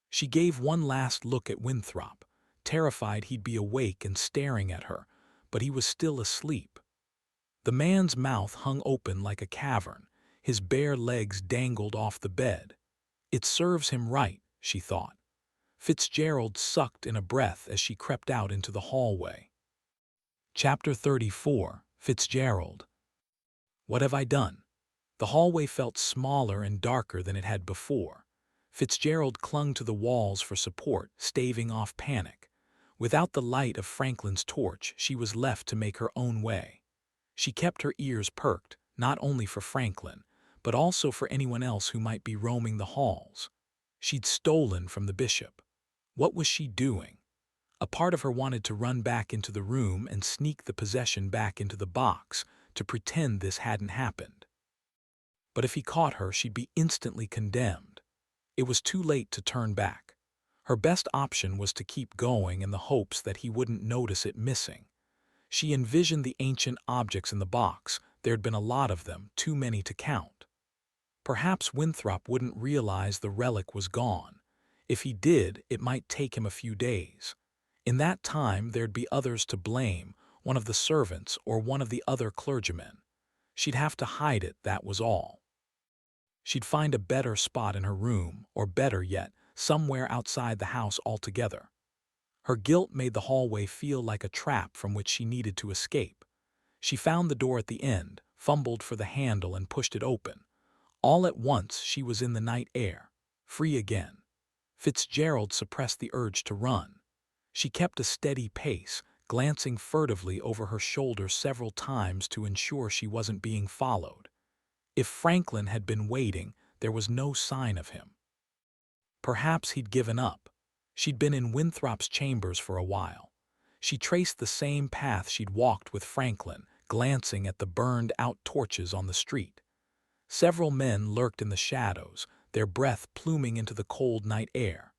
Speaker 1: She gave one last look at Winthrop, terrified he'd be awake and staring at her, but he was still asleep. The man's mouth hung open like a cavern, his bare legs dangled off the bed. "It serves him right," she thought. Fitzgerald sucked in a breath as she crept out into the hallway. Chapter 34. Fitzgerald. What have I done? The hallway felt smaller and darker than it had before. Fitzgerald clung to the walls for support, staving off panic. Without the light of Franklin's torch, she was left to make her own way. She kept her ears perked, not only for Franklin, but also for anyone else who might be roaming the halls. She'd stolen from the bishop. What was she doing? A part of her wanted to run back into the room and sneak the possession back into the box, to pretend this hadn't happened. But if he caught her, she'd be instantly condemned. It was too late to turn back. Her best option was to keep going in the hopes that he wouldn't notice it missing. She envisioned the ancient objects in the box. There'd been a lot of them, too many to count. Perhaps Winthrop wouldn't realize the relic was gone. If he did, it might take him a few days. In that time, there'd be others to blame, one of the servants or one of the other clergymen. She'd have to hide it, that was all. She'd find a better spot in her room, or better yet, somewhere outside the house altogether. Her guilt made the hallway feel like a trap from which she needed to escape. She found the door at the end, fumbled for the handle and pushed it open. All at once she was in the night air, free again. Fitzgerald suppressed the urge to run. She kept a steady pace, glancing furtively over her shoulder several times to ensure she wasn't being followed. If Franklin had been waiting, there was no sign of him. Perhaps he'd given up. She'd been in Winthrop's chambers for a while. She traced the same path she'd walked with Franklin, glancing at the burned-out torches on the street. Several men lurked in the shadows, their breath pluming into the cold night air.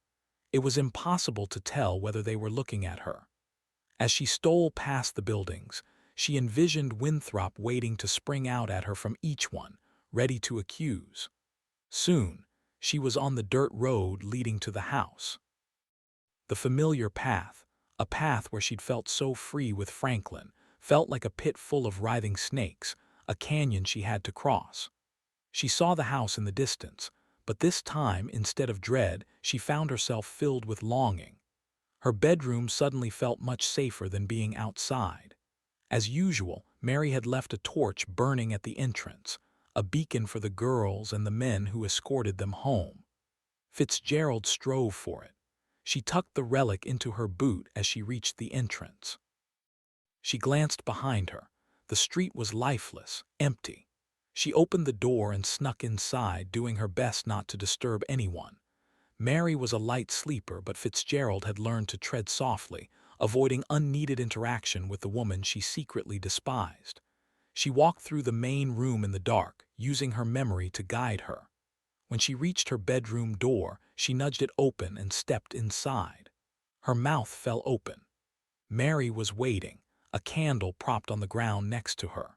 Speaker 1: It was impossible to tell whether they were looking at her. As she stole past the buildings, she envisioned Winthrop waiting to spring out at her from each one, ready to accuse. Soon, she was on the dirt road leading to the house. The familiar path, a path where she'd felt so free with Franklin, felt like a pit full of writhing snakes, a canyon she had to cross. She saw the house in the distance, but this time, instead of dread, she found herself filled with longing. Her bedroom suddenly felt much safer than being outside. As usual, Mary had left a torch burning at the entrance, a beacon for the girls and the men who escorted them home. Fitzgerald strove for it. She tucked the relic into her boot as she reached the entrance. She glanced behind her. The street was lifeless, empty. She opened the door and snuck inside, doing her best not to disturb anyone. Mary was a light sleeper, but Fitzgerald had learned to tread softly, avoiding unneeded interaction with the woman she secretly despised. She walked through the main room in the dark, using her memory to guide her. When she reached her bedroom door, she nudged it open and stepped inside. Her mouth fell open. Mary was waiting, a candle propped on the ground next to her.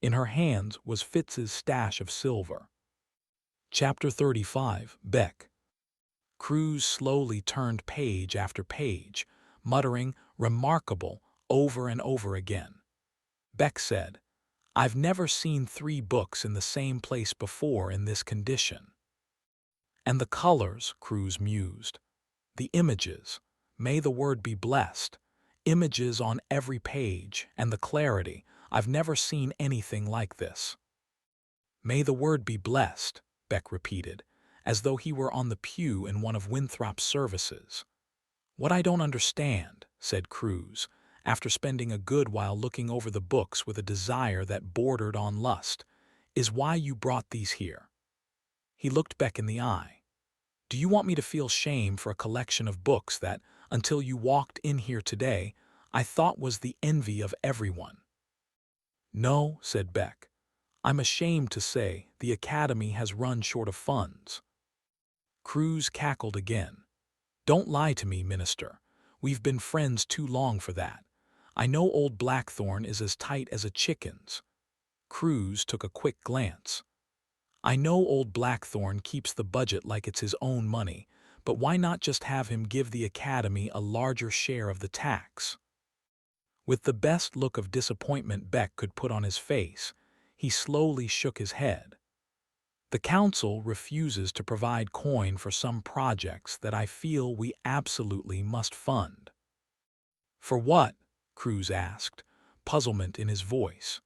Speaker 1: In her hands was Fitz's stash of silver. Chapter 35, Beck. Cruz slowly turned page after page, muttering "remarkable" over and over again. Beck said, "I've never seen 3 books in the same place before in this condition." And the colors, Cruz mused. The images, may the word be blessed, images on every page, and the clarity, I've never seen anything like this. May the word be blessed, Beck repeated, as though he were on the pew in one of Winthrop's services. What I don't understand, said Cruz, after spending a good while looking over the books with a desire that bordered on lust, is why you brought these here. He looked Beck in the eye. Do you want me to feel shame for a collection of books that, until you walked in here today, I thought was the envy of everyone? No, said Beck. I'm ashamed to say the Academy has run short of funds. Cruz cackled again. Don't lie to me, Minister. We've been friends too long for that. I know old Blackthorn is as tight as a chicken's. Cruz took a quick glance. I know old Blackthorn keeps the budget like it's his own money, but why not just have him give the Academy a larger share of the tax? With the best look of disappointment Beck could put on his face, he slowly shook his head. The Council refuses to provide coin for some projects that I feel we absolutely must fund. For what? Cruz asked, puzzlement in his voice.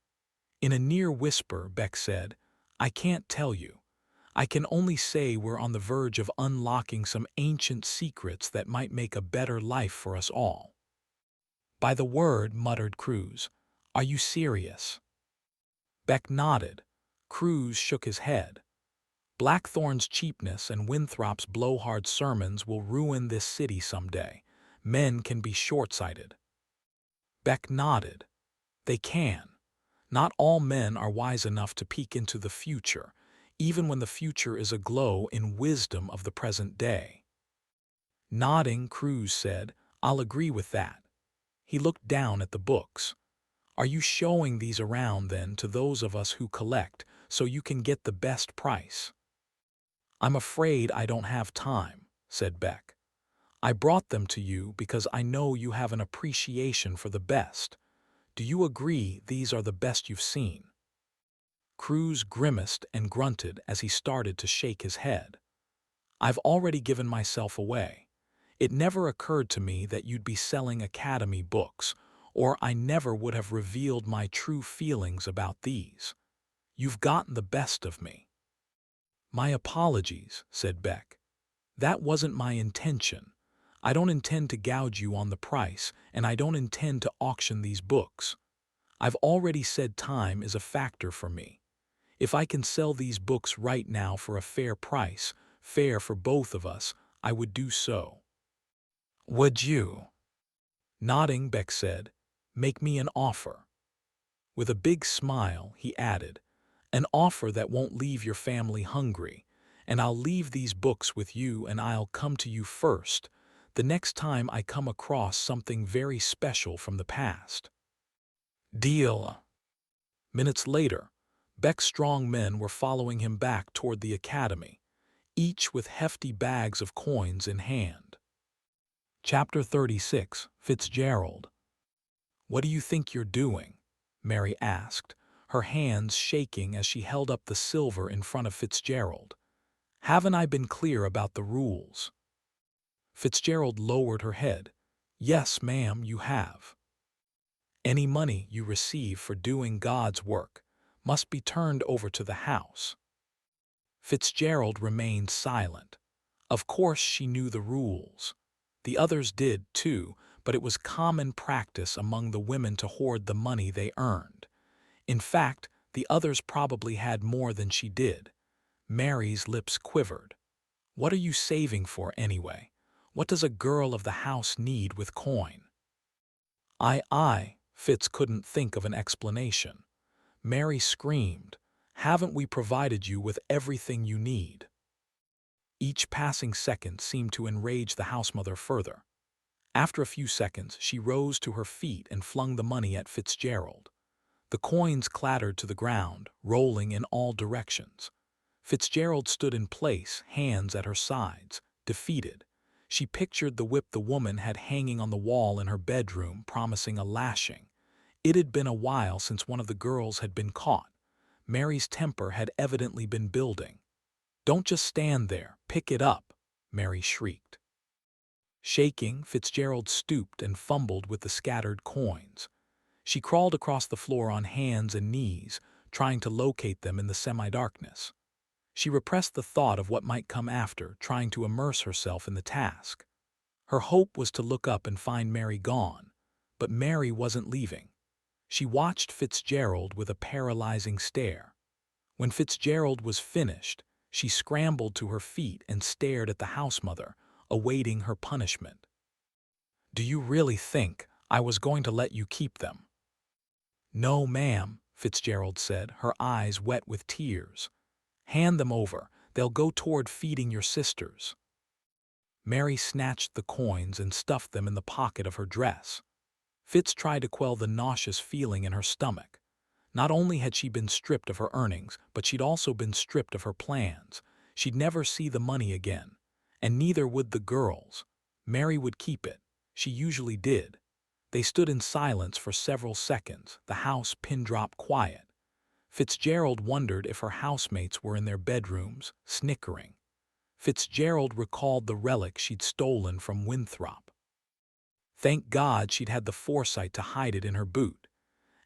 Speaker 1: In a near whisper, Beck said, I can't tell you. I can only say we're on the verge of unlocking some ancient secrets that might make a better life for us all. By the word, muttered Cruz. Are you serious? Beck nodded. Cruz shook his head. Blackthorn's cheapness and Winthrop's blowhard sermons will ruin this city someday. Men can be short-sighted. Beck nodded. They can. Not all men are wise enough to peek into the future, even when the future is aglow in wisdom of the present day. Nodding, Cruz said, I'll agree with that. He looked down at the books. Are you showing these around, then, to those of us who collect, so you can get the best price? I'm afraid I don't have time, said Beck. I brought them to you because I know you have an appreciation for the best. Do you agree these are the best you've seen? Cruz grimaced and grunted as he started to shake his head. I've already given myself away. It never occurred to me that you'd be selling Academy books, or I never would have revealed my true feelings about these. You've gotten the best of me. My apologies, said Beck. That wasn't my intention. I don't intend to gouge you on the price, and I don't intend to auction these books. I've already said time is a factor for me. If I can sell these books right now for a fair price, fair for both of us, I would do so. Would you? Nodding, Beck said, make me an offer. With a big smile, he added, an offer that won't leave your family hungry, and I'll leave these books with you and I'll come to you first, the next time I come across something very special from the past. Deal. Minutes later, Beck's strong men were following him back toward the Academy, each with hefty bags of coins in hand. Chapter 36, Fitzgerald. What do you think you're doing? Mary asked, her hands shaking as she held up the silver in front of Fitzgerald. Haven't I been clear about the rules? Fitzgerald lowered her head. Yes, ma'am, you have. Any money you receive for doing God's work must be turned over to the house. Fitzgerald remained silent. Of course she knew the rules. The others did, too, but it was common practice among the women to hoard the money they earned. In fact, the others probably had more than she did. Mary's lips quivered. What are you saving for, anyway? What does a girl of the house need with coin? Fitz couldn't think of an explanation. Mary screamed. "Haven't we provided you with everything you need?" Each passing second seemed to enrage the housemother further. After a few seconds, she rose to her feet and flung the money at Fitzgerald. The coins clattered to the ground, rolling in all directions. Fitzgerald stood in place, hands at her sides, defeated. She pictured the whip the woman had hanging on the wall in her bedroom, promising a lashing. It had been a while since one of the girls had been caught. Mary's temper had evidently been building. "Don't just stand there, pick it up," Mary shrieked. Shaking, Fitzgerald stooped and fumbled with the scattered coins. She crawled across the floor on hands and knees, trying to locate them in the semi-darkness. She repressed the thought of what might come after, trying to immerse herself in the task. Her hope was to look up and find Mary gone, but Mary wasn't leaving. She watched Fitzgerald with a paralyzing stare. When Fitzgerald was finished, she scrambled to her feet and stared at the housemother, awaiting her punishment. "Do you really think I was going to let you keep them?" "No, ma'am," Fitzgerald said, her eyes wet with tears. "Hand them over. They'll go toward feeding your sisters." Mary snatched the coins and stuffed them in the pocket of her dress. Fitz tried to quell the nauseous feeling in her stomach. Not only had she been stripped of her earnings, but she'd also been stripped of her plans. She'd never see the money again. And neither would the girls. Mary would keep it. She usually did. They stood in silence for several seconds, the house pin-drop quiet. Fitzgerald wondered if her housemates were in their bedrooms, snickering. Fitzgerald recalled the relic she'd stolen from Winthrop. Thank God she'd had the foresight to hide it in her boot.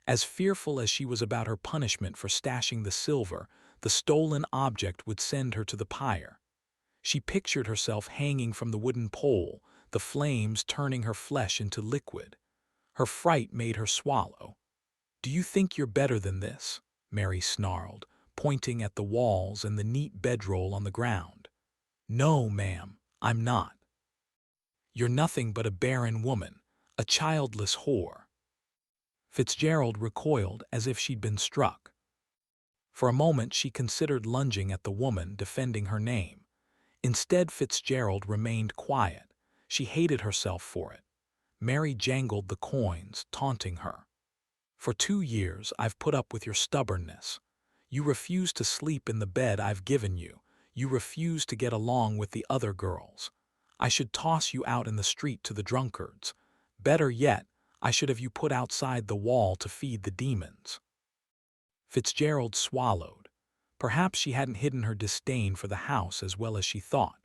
Speaker 1: As fearful as she was about her punishment for stashing the silver, the stolen object would send her to the pyre. She pictured herself hanging from the wooden pole, the flames turning her flesh into liquid. Her fright made her swallow. "Do you think you're better than this?" Mary snarled, pointing at the walls and the neat bedroll on the ground. "No, ma'am, I'm not. You're nothing but a barren woman, a childless whore." Fitzgerald recoiled as if she'd been struck. For a moment she considered lunging at the woman, defending her name. Instead, Fitzgerald remained quiet. She hated herself for it. Mary jangled the coins, taunting her. "For 2 years I've put up with your stubbornness. You refuse to sleep in the bed I've given you. You refuse to get along with the other girls. I should toss you out in the street to the drunkards. Better yet, I should have you put outside the wall to feed the demons." Fitzgerald swallowed. Perhaps she hadn't hidden her disdain for the house as well as she thought.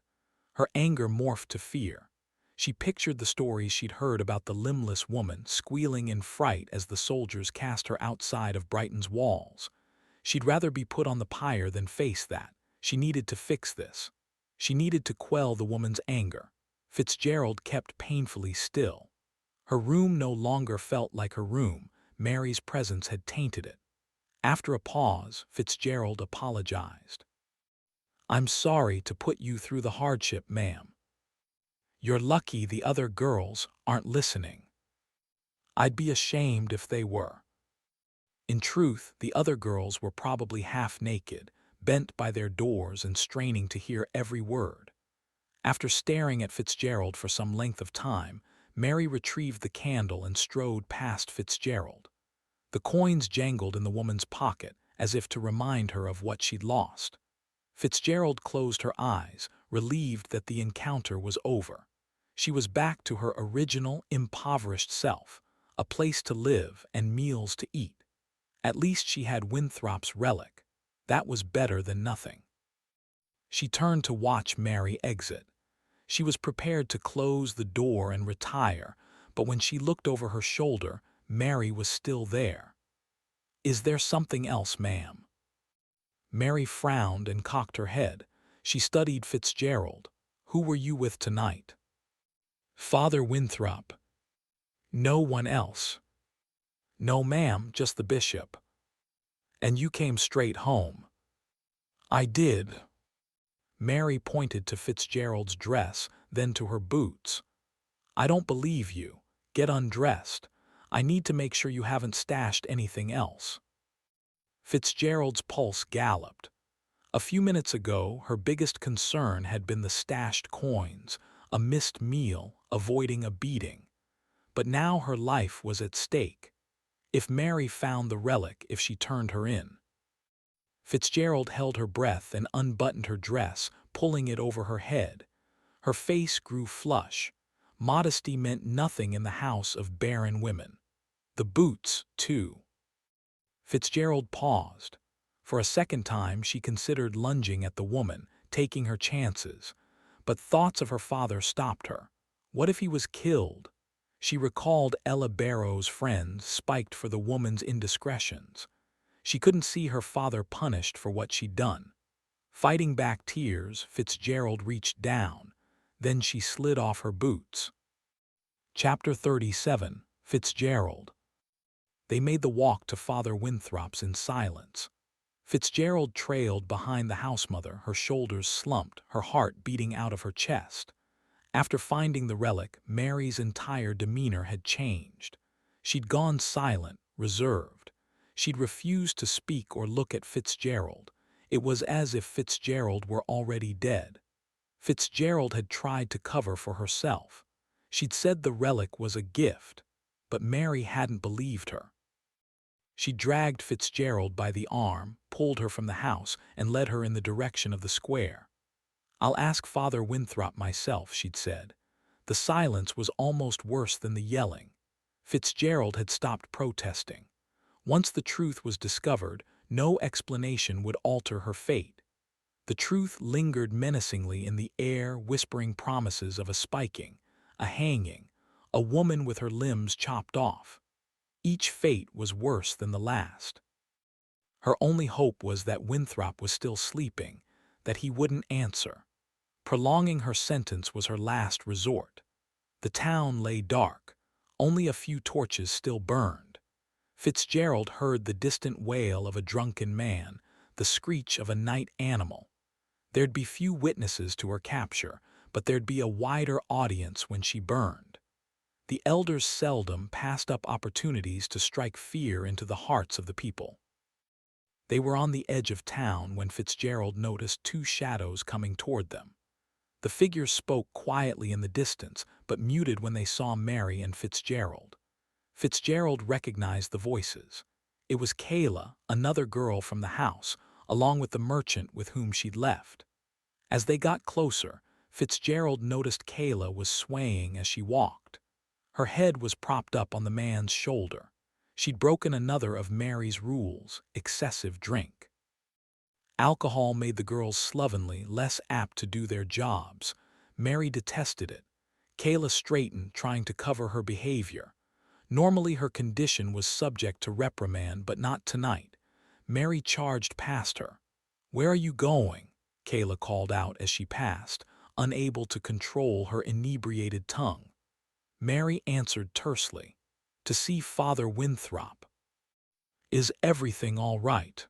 Speaker 1: Her anger morphed to fear. She pictured the stories she'd heard about the limbless woman squealing in fright as the soldiers cast her outside of Brighton's walls. She'd rather be put on the pyre than face that. She needed to fix this. She needed to quell the woman's anger. Fitzgerald kept painfully still. Her room no longer felt like her room. Mary's presence had tainted it. After a pause, Fitzgerald apologized. "I'm sorry to put you through the hardship, ma'am. You're lucky the other girls aren't listening. I'd be ashamed if they were." In truth, the other girls were probably half naked, bent by their doors and straining to hear every word. After staring at Fitzgerald for some length of time, Mary retrieved the candle and strode past Fitzgerald. The coins jangled in the woman's pocket, as if to remind her of what she'd lost. Fitzgerald closed her eyes, relieved that the encounter was over. She was back to her original, impoverished self, a place to live and meals to eat. At least she had Winthrop's relic. That was better than nothing. She turned to watch Mary exit. She was prepared to close the door and retire, but when she looked over her shoulder, Mary was still there. "Is there something else, ma'am?" Mary frowned and cocked her head. She studied Fitzgerald. "Who were you with tonight?" "Father Winthrop." "No one else?" "No, ma'am, just the bishop." "And you came straight home?" "I did." Mary pointed to Fitzgerald's dress, then to her boots. "I don't believe you. Get undressed. I need to make sure you haven't stashed anything else." Fitzgerald's pulse galloped. A few minutes ago, her biggest concern had been the stashed coins, a missed meal, avoiding a beating. But now her life was at stake. If Mary found the relic, if she turned her in. Fitzgerald held her breath and unbuttoned her dress, pulling it over her head. Her face grew flush. Modesty meant nothing in the house of barren women. The boots, too. Fitzgerald paused. For a second time she considered lunging at the woman, taking her chances. But thoughts of her father stopped her. What if he was killed? She recalled Ella Barrow's friends spiked for the woman's indiscretions. She couldn't see her father punished for what she'd done. Fighting back tears, Fitzgerald reached down. Then she slid off her boots. Chapter 37. Fitzgerald. They made the walk to Father Winthrop's in silence. Fitzgerald trailed behind the housemother, her shoulders slumped, her heart beating out of her chest. After finding the relic, Mary's entire demeanor had changed. She'd gone silent, reserved. She'd refused to speak or look at Fitzgerald. It was as if Fitzgerald were already dead. Fitzgerald had tried to cover for herself. She'd said the relic was a gift, but Mary hadn't believed her. She dragged Fitzgerald by the arm, pulled her from the house, and led her in the direction of the square. "I'll ask Father Winthrop myself," she'd said. The silence was almost worse than the yelling. Fitzgerald had stopped protesting. Once the truth was discovered, no explanation would alter her fate. The truth lingered menacingly in the air, whispering promises of a spiking, a hanging, a woman with her limbs chopped off. Each fate was worse than the last. Her only hope was that Winthrop was still sleeping, that he wouldn't answer. Prolonging her sentence was her last resort. The town lay dark. Only a few torches still burned. Fitzgerald heard the distant wail of a drunken man, the screech of a night animal. There'd be few witnesses to her capture, but there'd be a wider audience when she burned. The elders seldom passed up opportunities to strike fear into the hearts of the people. They were on the edge of town when Fitzgerald noticed two shadows coming toward them. The figures spoke quietly in the distance, but muted when they saw Mary and Fitzgerald. Fitzgerald recognized the voices. It was Kayla, another girl from the house, along with the merchant with whom she'd left. As they got closer, Fitzgerald noticed Kayla was swaying as she walked. Her head was propped up on the man's shoulder. She'd broken another of Mary's rules, excessive drink. Alcohol made the girls slovenly, less apt to do their jobs. Mary detested it. Kayla straightened, trying to cover her behavior. Normally her condition was subject to reprimand, but not tonight. Mary charged past her. "Where are you going?" Kayla called out as she passed, unable to control her inebriated tongue. Mary answered tersely, "To see Father Winthrop." "Is everything all right?"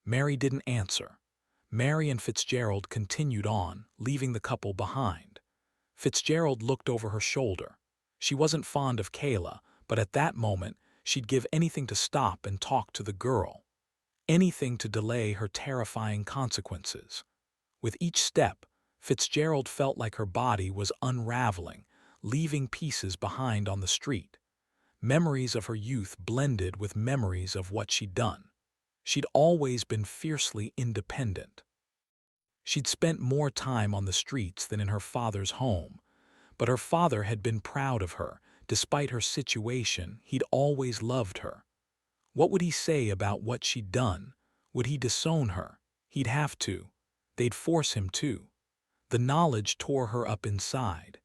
Speaker 1: Mary didn't answer. Mary and Fitzgerald continued on, leaving the couple behind. Fitzgerald looked over her shoulder. She wasn't fond of Kayla, but at that moment she'd give anything to stop and talk to the girl. Anything to delay her terrifying consequences. With each step, Fitzgerald felt like her body was unraveling, leaving pieces behind on the street. Memories of her youth blended with memories of what she'd done. She'd always been fiercely independent. She'd spent more time on the streets than in her father's home, but her father had been proud of her. Despite her situation, he'd always loved her. What would he say about what she'd done? Would he disown her? He'd have to. They'd force him to. The knowledge tore her up inside.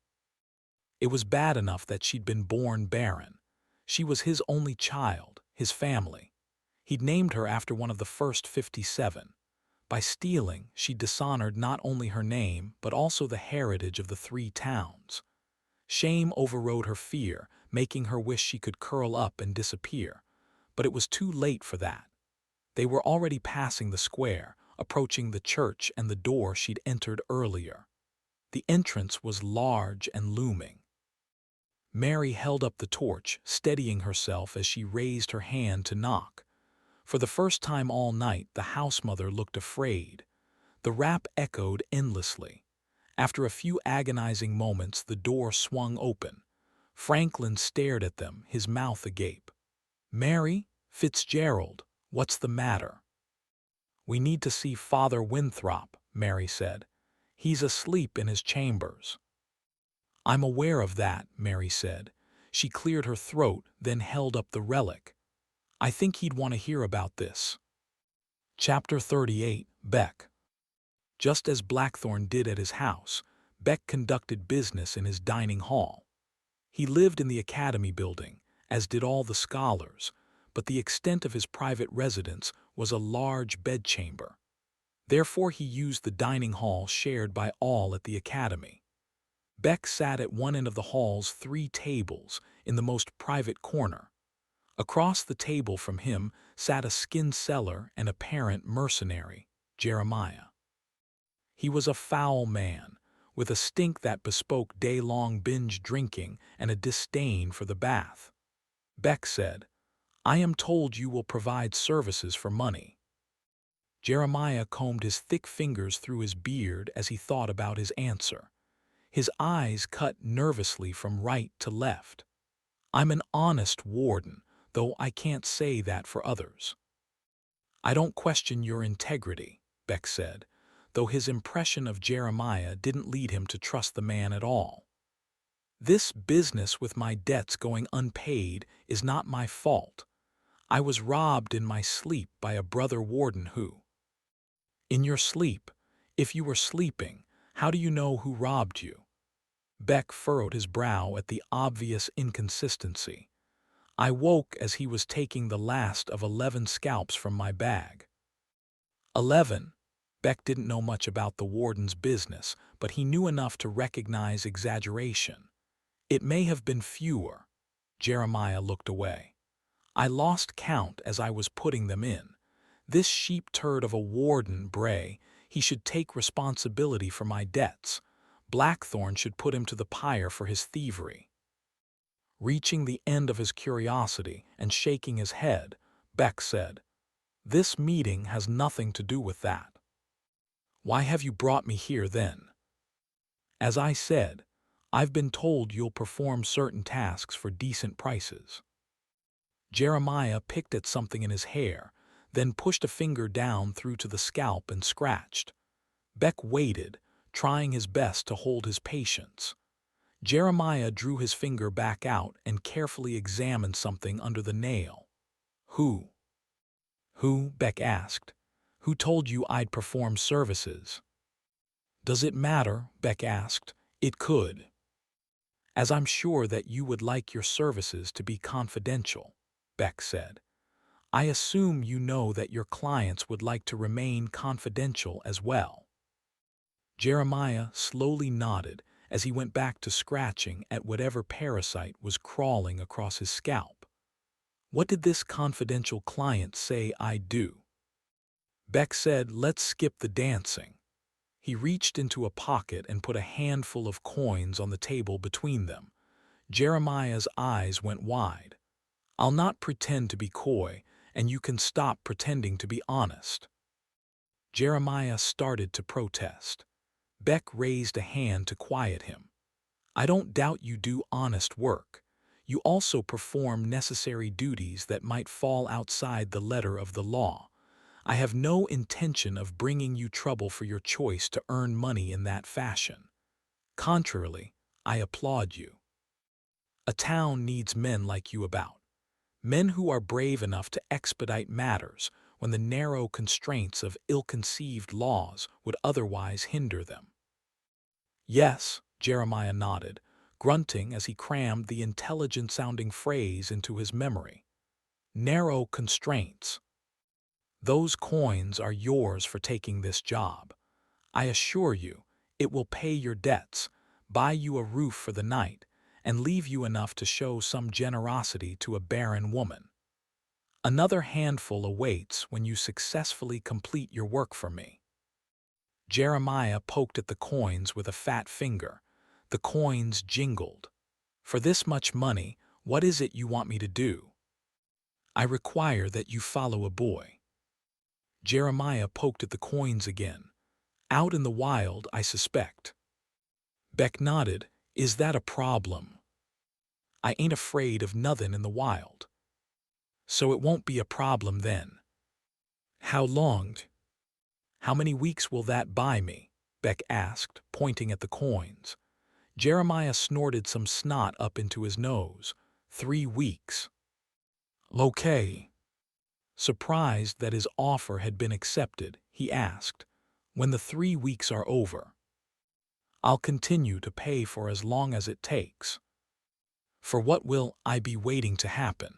Speaker 1: It was bad enough that she'd been born barren. She was his only child, his family. He'd named her after one of the first 57. By stealing, she dishonored not only her name, but also the heritage of the 3 towns. Shame overrode her fear, making her wish she could curl up and disappear. But it was too late for that. They were already passing the square, approaching the church and the door she'd entered earlier. The entrance was large and looming. Mary held up the torch, steadying herself as she raised her hand to knock. For the first time all night, the house mother looked afraid. The rap echoed endlessly. After a few agonizing moments, the door swung open. Franklin stared at them, his mouth agape. "Mary, Fitzgerald, what's the matter?" "We need to see Father Winthrop," Mary said. "He's asleep in his chambers." "I'm aware of that," Mary said. She cleared her throat, then held up the relic. "I think he'd want to hear about this." Chapter 38, Beck. Just as Blackthorne did at his house, Beck conducted business in his dining hall. He lived in the Academy building, as did all the scholars, but the extent of his private residence was a large bedchamber. Therefore he used the dining hall shared by all at the Academy. Beck sat at one end of the hall's 3 tables, in the most private corner. Across the table from him sat a skin seller and apparent mercenary, Jeremiah. He was a foul man, with a stink that bespoke day-long binge drinking and a disdain for the bath. Beck said, "I am told you will provide services for money." Jeremiah combed his thick fingers through his beard as he thought about his answer. His eyes cut nervously from right to left. "I'm an honest warden, though I can't say that for others." "I don't question your integrity," Beck said, though his impression of Jeremiah didn't lead him to trust the man at all. "This business with my debts going unpaid is not my fault. I was robbed in my sleep by a brother warden who—" "In your sleep? If you were sleeping, how do you know who robbed you?" Beck furrowed his brow at the obvious inconsistency. "I woke as he was taking the last of 11 scalps from my bag." 11. Beck didn't know much about the warden's business, but he knew enough to recognize exaggeration. "It may have been fewer." Jeremiah looked away. "I lost count as I was putting them in. This sheep turd of a warden, Bray, he should take responsibility for my debts. Blackthorne should put him to the pyre for his thievery." Reaching the end of his curiosity and shaking his head, Beck said, "This meeting has nothing to do with that." "Why have you brought me here then?" "As I said, I've been told you'll perform certain tasks for decent prices." Jeremiah picked at something in his hair, then pushed a finger down through to the scalp and scratched. Beck waited, trying his best to hold his patience. Jeremiah drew his finger back out and carefully examined something under the nail. "Who?" "Who?" Beck asked. "Who told you I'd perform services?" "Does it matter?" Beck asked. "It could." "As I'm sure that you would like your services to be confidential," Beck said. "I assume you know that your clients would like to remain confidential as well." Jeremiah slowly nodded as he went back to scratching at whatever parasite was crawling across his scalp. "What did this confidential client say I'd do?" Beck said, "Let's skip the dancing." He reached into a pocket and put a handful of coins on the table between them. Jeremiah's eyes went wide. "I'll not pretend to be coy, and you can stop pretending to be honest." Jeremiah started to protest. Beck raised a hand to quiet him. "I don't doubt you do honest work. You also perform necessary duties that might fall outside the letter of the law. I have no intention of bringing you trouble for your choice to earn money in that fashion. Contrarily, I applaud you. A town needs men like you about. Men who are brave enough to expedite matters when the narrow constraints of ill-conceived laws would otherwise hinder them." "Yes," Jeremiah nodded, grunting as he crammed the intelligent-sounding phrase into his memory. "Narrow constraints. Those coins are yours for taking this job. I assure you, it will pay your debts, buy you a roof for the night, and leave you enough to show some generosity to a barren woman. Another handful awaits when you successfully complete your work for me." Jeremiah poked at the coins with a fat finger. The coins jingled. "For this much money, what is it you want me to do?" I require that you follow a boy. Jeremiah poked at the coins again. Out in the wild, I suspect. Beck nodded. Is that a problem? I ain't afraid of nothin' in the wild. So it won't be a problem then. How long? How many weeks will that buy me? Beck asked, pointing at the coins. Jeremiah snorted some snot up into his nose. 3 weeks. Okay. Surprised that his offer had been accepted, he asked, when the 3 weeks are over. I'll continue to pay for as long as it takes. For what will I be waiting to happen?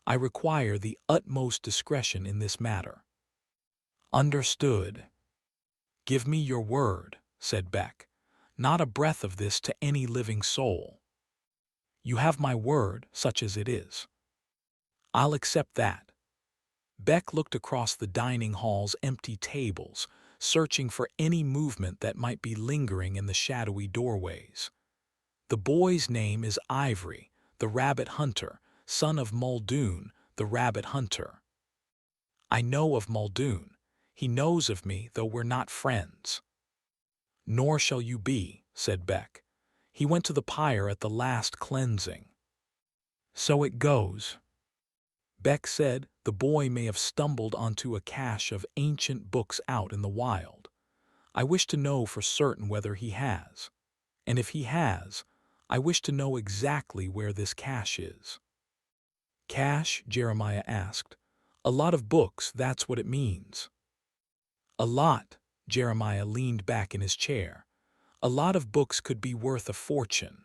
Speaker 1: I require the utmost discretion in this matter. Understood. Give me your word, said Beck. Not a breath of this to any living soul. You have my word, such as it is. I'll accept that. Beck looked across the dining hall's empty tables, searching for any movement that might be lingering in the shadowy doorways. The boy's name is Ivory, the rabbit hunter, son of Muldoon, the rabbit hunter. I know of Muldoon. He knows of me, though we're not friends. Nor shall you be, said Beck. He went to the pyre at the last cleansing. So it goes. Beck said the boy may have stumbled onto a cache of ancient books out in the wild. I wish to know for certain whether he has. And if he has, I wish to know exactly where this cache is. Cache? Jeremiah asked. A lot of books, that's what it means. A lot. Jeremiah leaned back in his chair. A lot of books could be worth a fortune.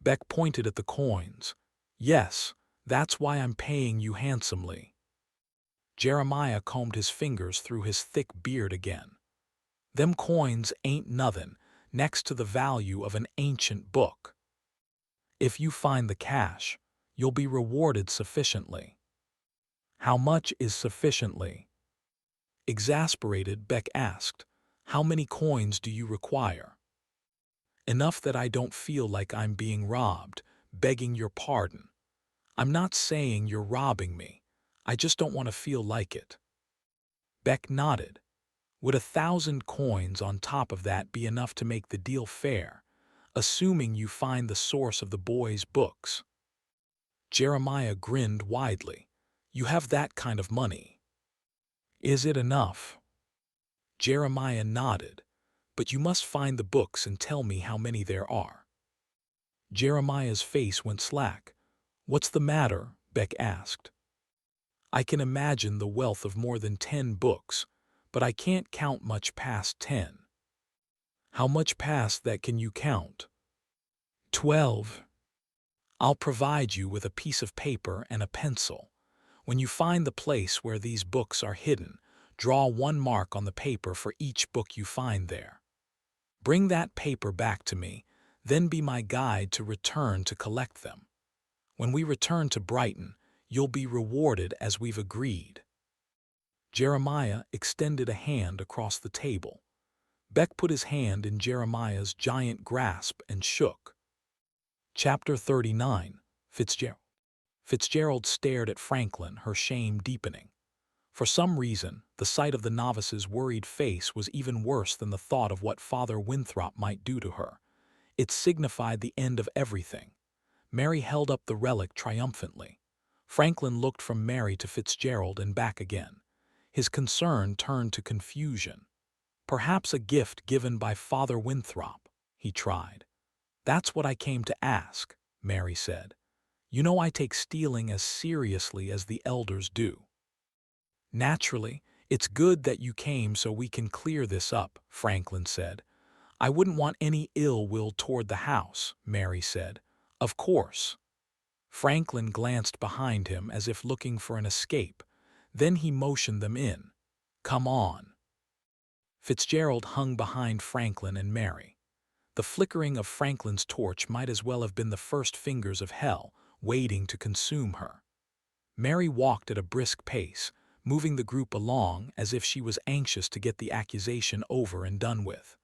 Speaker 1: Beck pointed at the coins. Yes, that's why I'm paying you handsomely. Jeremiah combed his fingers through his thick beard again. Them coins ain't nothin' next to the value of an ancient book. If you find the cache, you'll be rewarded sufficiently. How much is sufficiently? Exasperated, Beck asked, how many coins do you require? Enough that I don't feel like I'm being robbed, begging your pardon. I'm not saying you're robbing me. I just don't want to feel like it. Beck nodded. Would 1,000 coins on top of that be enough to make the deal fair, assuming you find the source of the boy's books? Jeremiah grinned widely. You have that kind of money. Is it enough? Jeremiah nodded. But you must find the books and tell me how many there are. Jeremiah's face went slack. What's the matter? Beck asked. I can imagine the wealth of more than 10 books, but I can't count much past 10. How much past that can you count? 12. I'll provide you with a piece of paper and a pencil. When you find the place where these books are hidden, draw 1 mark on the paper for each book you find there. Bring that paper back to me, then be my guide to return to collect them. When we return to Brighton, you'll be rewarded as we've agreed. Jeremiah extended a hand across the table. Beck put his hand in Jeremiah's giant grasp and shook. Chapter 39. Fitzgerald. Fitzgerald stared at Franklin, her shame deepening. For some reason, the sight of the novice's worried face was even worse than the thought of what Father Winthrop might do to her. It signified the end of everything. Mary held up the relic triumphantly. Franklin looked from Mary to Fitzgerald and back again. His concern turned to confusion. Perhaps a gift given by Father Winthrop, he tried. That's what I came to ask, Mary said. You know I take stealing as seriously as the elders do. Naturally, it's good that you came so we can clear this up, Franklin said. I wouldn't want any ill will toward the house, Mary said. Of course. Franklin glanced behind him as if looking for an escape. Then he motioned them in. Come on. Fitzgerald hung behind Franklin and Mary. The flickering of Franklin's torch might as well have been the first fingers of hell, waiting to consume her. Mary walked at a brisk pace, moving the group along as if she was anxious to get the accusation over and done with.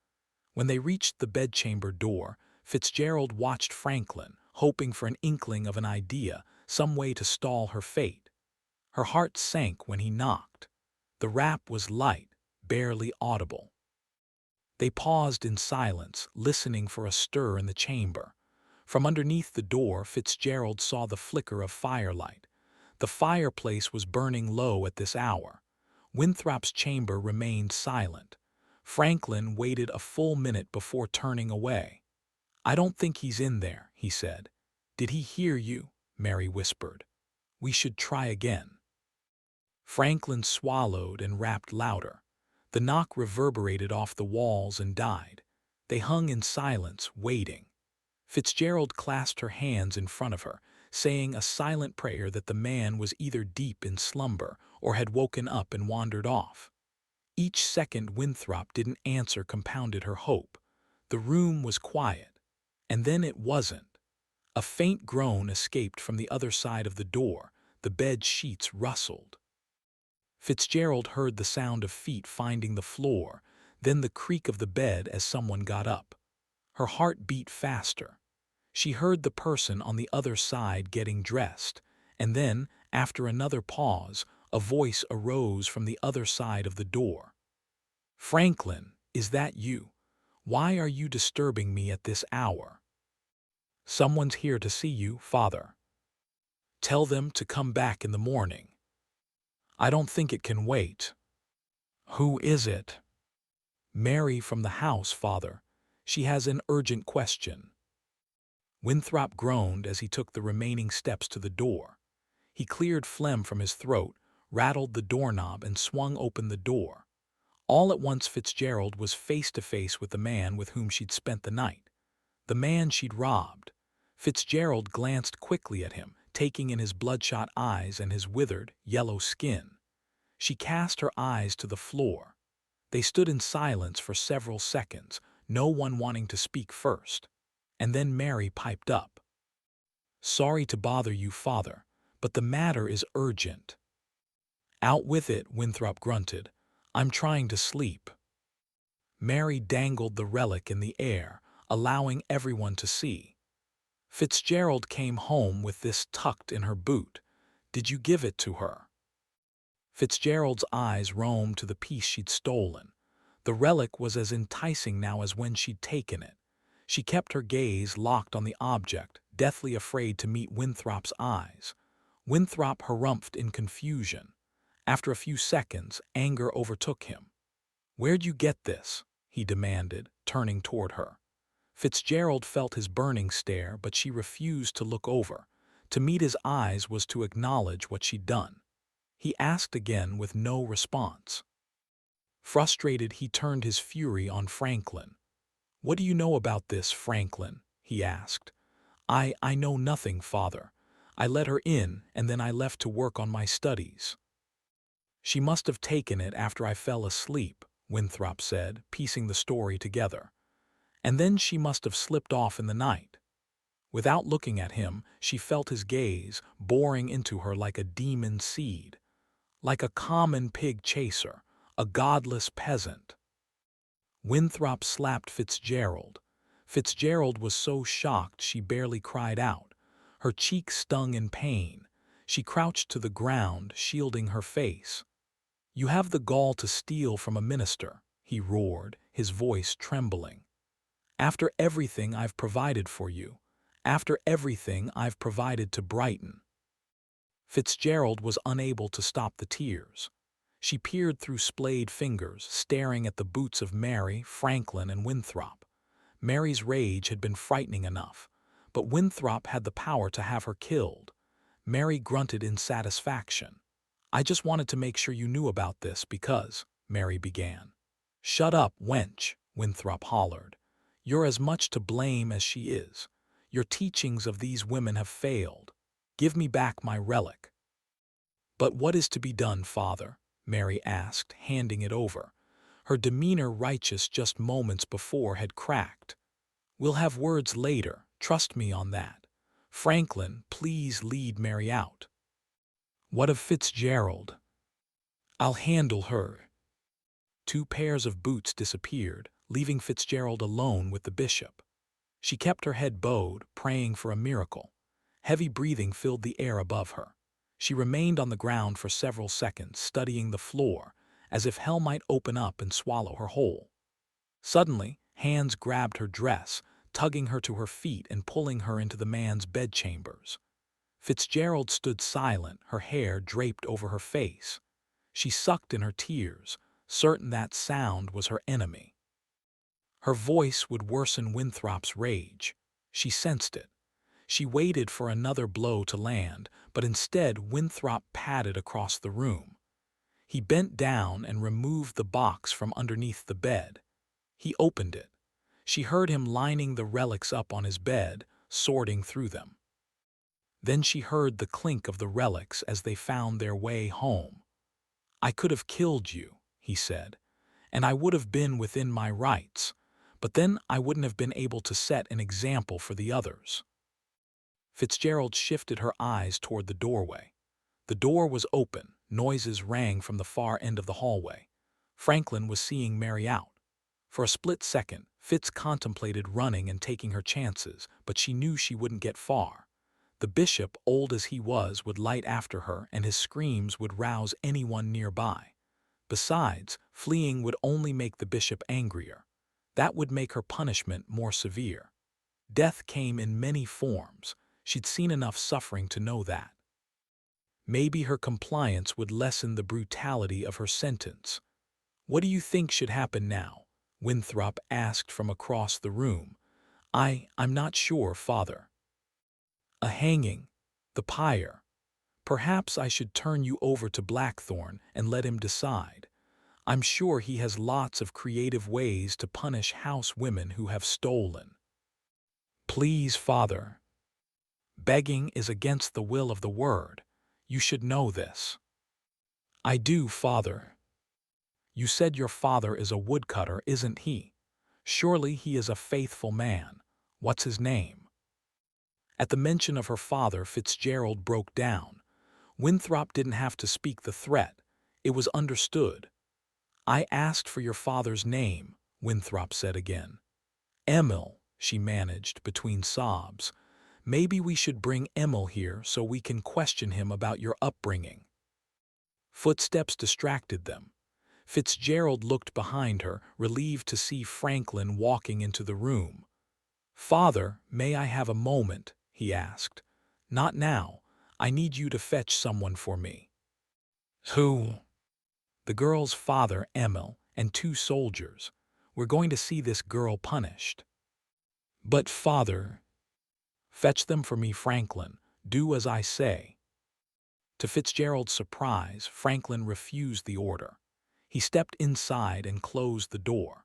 Speaker 1: When they reached the bedchamber door, Fitzgerald watched Franklin, hoping for an inkling of an idea, some way to stall her fate. Her heart sank when he knocked. The rap was light, barely audible. They paused in silence, listening for a stir in the chamber. From underneath the door, Fitzgerald saw the flicker of firelight. The fireplace was burning low at this hour. Winthrop's chamber remained silent. Franklin waited a full minute before turning away. "I don't think he's in there," he said. "Did he hear you?" Mary whispered. "We should try again." Franklin swallowed and rapped louder. The knock reverberated off the walls and died. They hung in silence, waiting. Fitzgerald clasped her hands in front of her, saying a silent prayer that the man was either deep in slumber or had woken up and wandered off. Each second Winthrop didn't answer compounded her hope. The room was quiet. And then it wasn't. A faint groan escaped from the other side of the door. The bed sheets rustled. Fitzgerald heard the sound of feet finding the floor, then the creak of the bed as someone got up. Her heart beat faster. She heard the person on the other side getting dressed, and then, after another pause, a voice arose from the other side of the door. "Franklin, is that you? Why are you disturbing me at this hour?" "Someone's here to see you, Father. Tell them to come back in the morning." "I don't think it can wait." "Who is it?" "Mary from the house, Father. She has an urgent question." Winthrop groaned as he took the remaining steps to the door. He cleared phlegm from his throat, rattled the doorknob, and swung open the door. All at once Fitzgerald was face to face with the man with whom she'd spent the night. The man she'd robbed. Fitzgerald glanced quickly at him, taking in his bloodshot eyes and his withered, yellow skin. She cast her eyes to the floor. They stood in silence for several seconds, no one wanting to speak first. And then Mary piped up. "Sorry to bother you, Father, but the matter is urgent." "Out with it," Winthrop grunted. "I'm trying to sleep." Mary dangled the relic in the air, allowing everyone to see. "Fitzgerald came home with this tucked in her boot. Did you give it to her?" Fitzgerald's eyes roamed to the piece she'd stolen. The relic was as enticing now as when she'd taken it. She kept her gaze locked on the object, deathly afraid to meet Winthrop's eyes. Winthrop harumphed in confusion. After a few seconds, anger overtook him. "Where'd you get this?" he demanded, turning toward her. Fitzgerald felt his burning stare, but she refused to look over. To meet his eyes was to acknowledge what she'd done. He asked again with no response. Frustrated, he turned his fury on Franklin. "What do you know about this, Franklin?" he asked. I know nothing, Father. I let her in, and then I left to work on my studies." "She must have taken it after I fell asleep," Winthrop said, piecing the story together. "And then she must have slipped off in the night." Without looking at him, she felt his gaze, boring into her like a demon seed. Like a common pig chaser, a godless peasant. Winthrop slapped Fitzgerald. Fitzgerald was so shocked she barely cried out. Her cheek stung in pain. She crouched to the ground, shielding her face. "You have the gall to steal from a minister," he roared, his voice trembling. "After everything I've provided for you. After everything I've provided to Brighton." Fitzgerald was unable to stop the tears. She peered through splayed fingers, staring at the boots of Mary, Franklin, and Winthrop. Mary's rage had been frightening enough, but Winthrop had the power to have her killed. Mary grunted in satisfaction. "I just wanted to make sure you knew about this because," Mary began. "Shut up, wench," Winthrop hollered. "You're as much to blame as she is. Your teachings of these women have failed. Give me back my relic." "But what is to be done, Father?" Mary asked, handing it over. Her demeanor, righteous just moments before, had cracked. "We'll have words later, trust me on that. Franklin, please lead Mary out." "What of Fitzgerald?" "I'll handle her." 2 pairs of boots disappeared, leaving Fitzgerald alone with the bishop. She kept her head bowed, praying for a miracle. Heavy breathing filled the air above her. She remained on the ground for several seconds, studying the floor, as if hell might open up and swallow her whole. Suddenly, hands grabbed her dress, tugging her to her feet and pulling her into the man's bedchambers. Fitzgerald stood silent, her hair draped over her face. She sucked in her tears, certain that sound was her enemy. Her voice would worsen Winthrop's rage. She sensed it. She waited for another blow to land, but instead Winthrop padded across the room. He bent down and removed the box from underneath the bed. He opened it. She heard him lining the relics up on his bed, sorting through them. Then she heard the clink of the relics as they found their way home. "I could have killed you," he said, "and I would have been within my rights, but then I wouldn't have been able to set an example for the others." Fitzgerald shifted her eyes toward the doorway. The door was open, noises rang from the far end of the hallway. Franklin was seeing Mary out. For a split second, Fitz contemplated running and taking her chances, but she knew she wouldn't get far. The bishop, old as he was, would light after her, and his screams would rouse anyone nearby. Besides, fleeing would only make the bishop angrier. That would make her punishment more severe. Death came in many forms. She'd seen enough suffering to know that. Maybe her compliance would lessen the brutality of her sentence. "What do you think should happen now?" Winthrop asked from across the room. I'm not sure, Father." "A hanging, the pyre. Perhaps I should turn you over to Blackthorn and let him decide. I'm sure he has lots of creative ways to punish house women who have stolen." "Please, Father. Begging is against the will of the word. You should know this." "I do, Father." "You said your father is a woodcutter, isn't he? Surely he is a faithful man. What's his name?" At the mention of her father, Fitzgerald broke down. Winthrop didn't have to speak the threat. It was understood. "I asked for your father's name," Winthrop said again. "Emil," she managed between sobs. "Maybe we should bring Emil here so we can question him about your upbringing." Footsteps distracted them. Fitzgerald looked behind her, relieved to see Franklin walking into the room. "Father, may I have a moment?" he asked. "Not now. I need you to fetch someone for me." "Who?" "The girl's father, Emil, and 2 soldiers. We're going to see this girl punished." "But, Father—" "Fetch them for me, Franklin. Do as I say." To Fitzgerald's surprise, Franklin refused the order. He stepped inside and closed the door.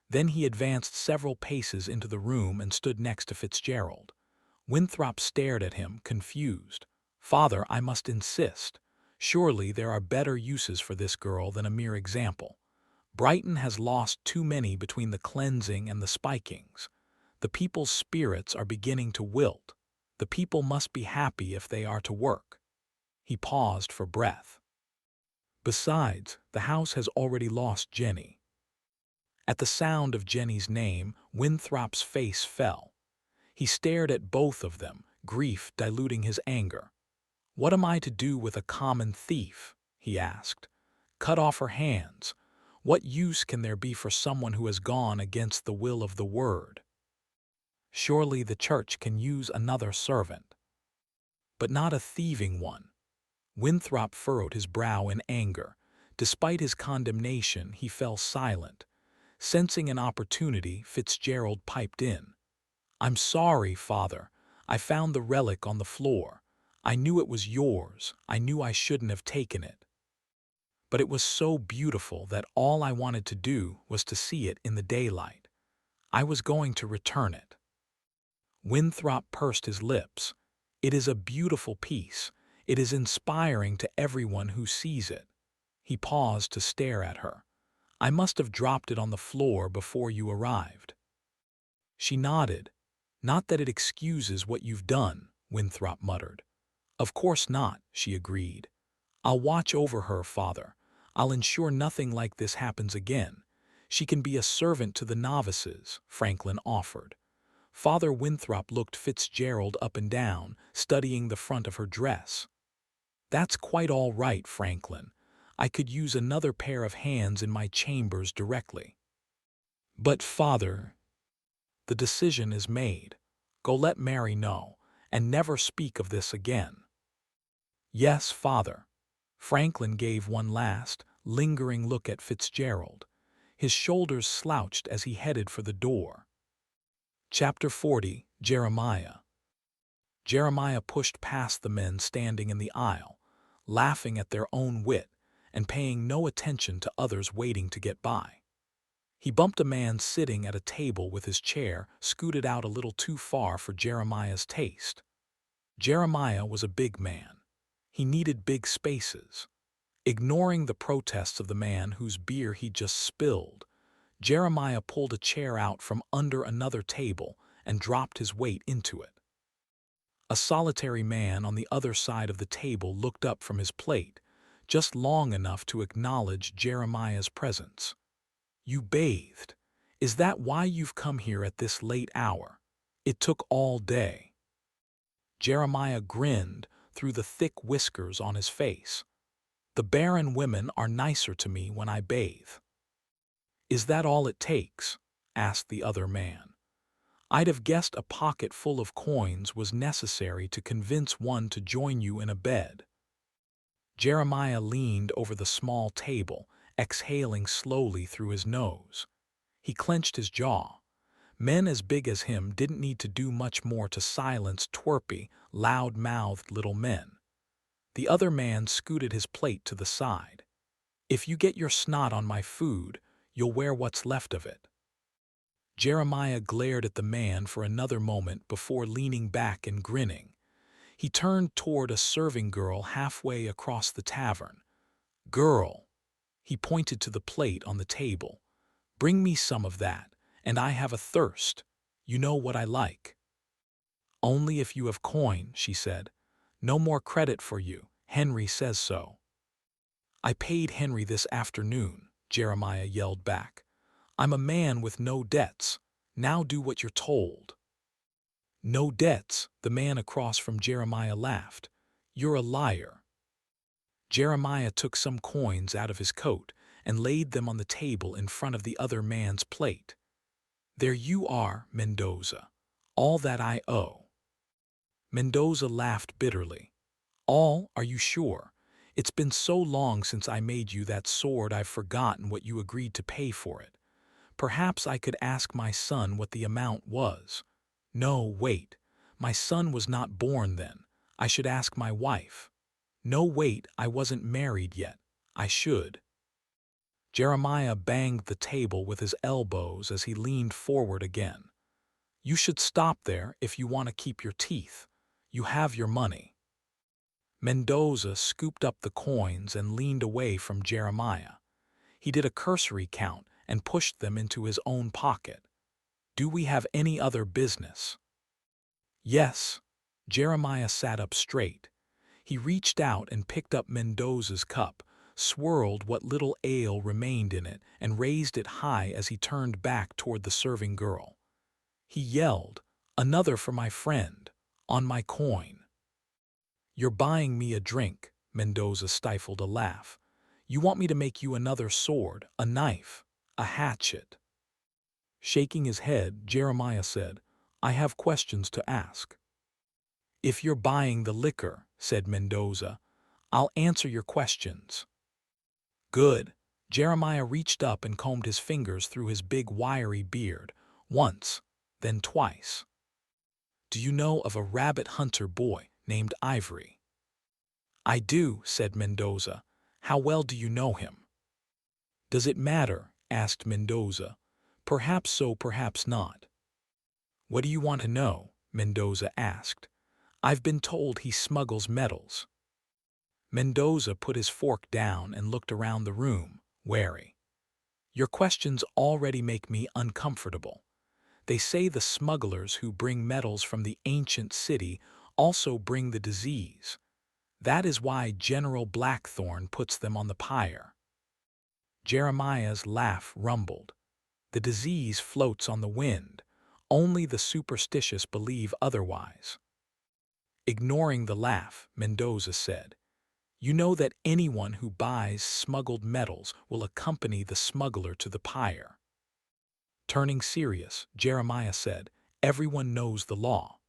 Speaker 1: Then he advanced several paces into the room and stood next to Fitzgerald. Winthrop stared at him, confused. "Father, I must insist. Surely there are better uses for this girl than a mere example. Brighton has lost too many between the cleansing and the spikings. The people's spirits are beginning to wilt. The people must be happy if they are to work." He paused for breath. "Besides, the house has already lost Jenny." At the sound of Jenny's name, Winthrop's face fell. He stared at both of them, grief diluting his anger. "What am I to do with a common thief?" he asked. "Cut off her hands. What use can there be for someone who has gone against the will of the word? Surely the church can use another servant." "But not a thieving one." Winthrop furrowed his brow in anger. Despite his condemnation, he fell silent. Sensing an opportunity, Fitzgerald piped in. "I'm sorry, Father. I found the relic on the floor. I knew it was yours. I knew I shouldn't have taken it. But it was so beautiful that all I wanted to do was to see it in the daylight. I was going to return it." Winthrop pursed his lips. "It is a beautiful piece. It is inspiring to everyone who sees it." He paused to stare at her. "I must have dropped it on the floor before you arrived." She nodded. "Not that it excuses what you've done," Winthrop muttered. "Of course not," she agreed. "I'll watch over her, Father. I'll ensure nothing like this happens again. She can be a servant to the novices," Franklin offered. Father Winthrop looked Fitzgerald up and down, studying the front of her dress. "That's quite all right, Franklin. I could use another pair of hands in my chambers directly." "But, Father—" "The decision is made. Go let Mary know, and never speak of this again." "Yes, Father." Franklin gave one last, lingering look at Fitzgerald. His shoulders slouched as he headed for the door. Chapter 40, Jeremiah. Jeremiah pushed past the men standing in the aisle, laughing at their own wit and paying no attention to others waiting to get by. He bumped a man sitting at a table with his chair scooted out a little too far for Jeremiah's taste. Jeremiah was a big man. He needed big spaces. Ignoring the protests of the man whose beer he just spilled, Jeremiah pulled a chair out from under another table and dropped his weight into it. A solitary man on the other side of the table looked up from his plate, just long enough to acknowledge Jeremiah's presence. "You bathed. Is that why you've come here at this late hour? It took all day." Jeremiah grinned through the thick whiskers on his face. "The barren women are nicer to me when I bathe." "Is that all it takes?" asked the other man. "I'd have guessed a pocket full of coins was necessary to convince one to join you in a bed." Jeremiah leaned over the small table, exhaling slowly through his nose. He clenched his jaw. Men as big as him didn't need to do much more to silence twerpy, loud-mouthed little men. The other man scooted his plate to the side. "If you get your snot on my food, you'll wear what's left of it." Jeremiah glared at the man for another moment before leaning back and grinning. He turned toward a serving girl halfway across the tavern. "Girl," he pointed to the plate on the table, "bring me some of that, and I have a thirst. You know what I like." "Only if you have coin," she said. "No more credit for you. Henry says so." "I paid Henry this afternoon," Jeremiah yelled back. "I'm a man with no debts. Now do what you're told." "No debts," the man across from Jeremiah laughed. "You're a liar." Jeremiah took some coins out of his coat and laid them on the table in front of the other man's plate. "There you are, Mendoza. All that I owe." Mendoza laughed bitterly. "All, are you sure? It's been so long since I made you that sword I've forgotten what you agreed to pay for it. Perhaps I could ask my son what the amount was. No, wait. My son was not born then. I should ask my wife. No, wait, I wasn't married yet. I should." Jeremiah banged the table with his elbows as he leaned forward again. "You should stop there if you want to keep your teeth. You have your money." Mendoza scooped up the coins and leaned away from Jeremiah. He did a cursory count and pushed them into his own pocket. "Do we have any other business?" "Yes." Jeremiah sat up straight. He reached out and picked up Mendoza's cup, swirled what little ale remained in it, and raised it high as he turned back toward the serving girl. He yelled, "Another for my friend, on my coin." "You're buying me a drink," Mendoza stifled a laugh. "You want me to make you another sword, a knife, a hatchet." Shaking his head, Jeremiah said, "I have questions to ask." "If you're buying the liquor," said Mendoza, "I'll answer your questions." "Good." Jeremiah reached up and combed his fingers through his big wiry beard, once, then twice. "Do you know of a rabbit hunter boy named Ivory?" "I do," said Mendoza. "How well do you know him?" "Does it matter?" asked Mendoza. "Perhaps so, perhaps not." "What do you want to know?" Mendoza asked. "I've been told he smuggles metals." Mendoza put his fork down and looked around the room, wary. "Your questions already make me uncomfortable. They say the smugglers who bring metals from the ancient city also bring the disease. That is why General Blackthorn puts them on the pyre." Jeremiah's laugh rumbled. "The disease floats on the wind. Only the superstitious believe otherwise. Ignoring the laugh, Mendoza said, "You know that anyone who buys smuggled metals will accompany the smuggler to the pyre." Turning serious, Jeremiah said, "Everyone knows the law.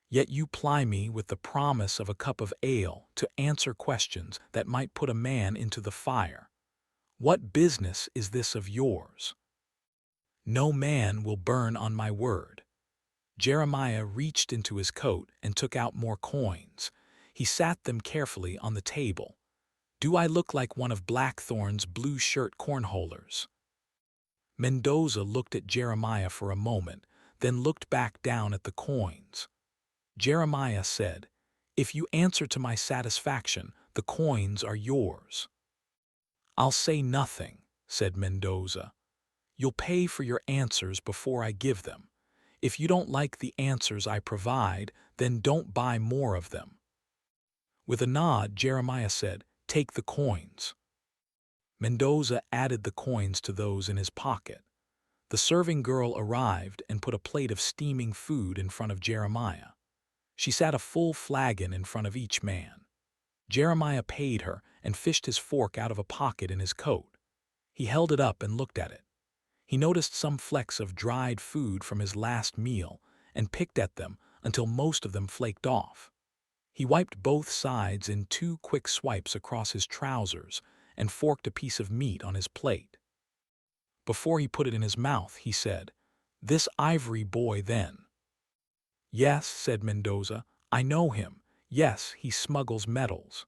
Speaker 1: Yet you ply me with the promise of a cup of ale to answer questions that might put a man into the fire. What business is this of yours?" "No man will burn on my word." Jeremiah reached into his coat and took out more coins. He sat them carefully on the table. "Do I look like one of Blackthorn's blue shirt cornholers?" Mendoza looked at Jeremiah for a moment, then looked back down at the coins. Jeremiah said, "If you answer to my satisfaction, the coins are yours." "I'll say nothing," said Mendoza. "You'll pay for your answers before I give them. If you don't like the answers I provide, then don't buy more of them." With a nod, Jeremiah said, "Take the coins." Mendoza added the coins to those in his pocket. The serving girl arrived and put a plate of steaming food in front of Jeremiah. She sat a full flagon in front of each man. Jeremiah paid her and fished his fork out of a pocket in his coat. He held it up and looked at it. He noticed some flecks of dried food from his last meal and picked at them until most of them flaked off. He wiped both sides in 2 quick swipes across his trousers and forked a piece of meat on his plate. Before he put it in his mouth, he said, "This Ivory boy, then?" "Yes," said Mendoza, "I know him. Yes, he smuggles metals."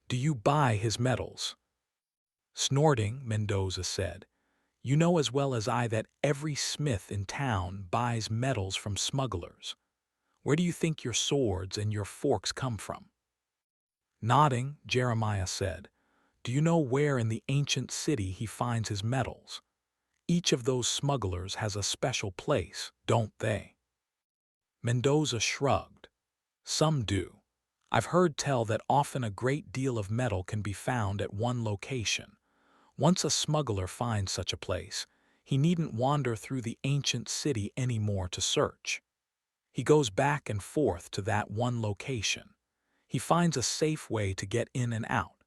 Speaker 1: "Do you buy his metals?" Snorting, Mendoza said, "You know as well as I that every smith in town buys metals from smugglers. Where do you think your swords and your forks come from?" Nodding, Jeremiah said, "Do you know where in the ancient city he finds his metals? Each of those smugglers has a special place, don't they?" Mendoza shrugged. "Some do. I've heard tell that often a great deal of metal can be found at one location. Once a smuggler finds such a place, he needn't wander through the ancient city any more to search. He goes back and forth to that one location. He finds a safe way to get in and out.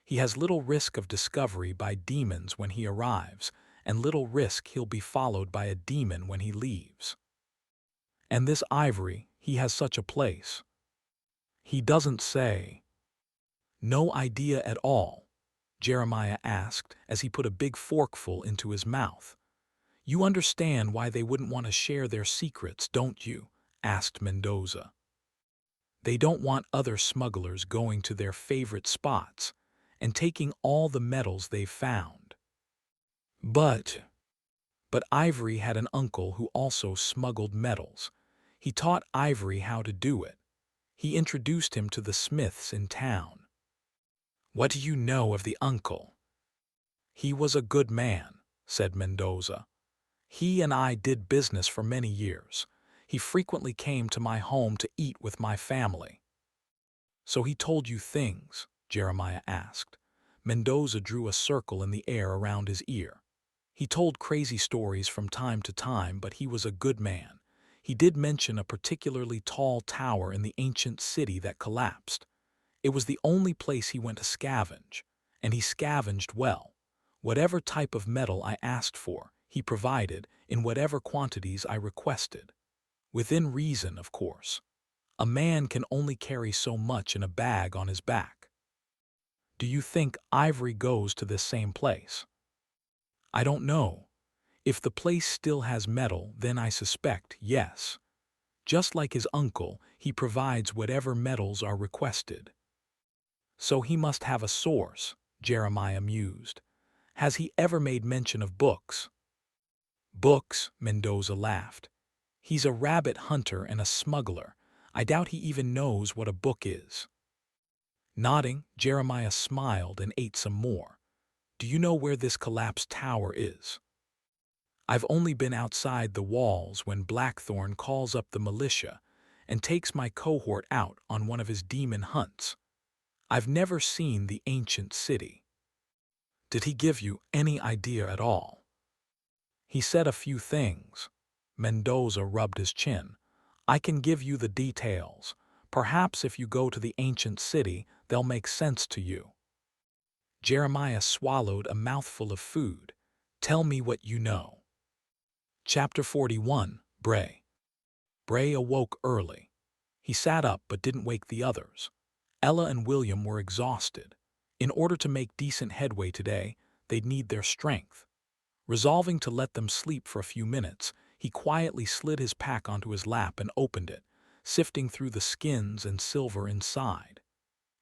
Speaker 1: He has little risk of discovery by demons when he arrives, and little risk he'll be followed by a demon when he leaves. And this Ivory, he has such a place." "He doesn't say." "No idea at all?" Jeremiah asked as he put a big forkful into his mouth. "You understand why they wouldn't want to share their secrets, don't you?" asked Mendoza. "They don't want other smugglers going to their favorite spots and taking all the metals they've found." But Ivory had an uncle who also smuggled metals. He taught Ivory how to do it. He introduced him to the smiths in town." "What do you know of the uncle?" "He was a good man," said Mendoza. "He and I did business for many years. He frequently came to my home to eat with my family." "So he told you things?" Jeremiah asked. Mendoza drew a circle in the air around his ear. "He told crazy stories from time to time, but he was a good man. He did mention a particularly tall tower in the ancient city that collapsed. It was the only place he went to scavenge, and he scavenged well. Whatever type of metal I asked for, he provided in whatever quantities I requested. Within reason, of course. A man can only carry so much in a bag on his back." "Do you think Ivory goes to this same place?" "I don't know. If the place still has metal, then I suspect yes. Just like his uncle, he provides whatever metals are requested." "So he must have a source," Jeremiah mused. "Has he ever made mention of books?" "Books," Mendoza laughed. "He's a rabbit hunter and a smuggler. I doubt he even knows what a book is." Nodding, Jeremiah smiled and ate some more. "Do you know where this collapsed tower is?" "I've only been outside the walls when Blackthorn calls up the militia and takes my cohort out on one of his demon hunts. I've never seen the ancient city." "Did he give you any idea at all?" "He said a few things." Mendoza rubbed his chin. "I can give you the details. Perhaps if you go to the ancient city, they'll make sense to you." Jeremiah swallowed a mouthful of food. "Tell me what you know." Chapter 41. Bray. Bray awoke early. He sat up but didn't wake the others. Ella and William were exhausted. In order to make decent headway today, they'd need their strength. Resolving to let them sleep for a few minutes, he quietly slid his pack onto his lap and opened it, sifting through the skins and silver inside.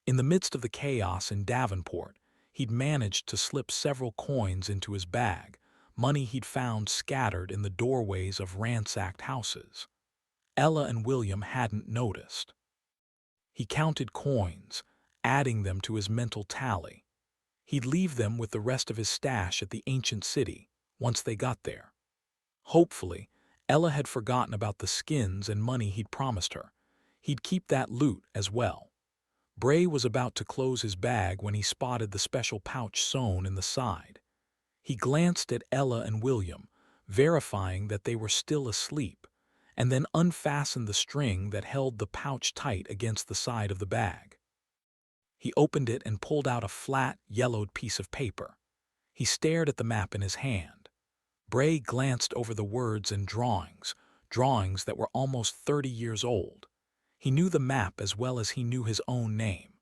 Speaker 1: In the midst of the chaos in Davenport, he'd managed to slip several coins into his bag, money he'd found scattered in the doorways of ransacked houses. Ella and William hadn't noticed. He counted coins, adding them to his mental tally. He'd leave them with the rest of his stash at the ancient city once they got there. Hopefully, Ella had forgotten about the skins and money he'd promised her. He'd keep that loot as well. Bray was about to close his bag when he spotted the special pouch sewn in the side. He glanced at Ella and William, verifying that they were still asleep, and then unfastened the string that held the pouch tight against the side of the bag. He opened it and pulled out a flat, yellowed piece of paper. He stared at the map in his hand. Bray glanced over the words and drawings that were almost 30 years old. He knew the map as well as he knew his own name.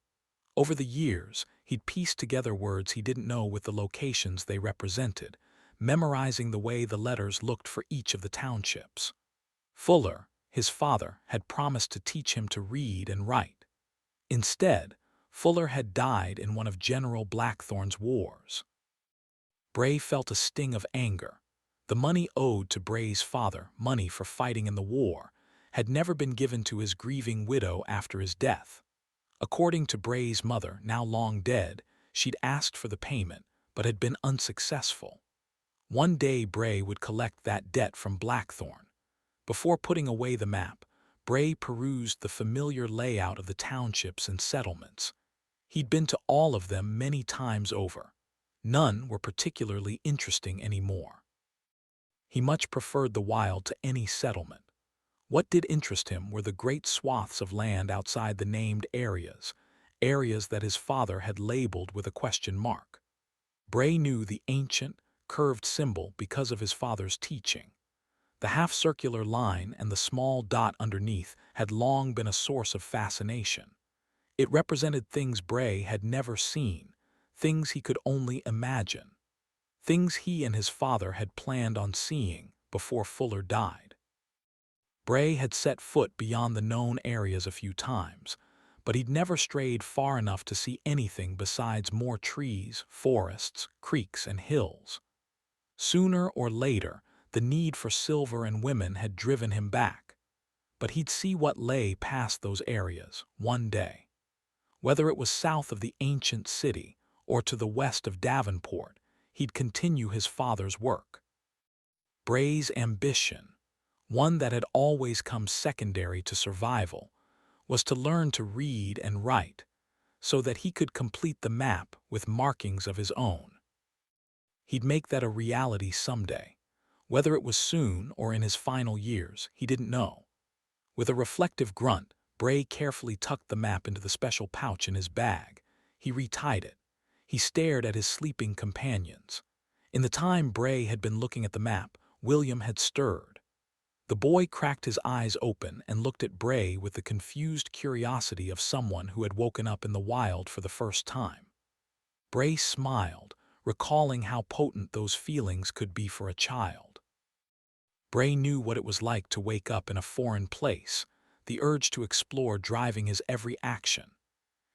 Speaker 1: Over the years, he'd pieced together words he didn't know with the locations they represented, memorizing the way the letters looked for each of the townships. Fuller, his father, had promised to teach him to read and write. Instead, Fuller had died in one of General Blackthorn's wars. Bray felt a sting of anger. The money owed to Bray's father, money for fighting in the war, had never been given to his grieving widow after his death. According to Bray's mother, now long dead, she'd asked for the payment, but had been unsuccessful. One day Bray would collect that debt from Blackthorn. Before putting away the map, Bray perused the familiar layout of the townships and settlements. He'd been to all of them many times over. None were particularly interesting anymore. He much preferred the wild to any settlement. What did interest him were the great swaths of land outside the named areas, areas that his father had labeled with a question mark. Bray knew the ancient, curved symbol because of his father's teaching. The half-circular line and the small dot underneath had long been a source of fascination. It represented things Bray had never seen, things he could only imagine, things he and his father had planned on seeing before Fuller died. Bray had set foot beyond the known areas a few times, but he'd never strayed far enough to see anything besides more trees, forests, creeks, and hills. Sooner or later, the need for silver and women had driven him back, but he'd see what lay past those areas one day. Whether it was south of the ancient city or to the west of Davenport, he'd continue his father's work. Bray's ambition, one that had always come secondary to survival, was to learn to read and write so that he could complete the map with markings of his own. He'd make that a reality someday. Whether it was soon or in his final years, he didn't know. With a reflective grunt, Bray carefully tucked the map into the special pouch in his bag. He retied it. He stared at his sleeping companions. In the time Bray had been looking at the map, William had stirred. The boy cracked his eyes open and looked at Bray with the confused curiosity of someone who had woken up in the wild for the first time. Bray smiled, recalling how potent those feelings could be for a child. Bray knew what it was like to wake up in a foreign place, the urge to explore driving his every action.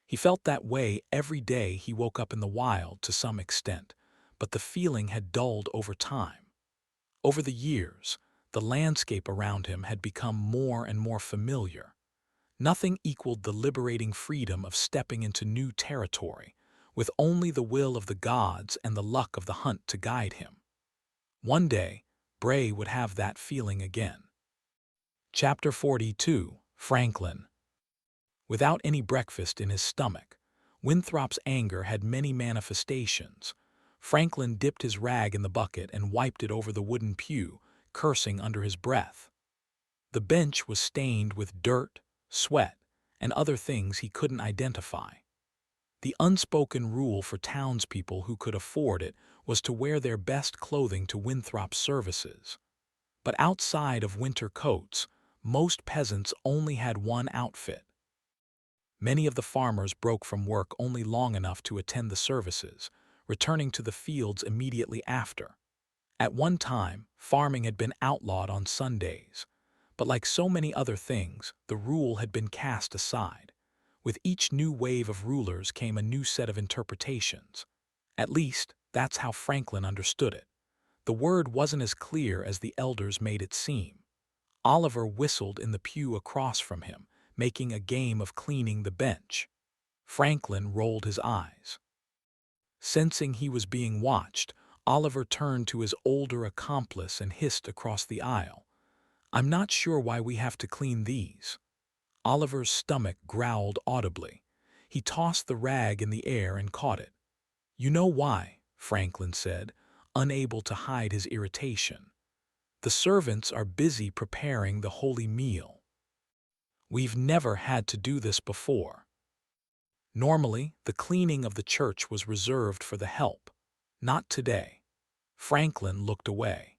Speaker 1: He felt that way every day he woke up in the wild to some extent, but the feeling had dulled over time. Over the years, the landscape around him had become more and more familiar. Nothing equaled the liberating freedom of stepping into new territory, with only the will of the gods and the luck of the hunt to guide him. One day, Bray would have that feeling again. Chapter 42. Franklin. Without any breakfast in his stomach, Winthrop's anger had many manifestations. Franklin dipped his rag in the bucket and wiped it over the wooden pew, cursing under his breath. The bench was stained with dirt, sweat, and other things he couldn't identify. The unspoken rule for townspeople who could afford it was to wear their best clothing to Winthrop's services. But outside of winter coats, most peasants only had one outfit. Many of the farmers broke from work only long enough to attend the services, returning to the fields immediately after. At one time, farming had been outlawed on Sundays, but like so many other things, the rule had been cast aside. With each new wave of rulers came a new set of interpretations. At least, that's how Franklin understood it. The word wasn't as clear as the elders made it seem. Oliver whistled in the pew across from him, making a game of cleaning the bench. Franklin rolled his eyes. Sensing he was being watched, Oliver turned to his older accomplice and hissed across the aisle. "I'm not sure why we have to clean these." Oliver's stomach growled audibly. He tossed the rag in the air and caught it. "You know why," Franklin said, unable to hide his irritation. "The servants are busy preparing the holy meal. We've never had to do this before." Normally, the cleaning of the church was reserved for the help. Not today. Franklin looked away.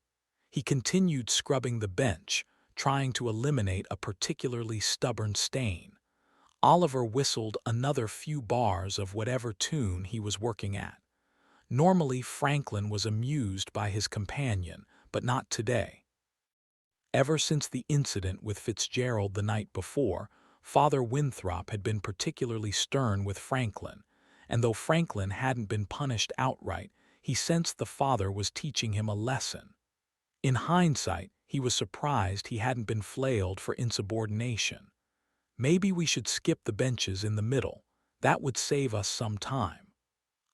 Speaker 1: He continued scrubbing the bench, trying to eliminate a particularly stubborn stain. Oliver whistled another few bars of whatever tune he was working at. Normally, Franklin was amused by his companion, but not today. Ever since the incident with Fitzgerald the night before, Father Winthrop had been particularly stern with Franklin, and though Franklin hadn't been punished outright, he sensed the father was teaching him a lesson. In hindsight, he was surprised he hadn't been flailed for insubordination. "Maybe we should skip the benches in the middle. That would save us some time."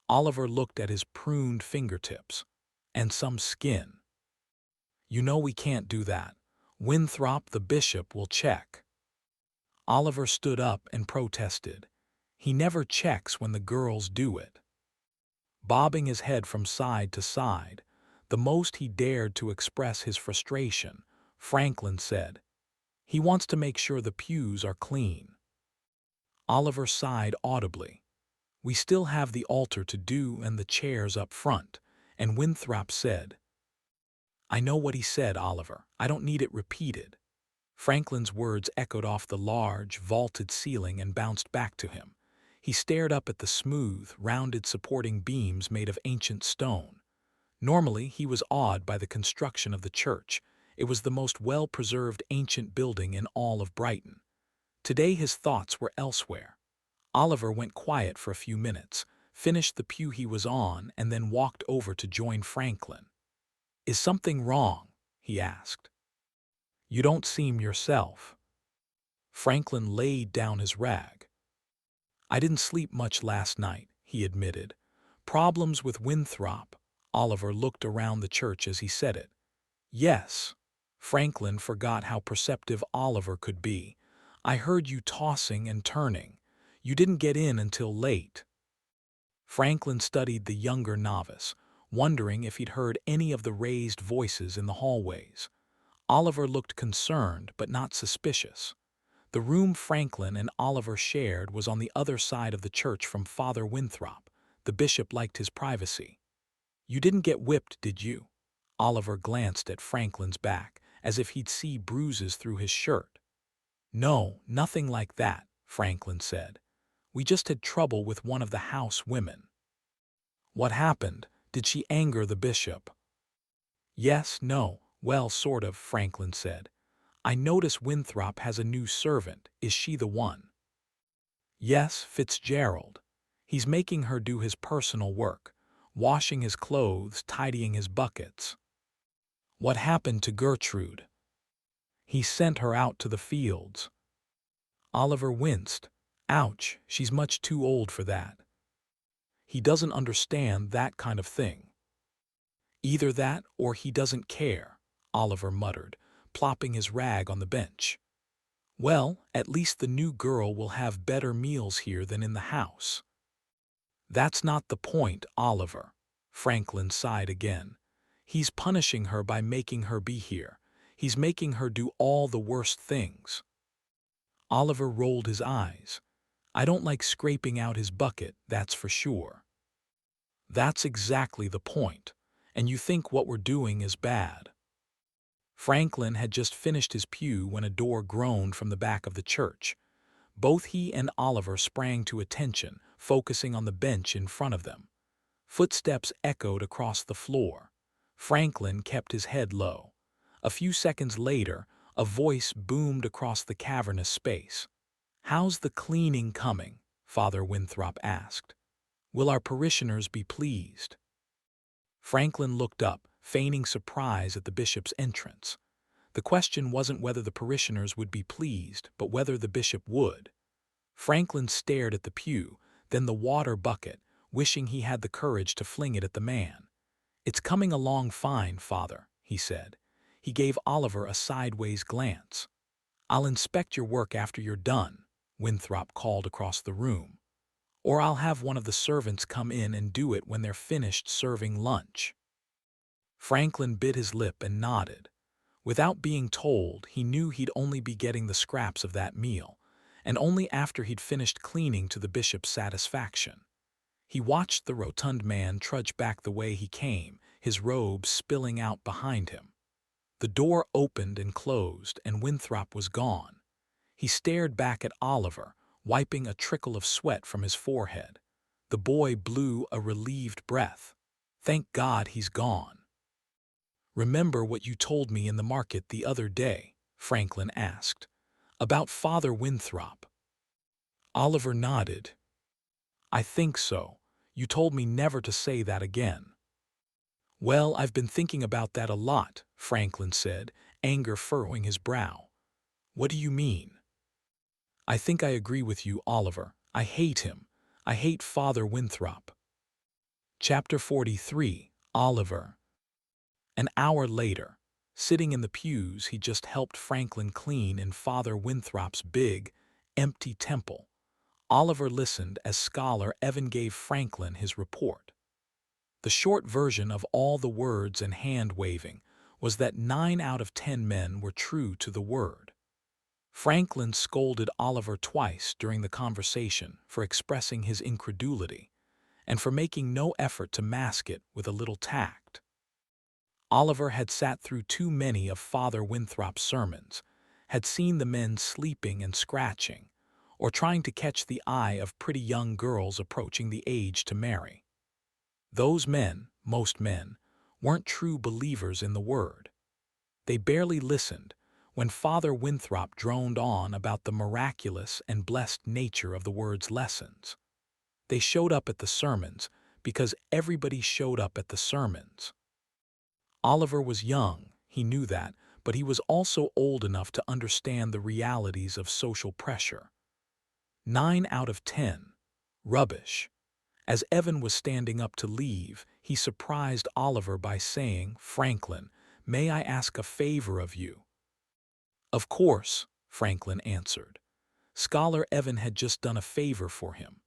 Speaker 1: Oliver looked at his pruned fingertips. "And some skin." "You know we can't do that. Winthrop the bishop will check." Oliver stood up and protested. "He never checks when the girls do it." Bobbing his head from side to side, the most he dared to express his frustration, Franklin said, "He wants to make sure the pews are clean." Oliver sighed audibly. "We still have the altar to do and the chairs up front," and Winthrop said, "I know what he said, Oliver. I don't need it repeated." Franklin's words echoed off the large, vaulted ceiling and bounced back to him. He stared up at the smooth, rounded supporting beams made of ancient stone. Normally, he was awed by the construction of the church. It was the most well-preserved ancient building in all of Brighton. Today his thoughts were elsewhere. Oliver went quiet for a few minutes, finished the pew he was on, and then walked over to join Franklin. "Is something wrong?" he asked. "You don't seem yourself." Franklin laid down his rag. "I didn't sleep much last night," he admitted. "Problems with Winthrop." Oliver looked around the church as he said it. "Yes." Franklin forgot how perceptive Oliver could be. "I heard you tossing and turning. You didn't get in until late." Franklin studied the younger novice, wondering if he'd heard any of the raised voices in the hallways. Oliver looked concerned but not suspicious. The room Franklin and Oliver shared was on the other side of the church from Father Winthrop. The bishop liked his privacy. "You didn't get whipped, did you?" Oliver glanced at Franklin's back, as if he'd see bruises through his shirt. "No, nothing like that," Franklin said. "We just had trouble with one of the house women." "What happened? Did she anger the bishop?" "Yes, no, well, sort of," Franklin said. "I notice Winthrop has a new servant. Is she the one?" "Yes, Fitzgerald. He's making her do his personal work, washing his clothes, tidying his buckets." "What happened to Gertrude?" "He sent her out to the fields." Oliver winced. "Ouch, she's much too old for that." "He doesn't understand that kind of thing." "Either that or he doesn't care," Oliver muttered, plopping his rag on the bench. "Well, at least the new girl will have better meals here than in the house." "That's not the point, Oliver." Franklin sighed again. He's punishing her by making her be here. He's making her do all the worst things." Oliver rolled his eyes. "I don't like scraping out his bucket, that's for sure." "That's exactly the point. And you think what we're doing is bad." Franklin had just finished his pew when a door groaned from the back of the church. Both he and Oliver sprang to attention, focusing on the bench in front of them. Footsteps echoed across the floor. Franklin kept his head low. A few seconds later, a voice boomed across the cavernous space. "How's the cleaning coming?" Father Winthrop asked. "Will our parishioners be pleased?" Franklin looked up, feigning surprise at the bishop's entrance. The question wasn't whether the parishioners would be pleased, but whether the bishop would. Franklin stared at the pew, then the water bucket, wishing he had the courage to fling it at the man. "It's coming along fine, Father," he said. He gave Oliver a sideways glance. "I'll inspect your work after you're done," Winthrop called across the room. "Or I'll have one of the servants come in and do it when they're finished serving lunch." Franklin bit his lip and nodded. Without being told, he knew he'd only be getting the scraps of that meal, and only after he'd finished cleaning to the bishop's satisfaction. He watched the rotund man trudge back the way he came, his robes spilling out behind him. The door opened and closed, and Winthrop was gone. He stared back at Oliver, wiping a trickle of sweat from his forehead. The boy blew a relieved breath. "Thank God he's gone." "Remember what you told me in the market the other day?" Franklin asked. "About Father Winthrop?" Oliver nodded. "I think so. You told me never to say that again." "Well, I've been thinking about that a lot," Franklin said, anger furrowing his brow. "What do you mean?" "I think I agree with you, Oliver. I hate him. I hate Father Winthrop." Chapter 43. Oliver. An hour later, sitting in the pews he just helped Franklin clean in Father Winthrop's big, empty temple, Oliver listened as Scholar Evan gave Franklin his report. The short version of all the words and hand-waving was that 9 out of 10 men were true to the word. Franklin scolded Oliver twice during the conversation for expressing his incredulity, and for making no effort to mask it with a little tact. Oliver had sat through too many of Father Winthrop's sermons, had seen the men sleeping and scratching, or trying to catch the eye of pretty young girls approaching the age to marry. Those men, most men, weren't true believers in the word. They barely listened when Father Winthrop droned on about the miraculous and blessed nature of the word's lessons. They showed up at the sermons because everybody showed up at the sermons. Oliver was young, he knew that, but he was also old enough to understand the realities of social pressure. 9 out of 10. Rubbish. As Evan was standing up to leave, he surprised Oliver by saying, "Franklin, may I ask a favor of you?" "Of course," Franklin answered. Scholar Evan had just done a favor for him.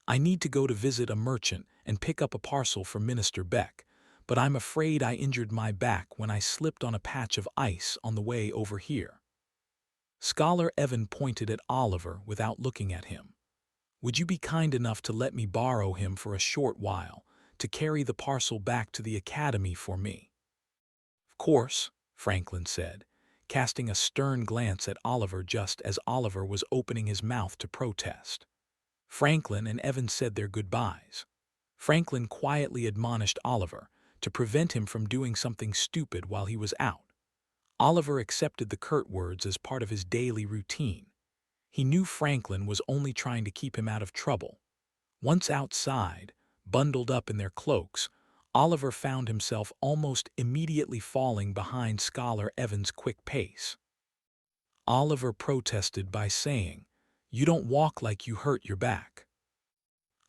Speaker 1: "I need to go to visit a merchant and pick up a parcel for Minister Beck, but I'm afraid I injured my back when I slipped on a patch of ice on the way over here." Scholar Evan pointed at Oliver without looking at him. "Would you be kind enough to let me borrow him for a short while, to carry the parcel back to the academy for me?" "Of course," Franklin said, casting a stern glance at Oliver just as Oliver was opening his mouth to protest. Franklin and Evan said their goodbyes. Franklin quietly admonished Oliver to prevent him from doing something stupid while he was out. Oliver accepted the curt words as part of his daily routine. He knew Franklin was only trying to keep him out of trouble. Once outside, bundled up in their cloaks, Oliver found himself almost immediately falling behind Scholar Evan's quick pace. Oliver protested by saying, "You don't walk like you hurt your back."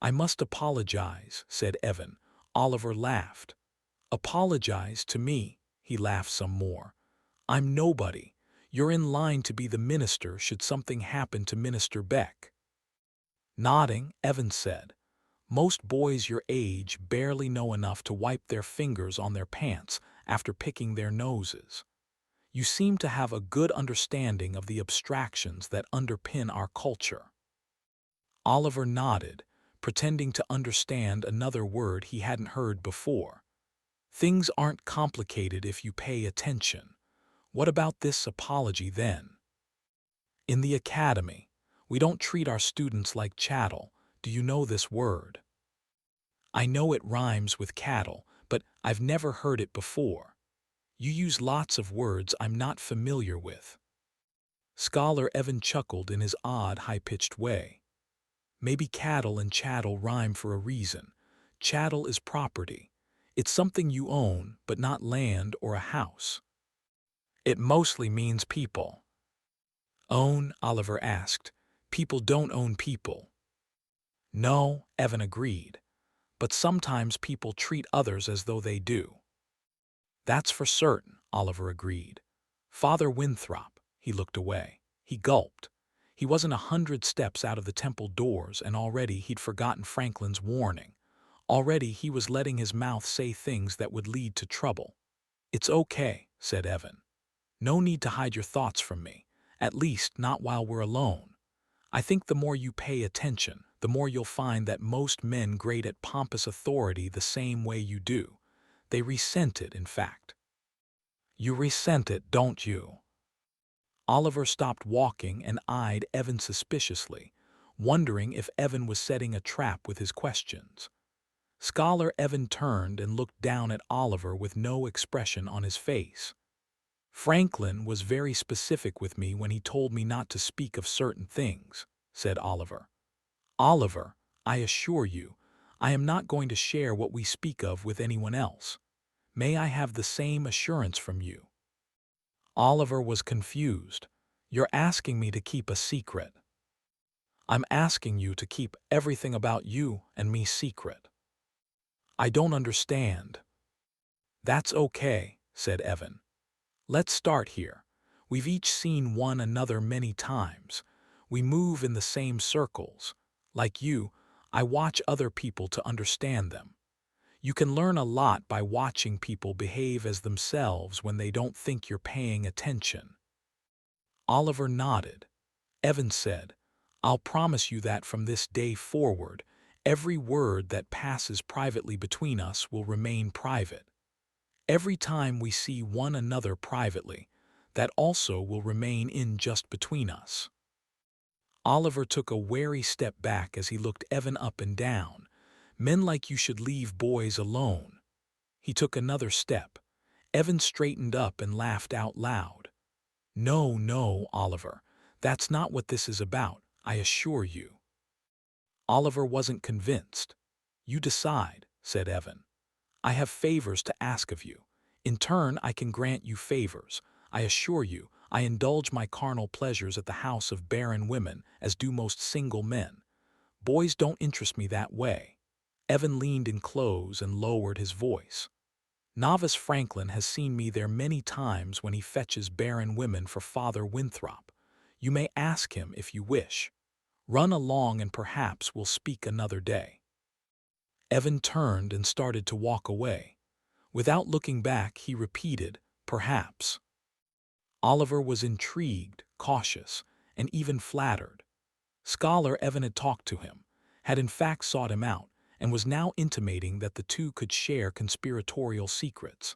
Speaker 1: "I must apologize," said Evan. Oliver laughed. "Apologize to me?" He laughed some more. "I'm nobody. You're in line to be the minister should something happen to Minister Beck." Nodding, Evans said, "Most boys your age barely know enough to wipe their fingers on their pants after picking their noses. You seem to have a good understanding of the abstractions that underpin our culture. Oliver nodded, pretending to understand another word he hadn't heard before. Things aren't complicated if you pay attention. What about this apology then? In the academy, we don't treat our students like chattel. Do you know this word? I know it rhymes with cattle, but I've never heard it before. You use lots of words I'm not familiar with. Scholar Evan chuckled in his odd, high-pitched way. Maybe cattle and chattel rhyme for a reason. Chattel is property. It's something you own, but not land or a house. It mostly means people. Own? Oliver asked. People don't own people. No, Evan agreed. But sometimes people treat others as though they do. That's for certain, Oliver agreed. Father Winthrop, he looked away. He gulped. He wasn't 100 steps out of the temple doors, and already he'd forgotten Franklin's warning. Already he was letting his mouth say things that would lead to trouble. It's okay, said Evan. No need to hide your thoughts from me, at least not while we're alone. I think the more you pay attention, the more you'll find that most men grate at pompous authority the same way you do. They resent it, in fact. You resent it, don't you? Oliver stopped walking and eyed Evan suspiciously, wondering if Evan was setting a trap with his questions. Scholar Evan turned and looked down at Oliver with no expression on his face. Franklin was very specific with me when he told me not to speak of certain things, said Oliver. Oliver, I assure you, I am not going to share what we speak of with anyone else. May I have the same assurance from you? Oliver was confused. You're asking me to keep a secret. I'm asking you to keep everything about you and me secret. I don't understand. That's okay, said Evan. Let's start here. We've each seen one another many times. We move in the same circles. Like you, I watch other people to understand them. You can learn a lot by watching people behave as themselves when they don't think you're paying attention. Oliver nodded. Evan said, I'll promise you that from this day forward, every word that passes privately between us will remain private. Every time we see one another privately, that also will remain in just between us. Oliver took a wary step back as he looked Evan up and down. Men like you should leave boys alone. He took another step. Evan straightened up and laughed out loud. No, no, Oliver. That's not what this is about, I assure you. Oliver wasn't convinced. You decide, said Evan. I have favors to ask of you. In turn, I can grant you favors. I assure you, I indulge my carnal pleasures at the house of barren women, as do most single men. Boys don't interest me that way. Evan leaned in close and lowered his voice. Novice Franklin has seen me there many times when he fetches barren women for Father Winthrop. You may ask him if you wish. Run along and perhaps we'll speak another day. Evan turned and started to walk away. Without looking back, he repeated, perhaps. Oliver was intrigued, cautious, and even flattered. Scholar Evan had talked to him, had in fact sought him out, and was now intimating that the two could share conspiratorial secrets.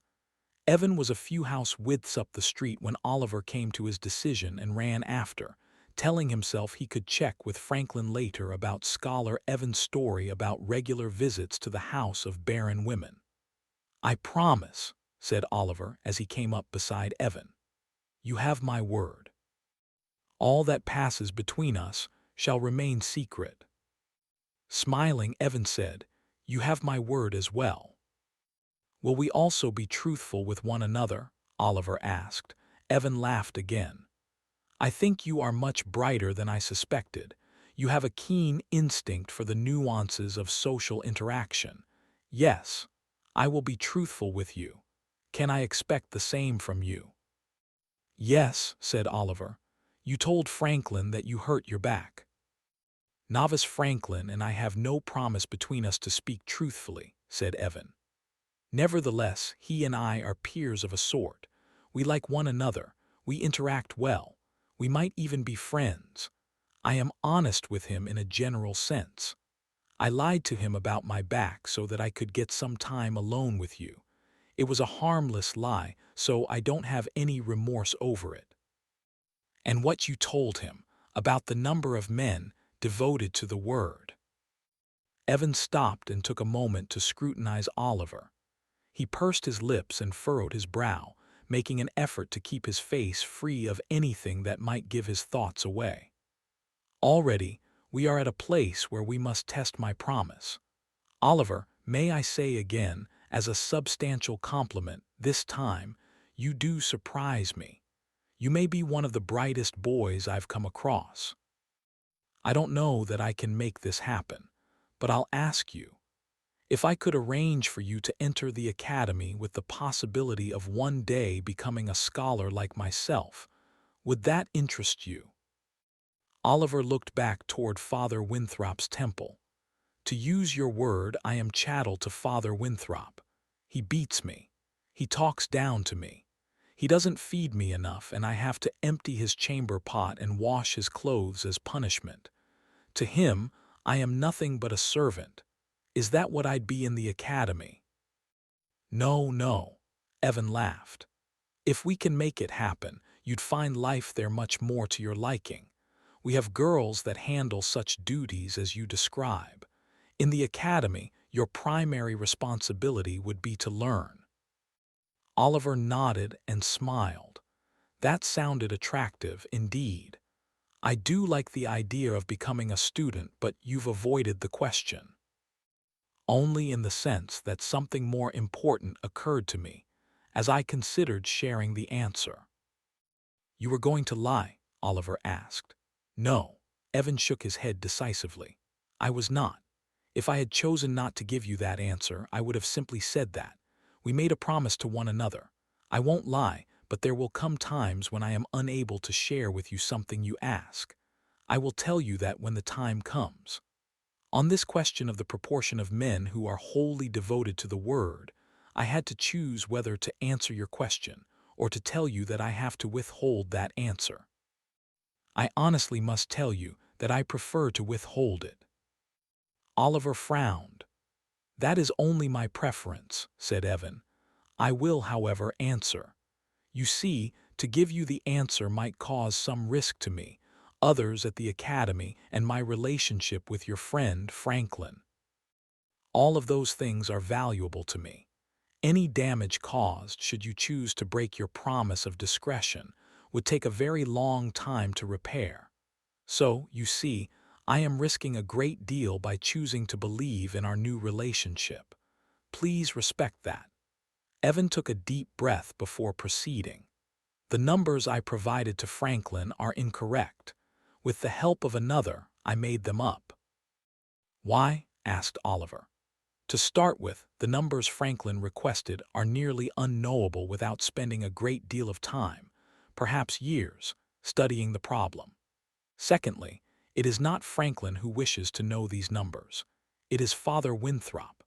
Speaker 1: Evan was a few house widths up the street when Oliver came to his decision and ran after, telling himself he could check with Franklin later about Scholar Evan's story about regular visits to the house of barren women. I promise, said Oliver as he came up beside Evan. You have my word. All that passes between us shall remain secret. Smiling, Evan said, You have my word as well. Will we also be truthful with one another? Oliver asked. Evan laughed again. I think you are much brighter than I suspected. You have a keen instinct for the nuances of social interaction. Yes, I will be truthful with you. Can I expect the same from you? Yes, said Oliver. You told Franklin that you hurt your back. Novice Franklin and I have no promise between us to speak truthfully, said Evan. Nevertheless, he and I are peers of a sort. We like one another. We interact well. We might even be friends. I am honest with him in a general sense. I lied to him about my back so that I could get some time alone with you. It was a harmless lie, so I don't have any remorse over it. And what you told him about the number of men devoted to the word. Evan stopped and took a moment to scrutinize Oliver. He pursed his lips and furrowed his brow, making an effort to keep his face free of anything that might give his thoughts away. Already, we are at a place where we must test my promise. Oliver, may I say again, as a substantial compliment, this time, you do surprise me. You may be one of the brightest boys I've come across. I don't know that I can make this happen, but I'll ask you. If I could arrange for you to enter the academy with the possibility of one day becoming a scholar like myself, would that interest you? Oliver looked back toward Father Winthrop's temple. To use your word, I am chattel to Father Winthrop. He beats me. He talks down to me. He doesn't feed me enough, and I have to empty his chamber pot and wash his clothes as punishment. To him, I am nothing but a servant. Is that what I'd be in the academy? No, no, Evan laughed. If we can make it happen, you'd find life there much more to your liking. We have girls that handle such duties as you describe. In the academy, your primary responsibility would be to learn. Oliver nodded and smiled. That sounded attractive indeed. I do like the idea of becoming a student, but you've avoided the question. Only in the sense that something more important occurred to me, as I considered sharing the answer. You were going to lie? Oliver asked. No, Evan shook his head decisively. I was not. If I had chosen not to give you that answer, I would have simply said that. We made a promise to one another. I won't lie, but there will come times when I am unable to share with you something you ask. I will tell you that when the time comes. On this question of the proportion of men who are wholly devoted to the word, I had to choose whether to answer your question or to tell you that I have to withhold that answer. I honestly must tell you that I prefer to withhold it. Oliver frowned. That is only my preference, said Evan. I will, however, answer. You see, to give you the answer might cause some risk to me, others at the academy, and my relationship with your friend Franklin. All of those things are valuable to me. Any damage caused, should you choose to break your promise of discretion, would take a very long time to repair. So, you see, I am risking a great deal by choosing to believe in our new relationship. Please respect that. Evan took a deep breath before proceeding. The numbers I provided to Franklin are incorrect. With the help of another, I made them up. Why? Asked Oliver. To start with, the numbers Franklin requested are nearly unknowable without spending a great deal of time, perhaps years, studying the problem. Secondly, it is not Franklin who wishes to know these numbers. It is Father Winthrop.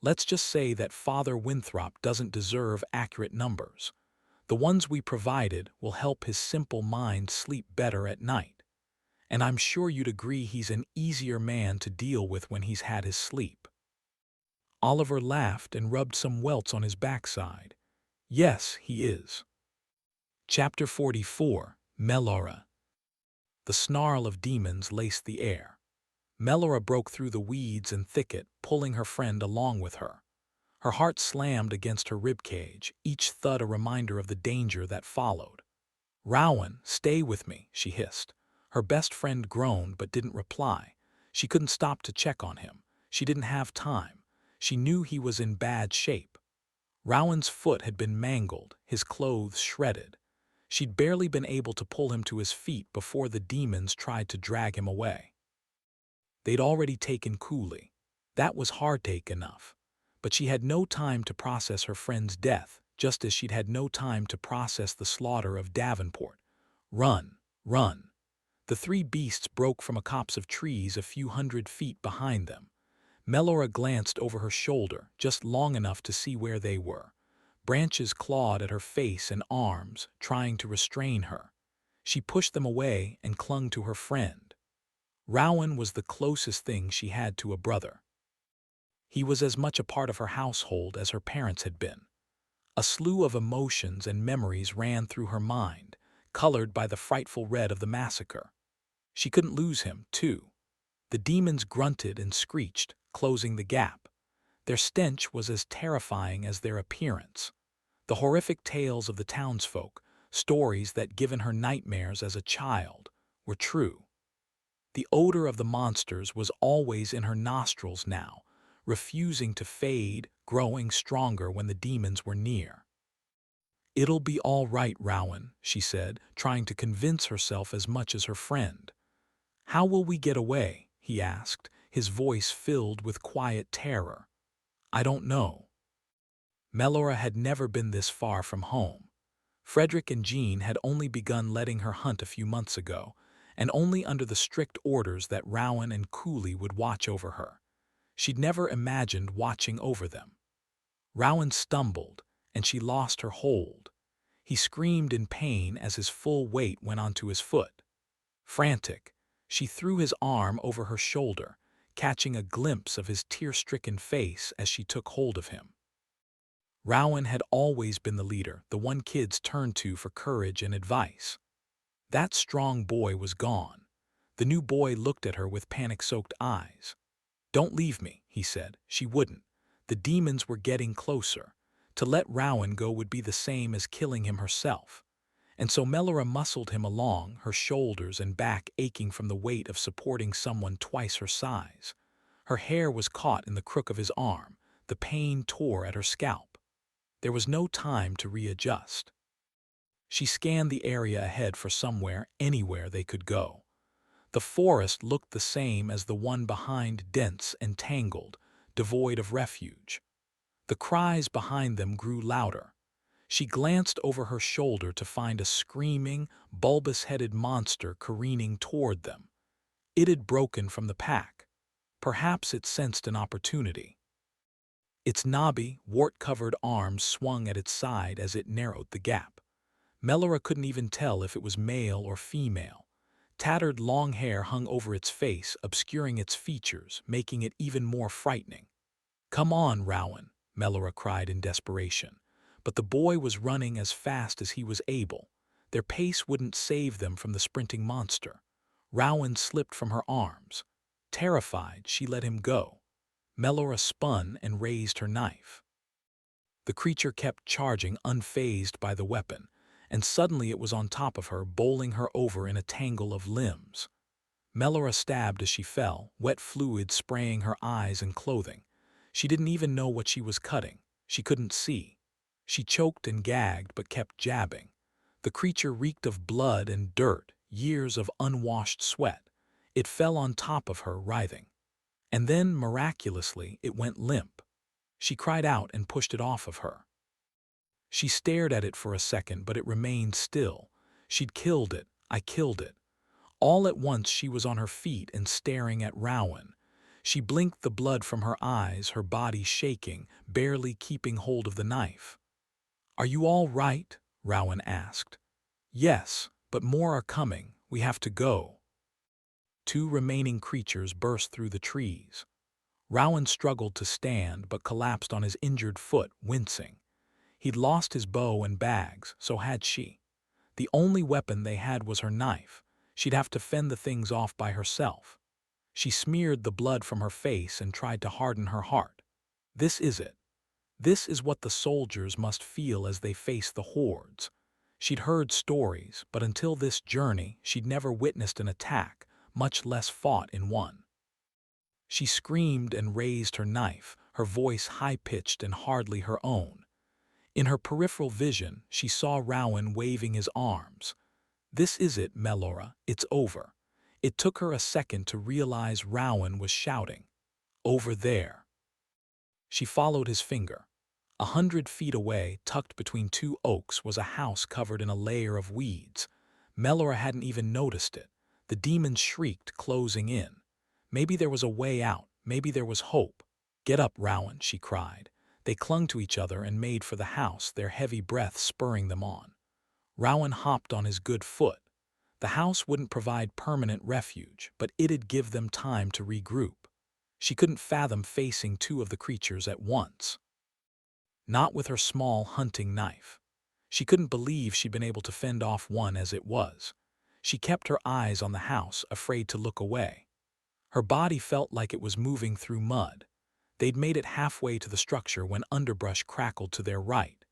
Speaker 1: Let's just say that Father Winthrop doesn't deserve accurate numbers. The ones we provided will help his simple mind sleep better at night. And I'm sure you'd agree he's an easier man to deal with when he's had his sleep. Oliver laughed and rubbed some welts on his backside. Yes, he is. Chapter 44, Melora. The snarl of demons laced the air. Melora broke through the weeds and thicket, pulling her friend along with her. Her heart slammed against her ribcage, each thud a reminder of the danger that followed. Rowan, stay with me, she hissed. Her best friend groaned but didn't reply. She couldn't stop to check on him. She didn't have time. She knew he was in bad shape. Rowan's foot had been mangled, his clothes shredded. She'd barely been able to pull him to his feet before the demons tried to drag him away. They'd already taken Cooley. That was heartache enough. But she had no time to process her friend's death, just as she'd had no time to process the slaughter of Davenport. Run, run. The three beasts broke from a copse of trees a few hundred feet behind them. Melora glanced over her shoulder, just long enough to see where they were. Branches clawed at her face and arms, trying to restrain her. She pushed them away and clung to her friend. Rowan was the closest thing she had to a brother. He was as much a part of her household as her parents had been. A slew of emotions and memories ran through her mind, colored by the frightful red of the massacre. She couldn't lose him, too. The demons grunted and screeched, closing the gap. Their stench was as terrifying as their appearance. The horrific tales of the townsfolk, stories that given her nightmares as a child, were true. The odor of the monsters was always in her nostrils now, refusing to fade, growing stronger when the demons were near. "It'll be all right, Rowan," she said, trying to convince herself as much as her friend. "How will we get away?" he asked, his voice filled with quiet terror. "I don't know." Melora had never been this far from home. Frederick and Jean had only begun letting her hunt a few months ago, and only under the strict orders that Rowan and Cooley would watch over her. She'd never imagined watching over them. Rowan stumbled, and she lost her hold. He screamed in pain as his full weight went onto his foot. Frantic, she threw his arm over her shoulder, catching a glimpse of his tear-stricken face as she took hold of him. Rowan had always been the leader, the one kids turned to for courage and advice. That strong boy was gone. The new boy looked at her with panic-soaked eyes. "Don't leave me," he said. She wouldn't. The demons were getting closer. To let Rowan go would be the same as killing him herself. And so Melora muscled him along, her shoulders and back aching from the weight of supporting someone twice her size. Her hair was caught in the crook of his arm. The pain tore at her scalp. There was no time to readjust. She scanned the area ahead for somewhere, anywhere they could go. The forest looked the same as the one behind, dense and tangled, devoid of refuge. The cries behind them grew louder. She glanced over her shoulder to find a screaming, bulbous-headed monster careening toward them. It had broken from the pack. Perhaps it sensed an opportunity. Its knobby, wart-covered arms swung at its side as it narrowed the gap. Melora couldn't even tell if it was male or female. Tattered long hair hung over its face, obscuring its features, making it even more frightening. "Come on, Rowan," Melora cried in desperation. But the boy was running as fast as he was able. Their pace wouldn't save them from the sprinting monster. Rowan slipped from her arms. Terrified, she let him go. Melora spun and raised her knife. The creature kept charging, unfazed by the weapon, and suddenly it was on top of her, bowling her over in a tangle of limbs. Melora stabbed as she fell, wet fluid spraying her eyes and clothing. She didn't even know what she was cutting. She couldn't see. She choked and gagged but kept jabbing. The creature reeked of blood and dirt, years of unwashed sweat. It fell on top of her, writhing. And then, miraculously, it went limp. She cried out and pushed it off of her. She stared at it for a second, but it remained still. She'd killed it. I killed it. All at once she was on her feet and staring at Rowan. She blinked the blood from her eyes, her body shaking, barely keeping hold of the knife. "Are you all right?" Rowan asked. "Yes, but more are coming. We have to go." Two remaining creatures burst through the trees. Rowan struggled to stand but collapsed on his injured foot, wincing. He'd lost his bow and bags, so had she. The only weapon they had was her knife. She'd have to fend the things off by herself. She smeared the blood from her face and tried to harden her heart. This is it. This is what the soldiers must feel as they face the hordes. She'd heard stories, but until this journey, she'd never witnessed an attack, much less fought in one. She screamed and raised her knife, her voice high-pitched and hardly her own. In her peripheral vision, she saw Rowan waving his arms. "This is it, Melora. It's over." It took her a second to realize Rowan was shouting, "Over there." She followed his finger. 100 feet away, tucked between two oaks, was a house covered in a layer of weeds. Melora hadn't even noticed it. The demons shrieked, closing in. Maybe there was a way out, Maybe there was hope. "Get up, Rowan," she cried. They clung to each other and made for the house, their heavy breath spurring them on. Rowan hopped on his good foot. The house wouldn't provide permanent refuge, but it'd give them time to regroup. She couldn't fathom facing two of the creatures at once. Not with her small hunting knife. She couldn't believe she'd been able to fend off one as it was. She kept her eyes on the house, afraid to look away. Her body felt like it was moving through mud. They'd made it halfway to the structure when underbrush crackled to their right.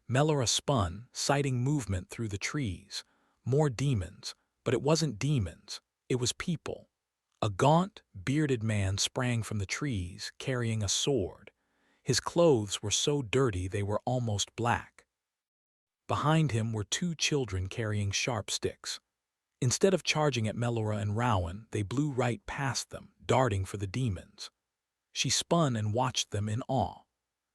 Speaker 1: Melora spun, sighting movement through the trees. More demons, but it wasn't demons. It was people. A gaunt, bearded man sprang from the trees, carrying a sword. His clothes were so dirty they were almost black. Behind him were two children carrying sharp sticks. Instead of charging at Melora and Rowan, they blew right past them, darting for the demons. She spun and watched them in awe.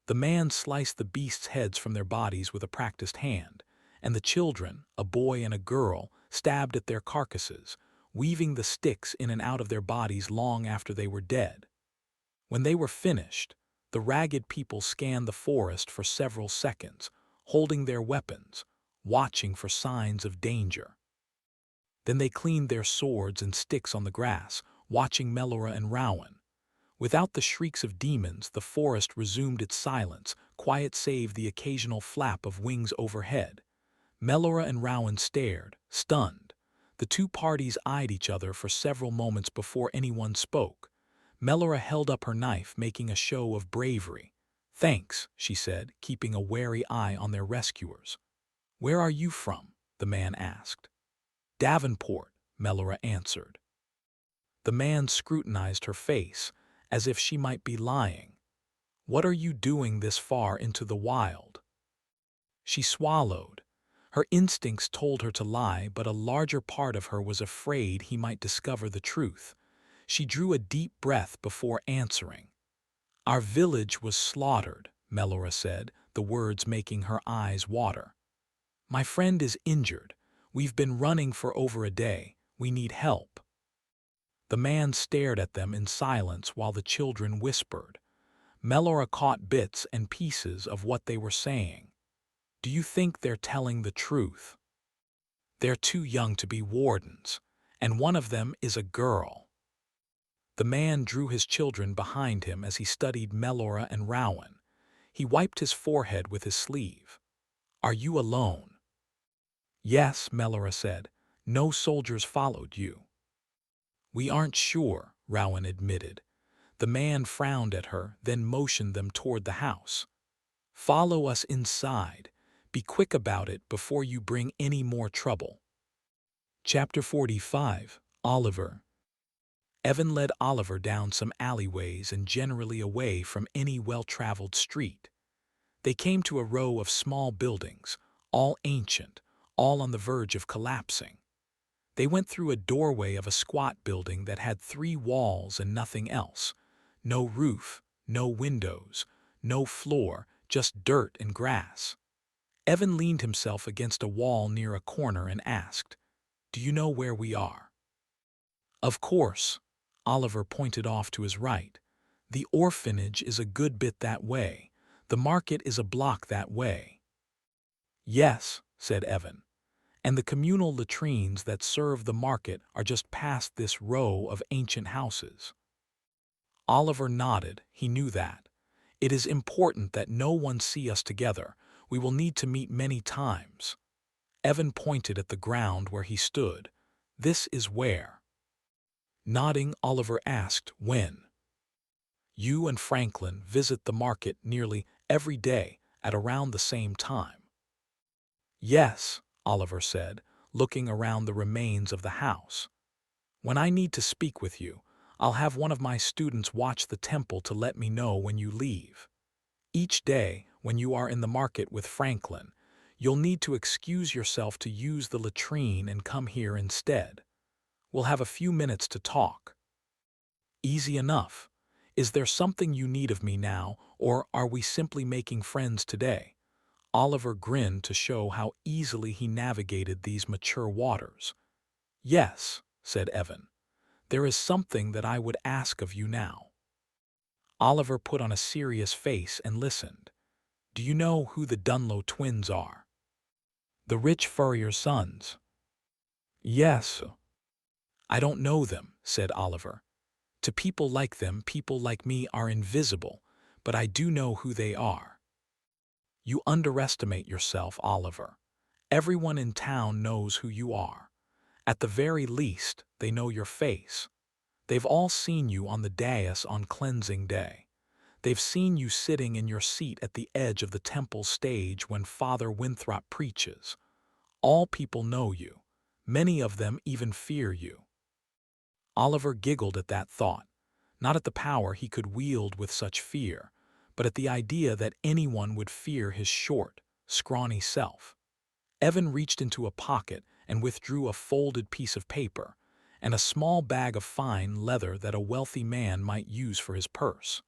Speaker 1: The man sliced the beasts' heads from their bodies with a practiced hand, and the children, a boy and a girl, stabbed at their carcasses, weaving the sticks in and out of their bodies long after they were dead. When they were finished, the ragged people scanned the forest for several seconds, holding their weapons, watching for signs of danger. Then they cleaned their swords and sticks on the grass, watching Melora and Rowan. Without the shrieks of demons, the forest resumed its silence, quiet save the occasional flap of wings overhead. Melora and Rowan stared, stunned. The two parties eyed each other for several moments before anyone spoke. Melora held up her knife, making a show of bravery. "Thanks," she said, keeping a wary eye on their rescuers. "Where are you from?" the man asked. "Davenport," Melora answered. The man scrutinized her face, as if she might be lying. "What are you doing this far into the wild?" She swallowed. Her instincts told her to lie, but a larger part of her was afraid he might discover the truth. She drew a deep breath before answering. "Our village was slaughtered," Melora said, the words making her eyes water. "My friend is injured. We've been running for over a day. We need help." The man stared at them in silence while the children whispered. Melora caught bits and pieces of what they were saying. "Do you think they're telling the truth? They're too young to be wardens, and one of them is a girl." The man drew his children behind him as he studied Melora and Rowan. He wiped his forehead with his sleeve. "Are you alone?" "Yes," Melora said. "No soldiers followed you." "We aren't sure," Rowan admitted. The man frowned at her, then motioned them toward the house. "Follow us inside. Be quick about it before you bring any more trouble." Chapter 45. Oliver. Evan led Oliver down some alleyways and generally away from any well-traveled street. They came to a row of small buildings, all ancient, all on the verge of collapsing. They went through a doorway of a squat building that had 3 walls and nothing else. No roof, no windows, no floor, just dirt and grass. Evan leaned himself against a wall near a corner and asked, "Do you know where we are?" "Of course." Oliver pointed off to his right. "The orphanage is a good bit that way. The market is a block that way." "Yes," said Evan. "And the communal latrines that serve the market are just past this row of ancient houses." Oliver nodded. He knew that. "It is important that no one see us together. We will need to meet many times." Evan pointed at the ground where he stood. "This is where." Nodding, Oliver asked, "When?" "You and Franklin visit the market nearly every day at around the same time." "Yes," Oliver said, looking around the remains of the house. "When I need to speak with you, I'll have one of my students watch the temple to let me know when you leave. Each day, when you are in the market with Franklin, you'll need to excuse yourself to use the latrine and come here instead. We'll have a few minutes to talk." "Easy enough. Is there something you need of me now, or are we simply making friends today?" Oliver grinned to show how easily he navigated these mature waters. "Yes," said Evan. "There is something that I would ask of you now." Oliver put on a serious face and listened. "Do you know who the Dunlow twins are?" "The rich furrier's sons." "Yes." "I don't know them," said Oliver. "To people like them, people like me are invisible, but I do know who they are." "You underestimate yourself, Oliver. Everyone in town knows who you are. At the very least, they know your face. They've all seen you on the dais on cleansing day. They've seen you sitting in your seat at the edge of the temple stage when Father Winthrop preaches. All people know you. Many of them even fear you." Oliver giggled at that thought, not at the power he could wield with such fear, but at the idea that anyone would fear his short, scrawny self. Evan reached into a pocket and withdrew a folded piece of paper and a small bag of fine leather that a wealthy man might use for his purse.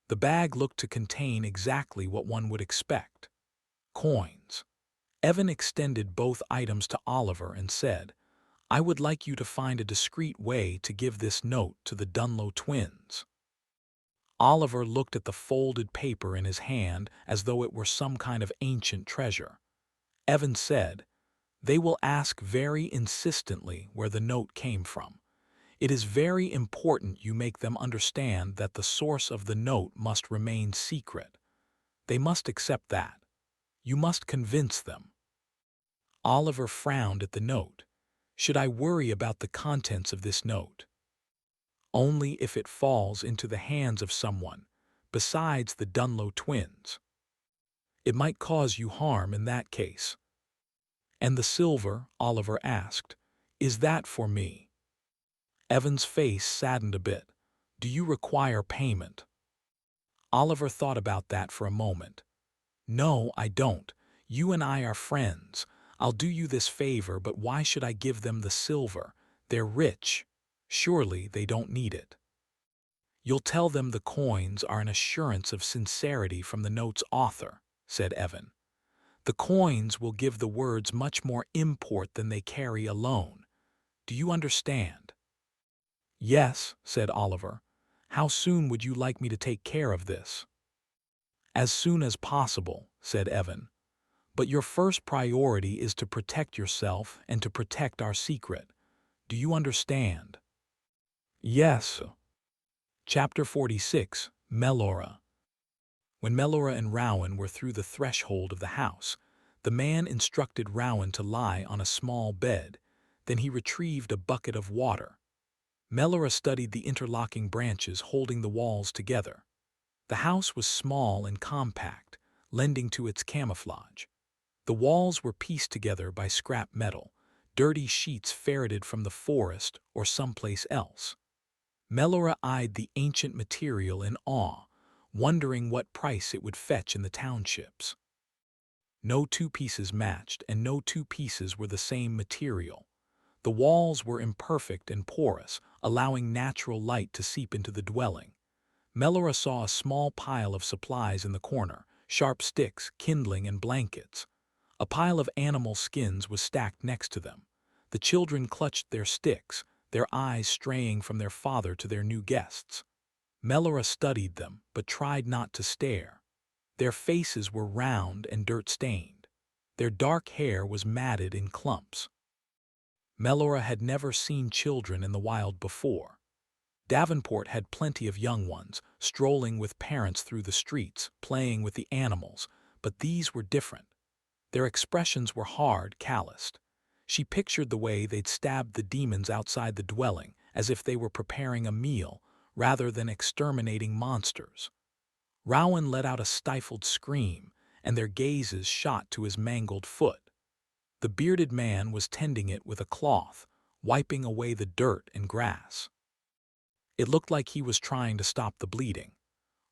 Speaker 1: The bag looked to contain exactly what one would expect: coins. Evan extended both items to Oliver and said, "I would like you to find a discreet way to give this note to the Dunlow twins." Oliver looked at the folded paper in his hand as though it were some kind of ancient treasure. Evan said, "They will ask very insistently where the note came from. It is very important you make them understand that the source of the note must remain secret. They must accept that. You must convince them." Oliver frowned at the note. "Should I worry about the contents of this note?" "Only if it falls into the hands of someone besides the Dunlow twins. It might cause you harm in that case." "And the silver?" Oliver asked. "Is that for me?" Evan's face saddened a bit. "Do you require payment?" Oliver thought about that for a moment. "No, I don't. You and I are friends. I'll do you this favor, but why should I give them the silver? They're rich. Surely they don't need it." "You'll tell them the coins are an assurance of sincerity from the note's author," said Evan. "The coins will give the words much more import than they carry alone. Do you understand?" "Yes," said Oliver. "How soon would you like me to take care of this?" "As soon as possible," said Evan. "But your first priority is to protect yourself and to protect our secret. Do you understand?" "Yes." Chapter 46, Melora. When Melora and Rowan were through the threshold of the house, the man instructed Rowan to lie on a small bed. Then he retrieved a bucket of water. Melora studied the interlocking branches holding the walls together. The house was small and compact, lending to its camouflage. The walls were pieced together by scrap metal, dirty sheets ferreted from the forest or someplace else. Melora eyed the ancient material in awe, wondering what price it would fetch in the townships. No two pieces matched, and no two pieces were the same material. The walls were imperfect and porous, allowing natural light to seep into the dwelling. Melora saw a small pile of supplies in the corner: sharp sticks, kindling, and blankets. A pile of animal skins was stacked next to them. The children clutched their sticks, their eyes straying from their father to their new guests. Melora studied them, but tried not to stare. Their faces were round and dirt-stained. Their dark hair was matted in clumps. Melora had never seen children in the wild before. Davenport had plenty of young ones, strolling with parents through the streets, playing with the animals, but these were different. Their expressions were hard, calloused. She pictured the way they'd stabbed the demons outside the dwelling, as if they were preparing a meal, rather than exterminating monsters. Rowan let out a stifled scream, and their gazes shot to his mangled foot. The bearded man was tending it with a cloth, wiping away the dirt and grass. It looked like he was trying to stop the bleeding.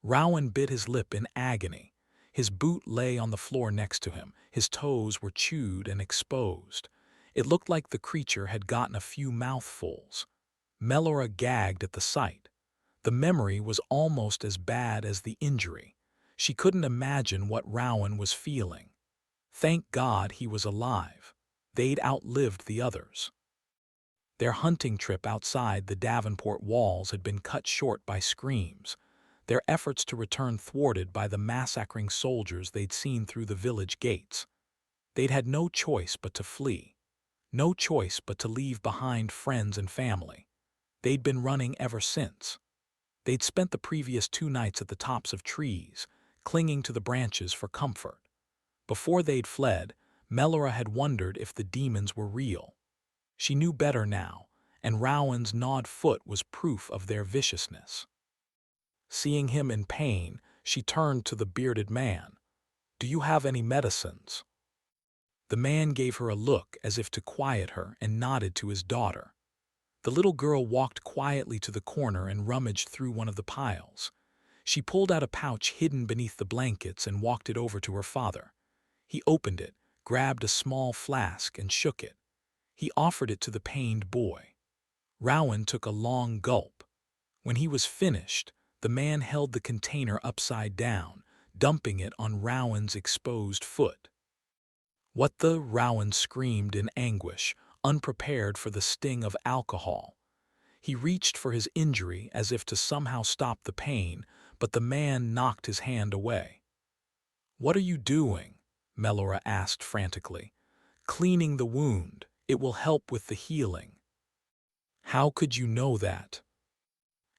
Speaker 1: Rowan bit his lip in agony. His boot lay on the floor next to him. His toes were chewed and exposed. It looked like the creature had gotten a few mouthfuls. Melora gagged at the sight. The memory was almost as bad as the injury. She couldn't imagine what Rowan was feeling. Thank God he was alive. They'd outlived the others. Their hunting trip outside the Davenport walls had been cut short by screams. their efforts to return thwarted by the massacring soldiers they'd seen through the village gates. They'd had no choice but to flee, no choice but to leave behind friends and family. They'd been running ever since. They'd spent the previous 2 nights at the tops of trees, clinging to the branches for comfort. Before they'd fled, Melora had wondered if the demons were real. She knew better now, and Rowan's gnawed foot was proof of their viciousness. Seeing him in pain, she turned to the bearded man. "Do you have any medicines?" The man gave her a look as if to quiet her and nodded to his daughter. The little girl walked quietly to the corner and rummaged through one of the piles. She pulled out a pouch hidden beneath the blankets and walked it over to her father. He opened it, grabbed a small flask, and shook it. He offered it to the pained boy. Rowan took a long gulp. When he was finished, the man held the container upside down, dumping it on Rowan's exposed foot. "What the?" Rowan screamed in anguish, unprepared for the sting of alcohol. He reached for his injury as if to somehow stop the pain, but the man knocked his hand away. "What are you doing?" Melora asked frantically. "Cleaning the wound. It will help with the healing." "How could you know that?"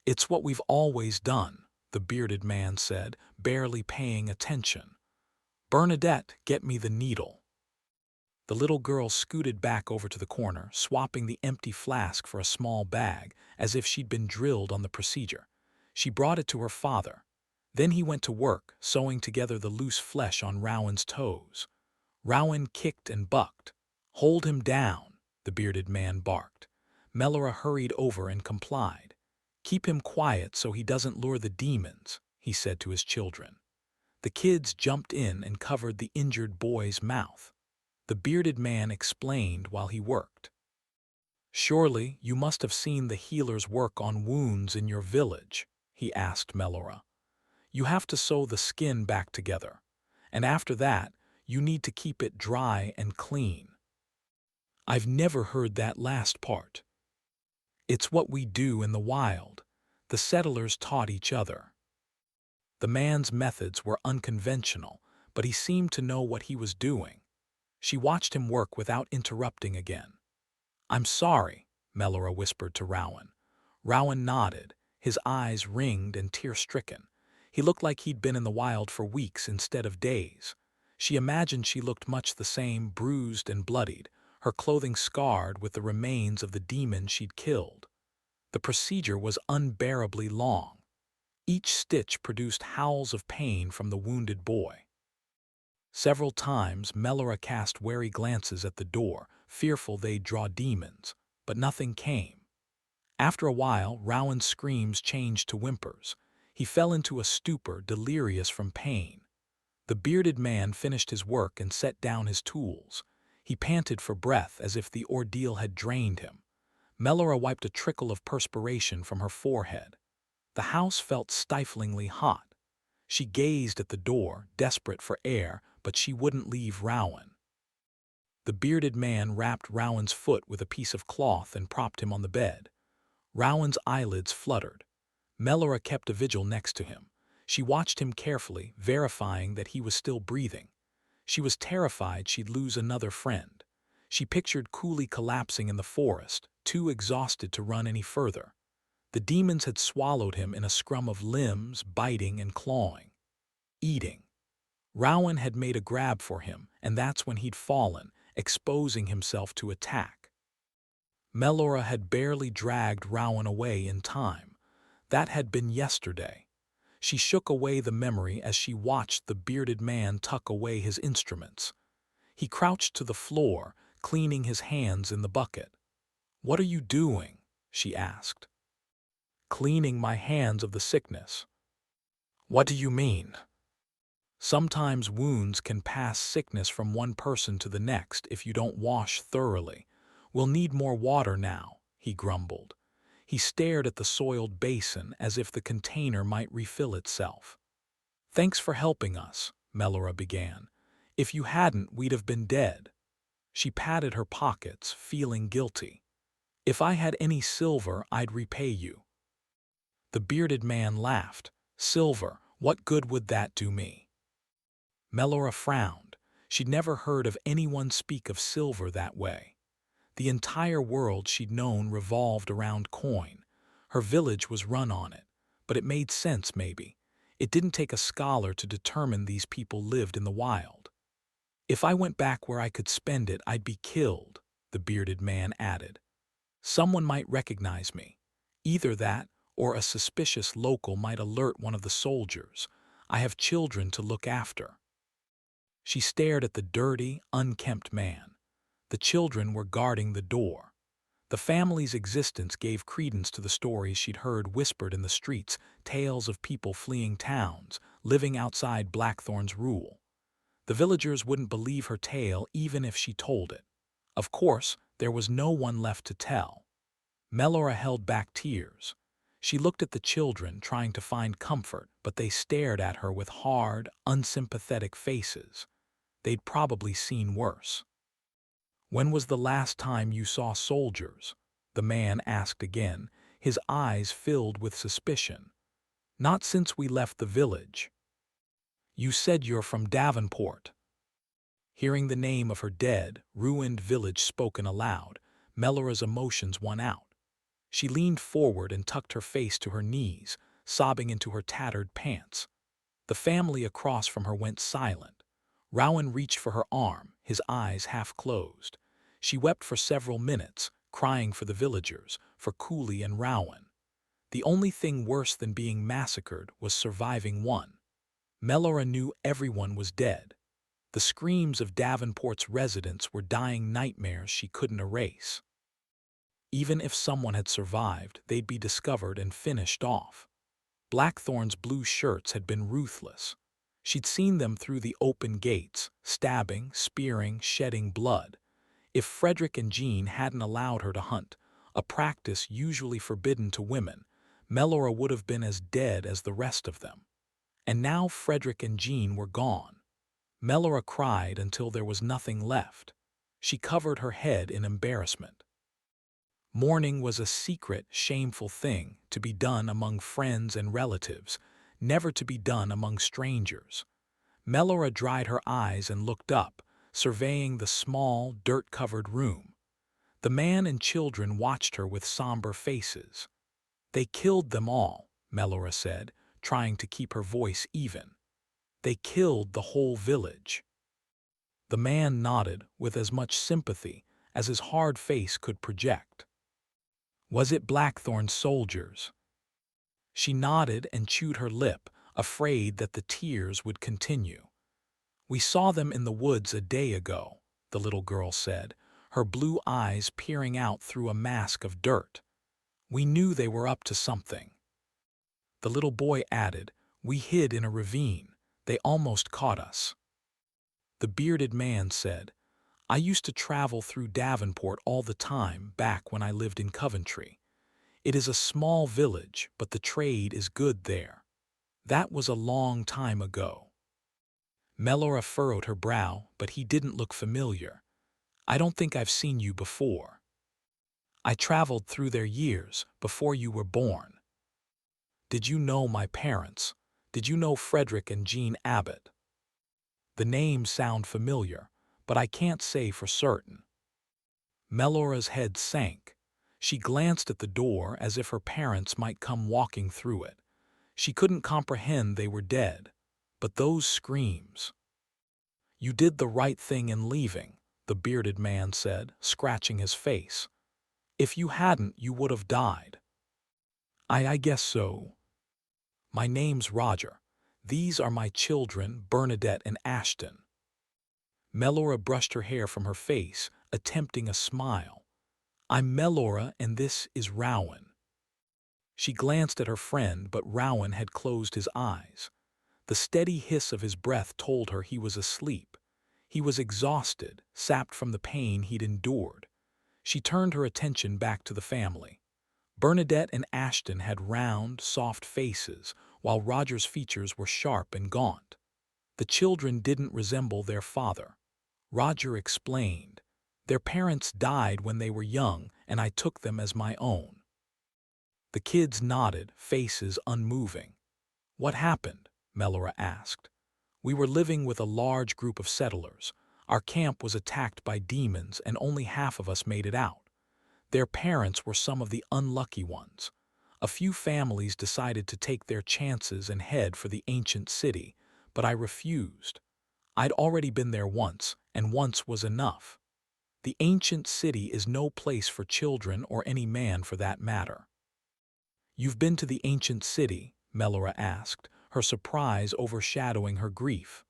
Speaker 1: "It's what we've always done," the bearded man said, barely paying attention. "Bernadette, get me the needle." The little girl scooted back over to the corner, swapping the empty flask for a small bag, as if she'd been drilled on the procedure. She brought it to her father. Then he went to work, sewing together the loose flesh on Rowan's toes. Rowan kicked and bucked. "Hold him down," the bearded man barked. Melora hurried over and complied. "Keep him quiet so he doesn't lure the demons," he said to his children. The kids jumped in and covered the injured boy's mouth. The bearded man explained while he worked. "Surely you must have seen the healers work on wounds in your village," he asked Melora. "You have to sew the skin back together, and after that, you need to keep it dry and clean." "I've never heard that last part." "It's what we do in the wild. The settlers taught each other." The man's methods were unconventional, but he seemed to know what he was doing. She watched him work without interrupting again. "I'm sorry," Melora whispered to Rowan. Rowan nodded, his eyes ringed and tear-stricken. He looked like he'd been in the wild for weeks instead of days. She imagined she looked much the same, bruised and bloodied, her clothing scarred with the remains of the demon she'd killed. The procedure was unbearably long. Each stitch produced howls of pain from the wounded boy. Several times, Melora cast wary glances at the door, fearful they'd draw demons, but nothing came. After a while, Rowan's screams changed to whimpers. He fell into a stupor, delirious from pain. The bearded man finished his work and set down his tools. He panted for breath as if the ordeal had drained him. Melora wiped a trickle of perspiration from her forehead. The house felt stiflingly hot. She gazed at the door, desperate for air, but she wouldn't leave Rowan. The bearded man wrapped Rowan's foot with a piece of cloth and propped him on the bed. Rowan's eyelids fluttered. Melora kept a vigil next to him. She watched him carefully, verifying that he was still breathing. She was terrified she'd lose another friend. She pictured Cooley collapsing in the forest, too exhausted to run any further. The demons had swallowed him in a scrum of limbs, biting and clawing. Eating. Rowan had made a grab for him, and that's when he'd fallen, exposing himself to attack. Melora had barely dragged Rowan away in time. That had been yesterday. She shook away the memory as she watched the bearded man tuck away his instruments. He crouched to the floor, cleaning his hands in the bucket. "What are you doing?" she asked. "Cleaning my hands of the sickness." "What do you mean?" "Sometimes wounds can pass sickness from one person to the next if you don't wash thoroughly. We'll need more water now," he grumbled. He stared at the soiled basin as if the container might refill itself. "Thanks for helping us," Melora began. "If you hadn't, we'd have been dead." She patted her pockets, feeling guilty. "If I had any silver, I'd repay you." The bearded man laughed. Silver, what good would that do me? Melora frowned. She'd never heard of anyone speak of silver that way. The entire world she'd known revolved around coin. Her village was run on it. But it made sense, maybe. It didn't take a scholar to determine these people lived in the wild. If I went back where I could spend it, I'd be killed, the bearded man added. Someone might recognize me. Either that, or a suspicious local might alert one of the soldiers. I have children to look after. She stared at the dirty, unkempt man. The children were guarding the door. The family's existence gave credence to the stories she'd heard whispered in the streets, tales of people fleeing towns, living outside Blackthorn's rule. The villagers wouldn't believe her tale even if she told it. Of course, there was no one left to tell. Melora held back tears. She looked at the children, trying to find comfort, but they stared at her with hard, unsympathetic faces. They'd probably seen worse. "When was the last time you saw soldiers?" the man asked again, his eyes filled with suspicion. "Not since we left the village." "You said you're from Davenport." Hearing the name of her dead, ruined village spoken aloud, Melora's emotions won out. She leaned forward and tucked her face to her knees, sobbing into her tattered pants. The family across from her went silent. Rowan reached for her arm, his eyes half closed. She wept for several minutes, crying for the villagers, for Cooley and Rowan. The only thing worse than being massacred was surviving one. Melora knew everyone was dead. The screams of Davenport's residents were dying nightmares she couldn't erase. Even if someone had survived, they'd be discovered and finished off. Blackthorn's blue shirts had been ruthless. She'd seen them through the open gates, stabbing, spearing, shedding blood. If Frederick and Jean hadn't allowed her to hunt, a practice usually forbidden to women, Melora would have been as dead as the rest of them. And now Frederick and Jean were gone. Melora cried until there was nothing left. She covered her head in embarrassment. Mourning was a secret, shameful thing to be done among friends and relatives, never to be done among strangers. Melora dried her eyes and looked up, surveying the small, dirt-covered room. The man and children watched her with somber faces. "They killed them all," Melora said, trying to keep her voice even. "They killed the whole village." The man nodded with as much sympathy as his hard face could project. "Was it Blackthorn's soldiers?" She nodded and chewed her lip, afraid that the tears would continue. "We saw them in the woods a day ago," the little girl said, her blue eyes peering out through a mask of dirt. "We knew they were up to something." The little boy added, "We hid in a ravine. They almost caught us." The bearded man said, "I used to travel through Davenport all the time back when I lived in Coventry. It is a small village, but the trade is good there. That was a long time ago." Melora furrowed her brow, but he didn't look familiar. "I don't think I've seen you before." "I traveled through their years, before you were born." "Did you know my parents? Did you know Frederick and Jean Abbott?" "The names sound familiar, but I can't say for certain." Melora's head sank. She glanced at the door as if her parents might come walking through it. She couldn't comprehend they were dead. But those screams. "You did the right thing in leaving," the bearded man said, scratching his face. "If you hadn't, you would have died." I guess so." "My name's Roger. These are my children, Bernadette and Ashton." Melora brushed her hair from her face, attempting a smile. "I'm Melora and this is Rowan." She glanced at her friend, but Rowan had closed his eyes. The steady hiss of his breath told her he was asleep. He was exhausted, sapped from the pain he'd endured. She turned her attention back to the family. Bernadette and Ashton had round, soft faces, while Roger's features were sharp and gaunt. The children didn't resemble their father. Roger explained, "Their parents died when they were young, and I took them as my own." The kids nodded, faces unmoving. What happened? Melora asked. We were living with a large group of settlers. Our camp was attacked by demons and only half of us made it out. Their parents were some of the unlucky ones. A few families decided to take their chances and head for the ancient city, but I refused. I'd already been there once, and once was enough. The ancient city is no place for children or any man for that matter. You've been to the ancient city? Melora asked, her surprise overshadowing her grief.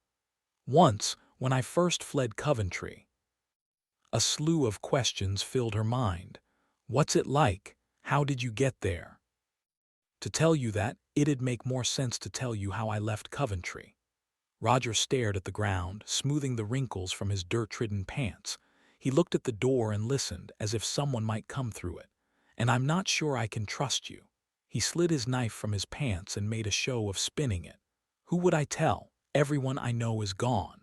Speaker 1: Once, when I first fled Coventry. A slew of questions filled her mind. What's it like? How did you get there? To tell you that, it'd make more sense to tell you how I left Coventry. Roger stared at the ground, smoothing the wrinkles from his dirt-ridden pants. He looked at the door and listened, as if someone might come through it. And I'm not sure I can trust you. He slid his knife from his pants and made a show of spinning it. Who would I tell? Everyone I know is gone.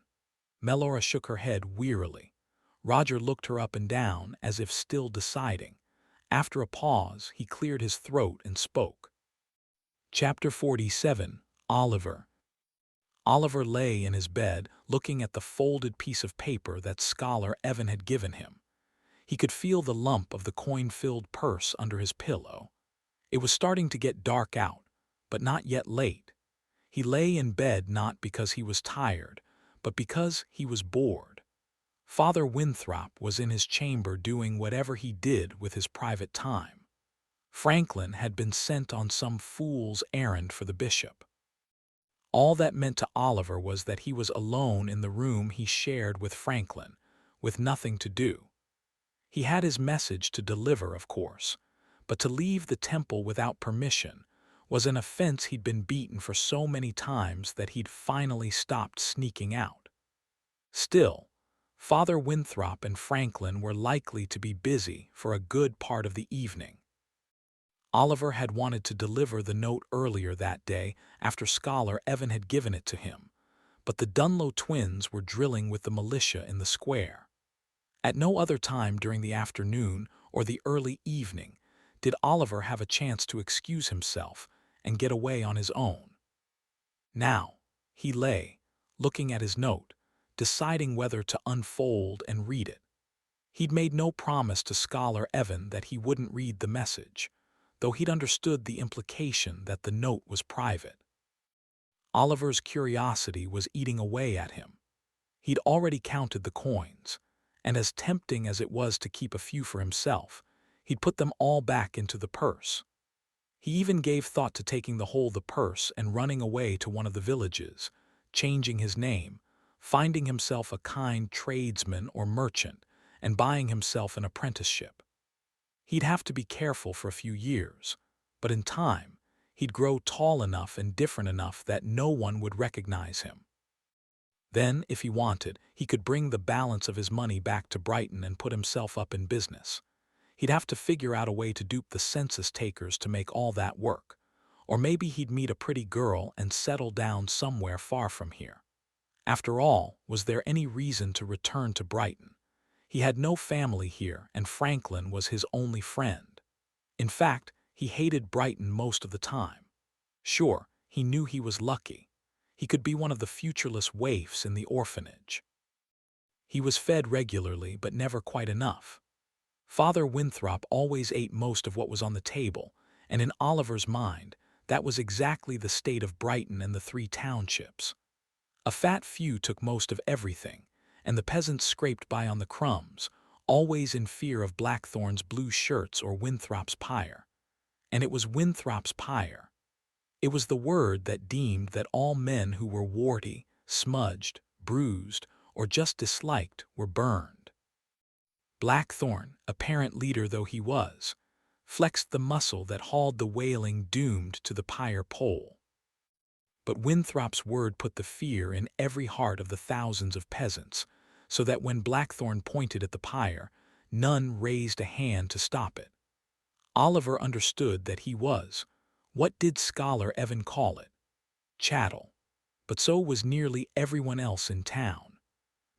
Speaker 1: Melora shook her head wearily. Roger looked her up and down, as if still deciding. After a pause, he cleared his throat and spoke. Chapter 47. Oliver. Oliver lay in his bed, looking at the folded piece of paper that Scholar Evan had given him. He could feel the lump of the coin-filled purse under his pillow. It was starting to get dark out, but not yet late. He lay in bed not because he was tired, but because he was bored. Father Winthrop was in his chamber doing whatever he did with his private time. Franklin had been sent on some fool's errand for the bishop. All that meant to Oliver was that he was alone in the room he shared with Franklin, with nothing to do. He had his message to deliver, of course, but to leave the temple without permission was an offense he'd been beaten for so many times that he'd finally stopped sneaking out. Still, Father Winthrop and Franklin were likely to be busy for a good part of the evening. Oliver had wanted to deliver the note earlier that day after Scholar Evan had given it to him, but the Dunlow twins were drilling with the militia in the square. At no other time during the afternoon or the early evening did Oliver have a chance to excuse himself and get away on his own. Now, he lay, looking at his note, deciding whether to unfold and read it. He'd made no promise to Scholar Evan that he wouldn't read the message, though he'd understood the implication that the note was private. Oliver's curiosity was eating away at him. He'd already counted the coins, and as tempting as it was to keep a few for himself, he'd put them all back into the purse. He even gave thought to taking the purse and running away to one of the villages, changing his name, finding himself a kind tradesman or merchant, and buying himself an apprenticeship. He'd have to be careful for a few years, but in time, he'd grow tall enough and different enough that no one would recognize him. Then, if he wanted, he could bring the balance of his money back to Brighton and put himself up in business. He'd have to figure out a way to dupe the census takers to make all that work. Or maybe he'd meet a pretty girl and settle down somewhere far from here. After all, was there any reason to return to Brighton? He had no family here, and Franklin was his only friend. In fact, he hated Brighton most of the time. Sure, he knew he was lucky. He could be one of the futureless waifs in the orphanage. He was fed regularly, but never quite enough. Father Winthrop always ate most of what was on the table, and in Oliver's mind, that was exactly the state of Brighton and the 3 townships. A fat few took most of everything, and the peasants scraped by on the crumbs, always in fear of Blackthorn's blue shirts or Winthrop's pyre. And it was Winthrop's pyre. It was the word that deemed that all men who were warty, smudged, bruised, or just disliked were burned. Blackthorn, apparent leader though he was, flexed the muscle that hauled the wailing doomed to the pyre pole. But Winthrop's word put the fear in every heart of the thousands of peasants, so that when Blackthorn pointed at the pyre, none raised a hand to stop it. Oliver understood that he was, what did Scholar Evan call it? Chattel. But so was nearly everyone else in town.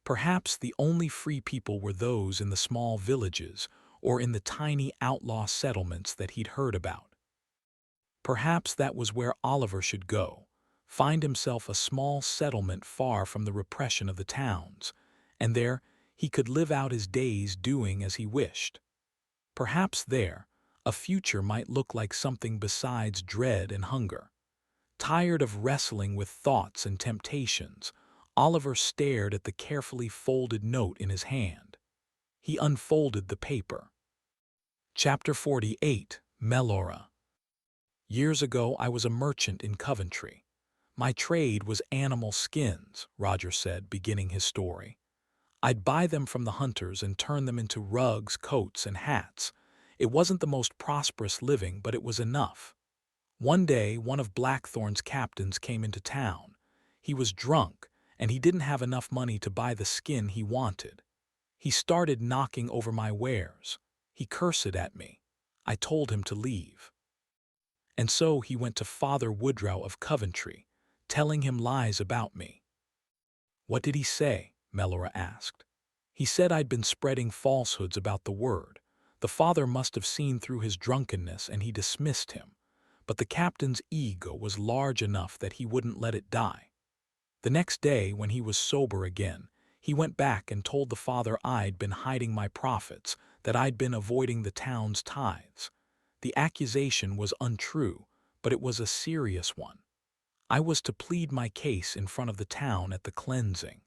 Speaker 1: Perhaps the only free people were those in the small villages or in the tiny outlaw settlements that he'd heard about. Perhaps that was where Oliver should go, find himself a small settlement far from the repression of the towns, and there he could live out his days doing as he wished. Perhaps there, a future might look like something besides dread and hunger. Tired of wrestling with thoughts and temptations, Oliver stared at the carefully folded note in his hand. He unfolded the paper. Chapter 48, Melora. Years ago, I was a merchant in Coventry. My trade was animal skins, Roger said, beginning his story. I'd buy them from the hunters and turn them into rugs, coats, and hats. It wasn't the most prosperous living, but it was enough. One day, one of Blackthorn's captains came into town. He was drunk, and he didn't have enough money to buy the skin he wanted. He started knocking over my wares. He cursed at me. I told him to leave. And so he went to Father Woodrow of Coventry, telling him lies about me. What did he say? Melora asked. He said I'd been spreading falsehoods about the word. The father must have seen through his drunkenness and he dismissed him. But the captain's ego was large enough that he wouldn't let it die. The next day, when he was sober again, he went back and told the father I'd been hiding my profits, that I'd been avoiding the town's tithes. The accusation was untrue, but it was a serious one. I was to plead my case in front of the town at the cleansing.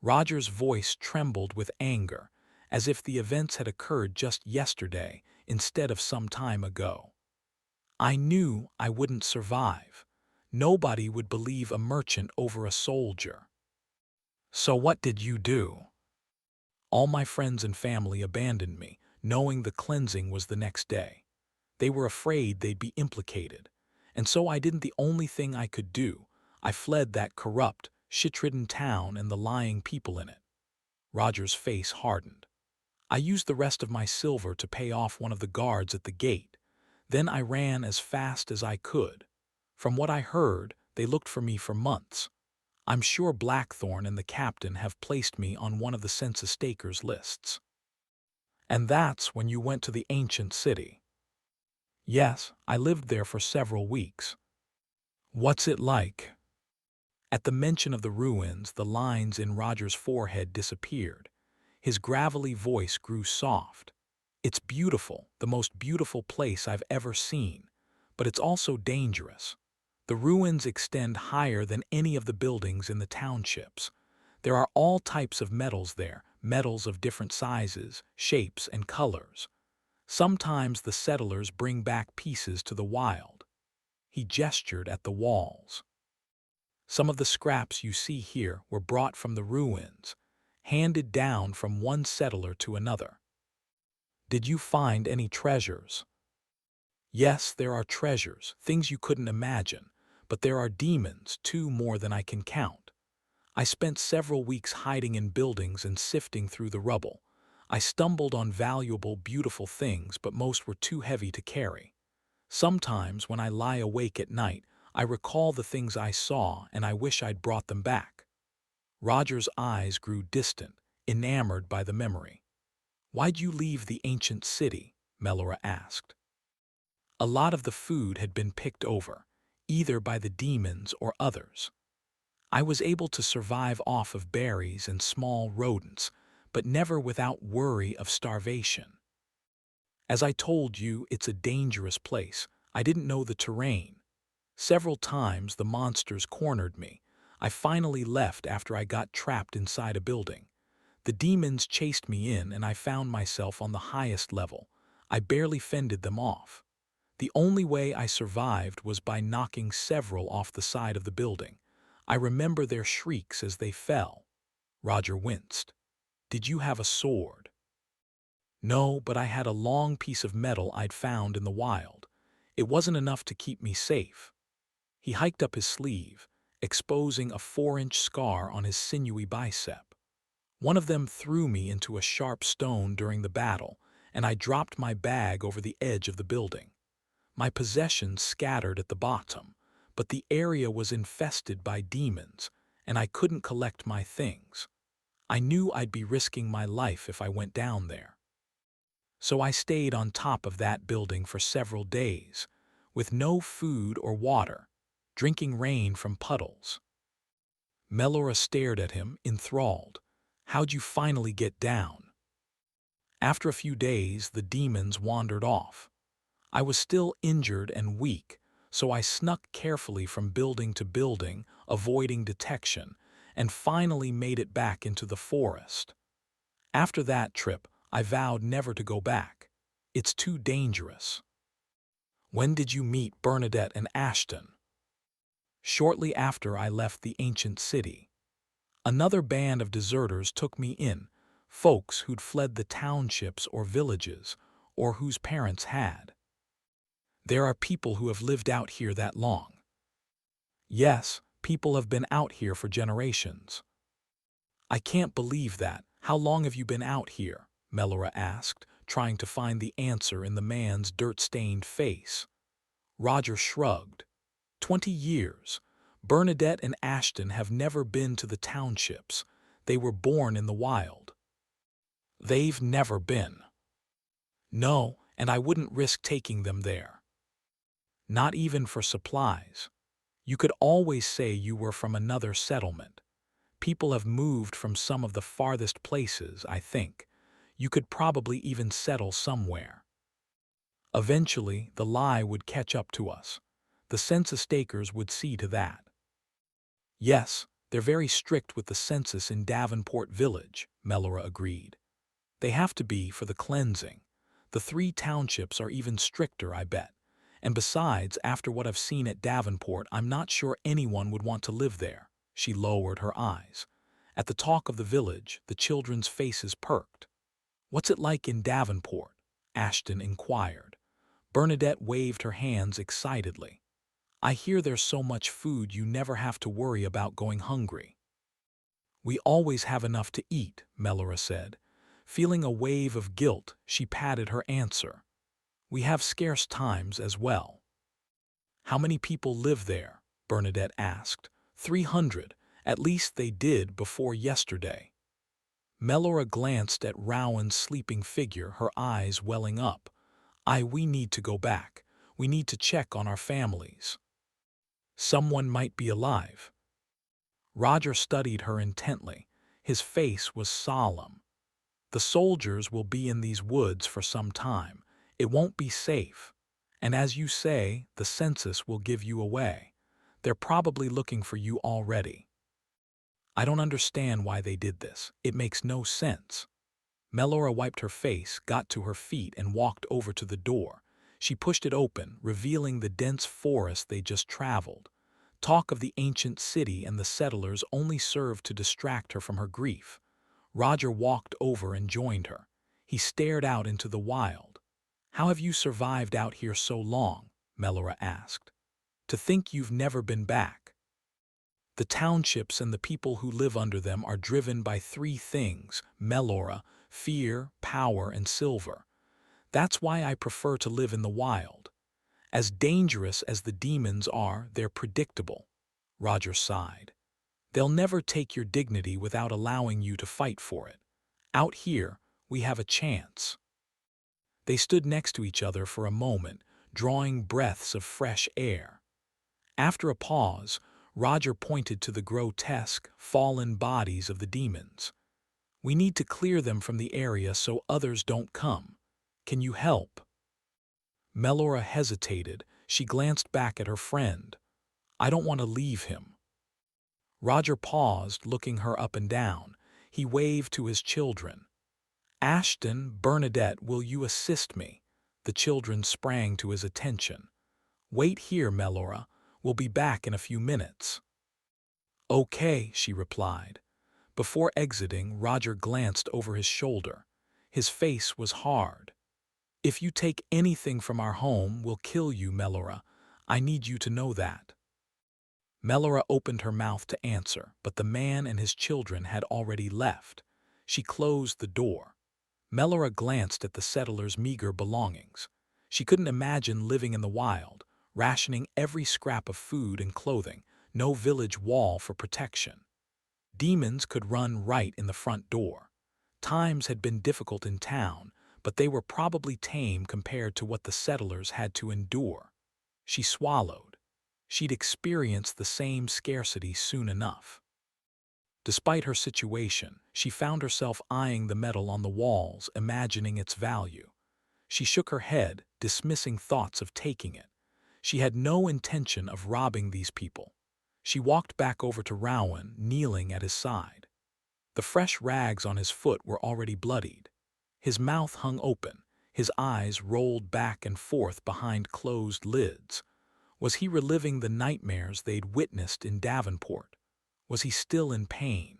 Speaker 1: Roger's voice trembled with anger, as if the events had occurred just yesterday instead of some time ago. I knew I wouldn't survive. Nobody would believe a merchant over a soldier. So what did you do? All my friends and family abandoned me, knowing the cleansing was the next day. They were afraid they'd be implicated. And so I didn't the only thing I could do. I fled that corrupt, shit-ridden town and the lying people in it. Roger's face hardened. I used the rest of my silver to pay off one of the guards at the gate. Then I ran as fast as I could. From what I heard, they looked for me for months. I'm sure Blackthorn and the captain have placed me on one of the census takers' lists. And that's when you went to the ancient city. Yes, I lived there for several weeks. What's it like? At the mention of the ruins, the lines in Roger's forehead disappeared. His gravelly voice grew soft. It's beautiful, the most beautiful place I've ever seen, but it's also dangerous. The ruins extend higher than any of the buildings in the townships. There are all types of metals there, metals of different sizes, shapes, and colors. Sometimes the settlers bring back pieces to the wild. He gestured at the walls. Some of the scraps you see here were brought from the ruins, handed down from one settler to another. Did you find any treasures? Yes, there are treasures, things you couldn't imagine, but there are demons, too, more than I can count. I spent several weeks hiding in buildings and sifting through the rubble. I stumbled on valuable, beautiful things, but most were too heavy to carry. Sometimes, when I lie awake at night, I recall the things I saw and I wish I'd brought them back. Roger's eyes grew distant, enamored by the memory. Why'd you leave the ancient city? Melora asked. A lot of the food had been picked over, either by the demons or others. I was able to survive off of berries and small rodents, but never without worry of starvation. As I told you, it's a dangerous place. I didn't know the terrain. Several times the monsters cornered me. I finally left after I got trapped inside a building. The demons chased me in and I found myself on the highest level. I barely fended them off. The only way I survived was by knocking several off the side of the building. I remember their shrieks as they fell. Roger winced. Did you have a sword? No, but I had a long piece of metal I'd found in the wild. It wasn't enough to keep me safe. He hiked up his sleeve, exposing a 4-inch scar on his sinewy bicep. One of them threw me into a sharp stone during the battle, and I dropped my bag over the edge of the building. My possessions scattered at the bottom, but the area was infested by demons, and I couldn't collect my things. I knew I'd be risking my life if I went down there. So I stayed on top of that building for several days, with no food or water. drinking rain from puddles. Melora stared at him, enthralled. How'd you finally get down? After a few days, the demons wandered off. I was still injured and weak, so I snuck carefully from building to building, avoiding detection, and finally made it back into the forest. After that trip, I vowed never to go back. It's too dangerous. When did you meet Bernadette and Ashton? Shortly after I left the ancient city. Another band of deserters took me in, folks who'd fled the townships or villages, or whose parents had. There are people who have lived out here that long. Yes, people have been out here for generations. I can't believe that. How long have you been out here? Melora asked, trying to find the answer in the man's dirt-stained face. Roger shrugged. 20 years. Bernadette and Ashton have never been to the townships. They were born in the wild. They've never been. No, and I wouldn't risk taking them there. Not even for supplies. You could always say you were from another settlement. People have moved from some of the farthest places, I think. You could probably even settle somewhere. Eventually, the lie would catch up to us. The census takers would see to that. Yes, they're very strict with the census in Davenport Village, Melora agreed. They have to be for the cleansing. The 3 townships are even stricter, I bet. And besides, after what I've seen at Davenport, I'm not sure anyone would want to live there. She lowered her eyes. At the talk of the village, the children's faces perked. What's it like in Davenport? Ashton inquired. Bernadette waved her hands excitedly. I hear there's so much food you never have to worry about going hungry. We always have enough to eat, Melora said. Feeling a wave of guilt, she padded her answer. We have scarce times as well. How many people live there? Bernadette asked. 300. At least they did before yesterday. Melora glanced at Rowan's sleeping figure, her eyes welling up. We need to go back. We need to check on our families. Someone might be alive. Roger studied her intently. His face was solemn. The soldiers will be in these woods for some time. It won't be safe. And as you say, the census will give you away. They're probably looking for you already. I don't understand why they did this. It makes no sense. Melora wiped her face, got to her feet, and walked over to the door. She pushed it open, revealing the dense forest they just traveled. Talk of the ancient city and the settlers only served to distract her from her grief. Roger walked over and joined her. He stared out into the wild. How have you survived out here so long? Melora asked. To think you've never been back. The townships and the people who live under them are driven by 3 things, Melora: fear, power, and silver. That's why I prefer to live in the wild. As dangerous as the demons are, they're predictable. Roger sighed. They'll never take your dignity without allowing you to fight for it. Out here, we have a chance. They stood next to each other for a moment, drawing breaths of fresh air. After a pause, Roger pointed to the grotesque, fallen bodies of the demons. We need to clear them from the area so others don't come. Can you help? Melora hesitated. She glanced back at her friend. I don't want to leave him. Roger paused, looking her up and down. He waved to his children. Ashton, Bernadette, will you assist me? The children sprang to his attention. Wait here, Melora. We'll be back in a few minutes. Okay, she replied. Before exiting, Roger glanced over his shoulder. His face was hard. If you take anything from our home, we'll kill you, Melora. I need you to know that. Melora opened her mouth to answer, but the man and his children had already left. She closed the door. Melora glanced at the settlers' meager belongings. She couldn't imagine living in the wild, rationing every scrap of food and clothing, no village wall for protection. Demons could run right in the front door. Times had been difficult in town, but they were probably tame compared to what the settlers had to endure. She swallowed. She'd experience the same scarcity soon enough. Despite her situation, she found herself eyeing the metal on the walls, imagining its value. She shook her head, dismissing thoughts of taking it. She had no intention of robbing these people. She walked back over to Rowan, kneeling at his side. The fresh rags on his foot were already bloodied. His mouth hung open, his eyes rolled back and forth behind closed lids. Was he reliving the nightmares they'd witnessed in Davenport? Was he still in pain?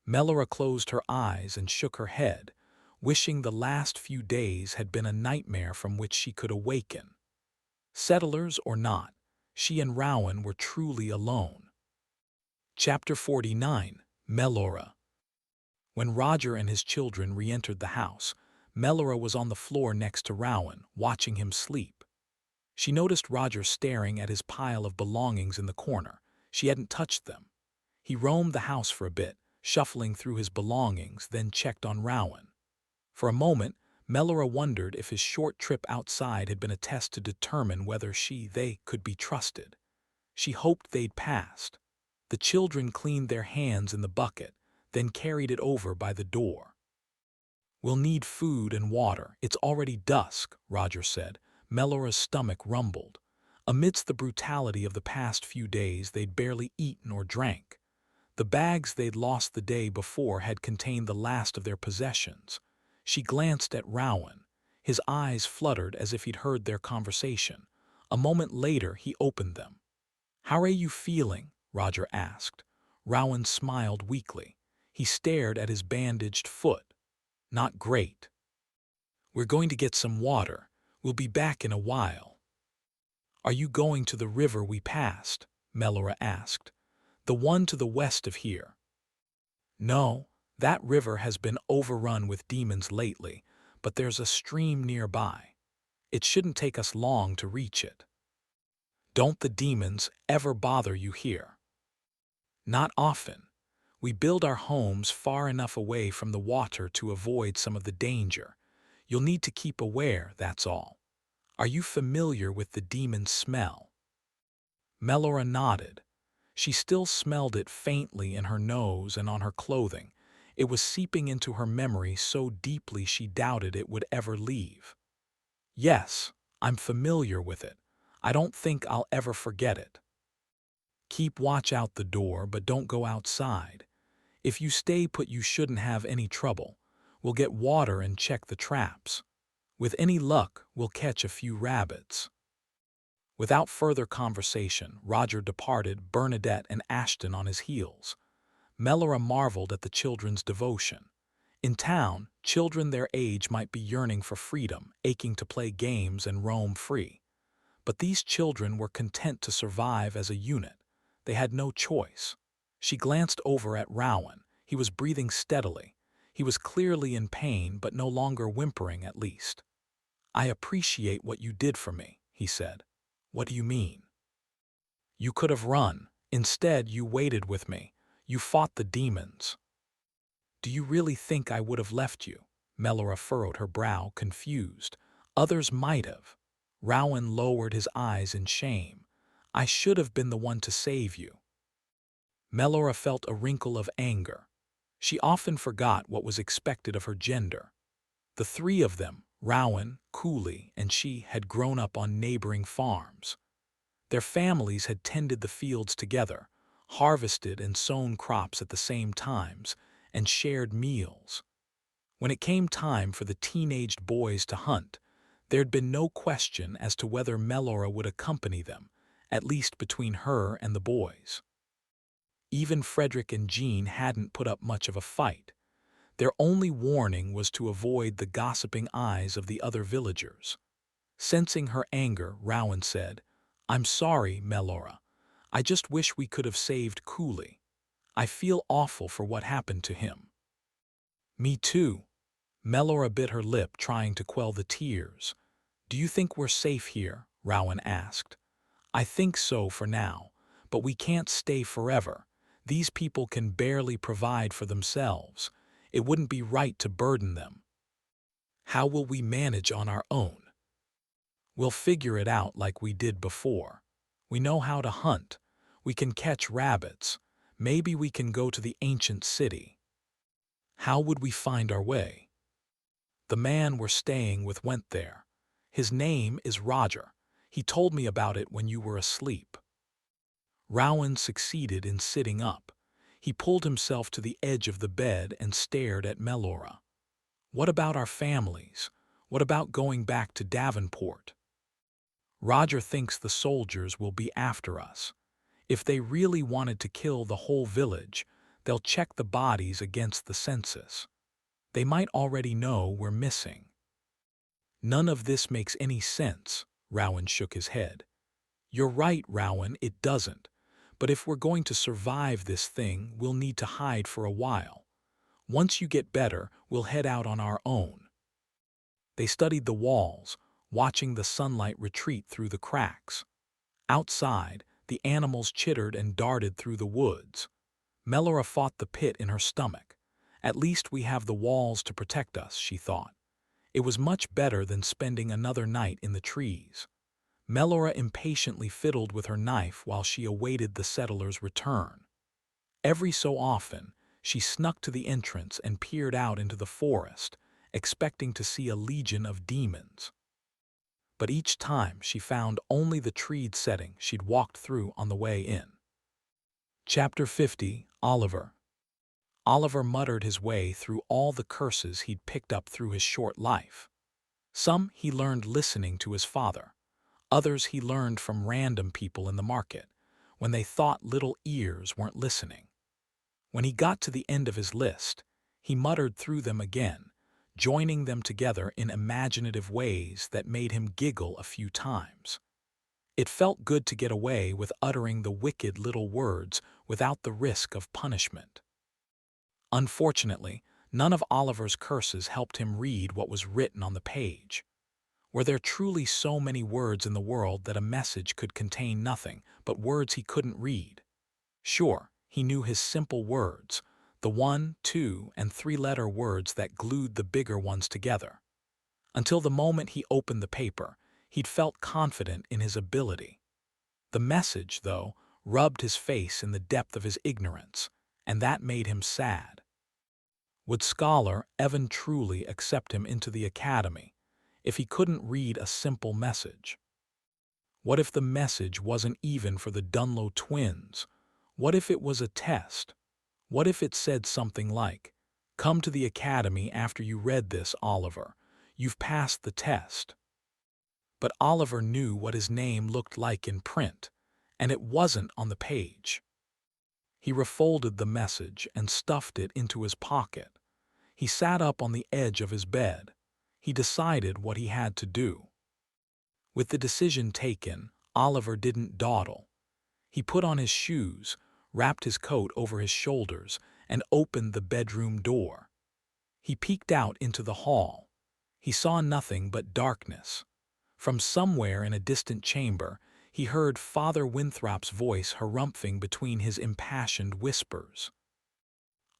Speaker 1: Melora closed her eyes and shook her head, wishing the last few days had been a nightmare from which she could awaken. Settlers or not, she and Rowan were truly alone. Chapter 49. Melora. When Roger and his children re-entered the house, Melora was on the floor next to Rowan, watching him sleep. She noticed Roger staring at his pile of belongings in the corner. She hadn't touched them. He roamed the house for a bit, shuffling through his belongings, then checked on Rowan. For a moment, Melora wondered if his short trip outside had been a test to determine whether they could be trusted. She hoped they'd passed. The children cleaned their hands in the bucket, then carried it over by the door. "We'll need food and water. It's already dusk," Roger said. Melora's stomach rumbled. Amidst the brutality of the past few days, they'd barely eaten or drank. The bags they'd lost the day before had contained the last of their possessions. She glanced at Rowan. His eyes fluttered as if he'd heard their conversation. A moment later, he opened them. "How are you feeling?" Roger asked. Rowan smiled weakly. He stared at his bandaged foot. "Not great." "We're going to get some water. We'll be back in a while." "Are you going to the river we passed?" Melora asked. "The one to the west of here." "No, that river has been overrun with demons lately, but there's a stream nearby. It shouldn't take us long to reach it." "Don't the demons ever bother you here?" "Not often. We build our homes far enough away from the water to avoid some of the danger. You'll need to keep aware, that's all. Are you familiar with the demon smell?" Melora nodded. She still smelled it faintly in her nose and on her clothing. It was seeping into her memory so deeply she doubted it would ever leave. "Yes, I'm familiar with it. I don't think I'll ever forget it." "Keep watch out the door, but don't go outside. If you stay put, you shouldn't have any trouble. We'll get water and check the traps. With any luck, we'll catch a few rabbits." Without further conversation, Roger departed, Bernadette and Ashton on his heels. Melora marveled at the children's devotion. In town, children their age might be yearning for freedom, aching to play games and roam free. But these children were content to survive as a unit. They had no choice. She glanced over at Rowan. He was breathing steadily. He was clearly in pain, but no longer whimpering, at least. "I appreciate what you did for me," he said. "What do you mean?" "You could have run. Instead, you waited with me. You fought the demons." "Do you really think I would have left you?" Melora furrowed her brow, confused. "Others might have." Rowan lowered his eyes in shame. "I should have been the one to save you." Melora felt a wrinkle of anger. She often forgot what was expected of her gender. The three of them, Rowan, Cooley, and she, had grown up on neighboring farms. Their families had tended the fields together, harvested and sown crops at the same times, and shared meals. When it came time for the teenaged boys to hunt, there'd been no question as to whether Melora would accompany them, at least between her and the boys. Even Frederick and Jean hadn't put up much of a fight. Their only warning was to avoid the gossiping eyes of the other villagers. Sensing her anger, Rowan said, "I'm sorry, Melora. I just wish we could have saved Cooley. I feel awful for what happened to him." "Me too." Melora bit her lip, trying to quell the tears. "Do you think we're safe here?" Rowan asked. "I think so for now, but we can't stay forever. These people can barely provide for themselves. It wouldn't be right to burden them." "How will we manage on our own?" "We'll figure it out like we did before. We know how to hunt. We can catch rabbits. Maybe we can go to the ancient city. How would we find our way? The man we're staying with went there. His name is Roger. He told me about it when you were asleep. Rowan succeeded in sitting up. He pulled himself to the edge of the bed and stared at Melora. What about our families? What about going back to Davenport? Roger thinks the soldiers will be after us. If they really wanted to kill the whole village, they'll check the bodies against the census. They might already know we're missing. None of this makes any sense, Rowan shook his head. You're right, Rowan, it doesn't. But if we're going to survive this thing, we'll need to hide for a while. Once you get better, we'll head out on our own. They studied the walls, watching the sunlight retreat through the cracks. Outside, the animals chittered and darted through the woods. Melora fought the pit in her stomach. At least we have the walls to protect us, she thought. It was much better than spending another night in the trees. Melora impatiently fiddled with her knife while she awaited the settlers' return. Every so often, she snuck to the entrance and peered out into the forest, expecting to see a legion of demons. But each time she found only the treed setting she'd walked through on the way in. Chapter 50, Oliver. Oliver muttered his way through all the curses he'd picked up through his short life. Some he learned listening to his father. Others he learned from random people in the market, when they thought little ears weren't listening. When he got to the end of his list, he muttered through them again, joining them together in imaginative ways that made him giggle a few times. It felt good to get away with uttering the wicked little words without the risk of punishment. Unfortunately, none of Oliver's curses helped him read what was written on the page. Were there truly so many words in the world that a message could contain nothing but words he couldn't read? Sure, he knew his simple words, the 1, 2, and 3-letter words that glued the bigger ones together. Until the moment he opened the paper, he'd felt confident in his ability. The message, though, rubbed his face in the depth of his ignorance, and that made him sad. Would Scholar Evan truly accept him into the academy if he couldn't read a simple message? What if the message wasn't even for the Dunlow twins? What if it was a test? What if it said something like, "Come to the academy after you read this, Oliver. You've passed the test." But Oliver knew what his name looked like in print, and it wasn't on the page. He refolded the message and stuffed it into his pocket. He sat up on the edge of his bed. He decided what he had to do. With the decision taken, Oliver didn't dawdle. He put on his shoes, wrapped his coat over his shoulders, and opened the bedroom door. He peeked out into the hall. He saw nothing but darkness. From somewhere in a distant chamber, he heard Father Winthrop's voice harumphing between his impassioned whispers.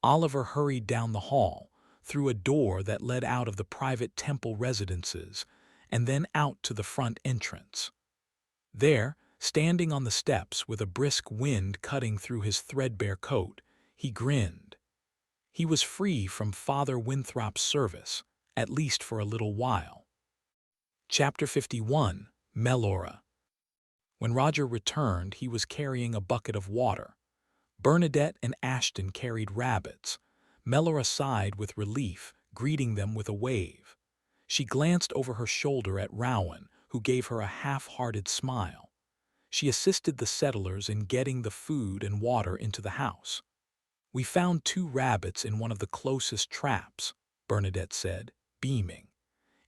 Speaker 1: Oliver hurried down the hall, through a door that led out of the private temple residences, and then out to the front entrance. There, standing on the steps with a brisk wind cutting through his threadbare coat, he grinned. He was free from Father Winthrop's service, at least for a little while. Chapter 51, Melora. When Roger returned, he was carrying a bucket of water. Bernadette and Ashton carried rabbits. Melora sighed with relief, greeting them with a wave. She glanced over her shoulder at Rowan, who gave her a half-hearted smile. She assisted the settlers in getting the food and water into the house. "We found 2 rabbits in one of the closest traps," Bernadette said, beaming.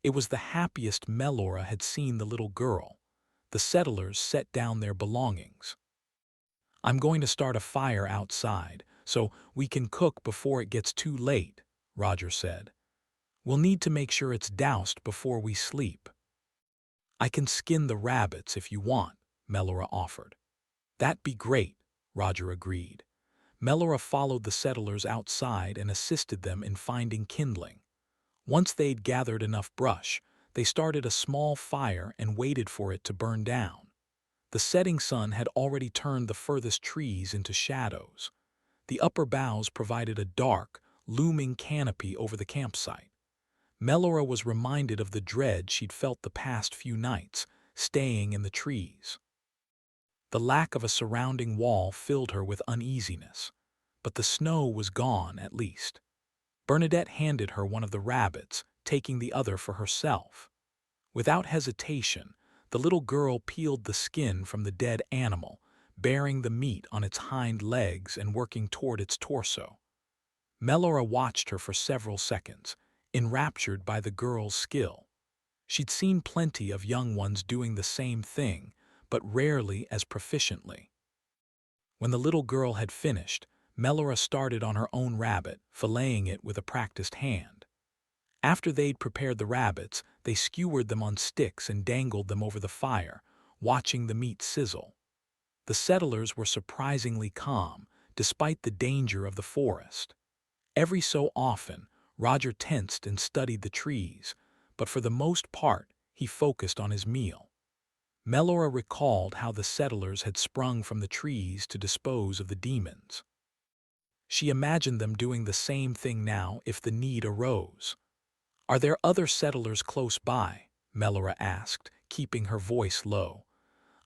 Speaker 1: It was the happiest Melora had seen the little girl. The settlers set down their belongings. "I'm going to start a fire outside, so we can cook before it gets too late," Roger said. "We'll need to make sure it's doused before we sleep." "I can skin the rabbits if you want," Melora offered. "That'd be great," Roger agreed. Melora followed the settlers outside and assisted them in finding kindling. Once they'd gathered enough brush, they started a small fire and waited for it to burn down. The setting sun had already turned the furthest trees into shadows. The upper boughs provided a dark, looming canopy over the campsite. Melora was reminded of the dread she'd felt the past few nights, staying in the trees. The lack of a surrounding wall filled her with uneasiness, but the snow was gone at least. Bernadette handed her one of the rabbits, taking the other for herself. Without hesitation, the little girl peeled the skin from the dead animal, bearing the meat on its hind legs and working toward its torso. Melora watched her for several seconds, enraptured by the girl's skill. She'd seen plenty of young ones doing the same thing, but rarely as proficiently. When the little girl had finished, Melora started on her own rabbit, filleting it with a practiced hand. After they'd prepared the rabbits, they skewered them on sticks and dangled them over the fire, watching the meat sizzle. The settlers were surprisingly calm, despite the danger of the forest. Every so often, Roger tensed and studied the trees, but for the most part, he focused on his meal. Melora recalled how the settlers had sprung from the trees to dispose of the demons. She imagined them doing the same thing now if the need arose. "Are there other settlers close by?" Melora asked, keeping her voice low.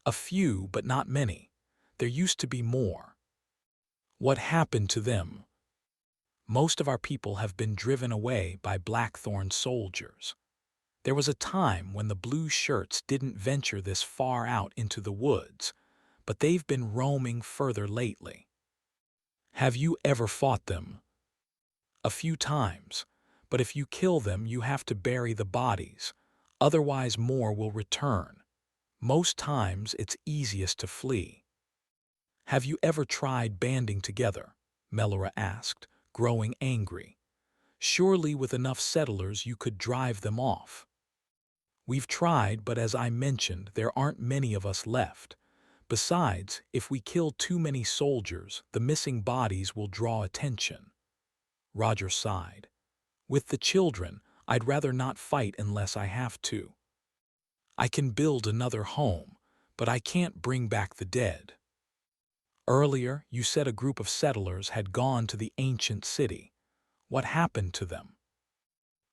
Speaker 1: "A few, but not many. There used to be more." "What happened to them?" "Most of our people have been driven away by Blackthorn soldiers. There was a time when the blue shirts didn't venture this far out into the woods, but they've been roaming further lately." "Have you ever fought them?" "A few times, but if you kill them you have to bury the bodies, otherwise more will return. Most times it's easiest to flee." "Have you ever tried banding together?" Melora asked, growing angry. "Surely with enough settlers you could drive them off." "We've tried, but as I mentioned, there aren't many of us left. Besides, if we kill too many soldiers, the missing bodies will draw attention." Roger sighed. "With the children, I'd rather not fight unless I have to. I can build another home, but I can't bring back the dead." "Earlier, you said a group of settlers had gone to the ancient city. What happened to them?"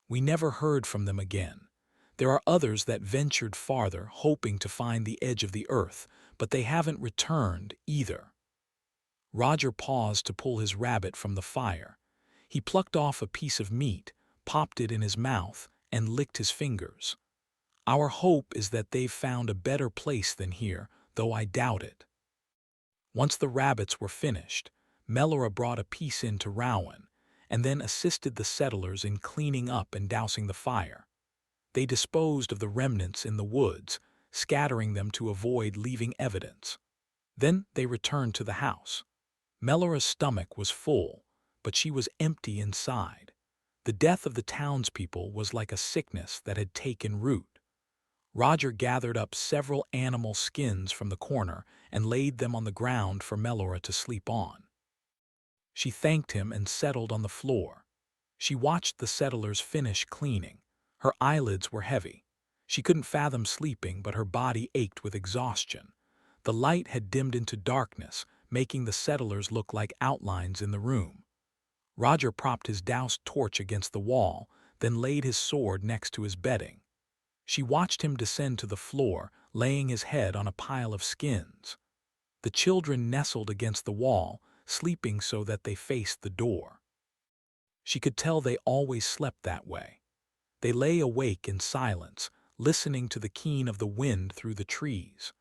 Speaker 1: "We never heard from them again. There are others that ventured farther, hoping to find the edge of the earth, but they haven't returned either." Roger paused to pull his rabbit from the fire. He plucked off a piece of meat, popped it in his mouth, and licked his fingers. "Our hope is that they've found a better place than here, though I doubt it." Once the rabbits were finished, Melora brought a piece in to Rowan, and then assisted the settlers in cleaning up and dousing the fire. They disposed of the remnants in the woods, scattering them to avoid leaving evidence. Then they returned to the house. Melora's stomach was full, but she was empty inside. The death of the townspeople was like a sickness that had taken root. Roger gathered up several animal skins from the corner and laid them on the ground for Melora to sleep on. She thanked him and settled on the floor. She watched the settlers finish cleaning. Her eyelids were heavy. She couldn't fathom sleeping, but her body ached with exhaustion. The light had dimmed into darkness, making the settlers look like outlines in the room. Roger propped his doused torch against the wall, then laid his sword next to his bedding. She watched him descend to the floor, laying his head on a pile of skins. The children nestled against the wall, sleeping so that they faced the door. She could tell they always slept that way. They lay awake in silence, listening to the keen of the wind through the trees.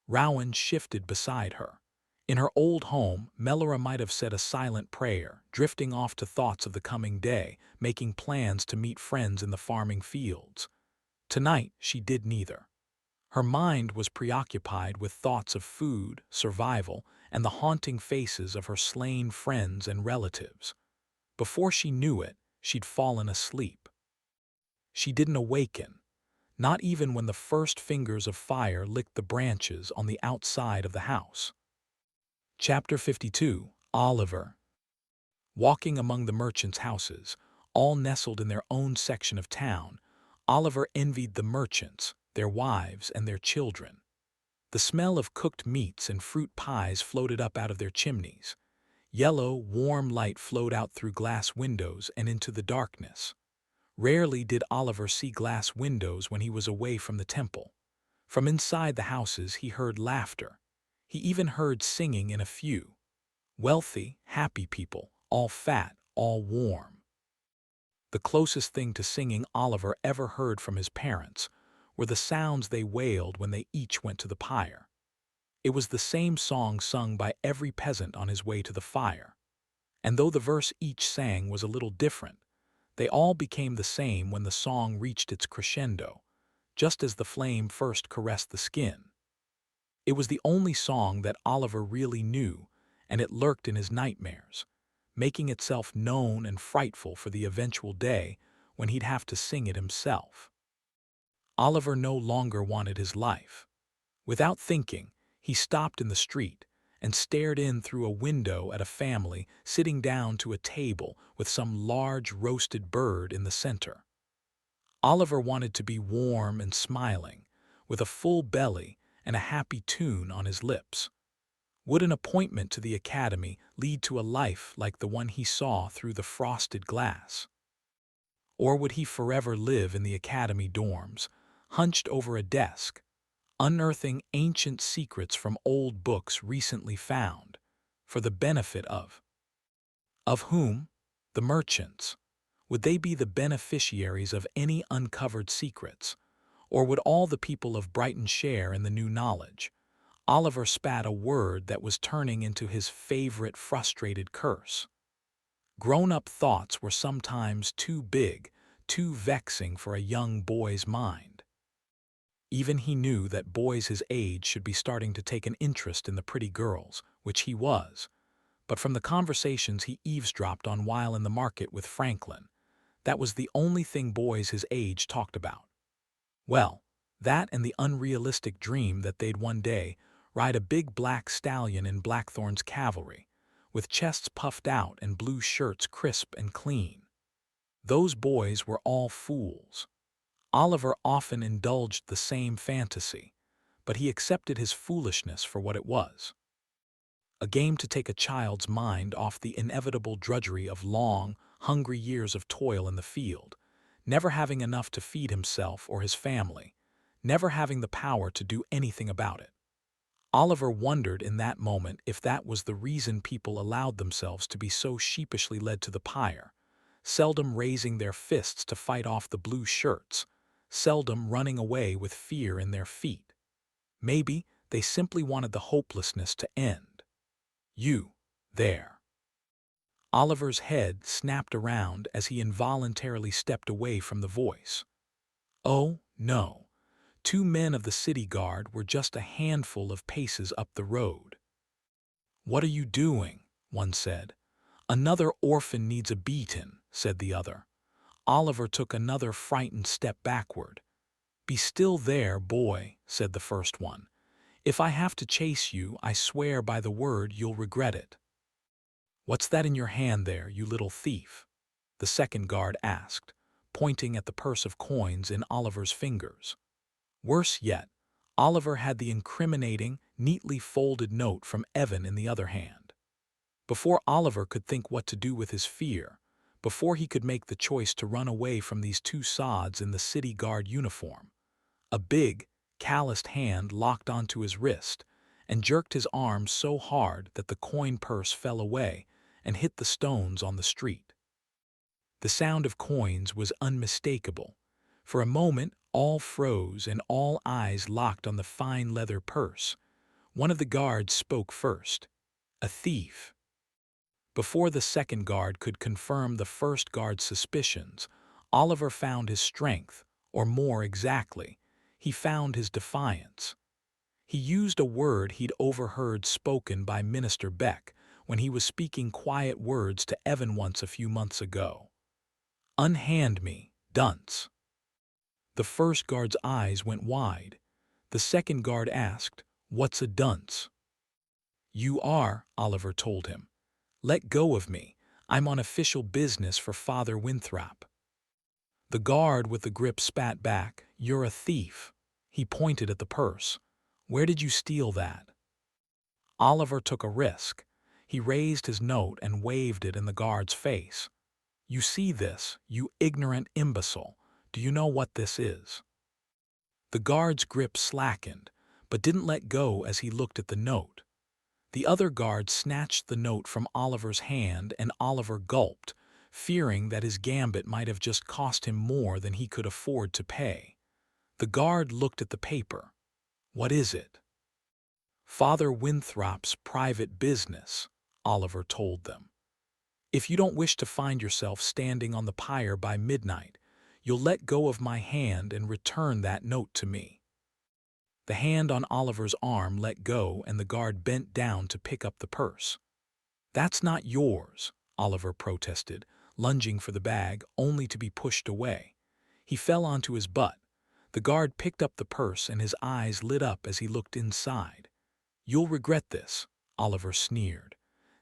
Speaker 1: Rowan shifted beside her. In her old home, Melora might have said a silent prayer, drifting off to thoughts of the coming day, making plans to meet friends in the farming fields. Tonight, she did neither. Her mind was preoccupied with thoughts of food, survival, and the haunting faces of her slain friends and relatives. Before she knew it, she'd fallen asleep. She didn't awaken, not even when the first fingers of fire licked the branches on the outside of the house. Chapter 52. Oliver. Walking among the merchants' houses, all nestled in their own section of town, Oliver envied the merchants, their wives, and their children. The smell of cooked meats and fruit pies floated up out of their chimneys. Yellow, warm light flowed out through glass windows and into the darkness. Rarely did Oliver see glass windows when he was away from the temple. From inside the houses he heard laughter. He even heard singing in a few. Wealthy, happy people, all fat, all warm. The closest thing to singing Oliver ever heard from his parents were the sounds they wailed when they each went to the pyre. It was the same song sung by every peasant on his way to the fire. And though the verse each sang was a little different, they all became the same when the song reached its crescendo, just as the flame first caressed the skin. It was the only song that Oliver really knew, and it lurked in his nightmares, making itself known and frightful for the eventual day when he'd have to sing it himself. Oliver no longer wanted his life. Without thinking, he stopped in the street and stared in through a window at a family sitting down to a table with some large roasted bird in the center. Oliver wanted to be warm and smiling, with a full belly and a happy tune on his lips. Would an appointment to the academy lead to a life like the one he saw through the frosted glass? Or would he forever live in the academy dorms, hunched over a desk, unearthing ancient secrets from old books recently found, for the benefit of whom? The merchants. Would they be the beneficiaries of any uncovered secrets? Or would all the people of Brighton share in the new knowledge? Oliver spat a word that was turning into his favorite frustrated curse. Grown-up thoughts were sometimes too big, too vexing for a young boy's mind. Even he knew that boys his age should be starting to take an interest in the pretty girls, which he was. But from the conversations he eavesdropped on while in the market with Franklin, that was the only thing boys his age talked about. Well, that and the unrealistic dream that they'd one day ride a big black stallion in Blackthorn's cavalry, with chests puffed out and blue shirts crisp and clean. Those boys were all fools. Oliver often indulged the same fantasy, but he accepted his foolishness for what it was. A game to take a child's mind off the inevitable drudgery of long, hungry years of toil in the field, never having enough to feed himself or his family, never having the power to do anything about it. Oliver wondered in that moment if that was the reason people allowed themselves to be so sheepishly led to the pyre, seldom raising their fists to fight off the blue shirts, seldom running away with fear in their feet. Maybe they simply wanted the hopelessness to end. You, there. Oliver's head snapped around as he involuntarily stepped away from the voice. Oh, no. 2 men of the city guard were just a handful of paces up the road. What are you doing? One said. Another orphan needs a beating, said the other. Oliver took another frightened step backward. Be still there, boy, said the first one. If I have to chase you, I swear by the word you'll regret it. What's that in your hand there, you little thief? The second guard asked, pointing at the purse of coins in Oliver's fingers. Worse yet, Oliver had the incriminating, neatly folded note from Evan in the other hand. Before Oliver could think what to do with his fear, before he could make the choice to run away from these 2 sods in the city guard uniform, a big, calloused hand locked onto his wrist and jerked his arm so hard that the coin purse fell away and hit the stones on the street. The sound of coins was unmistakable. For a moment, all froze and all eyes locked on the fine leather purse. One of the guards spoke first. A thief. Before the second guard could confirm the first guard's suspicions, Oliver found his strength, or more exactly, he found his defiance. He used a word he'd overheard spoken by Minister Beck when he was speaking quiet words to Evan once a few months ago. Unhand me, dunce. The first guard's eyes went wide. The second guard asked, What's a dunce? You are, Oliver told him. Let go of me. I'm on official business for Father Winthrop. The guard with the grip spat back, You're a thief. He pointed at the purse. Where did you steal that? Oliver took a risk. He raised his note and waved it in the guard's face. You see this, you ignorant imbecile. Do you know what this is? The guard's grip slackened, but didn't let go as he looked at the note. The other guard snatched the note from Oliver's hand, and Oliver gulped, fearing that his gambit might have just cost him more than he could afford to pay. The guard looked at the paper. What is it? Father Winthrop's private business, Oliver told them. If you don't wish to find yourself standing on the pyre by midnight, you'll let go of my hand and return that note to me. The hand on Oliver's arm let go, and the guard bent down to pick up the purse. That's not yours, Oliver protested, lunging for the bag only to be pushed away. He fell onto his butt. The guard picked up the purse and his eyes lit up as he looked inside. You'll regret this, Oliver sneered.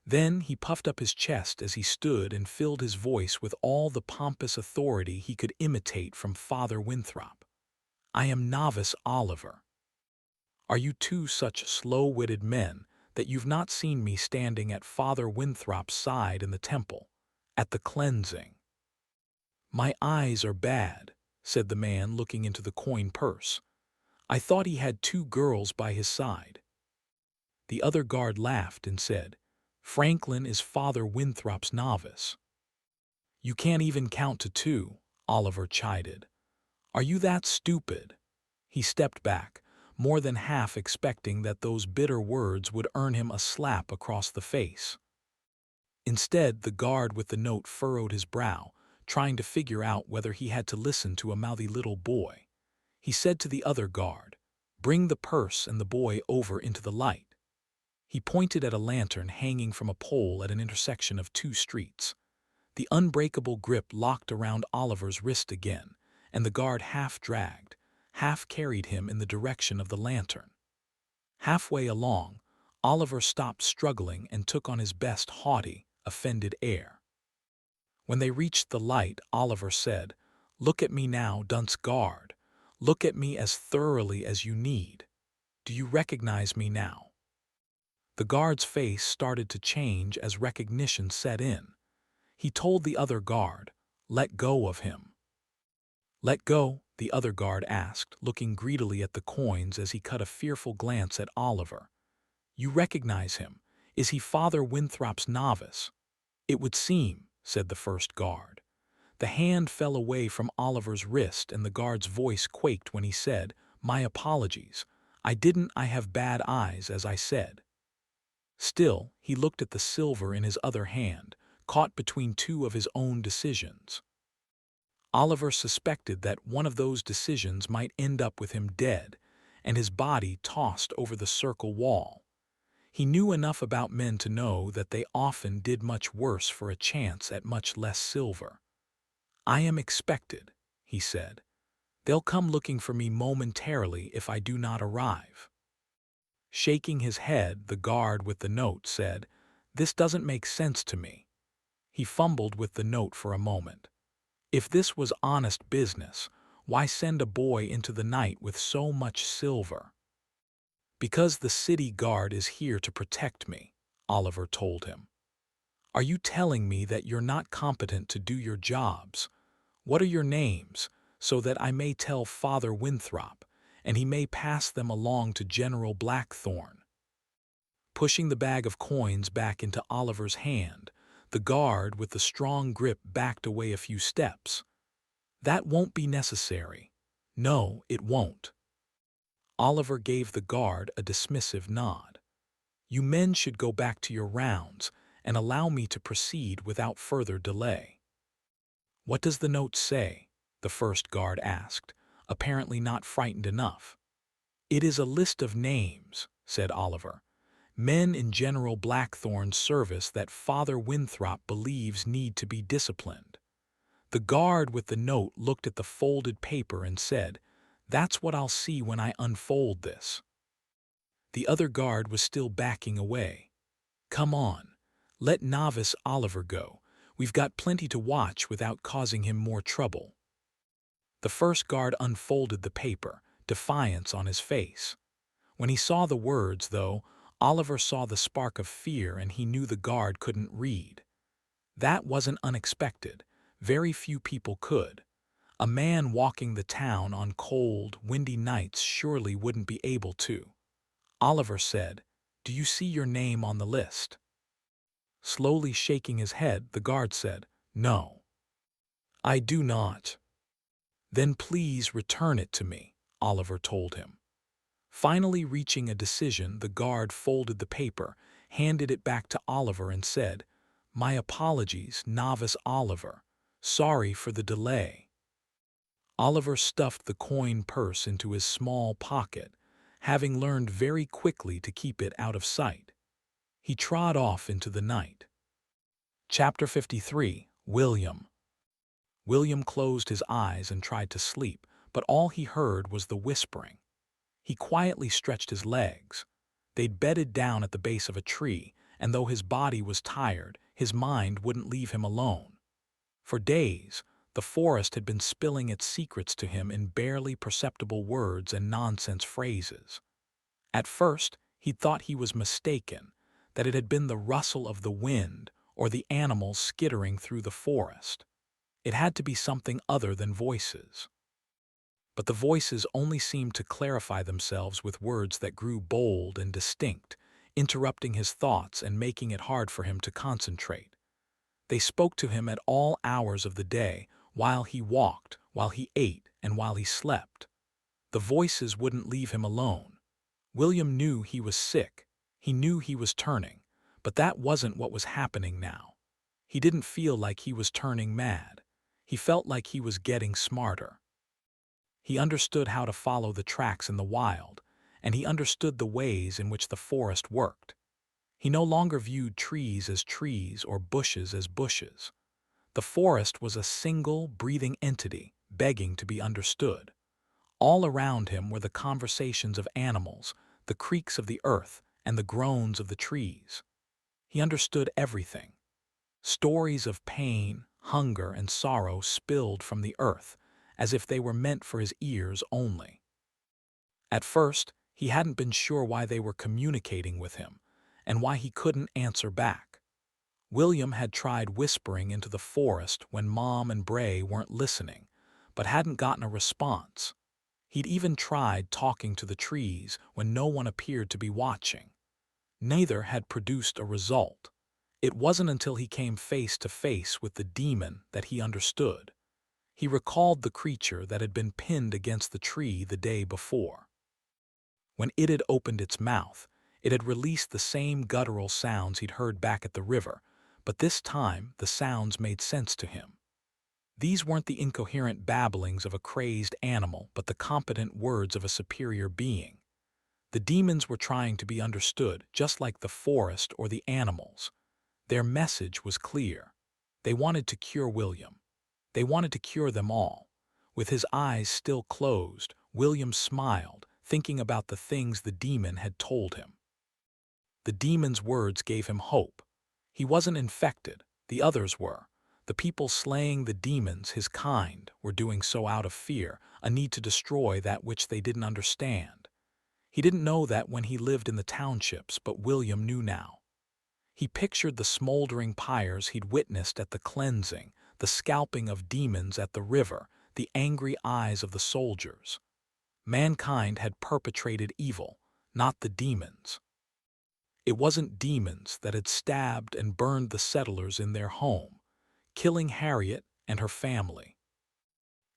Speaker 1: Then he puffed up his chest as he stood and filled his voice with all the pompous authority he could imitate from Father Winthrop. I am Novice Oliver. Are you two such slow-witted men that you've not seen me standing at Father Winthrop's side in the temple, at the cleansing? My eyes are bad, said the man looking into the coin purse. I thought he had 2 girls by his side. The other guard laughed and said, Franklin is Father Winthrop's novice. You can't even count to 2, Oliver chided. Are you that stupid? He stepped back, more than half expecting that those bitter words would earn him a slap across the face. Instead, the guard with the note furrowed his brow, trying to figure out whether he had to listen to a mouthy little boy. He said to the other guard, Bring the purse and the boy over into the light. He pointed at a lantern hanging from a pole at an intersection of 2 streets. The unbreakable grip locked around Oliver's wrist again, and the guard half dragged, half carried him in the direction of the lantern. Halfway along, Oliver stopped struggling and took on his best haughty, offended air. When they reached the light, Oliver said, Look at me now, dunce guard. Look at me as thoroughly as you need. Do you recognize me now? The guard's face started to change as recognition set in. He told the other guard, Let go of him. Let go? The other guard asked, looking greedily at the coins as he cut a fearful glance at Oliver. You recognize him. Is he Father Winthrop's novice? It would seem, said the first guard. The hand fell away from Oliver's wrist, and the guard's voice quaked when he said, My apologies. I have bad eyes, as I said. Still, he looked at the silver in his other hand, caught between 2 of his own decisions. Oliver suspected that one of those decisions might end up with him dead, and his body tossed over the circle wall. He knew enough about men to know that they often did much worse for a chance at much less silver. I am expected, he said. They'll come looking for me momentarily if I do not arrive. Shaking his head, the guard with the note said, This doesn't make sense to me. He fumbled with the note for a moment. If this was honest business, why send a boy into the night with so much silver? Because the city guard is here to protect me, Oliver told him. Are you telling me that you're not competent to do your jobs? What are your names, so that I may tell Father Winthrop, and he may pass them along to General Blackthorn? Pushing the bag of coins back into Oliver's hand, the guard with the strong grip backed away a few steps. That won't be necessary. No, it won't. Oliver gave the guard a dismissive nod. You men should go back to your rounds and allow me to proceed without further delay. What does the note say? The first guard asked, apparently not frightened enough. It is a list of names, said Oliver. Men in General Blackthorn's service that Father Winthrop believes need to be disciplined. The guard with the note looked at the folded paper and said, That's what I'll see when I unfold this. The other guard was still backing away. Come on, let novice Oliver go. We've got plenty to watch without causing him more trouble. The first guard unfolded the paper, defiance on his face. When he saw the words, though, Oliver saw the spark of fear and he knew the guard couldn't read. That wasn't unexpected. Very few people could. A man walking the town on cold, windy nights surely wouldn't be able to. Oliver said, "Do you see your name on the list?" Slowly shaking his head, the guard said, "No, I do not." "Then please return it to me," Oliver told him. Finally reaching a decision, the guard folded the paper, handed it back to Oliver and said, "My apologies, Novice Oliver. Sorry for the delay." Oliver stuffed the coin purse into his small pocket, having learned very quickly to keep it out of sight. He trod off into the night. Chapter 53. William. William closed his eyes and tried to sleep, but all he heard was the whispering. He quietly stretched his legs. They'd bedded down at the base of a tree, and though his body was tired, his mind wouldn't leave him alone. For days, the forest had been spilling its secrets to him in barely perceptible words and nonsense phrases. At first, he'd thought he was mistaken, that it had been the rustle of the wind or the animals skittering through the forest. It had to be something other than voices. But the voices only seemed to clarify themselves with words that grew bold and distinct, interrupting his thoughts and making it hard for him to concentrate. They spoke to him at all hours of the day, while he walked, while he ate, and while he slept. The voices wouldn't leave him alone. William knew he was sick. He knew he was turning, but that wasn't what was happening now. He didn't feel like he was turning mad. He felt like he was getting smarter. He understood how to follow the tracks in the wild, and he understood the ways in which the forest worked. He no longer viewed trees as trees or bushes as bushes. The forest was a single, breathing entity, begging to be understood. All around him were the conversations of animals, the creaks of the earth, and the groans of the trees. He understood everything. Stories of pain, hunger, and sorrow spilled from the earth, as if they were meant for his ears only. At first, he hadn't been sure why they were communicating with him, and why he couldn't answer back. William had tried whispering into the forest when Mom and Bray weren't listening, but hadn't gotten a response. He'd even tried talking to the trees when no one appeared to be watching. Neither had produced a result. It wasn't until he came face to face with the demon that he understood. He recalled the creature that had been pinned against the tree the day before. When it had opened its mouth, it had released the same guttural sounds he'd heard back at the river, but this time the sounds made sense to him. These weren't the incoherent babblings of a crazed animal, but the competent words of a superior being. The demons were trying to be understood, just like the forest or the animals. Their message was clear. They wanted to cure William. They wanted to cure them all. With his eyes still closed, William smiled, thinking about the things the demon had told him. The demon's words gave him hope. He wasn't infected, the others were. The people slaying the demons, his kind, were doing so out of fear, a need to destroy that which they didn't understand. He didn't know that when he lived in the townships, but William knew now. He pictured the smoldering pyres he'd witnessed at the cleansing, the scalping of demons at the river, the angry eyes of the soldiers. Mankind had perpetrated evil, not the demons. It wasn't demons that had stabbed and burned the settlers in their home, killing Harriet and her family.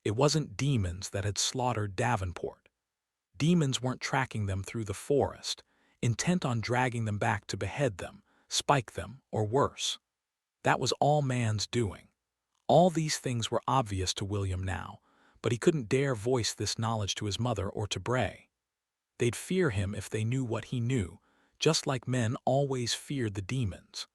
Speaker 1: It wasn't demons that had slaughtered Davenport. Demons weren't tracking them through the forest, intent on dragging them back to behead them, spike them, or worse. That was all man's doing. All these things were obvious to William now, but he couldn't dare voice this knowledge to his mother or to Bray. They'd fear him if they knew what he knew, just like men always feared the demons.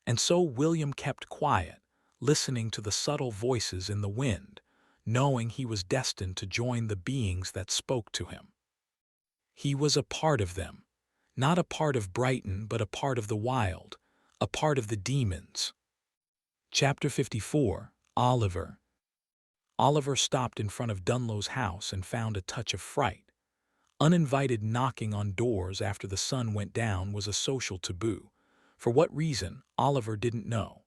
Speaker 1: And so William kept quiet, listening to the subtle voices in the wind, knowing he was destined to join the beings that spoke to him. He was a part of them, not a part of Brighton, but a part of the wild, a part of the demons. Chapter 54. Oliver. Oliver stopped in front of Dunlow's house and found a touch of fright. Uninvited knocking on doors after the sun went down was a social taboo. For what reason, Oliver didn't know.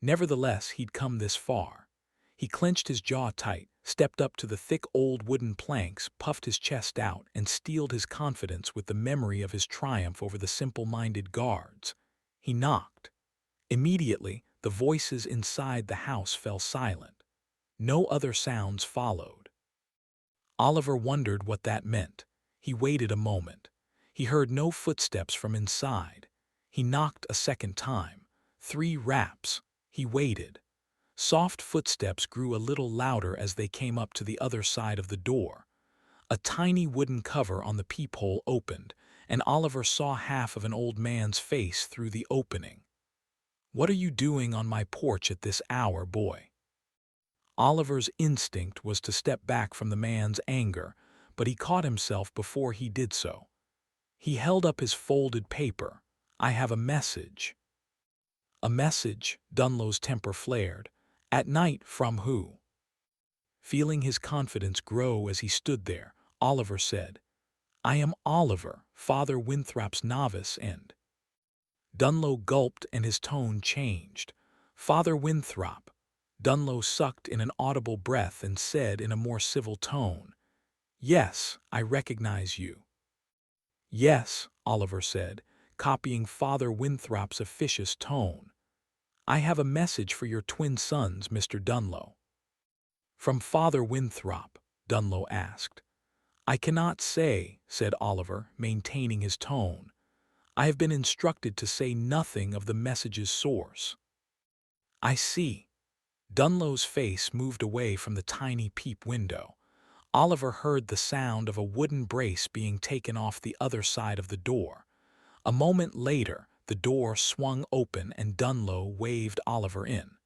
Speaker 1: Nevertheless, he'd come this far. He clenched his jaw tight, stepped up to the thick old wooden planks, puffed his chest out, and steeled his confidence with the memory of his triumph over the simple-minded guards. He knocked. Immediately, the voices inside the house fell silent. No other sounds followed. Oliver wondered what that meant. He waited a moment. He heard no footsteps from inside. He knocked a second time. 3 raps. He waited. Soft footsteps grew a little louder as they came up to the other side of the door. A tiny wooden cover on the peephole opened, and Oliver saw half of an old man's face through the opening. "What are you doing on my porch at this hour, boy?" Oliver's instinct was to step back from the man's anger, but he caught himself before he did so. He held up his folded paper. "I have a message." "A message?" Dunlow's temper flared. "At night, from who?" Feeling his confidence grow as he stood there, Oliver said, "I am Oliver, Father Winthrop's novice, and—" Dunlow gulped and his tone changed. "Father Winthrop." Dunlow sucked in an audible breath and said in a more civil tone, "Yes, I recognize you." "Yes," Oliver said, copying Father Winthrop's officious tone. "I have a message for your twin sons, Mr. Dunlow." "From Father Winthrop?" Dunlow asked. "I cannot say," said Oliver, maintaining his tone. "I have been instructed to say nothing of the message's source." "I see." Dunlow's face moved away from the tiny peep window. Oliver heard the sound of a wooden brace being taken off the other side of the door. A moment later, the door swung open and Dunlow waved Oliver in.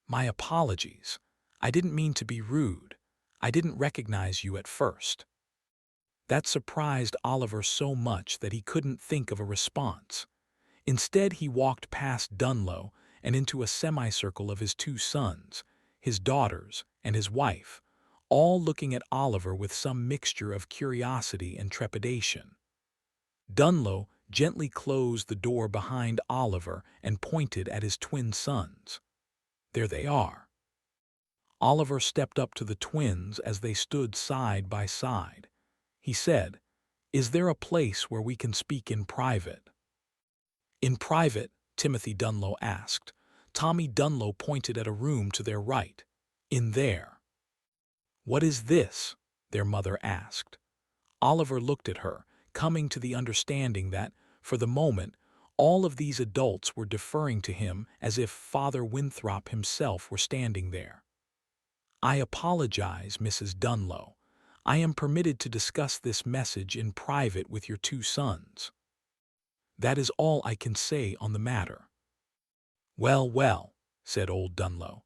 Speaker 1: "My apologies. I didn't mean to be rude. I didn't recognize you at first." That surprised Oliver so much that he couldn't think of a response. Instead, he walked past Dunlow and into a semicircle of his 2 sons, his daughters, and his wife, all looking at Oliver with some mixture of curiosity and trepidation. Dunlow gently closed the door behind Oliver and pointed at his twin sons. "There they are." Oliver stepped up to the twins as they stood side by side. He said, "Is there a place where we can speak in private?" "In private?" Timothy Dunlow asked. Tommy Dunlow pointed at a room to their right. "In there." "What is this?" their mother asked. Oliver looked at her, coming to the understanding that, for the moment, all of these adults were deferring to him as if Father Winthrop himself were standing there. "I apologize, Mrs. Dunlow. I am permitted to discuss this message in private with your 2 sons. That is all I can say on the matter." "Well, well," said old Dunlow,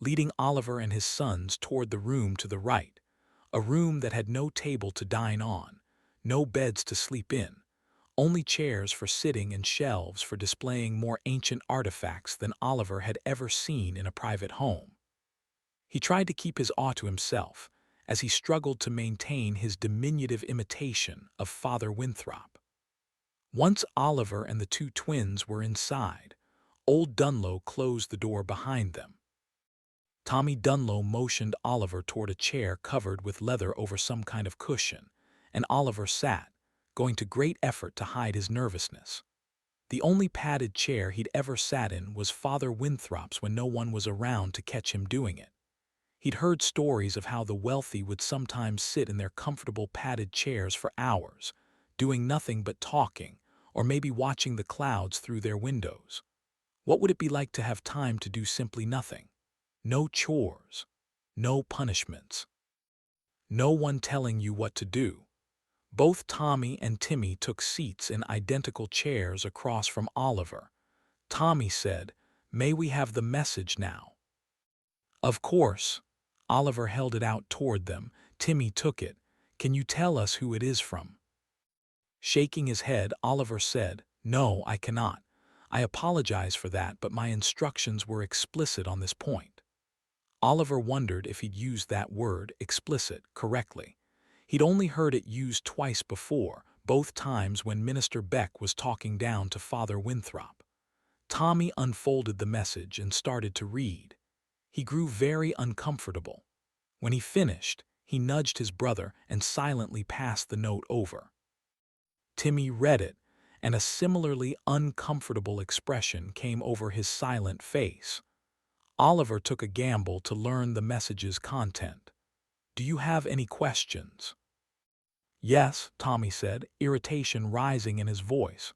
Speaker 1: leading Oliver and his sons toward the room to the right, a room that had no table to dine on, no beds to sleep in, only chairs for sitting and shelves for displaying more ancient artifacts than Oliver had ever seen in a private home. He tried to keep his awe to himself, as he struggled to maintain his diminutive imitation of Father Winthrop. Once Oliver and the 2 twins were inside, old Dunlow closed the door behind them. Tommy Dunlow motioned Oliver toward a chair covered with leather over some kind of cushion, and Oliver sat, going to great effort to hide his nervousness. The only padded chair he'd ever sat in was Father Winthrop's when no one was around to catch him doing it. He'd heard stories of how the wealthy would sometimes sit in their comfortable padded chairs for hours, doing nothing but talking, or maybe watching the clouds through their windows. What would it be like to have time to do simply nothing? No chores, no punishments, no one telling you what to do. Both Tommy and Timmy took seats in identical chairs across from Oliver. Tommy said, "May we have the message now?" "Of course." Oliver held it out toward them. Timmy took it. "Can you tell us who it is from?" Shaking his head, Oliver said, "No, I cannot. I apologize for that, but my instructions were explicit on this point." Oliver wondered if he'd used that word, explicit, correctly. He'd only heard it used twice before, both times when Minister Beck was talking down to Father Winthrop. Tommy unfolded the message and started to read. He grew very uncomfortable. When he finished, he nudged his brother and silently passed the note over. Timmy read it, and a similarly uncomfortable expression came over his silent face. Oliver took a gamble to learn the message's content. "Do you have any questions?" "Yes," Tommy said, irritation rising in his voice.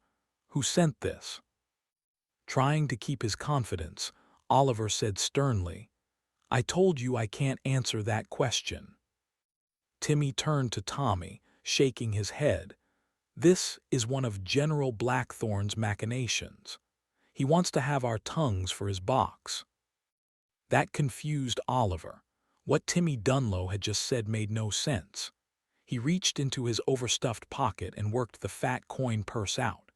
Speaker 1: "Who sent this?" Trying to keep his confidence, Oliver said sternly, "I told you I can't answer that question." Timmy turned to Tommy, shaking his head. "This is one of General Blackthorn's machinations. He wants to have our tongues for his box." That confused Oliver. What Timmy Dunlow had just said made no sense. He reached into his overstuffed pocket and worked the fat coin purse out.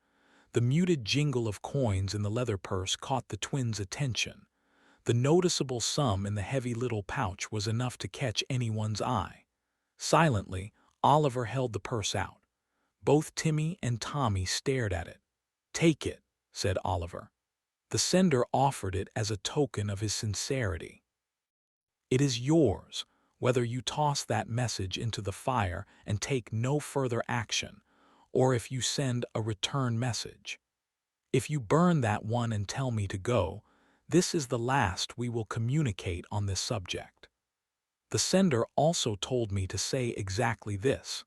Speaker 1: The muted jingle of coins in the leather purse caught the twins' attention. The noticeable sum in the heavy little pouch was enough to catch anyone's eye. Silently, Oliver held the purse out. Both Timmy and Tommy stared at it. "Take it," said Oliver. The sender offered it as a token of his sincerity. "It is yours, whether you toss that message into the fire and take no further action, or if you send a return message. If you burn that one and tell me to go, this is the last we will communicate on this subject." The sender also told me to say exactly this.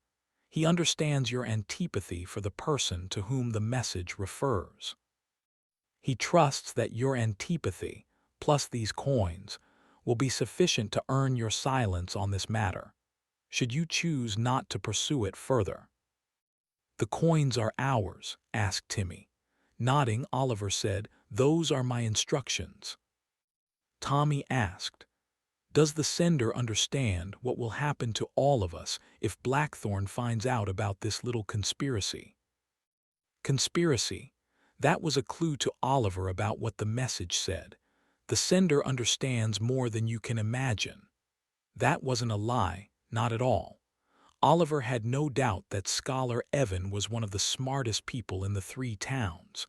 Speaker 1: He understands your antipathy for the person to whom the message refers. He trusts that your antipathy, plus these coins, will be sufficient to earn your silence on this matter, should you choose not to pursue it further. "The coins are ours?" asked Timmy. Nodding, Oliver said, "Those are my instructions." Tommy asked, "Does the sender understand what will happen to all of us if Blackthorn finds out about this little conspiracy?" Conspiracy. That was a clue to Oliver about what the message said. The sender understands more than you can imagine. That wasn't a lie, not at all. Oliver had no doubt that Scholar Evan was one of the smartest people in the 3 towns.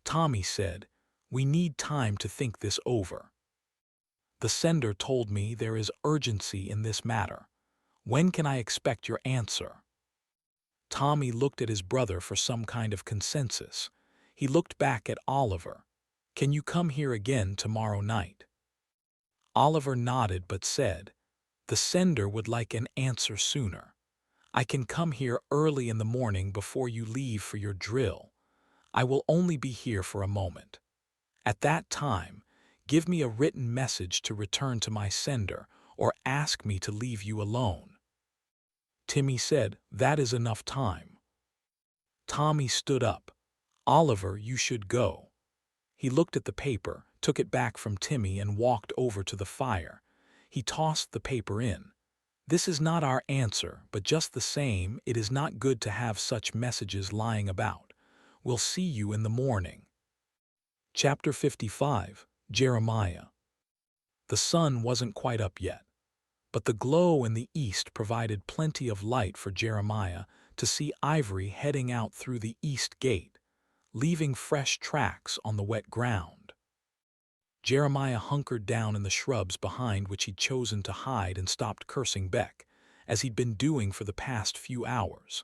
Speaker 1: Tommy said, "We need time to think this over. The sender told me there is urgency in this matter. When can I expect your answer?" Tommy looked at his brother for some kind of consensus. He looked back at Oliver. "Can you come here again tomorrow night?" Oliver nodded but said, "The sender would like an answer sooner. I can come here early in the morning before you leave for your drill. I will only be here for a moment. At that time, give me a written message to return to my sender or ask me to leave you alone." Timmy said, "That is enough time." Tommy stood up. "Oliver, you should go." He looked at the paper, took it back from Timmy and walked over to the fire. He tossed the paper in. "This is not our answer, but just the same, it is not good to have such messages lying about. We'll see you in the morning." Chapter 55, Jeremiah. The sun wasn't quite up yet, but the glow in the east provided plenty of light for Jeremiah to see Ivory heading out through the east gate, leaving fresh tracks on the wet ground. Jeremiah hunkered down in the shrubs behind which he'd chosen to hide and stopped cursing Beck, as he'd been doing for the past few hours.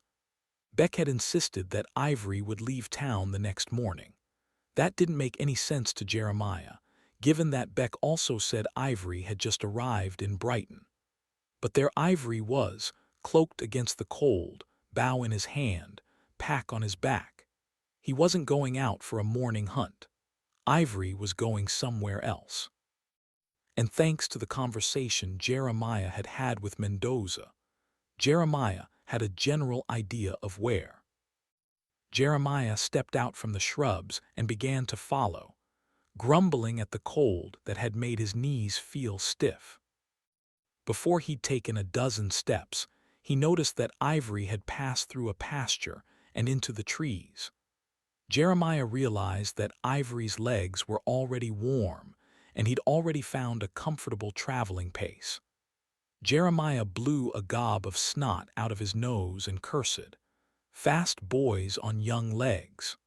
Speaker 1: Beck had insisted that Ivory would leave town the next morning. That didn't make any sense to Jeremiah, given that Beck also said Ivory had just arrived in Brighton. But there Ivory was, cloaked against the cold, bow in his hand, pack on his back. He wasn't going out for a morning hunt. Ivory was going somewhere else. And thanks to the conversation Jeremiah had had with Mendoza, Jeremiah had a general idea of where. Jeremiah stepped out from the shrubs and began to follow, grumbling at the cold that had made his knees feel stiff. Before he'd taken a dozen steps, he noticed that Ivory had passed through a pasture and into the trees. Jeremiah realized that Ivory's legs were already warm, and he'd already found a comfortable traveling pace. Jeremiah blew a gob of snot out of his nose and cursed, "Fast boys on young legs."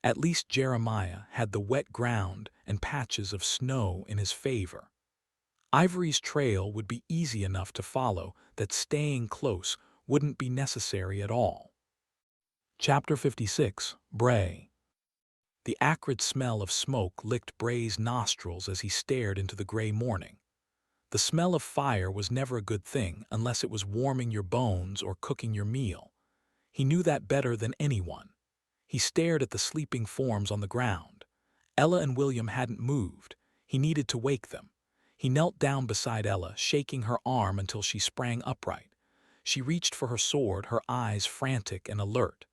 Speaker 1: At least Jeremiah had the wet ground and patches of snow in his favor. Ivory's trail would be easy enough to follow that staying close wouldn't be necessary at all. Chapter 56. Bray. The acrid smell of smoke licked Bray's nostrils as he stared into the gray morning. The smell of fire was never a good thing unless it was warming your bones or cooking your meal. He knew that better than anyone. He stared at the sleeping forms on the ground. Ella and William hadn't moved. He needed to wake them. He knelt down beside Ella, shaking her arm until she sprang upright. She reached for her sword, her eyes frantic and alert.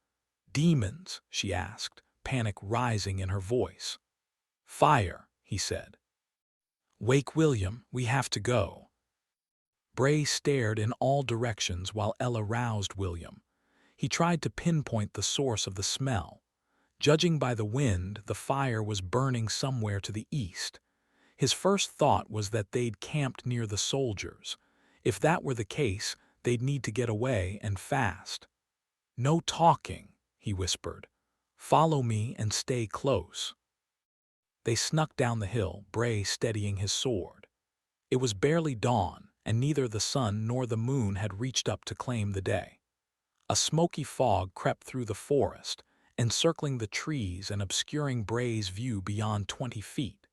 Speaker 1: "Demons?" she asked, panic rising in her voice. "Fire," he said. "Wake William, we have to go." Bray stared in all directions while Ella roused William. He tried to pinpoint the source of the smell. Judging by the wind, the fire was burning somewhere to the east. His first thought was that they'd camped near the soldiers. If that were the case, they'd need to get away and fast. "No talking," he whispered. "Follow me and stay close." They snuck down the hill, Bray steadying his sword. It was barely dawn, and neither the sun nor the moon had reached up to claim the day. A smoky fog crept through the forest, encircling the trees and obscuring Bray's view beyond 20 feet.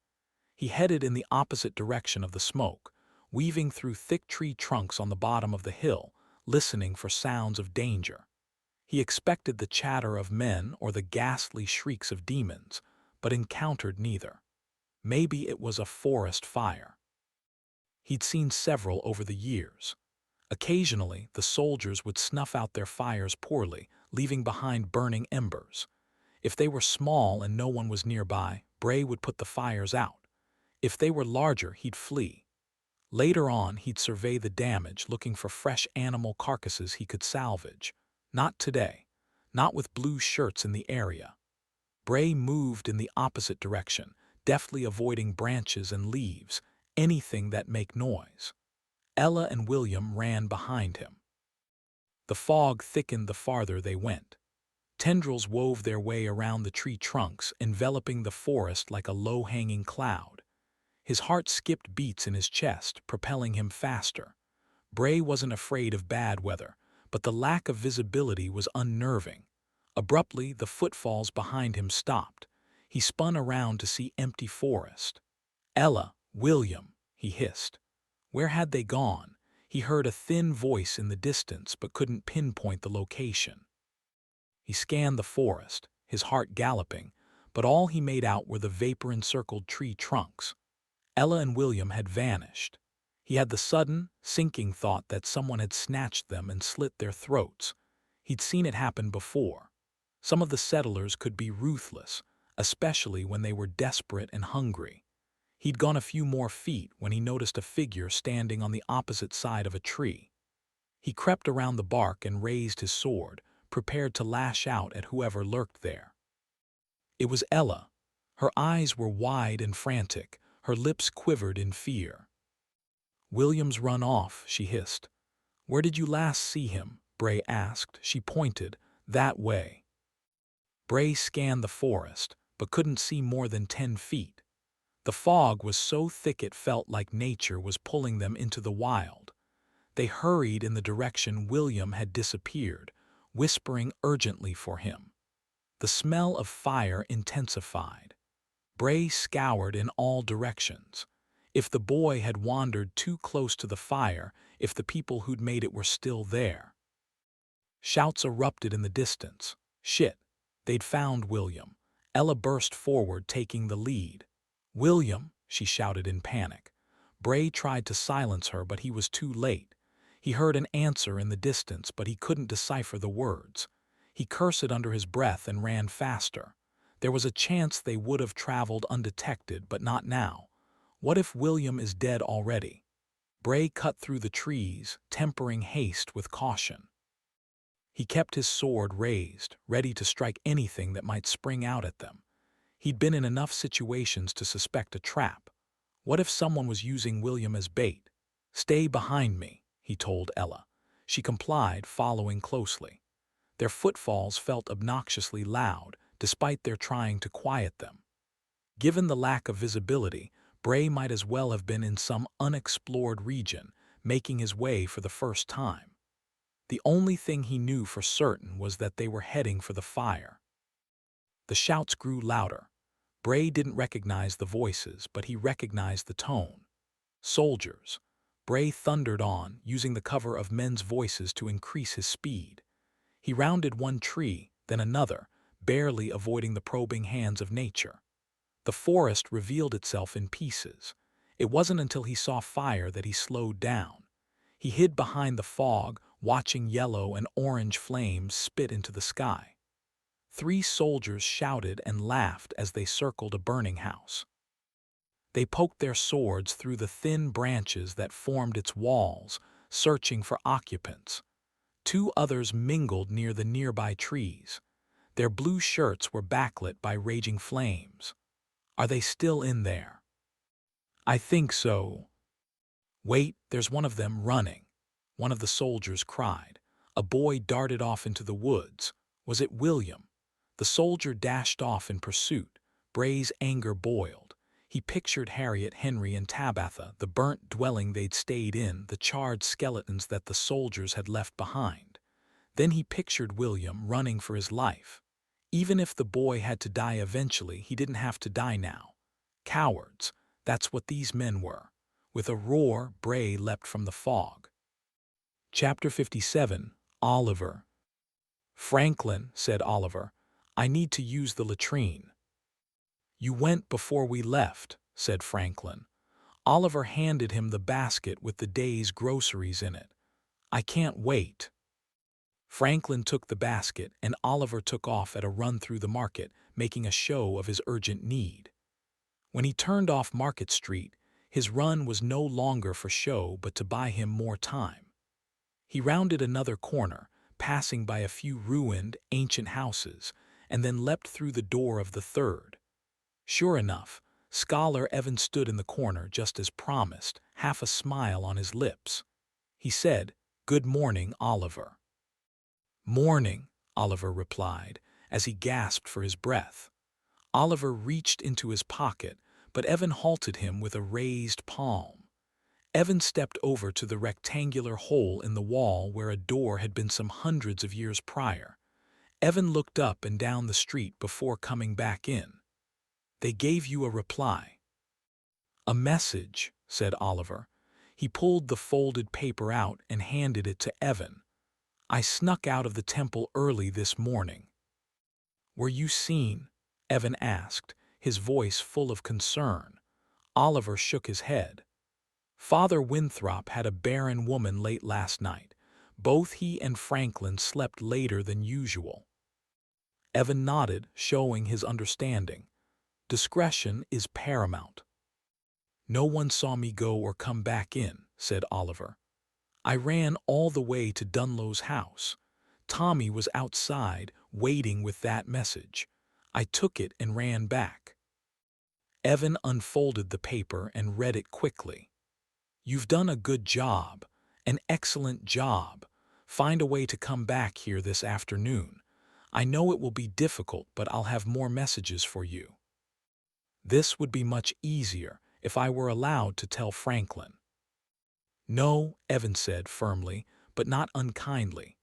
Speaker 1: He headed in the opposite direction of the smoke, weaving through thick tree trunks on the bottom of the hill, listening for sounds of danger. He expected the chatter of men or the ghastly shrieks of demons, but encountered neither. Maybe it was a forest fire. He'd seen several over the years. Occasionally, the soldiers would snuff out their fires poorly, leaving behind burning embers. If they were small and no one was nearby, Bray would put the fires out. If they were larger, he'd flee. Later on, he'd survey the damage, looking for fresh animal carcasses he could salvage. Not today. Not with blue shirts in the area. Bray moved in the opposite direction, deftly avoiding branches and leaves, anything that make noise. Ella and William ran behind him. The fog thickened the farther they went. Tendrils wove their way around the tree trunks, enveloping the forest like a low-hanging cloud. His heart skipped beats in his chest, propelling him faster. Bray wasn't afraid of bad weather, but the lack of visibility was unnerving. Abruptly, the footfalls behind him stopped. He spun around to see empty forest. "Ella, William," he hissed. Where had they gone? He heard a thin voice in the distance but couldn't pinpoint the location. He scanned the forest, his heart galloping, but all he made out were the vapor-encircled tree trunks. Ella and William had vanished. He had the sudden, sinking thought that someone had snatched them and slit their throats. He'd seen it happen before. Some of the settlers could be ruthless, especially when they were desperate and hungry. He'd gone a few more feet when he noticed a figure standing on the opposite side of a tree. He crept around the bark and raised his sword, prepared to lash out at whoever lurked there. It was Ella. Her eyes were wide and frantic, her lips quivered in fear. "William's run off," she hissed. "Where did you last see him?" Bray asked. She pointed, "That way." Bray scanned the forest, but couldn't see more than 10 feet. The fog was so thick it felt like nature was pulling them into the wild. They hurried in the direction William had disappeared, whispering urgently for him. The smell of fire intensified. Bray scoured in all directions. If the boy had wandered too close to the fire, if the people who'd made it were still there. Shouts erupted in the distance. Shit, they'd found William. Ella burst forward, taking the lead. "William," she shouted in panic. Bray tried to silence her, but he was too late. He heard an answer in the distance, but he couldn't decipher the words. He cursed under his breath and ran faster. There was a chance they would have traveled undetected, but not now. What if William is dead already? Bray cut through the trees, tempering haste with caution. He kept his sword raised, ready to strike anything that might spring out at them. He'd been in enough situations to suspect a trap. What if someone was using William as bait? "Stay behind me," he told Ella. She complied, following closely. Their footfalls felt obnoxiously loud, despite their trying to quiet them. Given the lack of visibility, Bray might as well have been in some unexplored region, making his way for the first time. The only thing he knew for certain was that they were heading for the fire. The shouts grew louder. Bray didn't recognize the voices, but he recognized the tone. Soldiers. Bray thundered on, using the cover of men's voices to increase his speed. He rounded one tree, then another, barely avoiding the probing hands of nature. The forest revealed itself in pieces. It wasn't until he saw fire that he slowed down. He hid behind the fog, watching yellow and orange flames spit into the sky. 3 soldiers shouted and laughed as they circled a burning house. They poked their swords through the thin branches that formed its walls, searching for occupants. 2 others mingled near the nearby trees. Their blue shirts were backlit by raging flames. "Are they still in there?" "I think so." "Wait, there's one of them running," one of the soldiers cried. A boy darted off into the woods. Was it William? The soldier dashed off in pursuit. Bray's anger boiled. He pictured Harriet, Henry, and Tabitha, the burnt dwelling they'd stayed in, the charred skeletons that the soldiers had left behind. Then he pictured William running for his life. Even if the boy had to die eventually, he didn't have to die now. Cowards, that's what these men were. With a roar, Bray leapt from the fog. Chapter 57, Oliver. "Franklin," said Oliver, "I need to use the latrine." "You went before we left," said Franklin. Oliver handed him the basket with the day's groceries in it. "I can't wait." Franklin took the basket, and Oliver took off at a run through the market, making a show of his urgent need. When he turned off Market Street, his run was no longer for show but to buy him more time. He rounded another corner, passing by a few ruined, ancient houses, and then leapt through the door of the third. Sure enough, Scholar Evan stood in the corner just as promised, half a smile on his lips. He said, "Good morning, Oliver." "Morning," Oliver replied, as he gasped for his breath. Oliver reached into his pocket, but Evan halted him with a raised palm. Evan stepped over to the rectangular hole in the wall where a door had been some hundreds of years prior. Evan looked up and down the street before coming back in. "They gave you a reply." "A message," said Oliver. He pulled the folded paper out and handed it to Evan. "I snuck out of the temple early this morning." "Were you seen?" Evan asked, his voice full of concern. Oliver shook his head. "Father Winthrop had a barren woman late last night. Both he and Franklin slept later than usual." Evan nodded, showing his understanding. "Discretion is paramount." "No one saw me go or come back in," said Oliver. "I ran all the way to Dunlow's house. Tommy was outside, waiting with that message. I took it and ran back." Evan unfolded the paper and read it quickly. "You've done a good job, an excellent job. Find a way to come back here this afternoon. I know it will be difficult, but I'll have more messages for you." "This would be much easier if I were allowed to tell Franklin." "No," Evan said firmly, but not unkindly.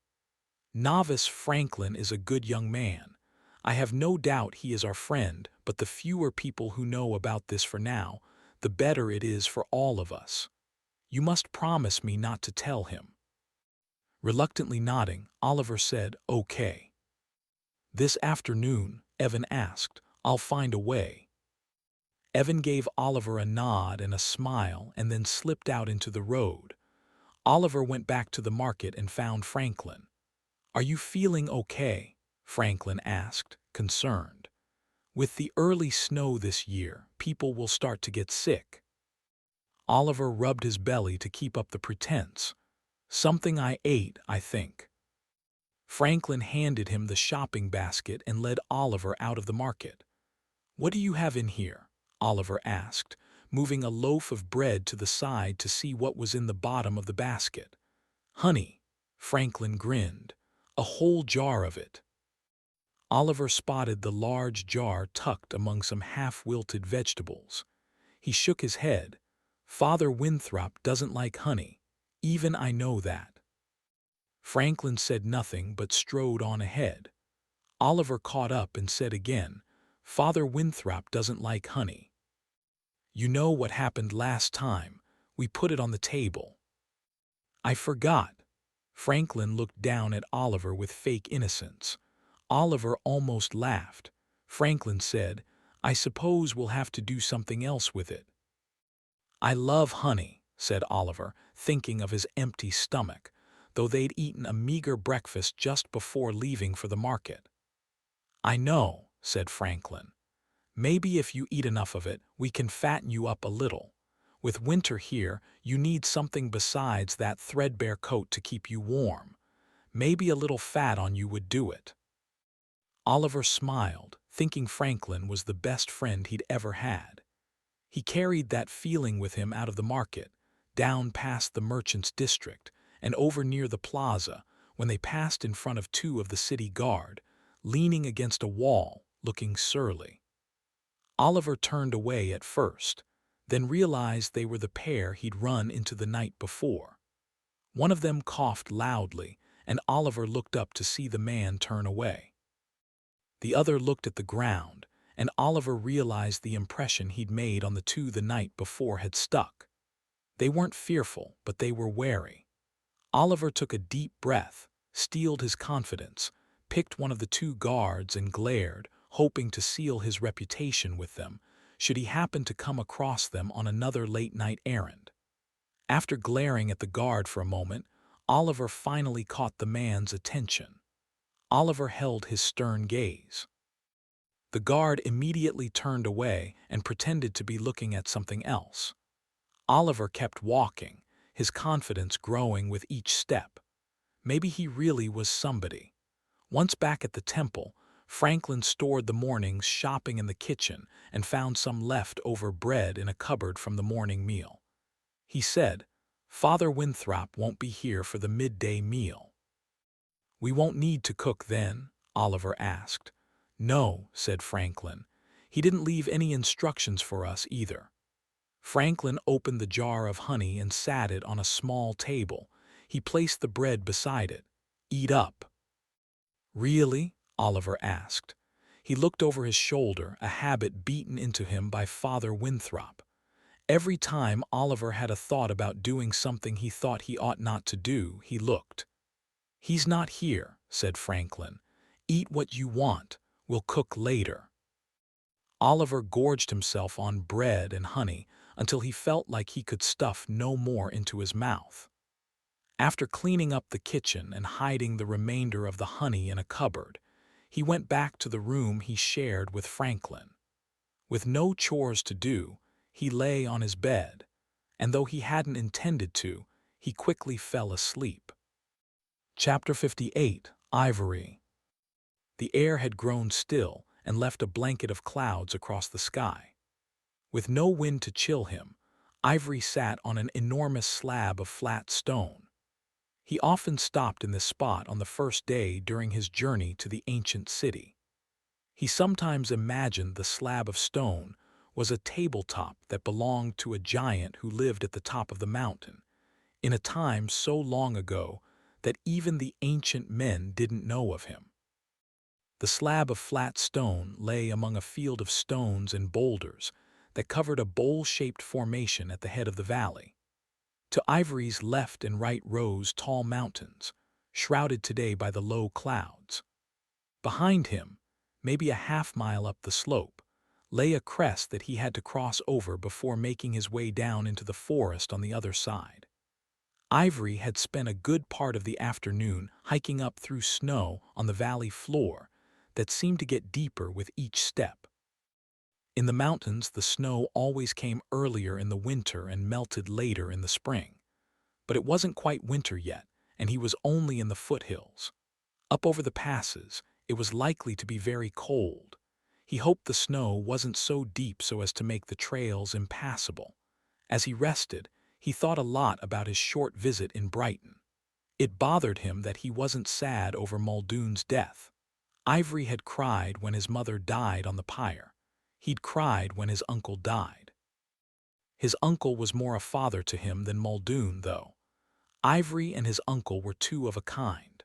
Speaker 1: "Novice Franklin is a good young man. I have no doubt he is our friend, but the fewer people who know about this for now, the better it is for all of us. You must promise me not to tell him." Reluctantly nodding, Oliver said, "Okay." "This afternoon?" Evan asked. "I'll find a way." Evan gave Oliver a nod and a smile and then slipped out into the road. Oliver went back to the market and found Franklin. "Are you feeling okay?" Franklin asked, concerned. "With the early snow this year, people will start to get sick." Oliver rubbed his belly to keep up the pretense. "Something I ate, I think." Franklin handed him the shopping basket and led Oliver out of the market. "What do you have in here?" Oliver asked, moving a loaf of bread to the side to see what was in the bottom of the basket. "Honey," Franklin grinned. "A whole jar of it." Oliver spotted the large jar tucked among some half-wilted vegetables. He shook his head. "Father Winthrop doesn't like honey. Even I know that." Franklin said nothing but strode on ahead. Oliver caught up and said again, "Father Winthrop doesn't like honey. You know what happened last time. We put it on the table." "I forgot." Franklin looked down at Oliver with fake innocence. Oliver almost laughed. Franklin said, "I suppose we'll have to do something else with it." "I love honey," said Oliver, thinking of his empty stomach, though they'd eaten a meager breakfast just before leaving for the market. "I know," said Franklin. "Maybe if you eat enough of it, we can fatten you up a little. With winter here, you need something besides that threadbare coat to keep you warm. Maybe a little fat on you would do it." Oliver smiled, thinking Franklin was the best friend he'd ever had. He carried that feeling with him out of the market, down past the merchant's district, and over near the plaza when they passed in front of two of the city guard, leaning against a wall, looking surly. Oliver turned away at first, then realized they were the pair he'd run into the night before. One of them coughed loudly, and Oliver looked up to see the man turn away. The other looked at the ground, and Oliver realized the impression he'd made on the two the night before had stuck. They weren't fearful, but they were wary. Oliver took a deep breath, steeled his confidence, picked one of the two guards and glared, hoping to seal his reputation with them, should he happen to come across them on another late-night errand. After glaring at the guard for a moment, Oliver finally caught the man's attention. Oliver held his stern gaze. The guard immediately turned away and pretended to be looking at something else. Oliver kept walking, his confidence growing with each step. Maybe he really was somebody. Once back at the temple, Franklin stored the morning's shopping in the kitchen and found some left-over bread in a cupboard from the morning meal. He said, "Father Winthrop won't be here for the midday meal." "We won't need to cook then?" Oliver asked. "No," said Franklin. "He didn't leave any instructions for us either." Franklin opened the jar of honey and sat it on a small table. He placed the bread beside it. "Eat up." "Really?" Oliver asked. He looked over his shoulder, a habit beaten into him by Father Winthrop. Every time Oliver had a thought about doing something he thought he ought not to do, he looked. "He's not here," said Franklin. "Eat what you want. We'll cook later." Oliver gorged himself on bread and honey until he felt like he could stuff no more into his mouth. After cleaning up the kitchen and hiding the remainder of the honey in a cupboard, he went back to the room he shared with Franklin. With no chores to do, he lay on his bed, and though he hadn't intended to, he quickly fell asleep. Chapter 58, Ivory. The air had grown still and left a blanket of clouds across the sky. With no wind to chill him, Ivory sat on an enormous slab of flat stone. He often stopped in this spot on the first day during his journey to the ancient city. He sometimes imagined the slab of stone was a tabletop that belonged to a giant who lived at the top of the mountain, in a time so long ago that even the ancient men didn't know of him. The slab of flat stone lay among a field of stones and boulders that covered a bowl-shaped formation at the head of the valley. To Ivory's left and right rose tall mountains, shrouded today by the low clouds. Behind him, maybe a half-mile up the slope, lay a crest that he had to cross over before making his way down into the forest on the other side. Ivory had spent a good part of the afternoon hiking up through snow on the valley floor that seemed to get deeper with each step. In the mountains, the snow always came earlier in the winter and melted later in the spring. But it wasn't quite winter yet, and he was only in the foothills. Up over the passes, it was likely to be very cold. He hoped the snow wasn't so deep so as to make the trails impassable. As he rested, he thought a lot about his short visit in Brighton. It bothered him that he wasn't sad over Muldoon's death. Ivory had cried when his mother died on the pyre. He'd cried when his uncle died. His uncle was more a father to him than Muldoon, though. Ivory and his uncle were two of a kind.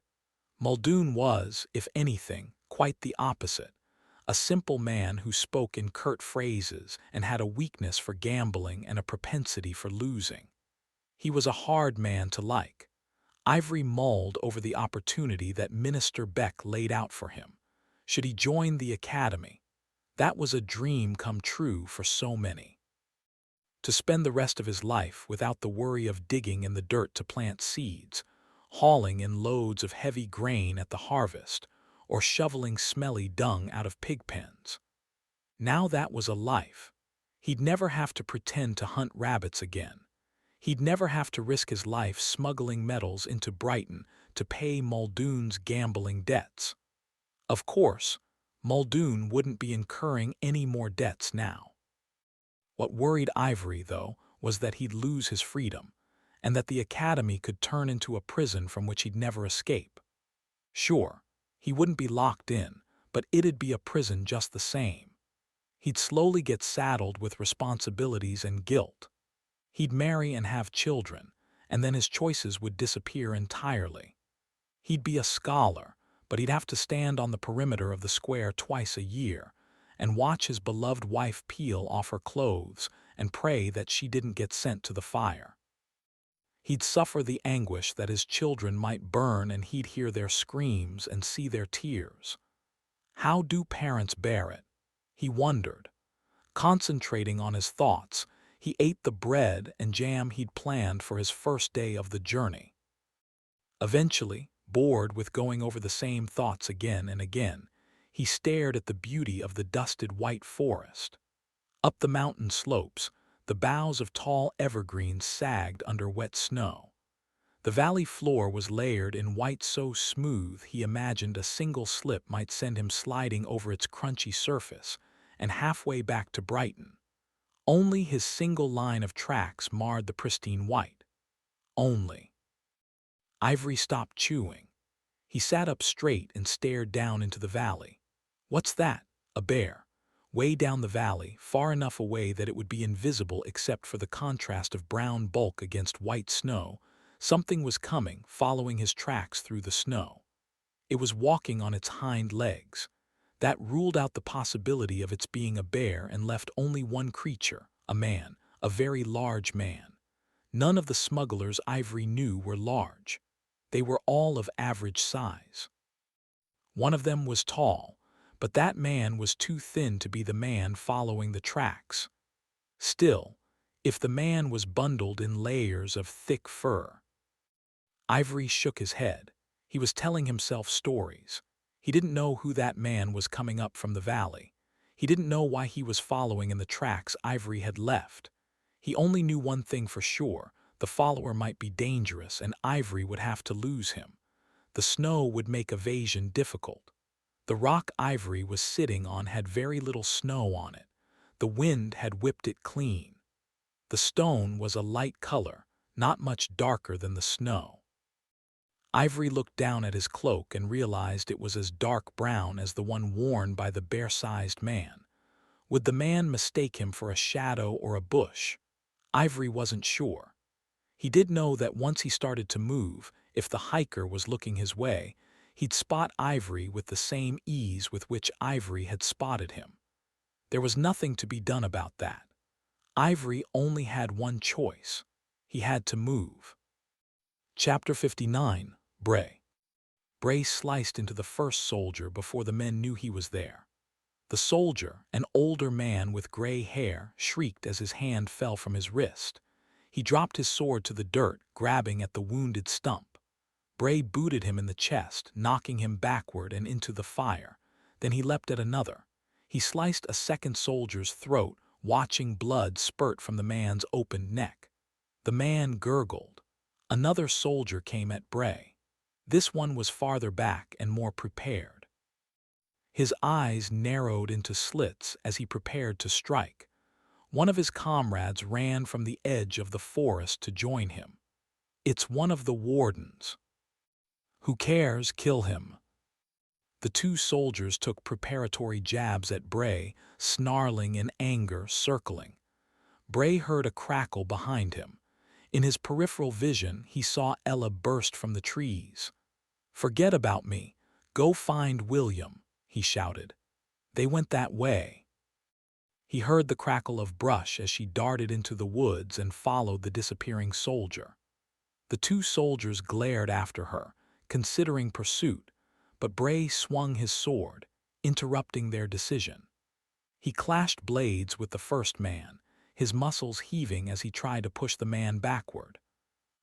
Speaker 1: Muldoon was, if anything, quite the opposite. A simple man who spoke in curt phrases and had a weakness for gambling and a propensity for losing. He was a hard man to like. Ivory mulled over the opportunity that Minister Beck laid out for him. Should he join the academy? That was a dream come true for so many. To spend the rest of his life without the worry of digging in the dirt to plant seeds, hauling in loads of heavy grain at the harvest, or shoveling smelly dung out of pig pens. Now that was a life. He'd never have to pretend to hunt rabbits again. He'd never have to risk his life smuggling metals into Brighton to pay Muldoon's gambling debts. Of course, Muldoon wouldn't be incurring any more debts now. What worried Ivory, though, was that he'd lose his freedom, and that the academy could turn into a prison from which he'd never escape. Sure, he wouldn't be locked in, but it'd be a prison just the same. He'd slowly get saddled with responsibilities and guilt. He'd marry and have children, and then his choices would disappear entirely. He'd be a scholar, but he'd have to stand on the perimeter of the square twice a year and watch his beloved wife peel off her clothes and pray that she didn't get sent to the fire. He'd suffer the anguish that his children might burn, and he'd hear their screams and see their tears. How do parents bear it? He wondered. Concentrating on his thoughts, he ate the bread and jam he'd planned for his first day of the journey. Eventually, bored with going over the same thoughts again and again, he stared at the beauty of the dusted white forest. Up the mountain slopes, the boughs of tall evergreens sagged under wet snow. The valley floor was layered in white so smooth he imagined a single slip might send him sliding over its crunchy surface, and halfway back to Brighton. Only his single line of tracks marred the pristine white. Only. Ivory stopped chewing. He sat up straight and stared down into the valley. What's that? A bear. Way down the valley, far enough away that it would be invisible except for the contrast of brown bulk against white snow, something was coming, following his tracks through the snow. It was walking on its hind legs. That ruled out the possibility of its being a bear and left only one creature, a man, a very large man. None of the smugglers Ivory knew were large. They were all of average size. One of them was tall, but that man was too thin to be the man following the tracks. Still, if the man was bundled in layers of thick fur. Ivory shook his head. He was telling himself stories. He didn't know who that man was coming up from the valley. He didn't know why he was following in the tracks Ivory had left. He only knew one thing for sure: the follower might be dangerous and Ivory would have to lose him. The snow would make evasion difficult. The rock Ivory was sitting on had very little snow on it. The wind had whipped it clean. The stone was a light color, not much darker than the snow. Ivory looked down at his cloak and realized it was as dark brown as the one worn by the bear-sized man. Would the man mistake him for a shadow or a bush? Ivory wasn't sure. He did know that once he started to move, if the hiker was looking his way, he'd spot Ivory with the same ease with which Ivory had spotted him. There was nothing to be done about that. Ivory only had one choice. He had to move. Chapter 59. Bray. Bray sliced into the first soldier before the men knew he was there. The soldier, an older man with gray hair, shrieked as his hand fell from his wrist. He dropped his sword to the dirt, grabbing at the wounded stump. Bray booted him in the chest, knocking him backward and into the fire. Then he leapt at another. He sliced a second soldier's throat, watching blood spurt from the man's opened neck. The man gurgled. Another soldier came at Bray. This one was farther back and more prepared. His eyes narrowed into slits as he prepared to strike. One of his comrades ran from the edge of the forest to join him. "It's one of the wardens." "Who cares? Kill him." The two soldiers took preparatory jabs at Bray, snarling in anger, circling. Bray heard a crackle behind him. In his peripheral vision, he saw Ella burst from the trees. "Forget about me. Go find William," he shouted. "They went that way." He heard the crackle of brush as she darted into the woods and followed the disappearing soldier. The two soldiers glared after her, considering pursuit, but Bray swung his sword, interrupting their decision. He clashed blades with the first man, his muscles heaving as he tried to push the man backward.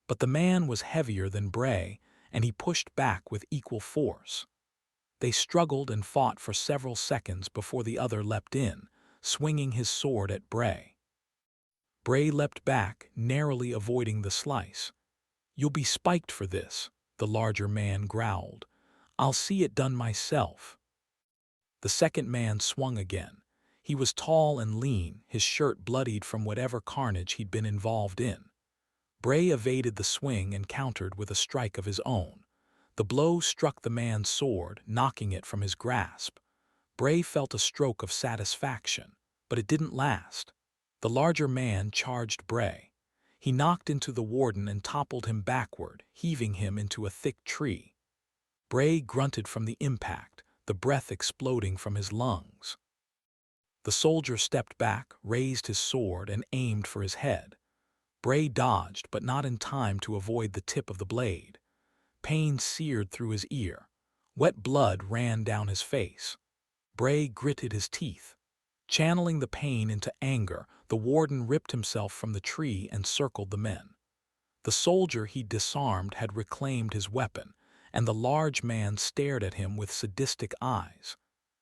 Speaker 1: But the man was heavier than Bray, and he pushed back with equal force. They struggled and fought for several seconds before the other leapt in, swinging his sword at Bray. Bray leapt back, narrowly avoiding the slice. "You'll be spiked for this," the larger man growled. "I'll see it done myself." The second man swung again. He was tall and lean, his shirt bloodied from whatever carnage he'd been involved in. Bray evaded the swing and countered with a strike of his own. The blow struck the man's sword, knocking it from his grasp. Bray felt a stroke of satisfaction, but it didn't last. The larger man charged Bray. He knocked into the warden and toppled him backward, heaving him into a thick tree. Bray grunted from the impact, the breath exploding from his lungs. The soldier stepped back, raised his sword, and aimed for his head. Bray dodged, but not in time to avoid the tip of the blade. Pain seared through his ear. Wet blood ran down his face. Bray gritted his teeth. Channeling the pain into anger, the warden ripped himself from the tree and circled the men. The soldier he'd disarmed had reclaimed his weapon, and the large man stared at him with sadistic eyes.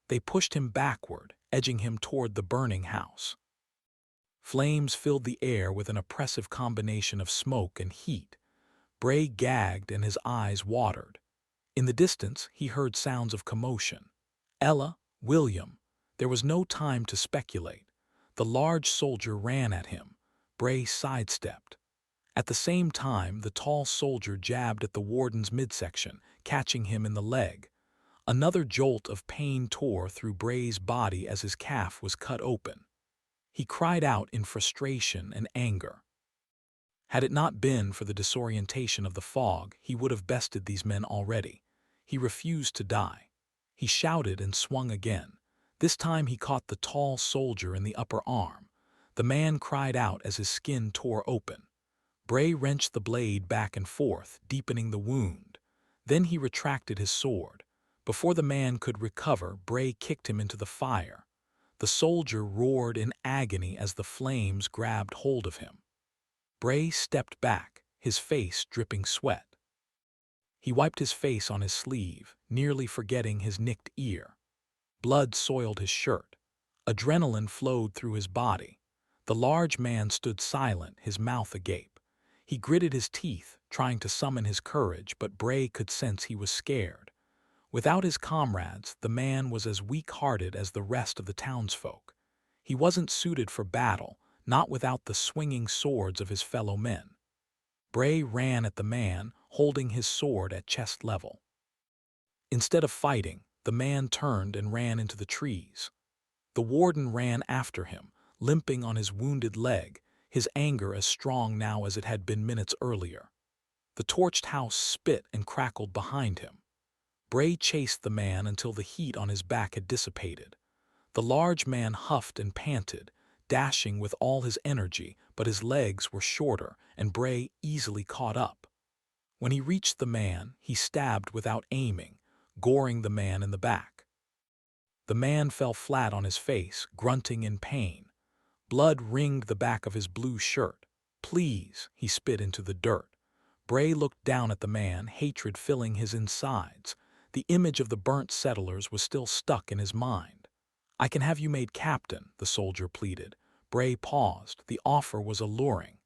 Speaker 1: They pushed him backward, edging him toward the burning house. Flames filled the air with an oppressive combination of smoke and heat. Bray gagged and his eyes watered. In the distance, he heard sounds of commotion. Ella, William. There was no time to speculate. The large soldier ran at him. Bray sidestepped. At the same time, the tall soldier jabbed at the warden's midsection, catching him in the leg. Another jolt of pain tore through Bray's body as his calf was cut open. He cried out in frustration and anger. Had it not been for the disorientation of the fog, he would have bested these men already. He refused to die. He shouted and swung again. This time he caught the tall soldier in the upper arm. The man cried out as his skin tore open. Bray wrenched the blade back and forth, deepening the wound. Then he retracted his sword. Before the man could recover, Bray kicked him into the fire. The soldier roared in agony as the flames grabbed hold of him. Bray stepped back, his face dripping sweat. He wiped his face on his sleeve, nearly forgetting his nicked ear. Blood soiled his shirt. Adrenaline flowed through his body. The large man stood silent, his mouth agape. He gritted his teeth, trying to summon his courage, but Bray could sense he was scared. Without his comrades, the man was as weak-hearted as the rest of the townsfolk. He wasn't suited for battle, not without the swinging swords of his fellow men. Bray ran at the man, holding his sword at chest level. Instead of fighting, the man turned and ran into the trees. The warden ran after him, limping on his wounded leg, his anger as strong now as it had been minutes earlier. The torched house spit and crackled behind him. Bray chased the man until the heat on his back had dissipated. The large man huffed and panted, dashing with all his energy, but his legs were shorter, and Bray easily caught up. When he reached the man, he stabbed without aiming, goring the man in the back. The man fell flat on his face, grunting in pain. Blood ringed the back of his blue shirt. "Please," he spit into the dirt. Bray looked down at the man, hatred filling his insides. The image of the burnt settlers was still stuck in his mind. "I can have you made captain," the soldier pleaded. Bray paused. The offer was alluring.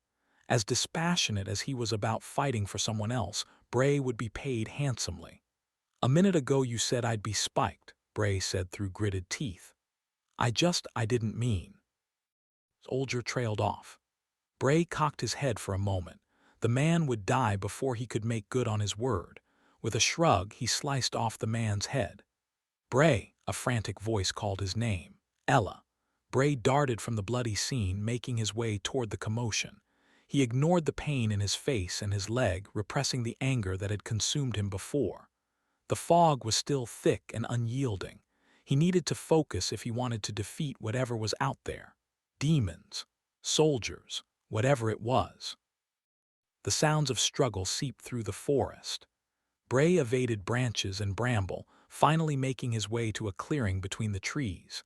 Speaker 1: As dispassionate as he was about fighting for someone else, Bray would be paid handsomely. "A minute ago you said I'd be spiked," Bray said through gritted teeth. I didn't mean. Soldier trailed off. Bray cocked his head for a moment. The man would die before he could make good on his word. With a shrug, he sliced off the man's head. Bray, a frantic voice called his name. Ella. Bray darted from the bloody scene, making his way toward the commotion. He ignored the pain in his face and his leg, repressing the anger that had consumed him before. The fog was still thick and unyielding. He needed to focus if he wanted to defeat whatever was out there. Demons, soldiers, whatever it was. The sounds of struggle seeped through the forest. Bray evaded branches and bramble, finally making his way to a clearing between the trees.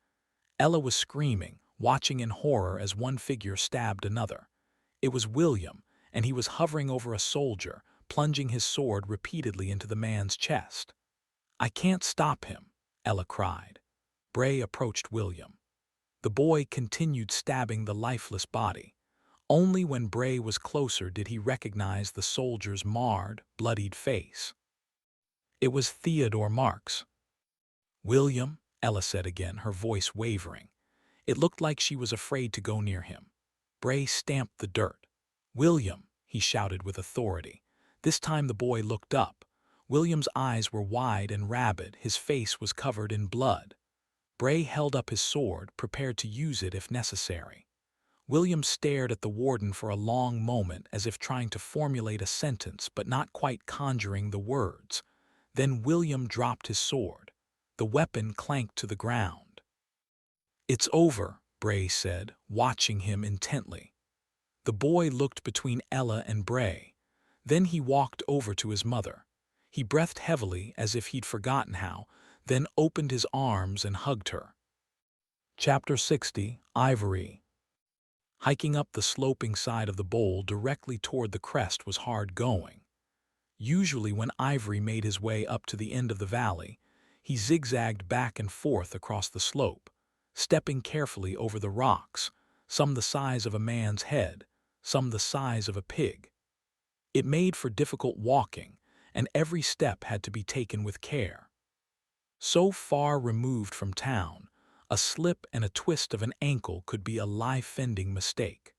Speaker 1: Ella was screaming, watching in horror as one figure stabbed another. It was William, and he was hovering over a soldier, plunging his sword repeatedly into the man's chest. "I can't stop him," Ella cried. Bray approached William. The boy continued stabbing the lifeless body. Only when Bray was closer did he recognize the soldier's marred, bloodied face. It was Theodore Marks. "William," Ella said again, her voice wavering. It looked like she was afraid to go near him. Bray stamped the dirt. "William," he shouted with authority. This time the boy looked up. William's eyes were wide and rabid, his face was covered in blood. Bray held up his sword, prepared to use it if necessary. William stared at the warden for a long moment, as if trying to formulate a sentence but not quite conjuring the words. Then William dropped his sword. The weapon clanked to the ground. "It's over," Bray said, watching him intently. The boy looked between Ella and Bray. Then he walked over to his mother. He breathed heavily as if he'd forgotten how, then opened his arms and hugged her. Chapter 60, Ivory. Hiking up the sloping side of the bowl directly toward the crest was hard going. Usually when Ivory made his way up to the end of the valley, he zigzagged back and forth across the slope, stepping carefully over the rocks, some the size of a man's head, some the size of a pig. It made for difficult walking, and every step had to be taken with care. So far removed from town, a slip and a twist of an ankle could be a life-ending mistake.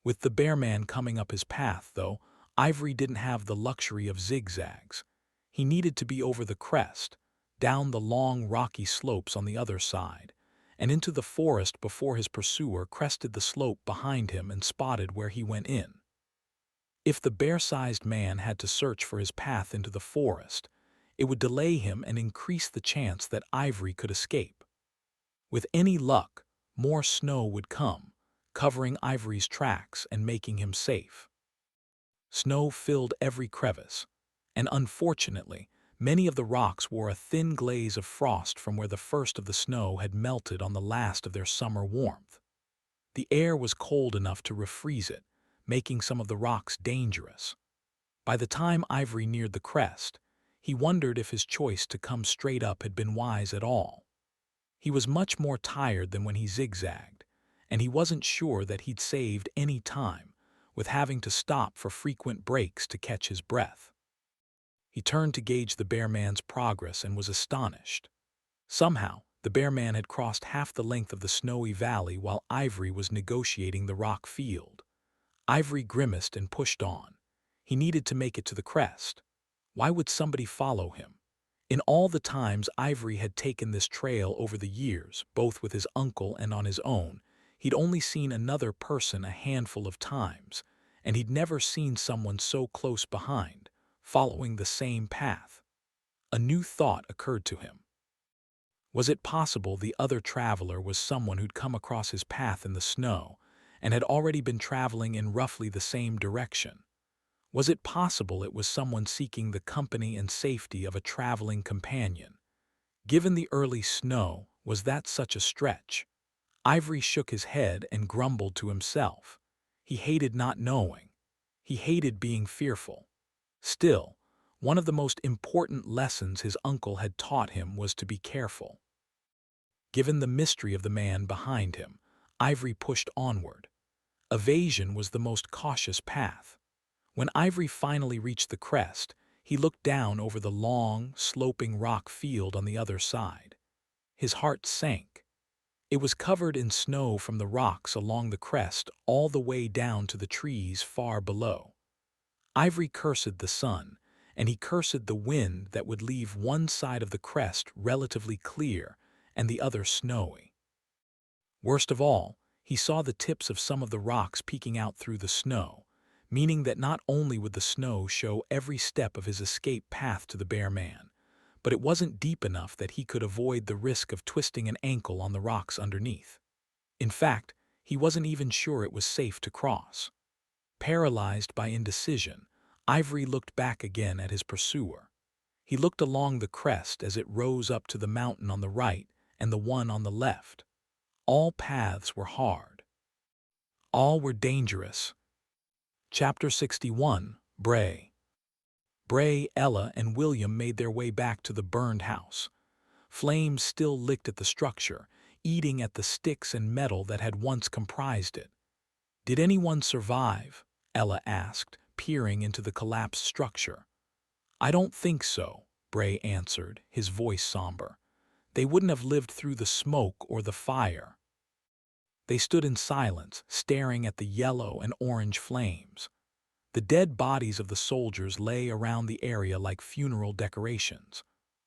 Speaker 1: With the bear man coming up his path, though, Ivory didn't have the luxury of zigzags. He needed to be over the crest, down the long rocky slopes on the other side, and into the forest before his pursuer crested the slope behind him and spotted where he went in. If the bear-sized man had to search for his path into the forest, it would delay him and increase the chance that Ivory could escape. With any luck, more snow would come, covering Ivory's tracks and making him safe. Snow filled every crevice, and unfortunately, many of the rocks wore a thin glaze of frost from where the first of the snow had melted on the last of their summer warmth. The air was cold enough to refreeze it, making some of the rocks dangerous. By the time Ivory neared the crest, he wondered if his choice to come straight up had been wise at all. He was much more tired than when he zigzagged, and he wasn't sure that he'd saved any time, with having to stop for frequent breaks to catch his breath. He turned to gauge the bear man's progress and was astonished. Somehow, the bear man had crossed half the length of the snowy valley while Ivory was negotiating the rock field. Ivory grimaced and pushed on. He needed to make it to the crest. Why would somebody follow him? In all the times Ivory had taken this trail over the years, both with his uncle and on his own, he'd only seen another person a handful of times, and he'd never seen someone so close behind, following the same path. A new thought occurred to him. Was it possible the other traveler was someone who'd come across his path in the snow and had already been traveling in roughly the same direction? Was it possible it was someone seeking the company and safety of a traveling companion? Given the early snow, was that such a stretch? Ivory shook his head and grumbled to himself. He hated not knowing. He hated being fearful. Still, one of the most important lessons his uncle had taught him was to be careful. Given the mystery of the man behind him, Ivory pushed onward. Evasion was the most cautious path. When Ivory finally reached the crest, he looked down over the long, sloping rock field on the other side. His heart sank. It was covered in snow from the rocks along the crest all the way down to the trees far below. Ivory cursed the sun, and he cursed the wind that would leave one side of the crest relatively clear and the other snowy. Worst of all, he saw the tips of some of the rocks peeking out through the snow, meaning that not only would the snow show every step of his escape path to the bear man, but it wasn't deep enough that he could avoid the risk of twisting an ankle on the rocks underneath. In fact, he wasn't even sure it was safe to cross. Paralyzed by indecision, Ivory looked back again at his pursuer. He looked along the crest as it rose up to the mountain on the right and the one on the left. All paths were hard. All were dangerous. Chapter 61, Bray. Bray, Ella, and William made their way back to the burned house. Flames still licked at the structure, eating at the sticks and metal that had once comprised it. "Did anyone survive?" Ella asked, peering into the collapsed structure. "I don't think so," Bray answered, his voice somber. "They wouldn't have lived through the smoke or the fire." They stood in silence, staring at the yellow and orange flames. The dead bodies of the soldiers lay around the area like funeral decorations.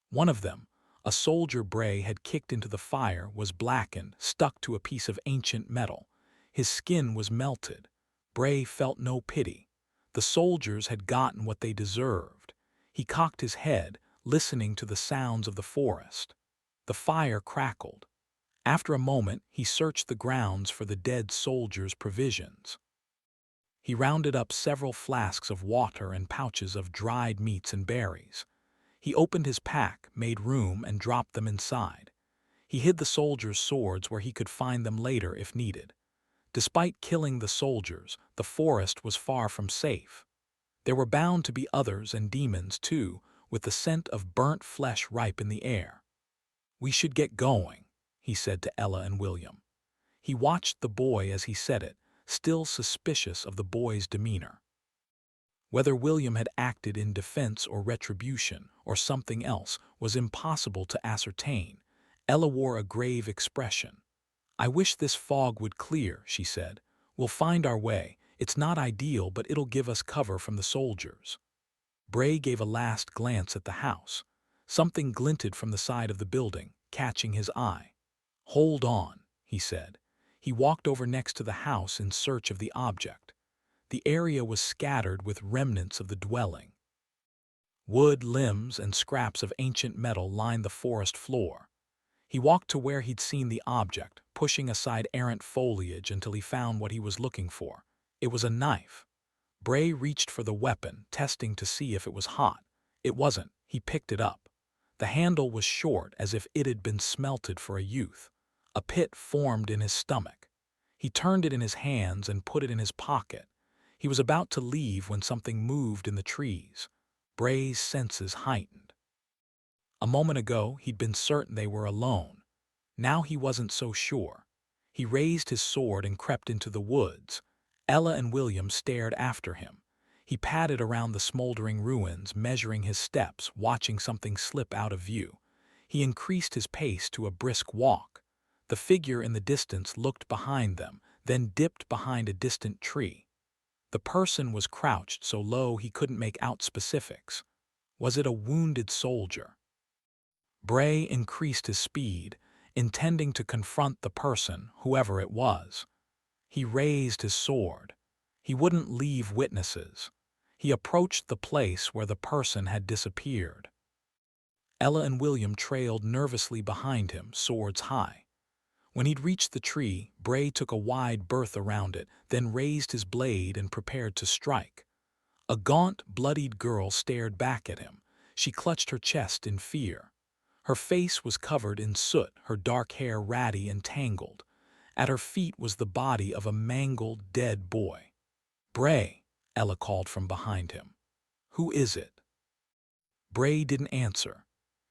Speaker 1: One of them, a soldier Bray had kicked into the fire, was blackened, stuck to a piece of ancient metal. His skin was melted. Bray felt no pity. The soldiers had gotten what they deserved. He cocked his head, listening to the sounds of the forest. The fire crackled. After a moment, he searched the grounds for the dead soldiers' provisions. He rounded up several flasks of water and pouches of dried meats and berries. He opened his pack, made room, and dropped them inside. He hid the soldiers' swords where he could find them later if needed. Despite killing the soldiers, the forest was far from safe. There were bound to be others and demons, too, with the scent of burnt flesh ripe in the air. "We should get going," he said to Ella and William. He watched the boy as he said it, still suspicious of the boy's demeanor. Whether William had acted in defense or retribution or something else was impossible to ascertain. Ella wore a grave expression. "I wish this fog would clear," she said. "We'll find our way. It's not ideal, but it'll give us cover from the soldiers." Bray gave a last glance at the house. Something glinted from the side of the building, catching his eye. "Hold on," he said. He walked over next to the house in search of the object. The area was scattered with remnants of the dwelling. Wood, limbs, and scraps of ancient metal lined the forest floor. He walked to where he'd seen the object, pushing aside errant foliage until he found what he was looking for. It was a knife. Bray reached for the weapon, testing to see if it was hot. It wasn't. He picked it up. The handle was short, as if it had been smelted for a youth. A pit formed in his stomach. He turned it in his hands and put it in his pocket. He was about to leave when something moved in the trees. Bray's senses heightened. A moment ago, he'd been certain they were alone. Now he wasn't so sure. He raised his sword and crept into the woods. Ella and William stared after him. He padded around the smoldering ruins, measuring his steps, watching something slip out of view. He increased his pace to a brisk walk. The figure in the distance looked behind them, then dipped behind a distant tree. The person was crouched so low he couldn't make out specifics. Was it a wounded soldier? Bray increased his speed, intending to confront the person, whoever it was. He raised his sword. He wouldn't leave witnesses. He approached the place where the person had disappeared. Ella and William trailed nervously behind him, swords high. When he'd reached the tree, Bray took a wide berth around it, then raised his blade and prepared to strike. A gaunt, bloodied girl stared back at him. She clutched her chest in fear. Her face was covered in soot, her dark hair ratty and tangled. At her feet was the body of a mangled, dead boy. "Bray," Ella called from behind him. "Who is it?" Bray didn't answer.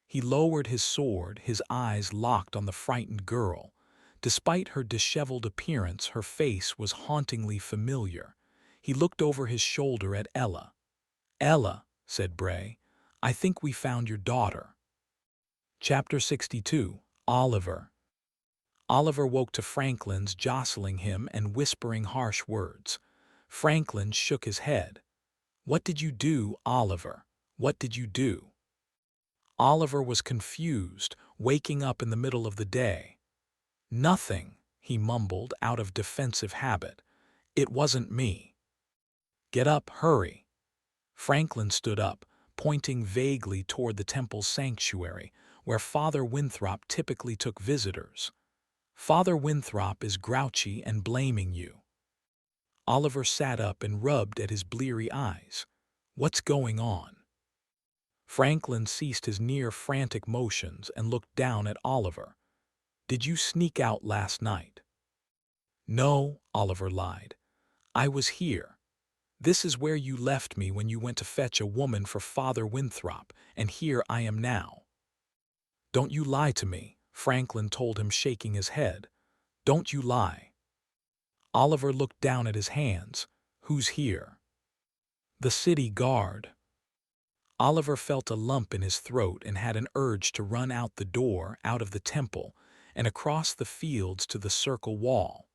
Speaker 1: He lowered his sword, his eyes locked on the frightened girl. Despite her disheveled appearance, her face was hauntingly familiar. He looked over his shoulder at Ella. "Ella," said Bray, "I think we found your daughter." Chapter 62, Oliver. Oliver woke to Franklin's jostling him and whispering harsh words. Franklin shook his head. What did you do, Oliver? What did you do? Oliver was confused, waking up in the middle of the day. Nothing, he mumbled out of defensive habit. It wasn't me. Get up, hurry. Franklin stood up, pointing vaguely toward the temple's sanctuary, where Father Winthrop typically took visitors. Father Winthrop is grouchy and blaming you. Oliver sat up and rubbed at his bleary eyes. What's going on? Franklin ceased his near-frantic motions and looked down at Oliver. Did you sneak out last night? No, Oliver lied. I was here. This is where you left me when you went to fetch a woman for Father Winthrop, and here I am now. Don't you lie to me, Franklin told him, shaking his head. Don't you lie. Oliver looked down at his hands. Who's here? The city guard. Oliver felt a lump in his throat and had an urge to run out the door, out of the temple, and across the fields to the circle wall.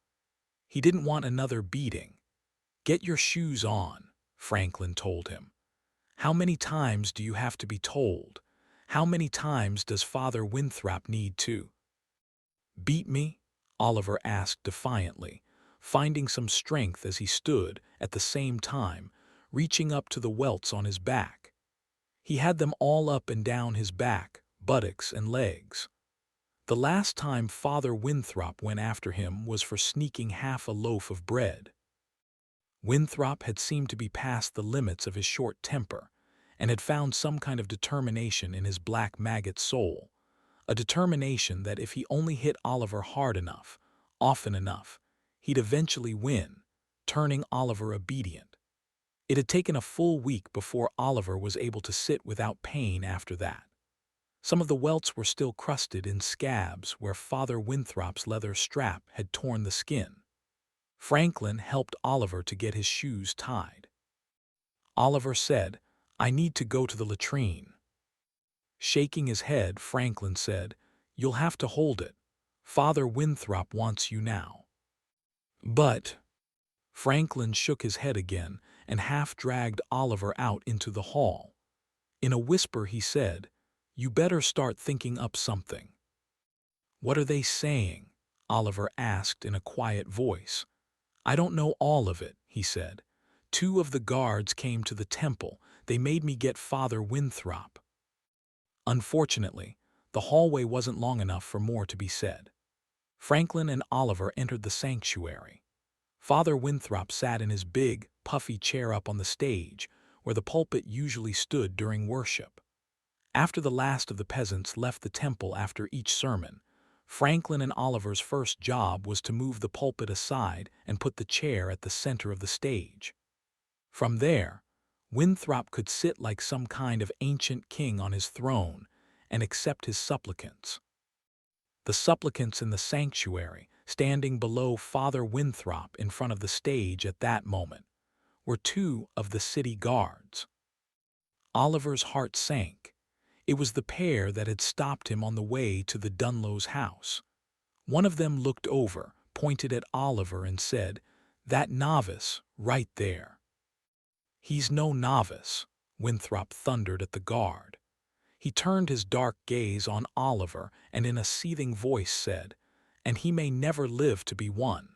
Speaker 1: He didn't want another beating. Get your shoes on, Franklin told him. How many times do you have to be told? How many times does Father Winthrop need to beat me? Oliver asked defiantly, finding some strength as he stood, at the same time, reaching up to the welts on his back. He had them all up and down his back, buttocks and legs. The last time Father Winthrop went after him was for sneaking half a loaf of bread. Winthrop had seemed to be past the limits of his short temper, and had found some kind of determination in his black maggot soul, a determination that if he only hit Oliver hard enough, often enough, he'd eventually win, turning Oliver obedient. It had taken a full week before Oliver was able to sit without pain after that. Some of the welts were still crusted in scabs where Father Winthrop's leather strap had torn the skin. Franklin helped Oliver to get his shoes tied. Oliver said, I need to go to the latrine. Shaking his head, Franklin said, You'll have to hold it. Father Winthrop wants you now. But Franklin shook his head again and half-dragged Oliver out into the hall. In a whisper he said, You better start thinking up something. What are they saying? Oliver asked in a quiet voice. I don't know all of it, he said. 2 of the guards came to the temple. They made me get Father Winthrop. Unfortunately, the hallway wasn't long enough for more to be said. Franklin and Oliver entered the sanctuary. Father Winthrop sat in his big, puffy chair up on the stage, where the pulpit usually stood during worship. After the last of the peasants left the temple after each sermon, Franklin and Oliver's first job was to move the pulpit aside and put the chair at the center of the stage. From there, Winthrop could sit like some kind of ancient king on his throne and accept his supplicants. The supplicants in the sanctuary, standing below Father Winthrop in front of the stage at that moment, were 2 of the city guards. Oliver's heart sank. It was the pair that had stopped him on the way to the Dunlow's house. One of them looked over, pointed at Oliver and said, That novice, right there. He's no novice, Winthrop thundered at the guard. He turned his dark gaze on Oliver and in a seething voice said, And he may never live to be one.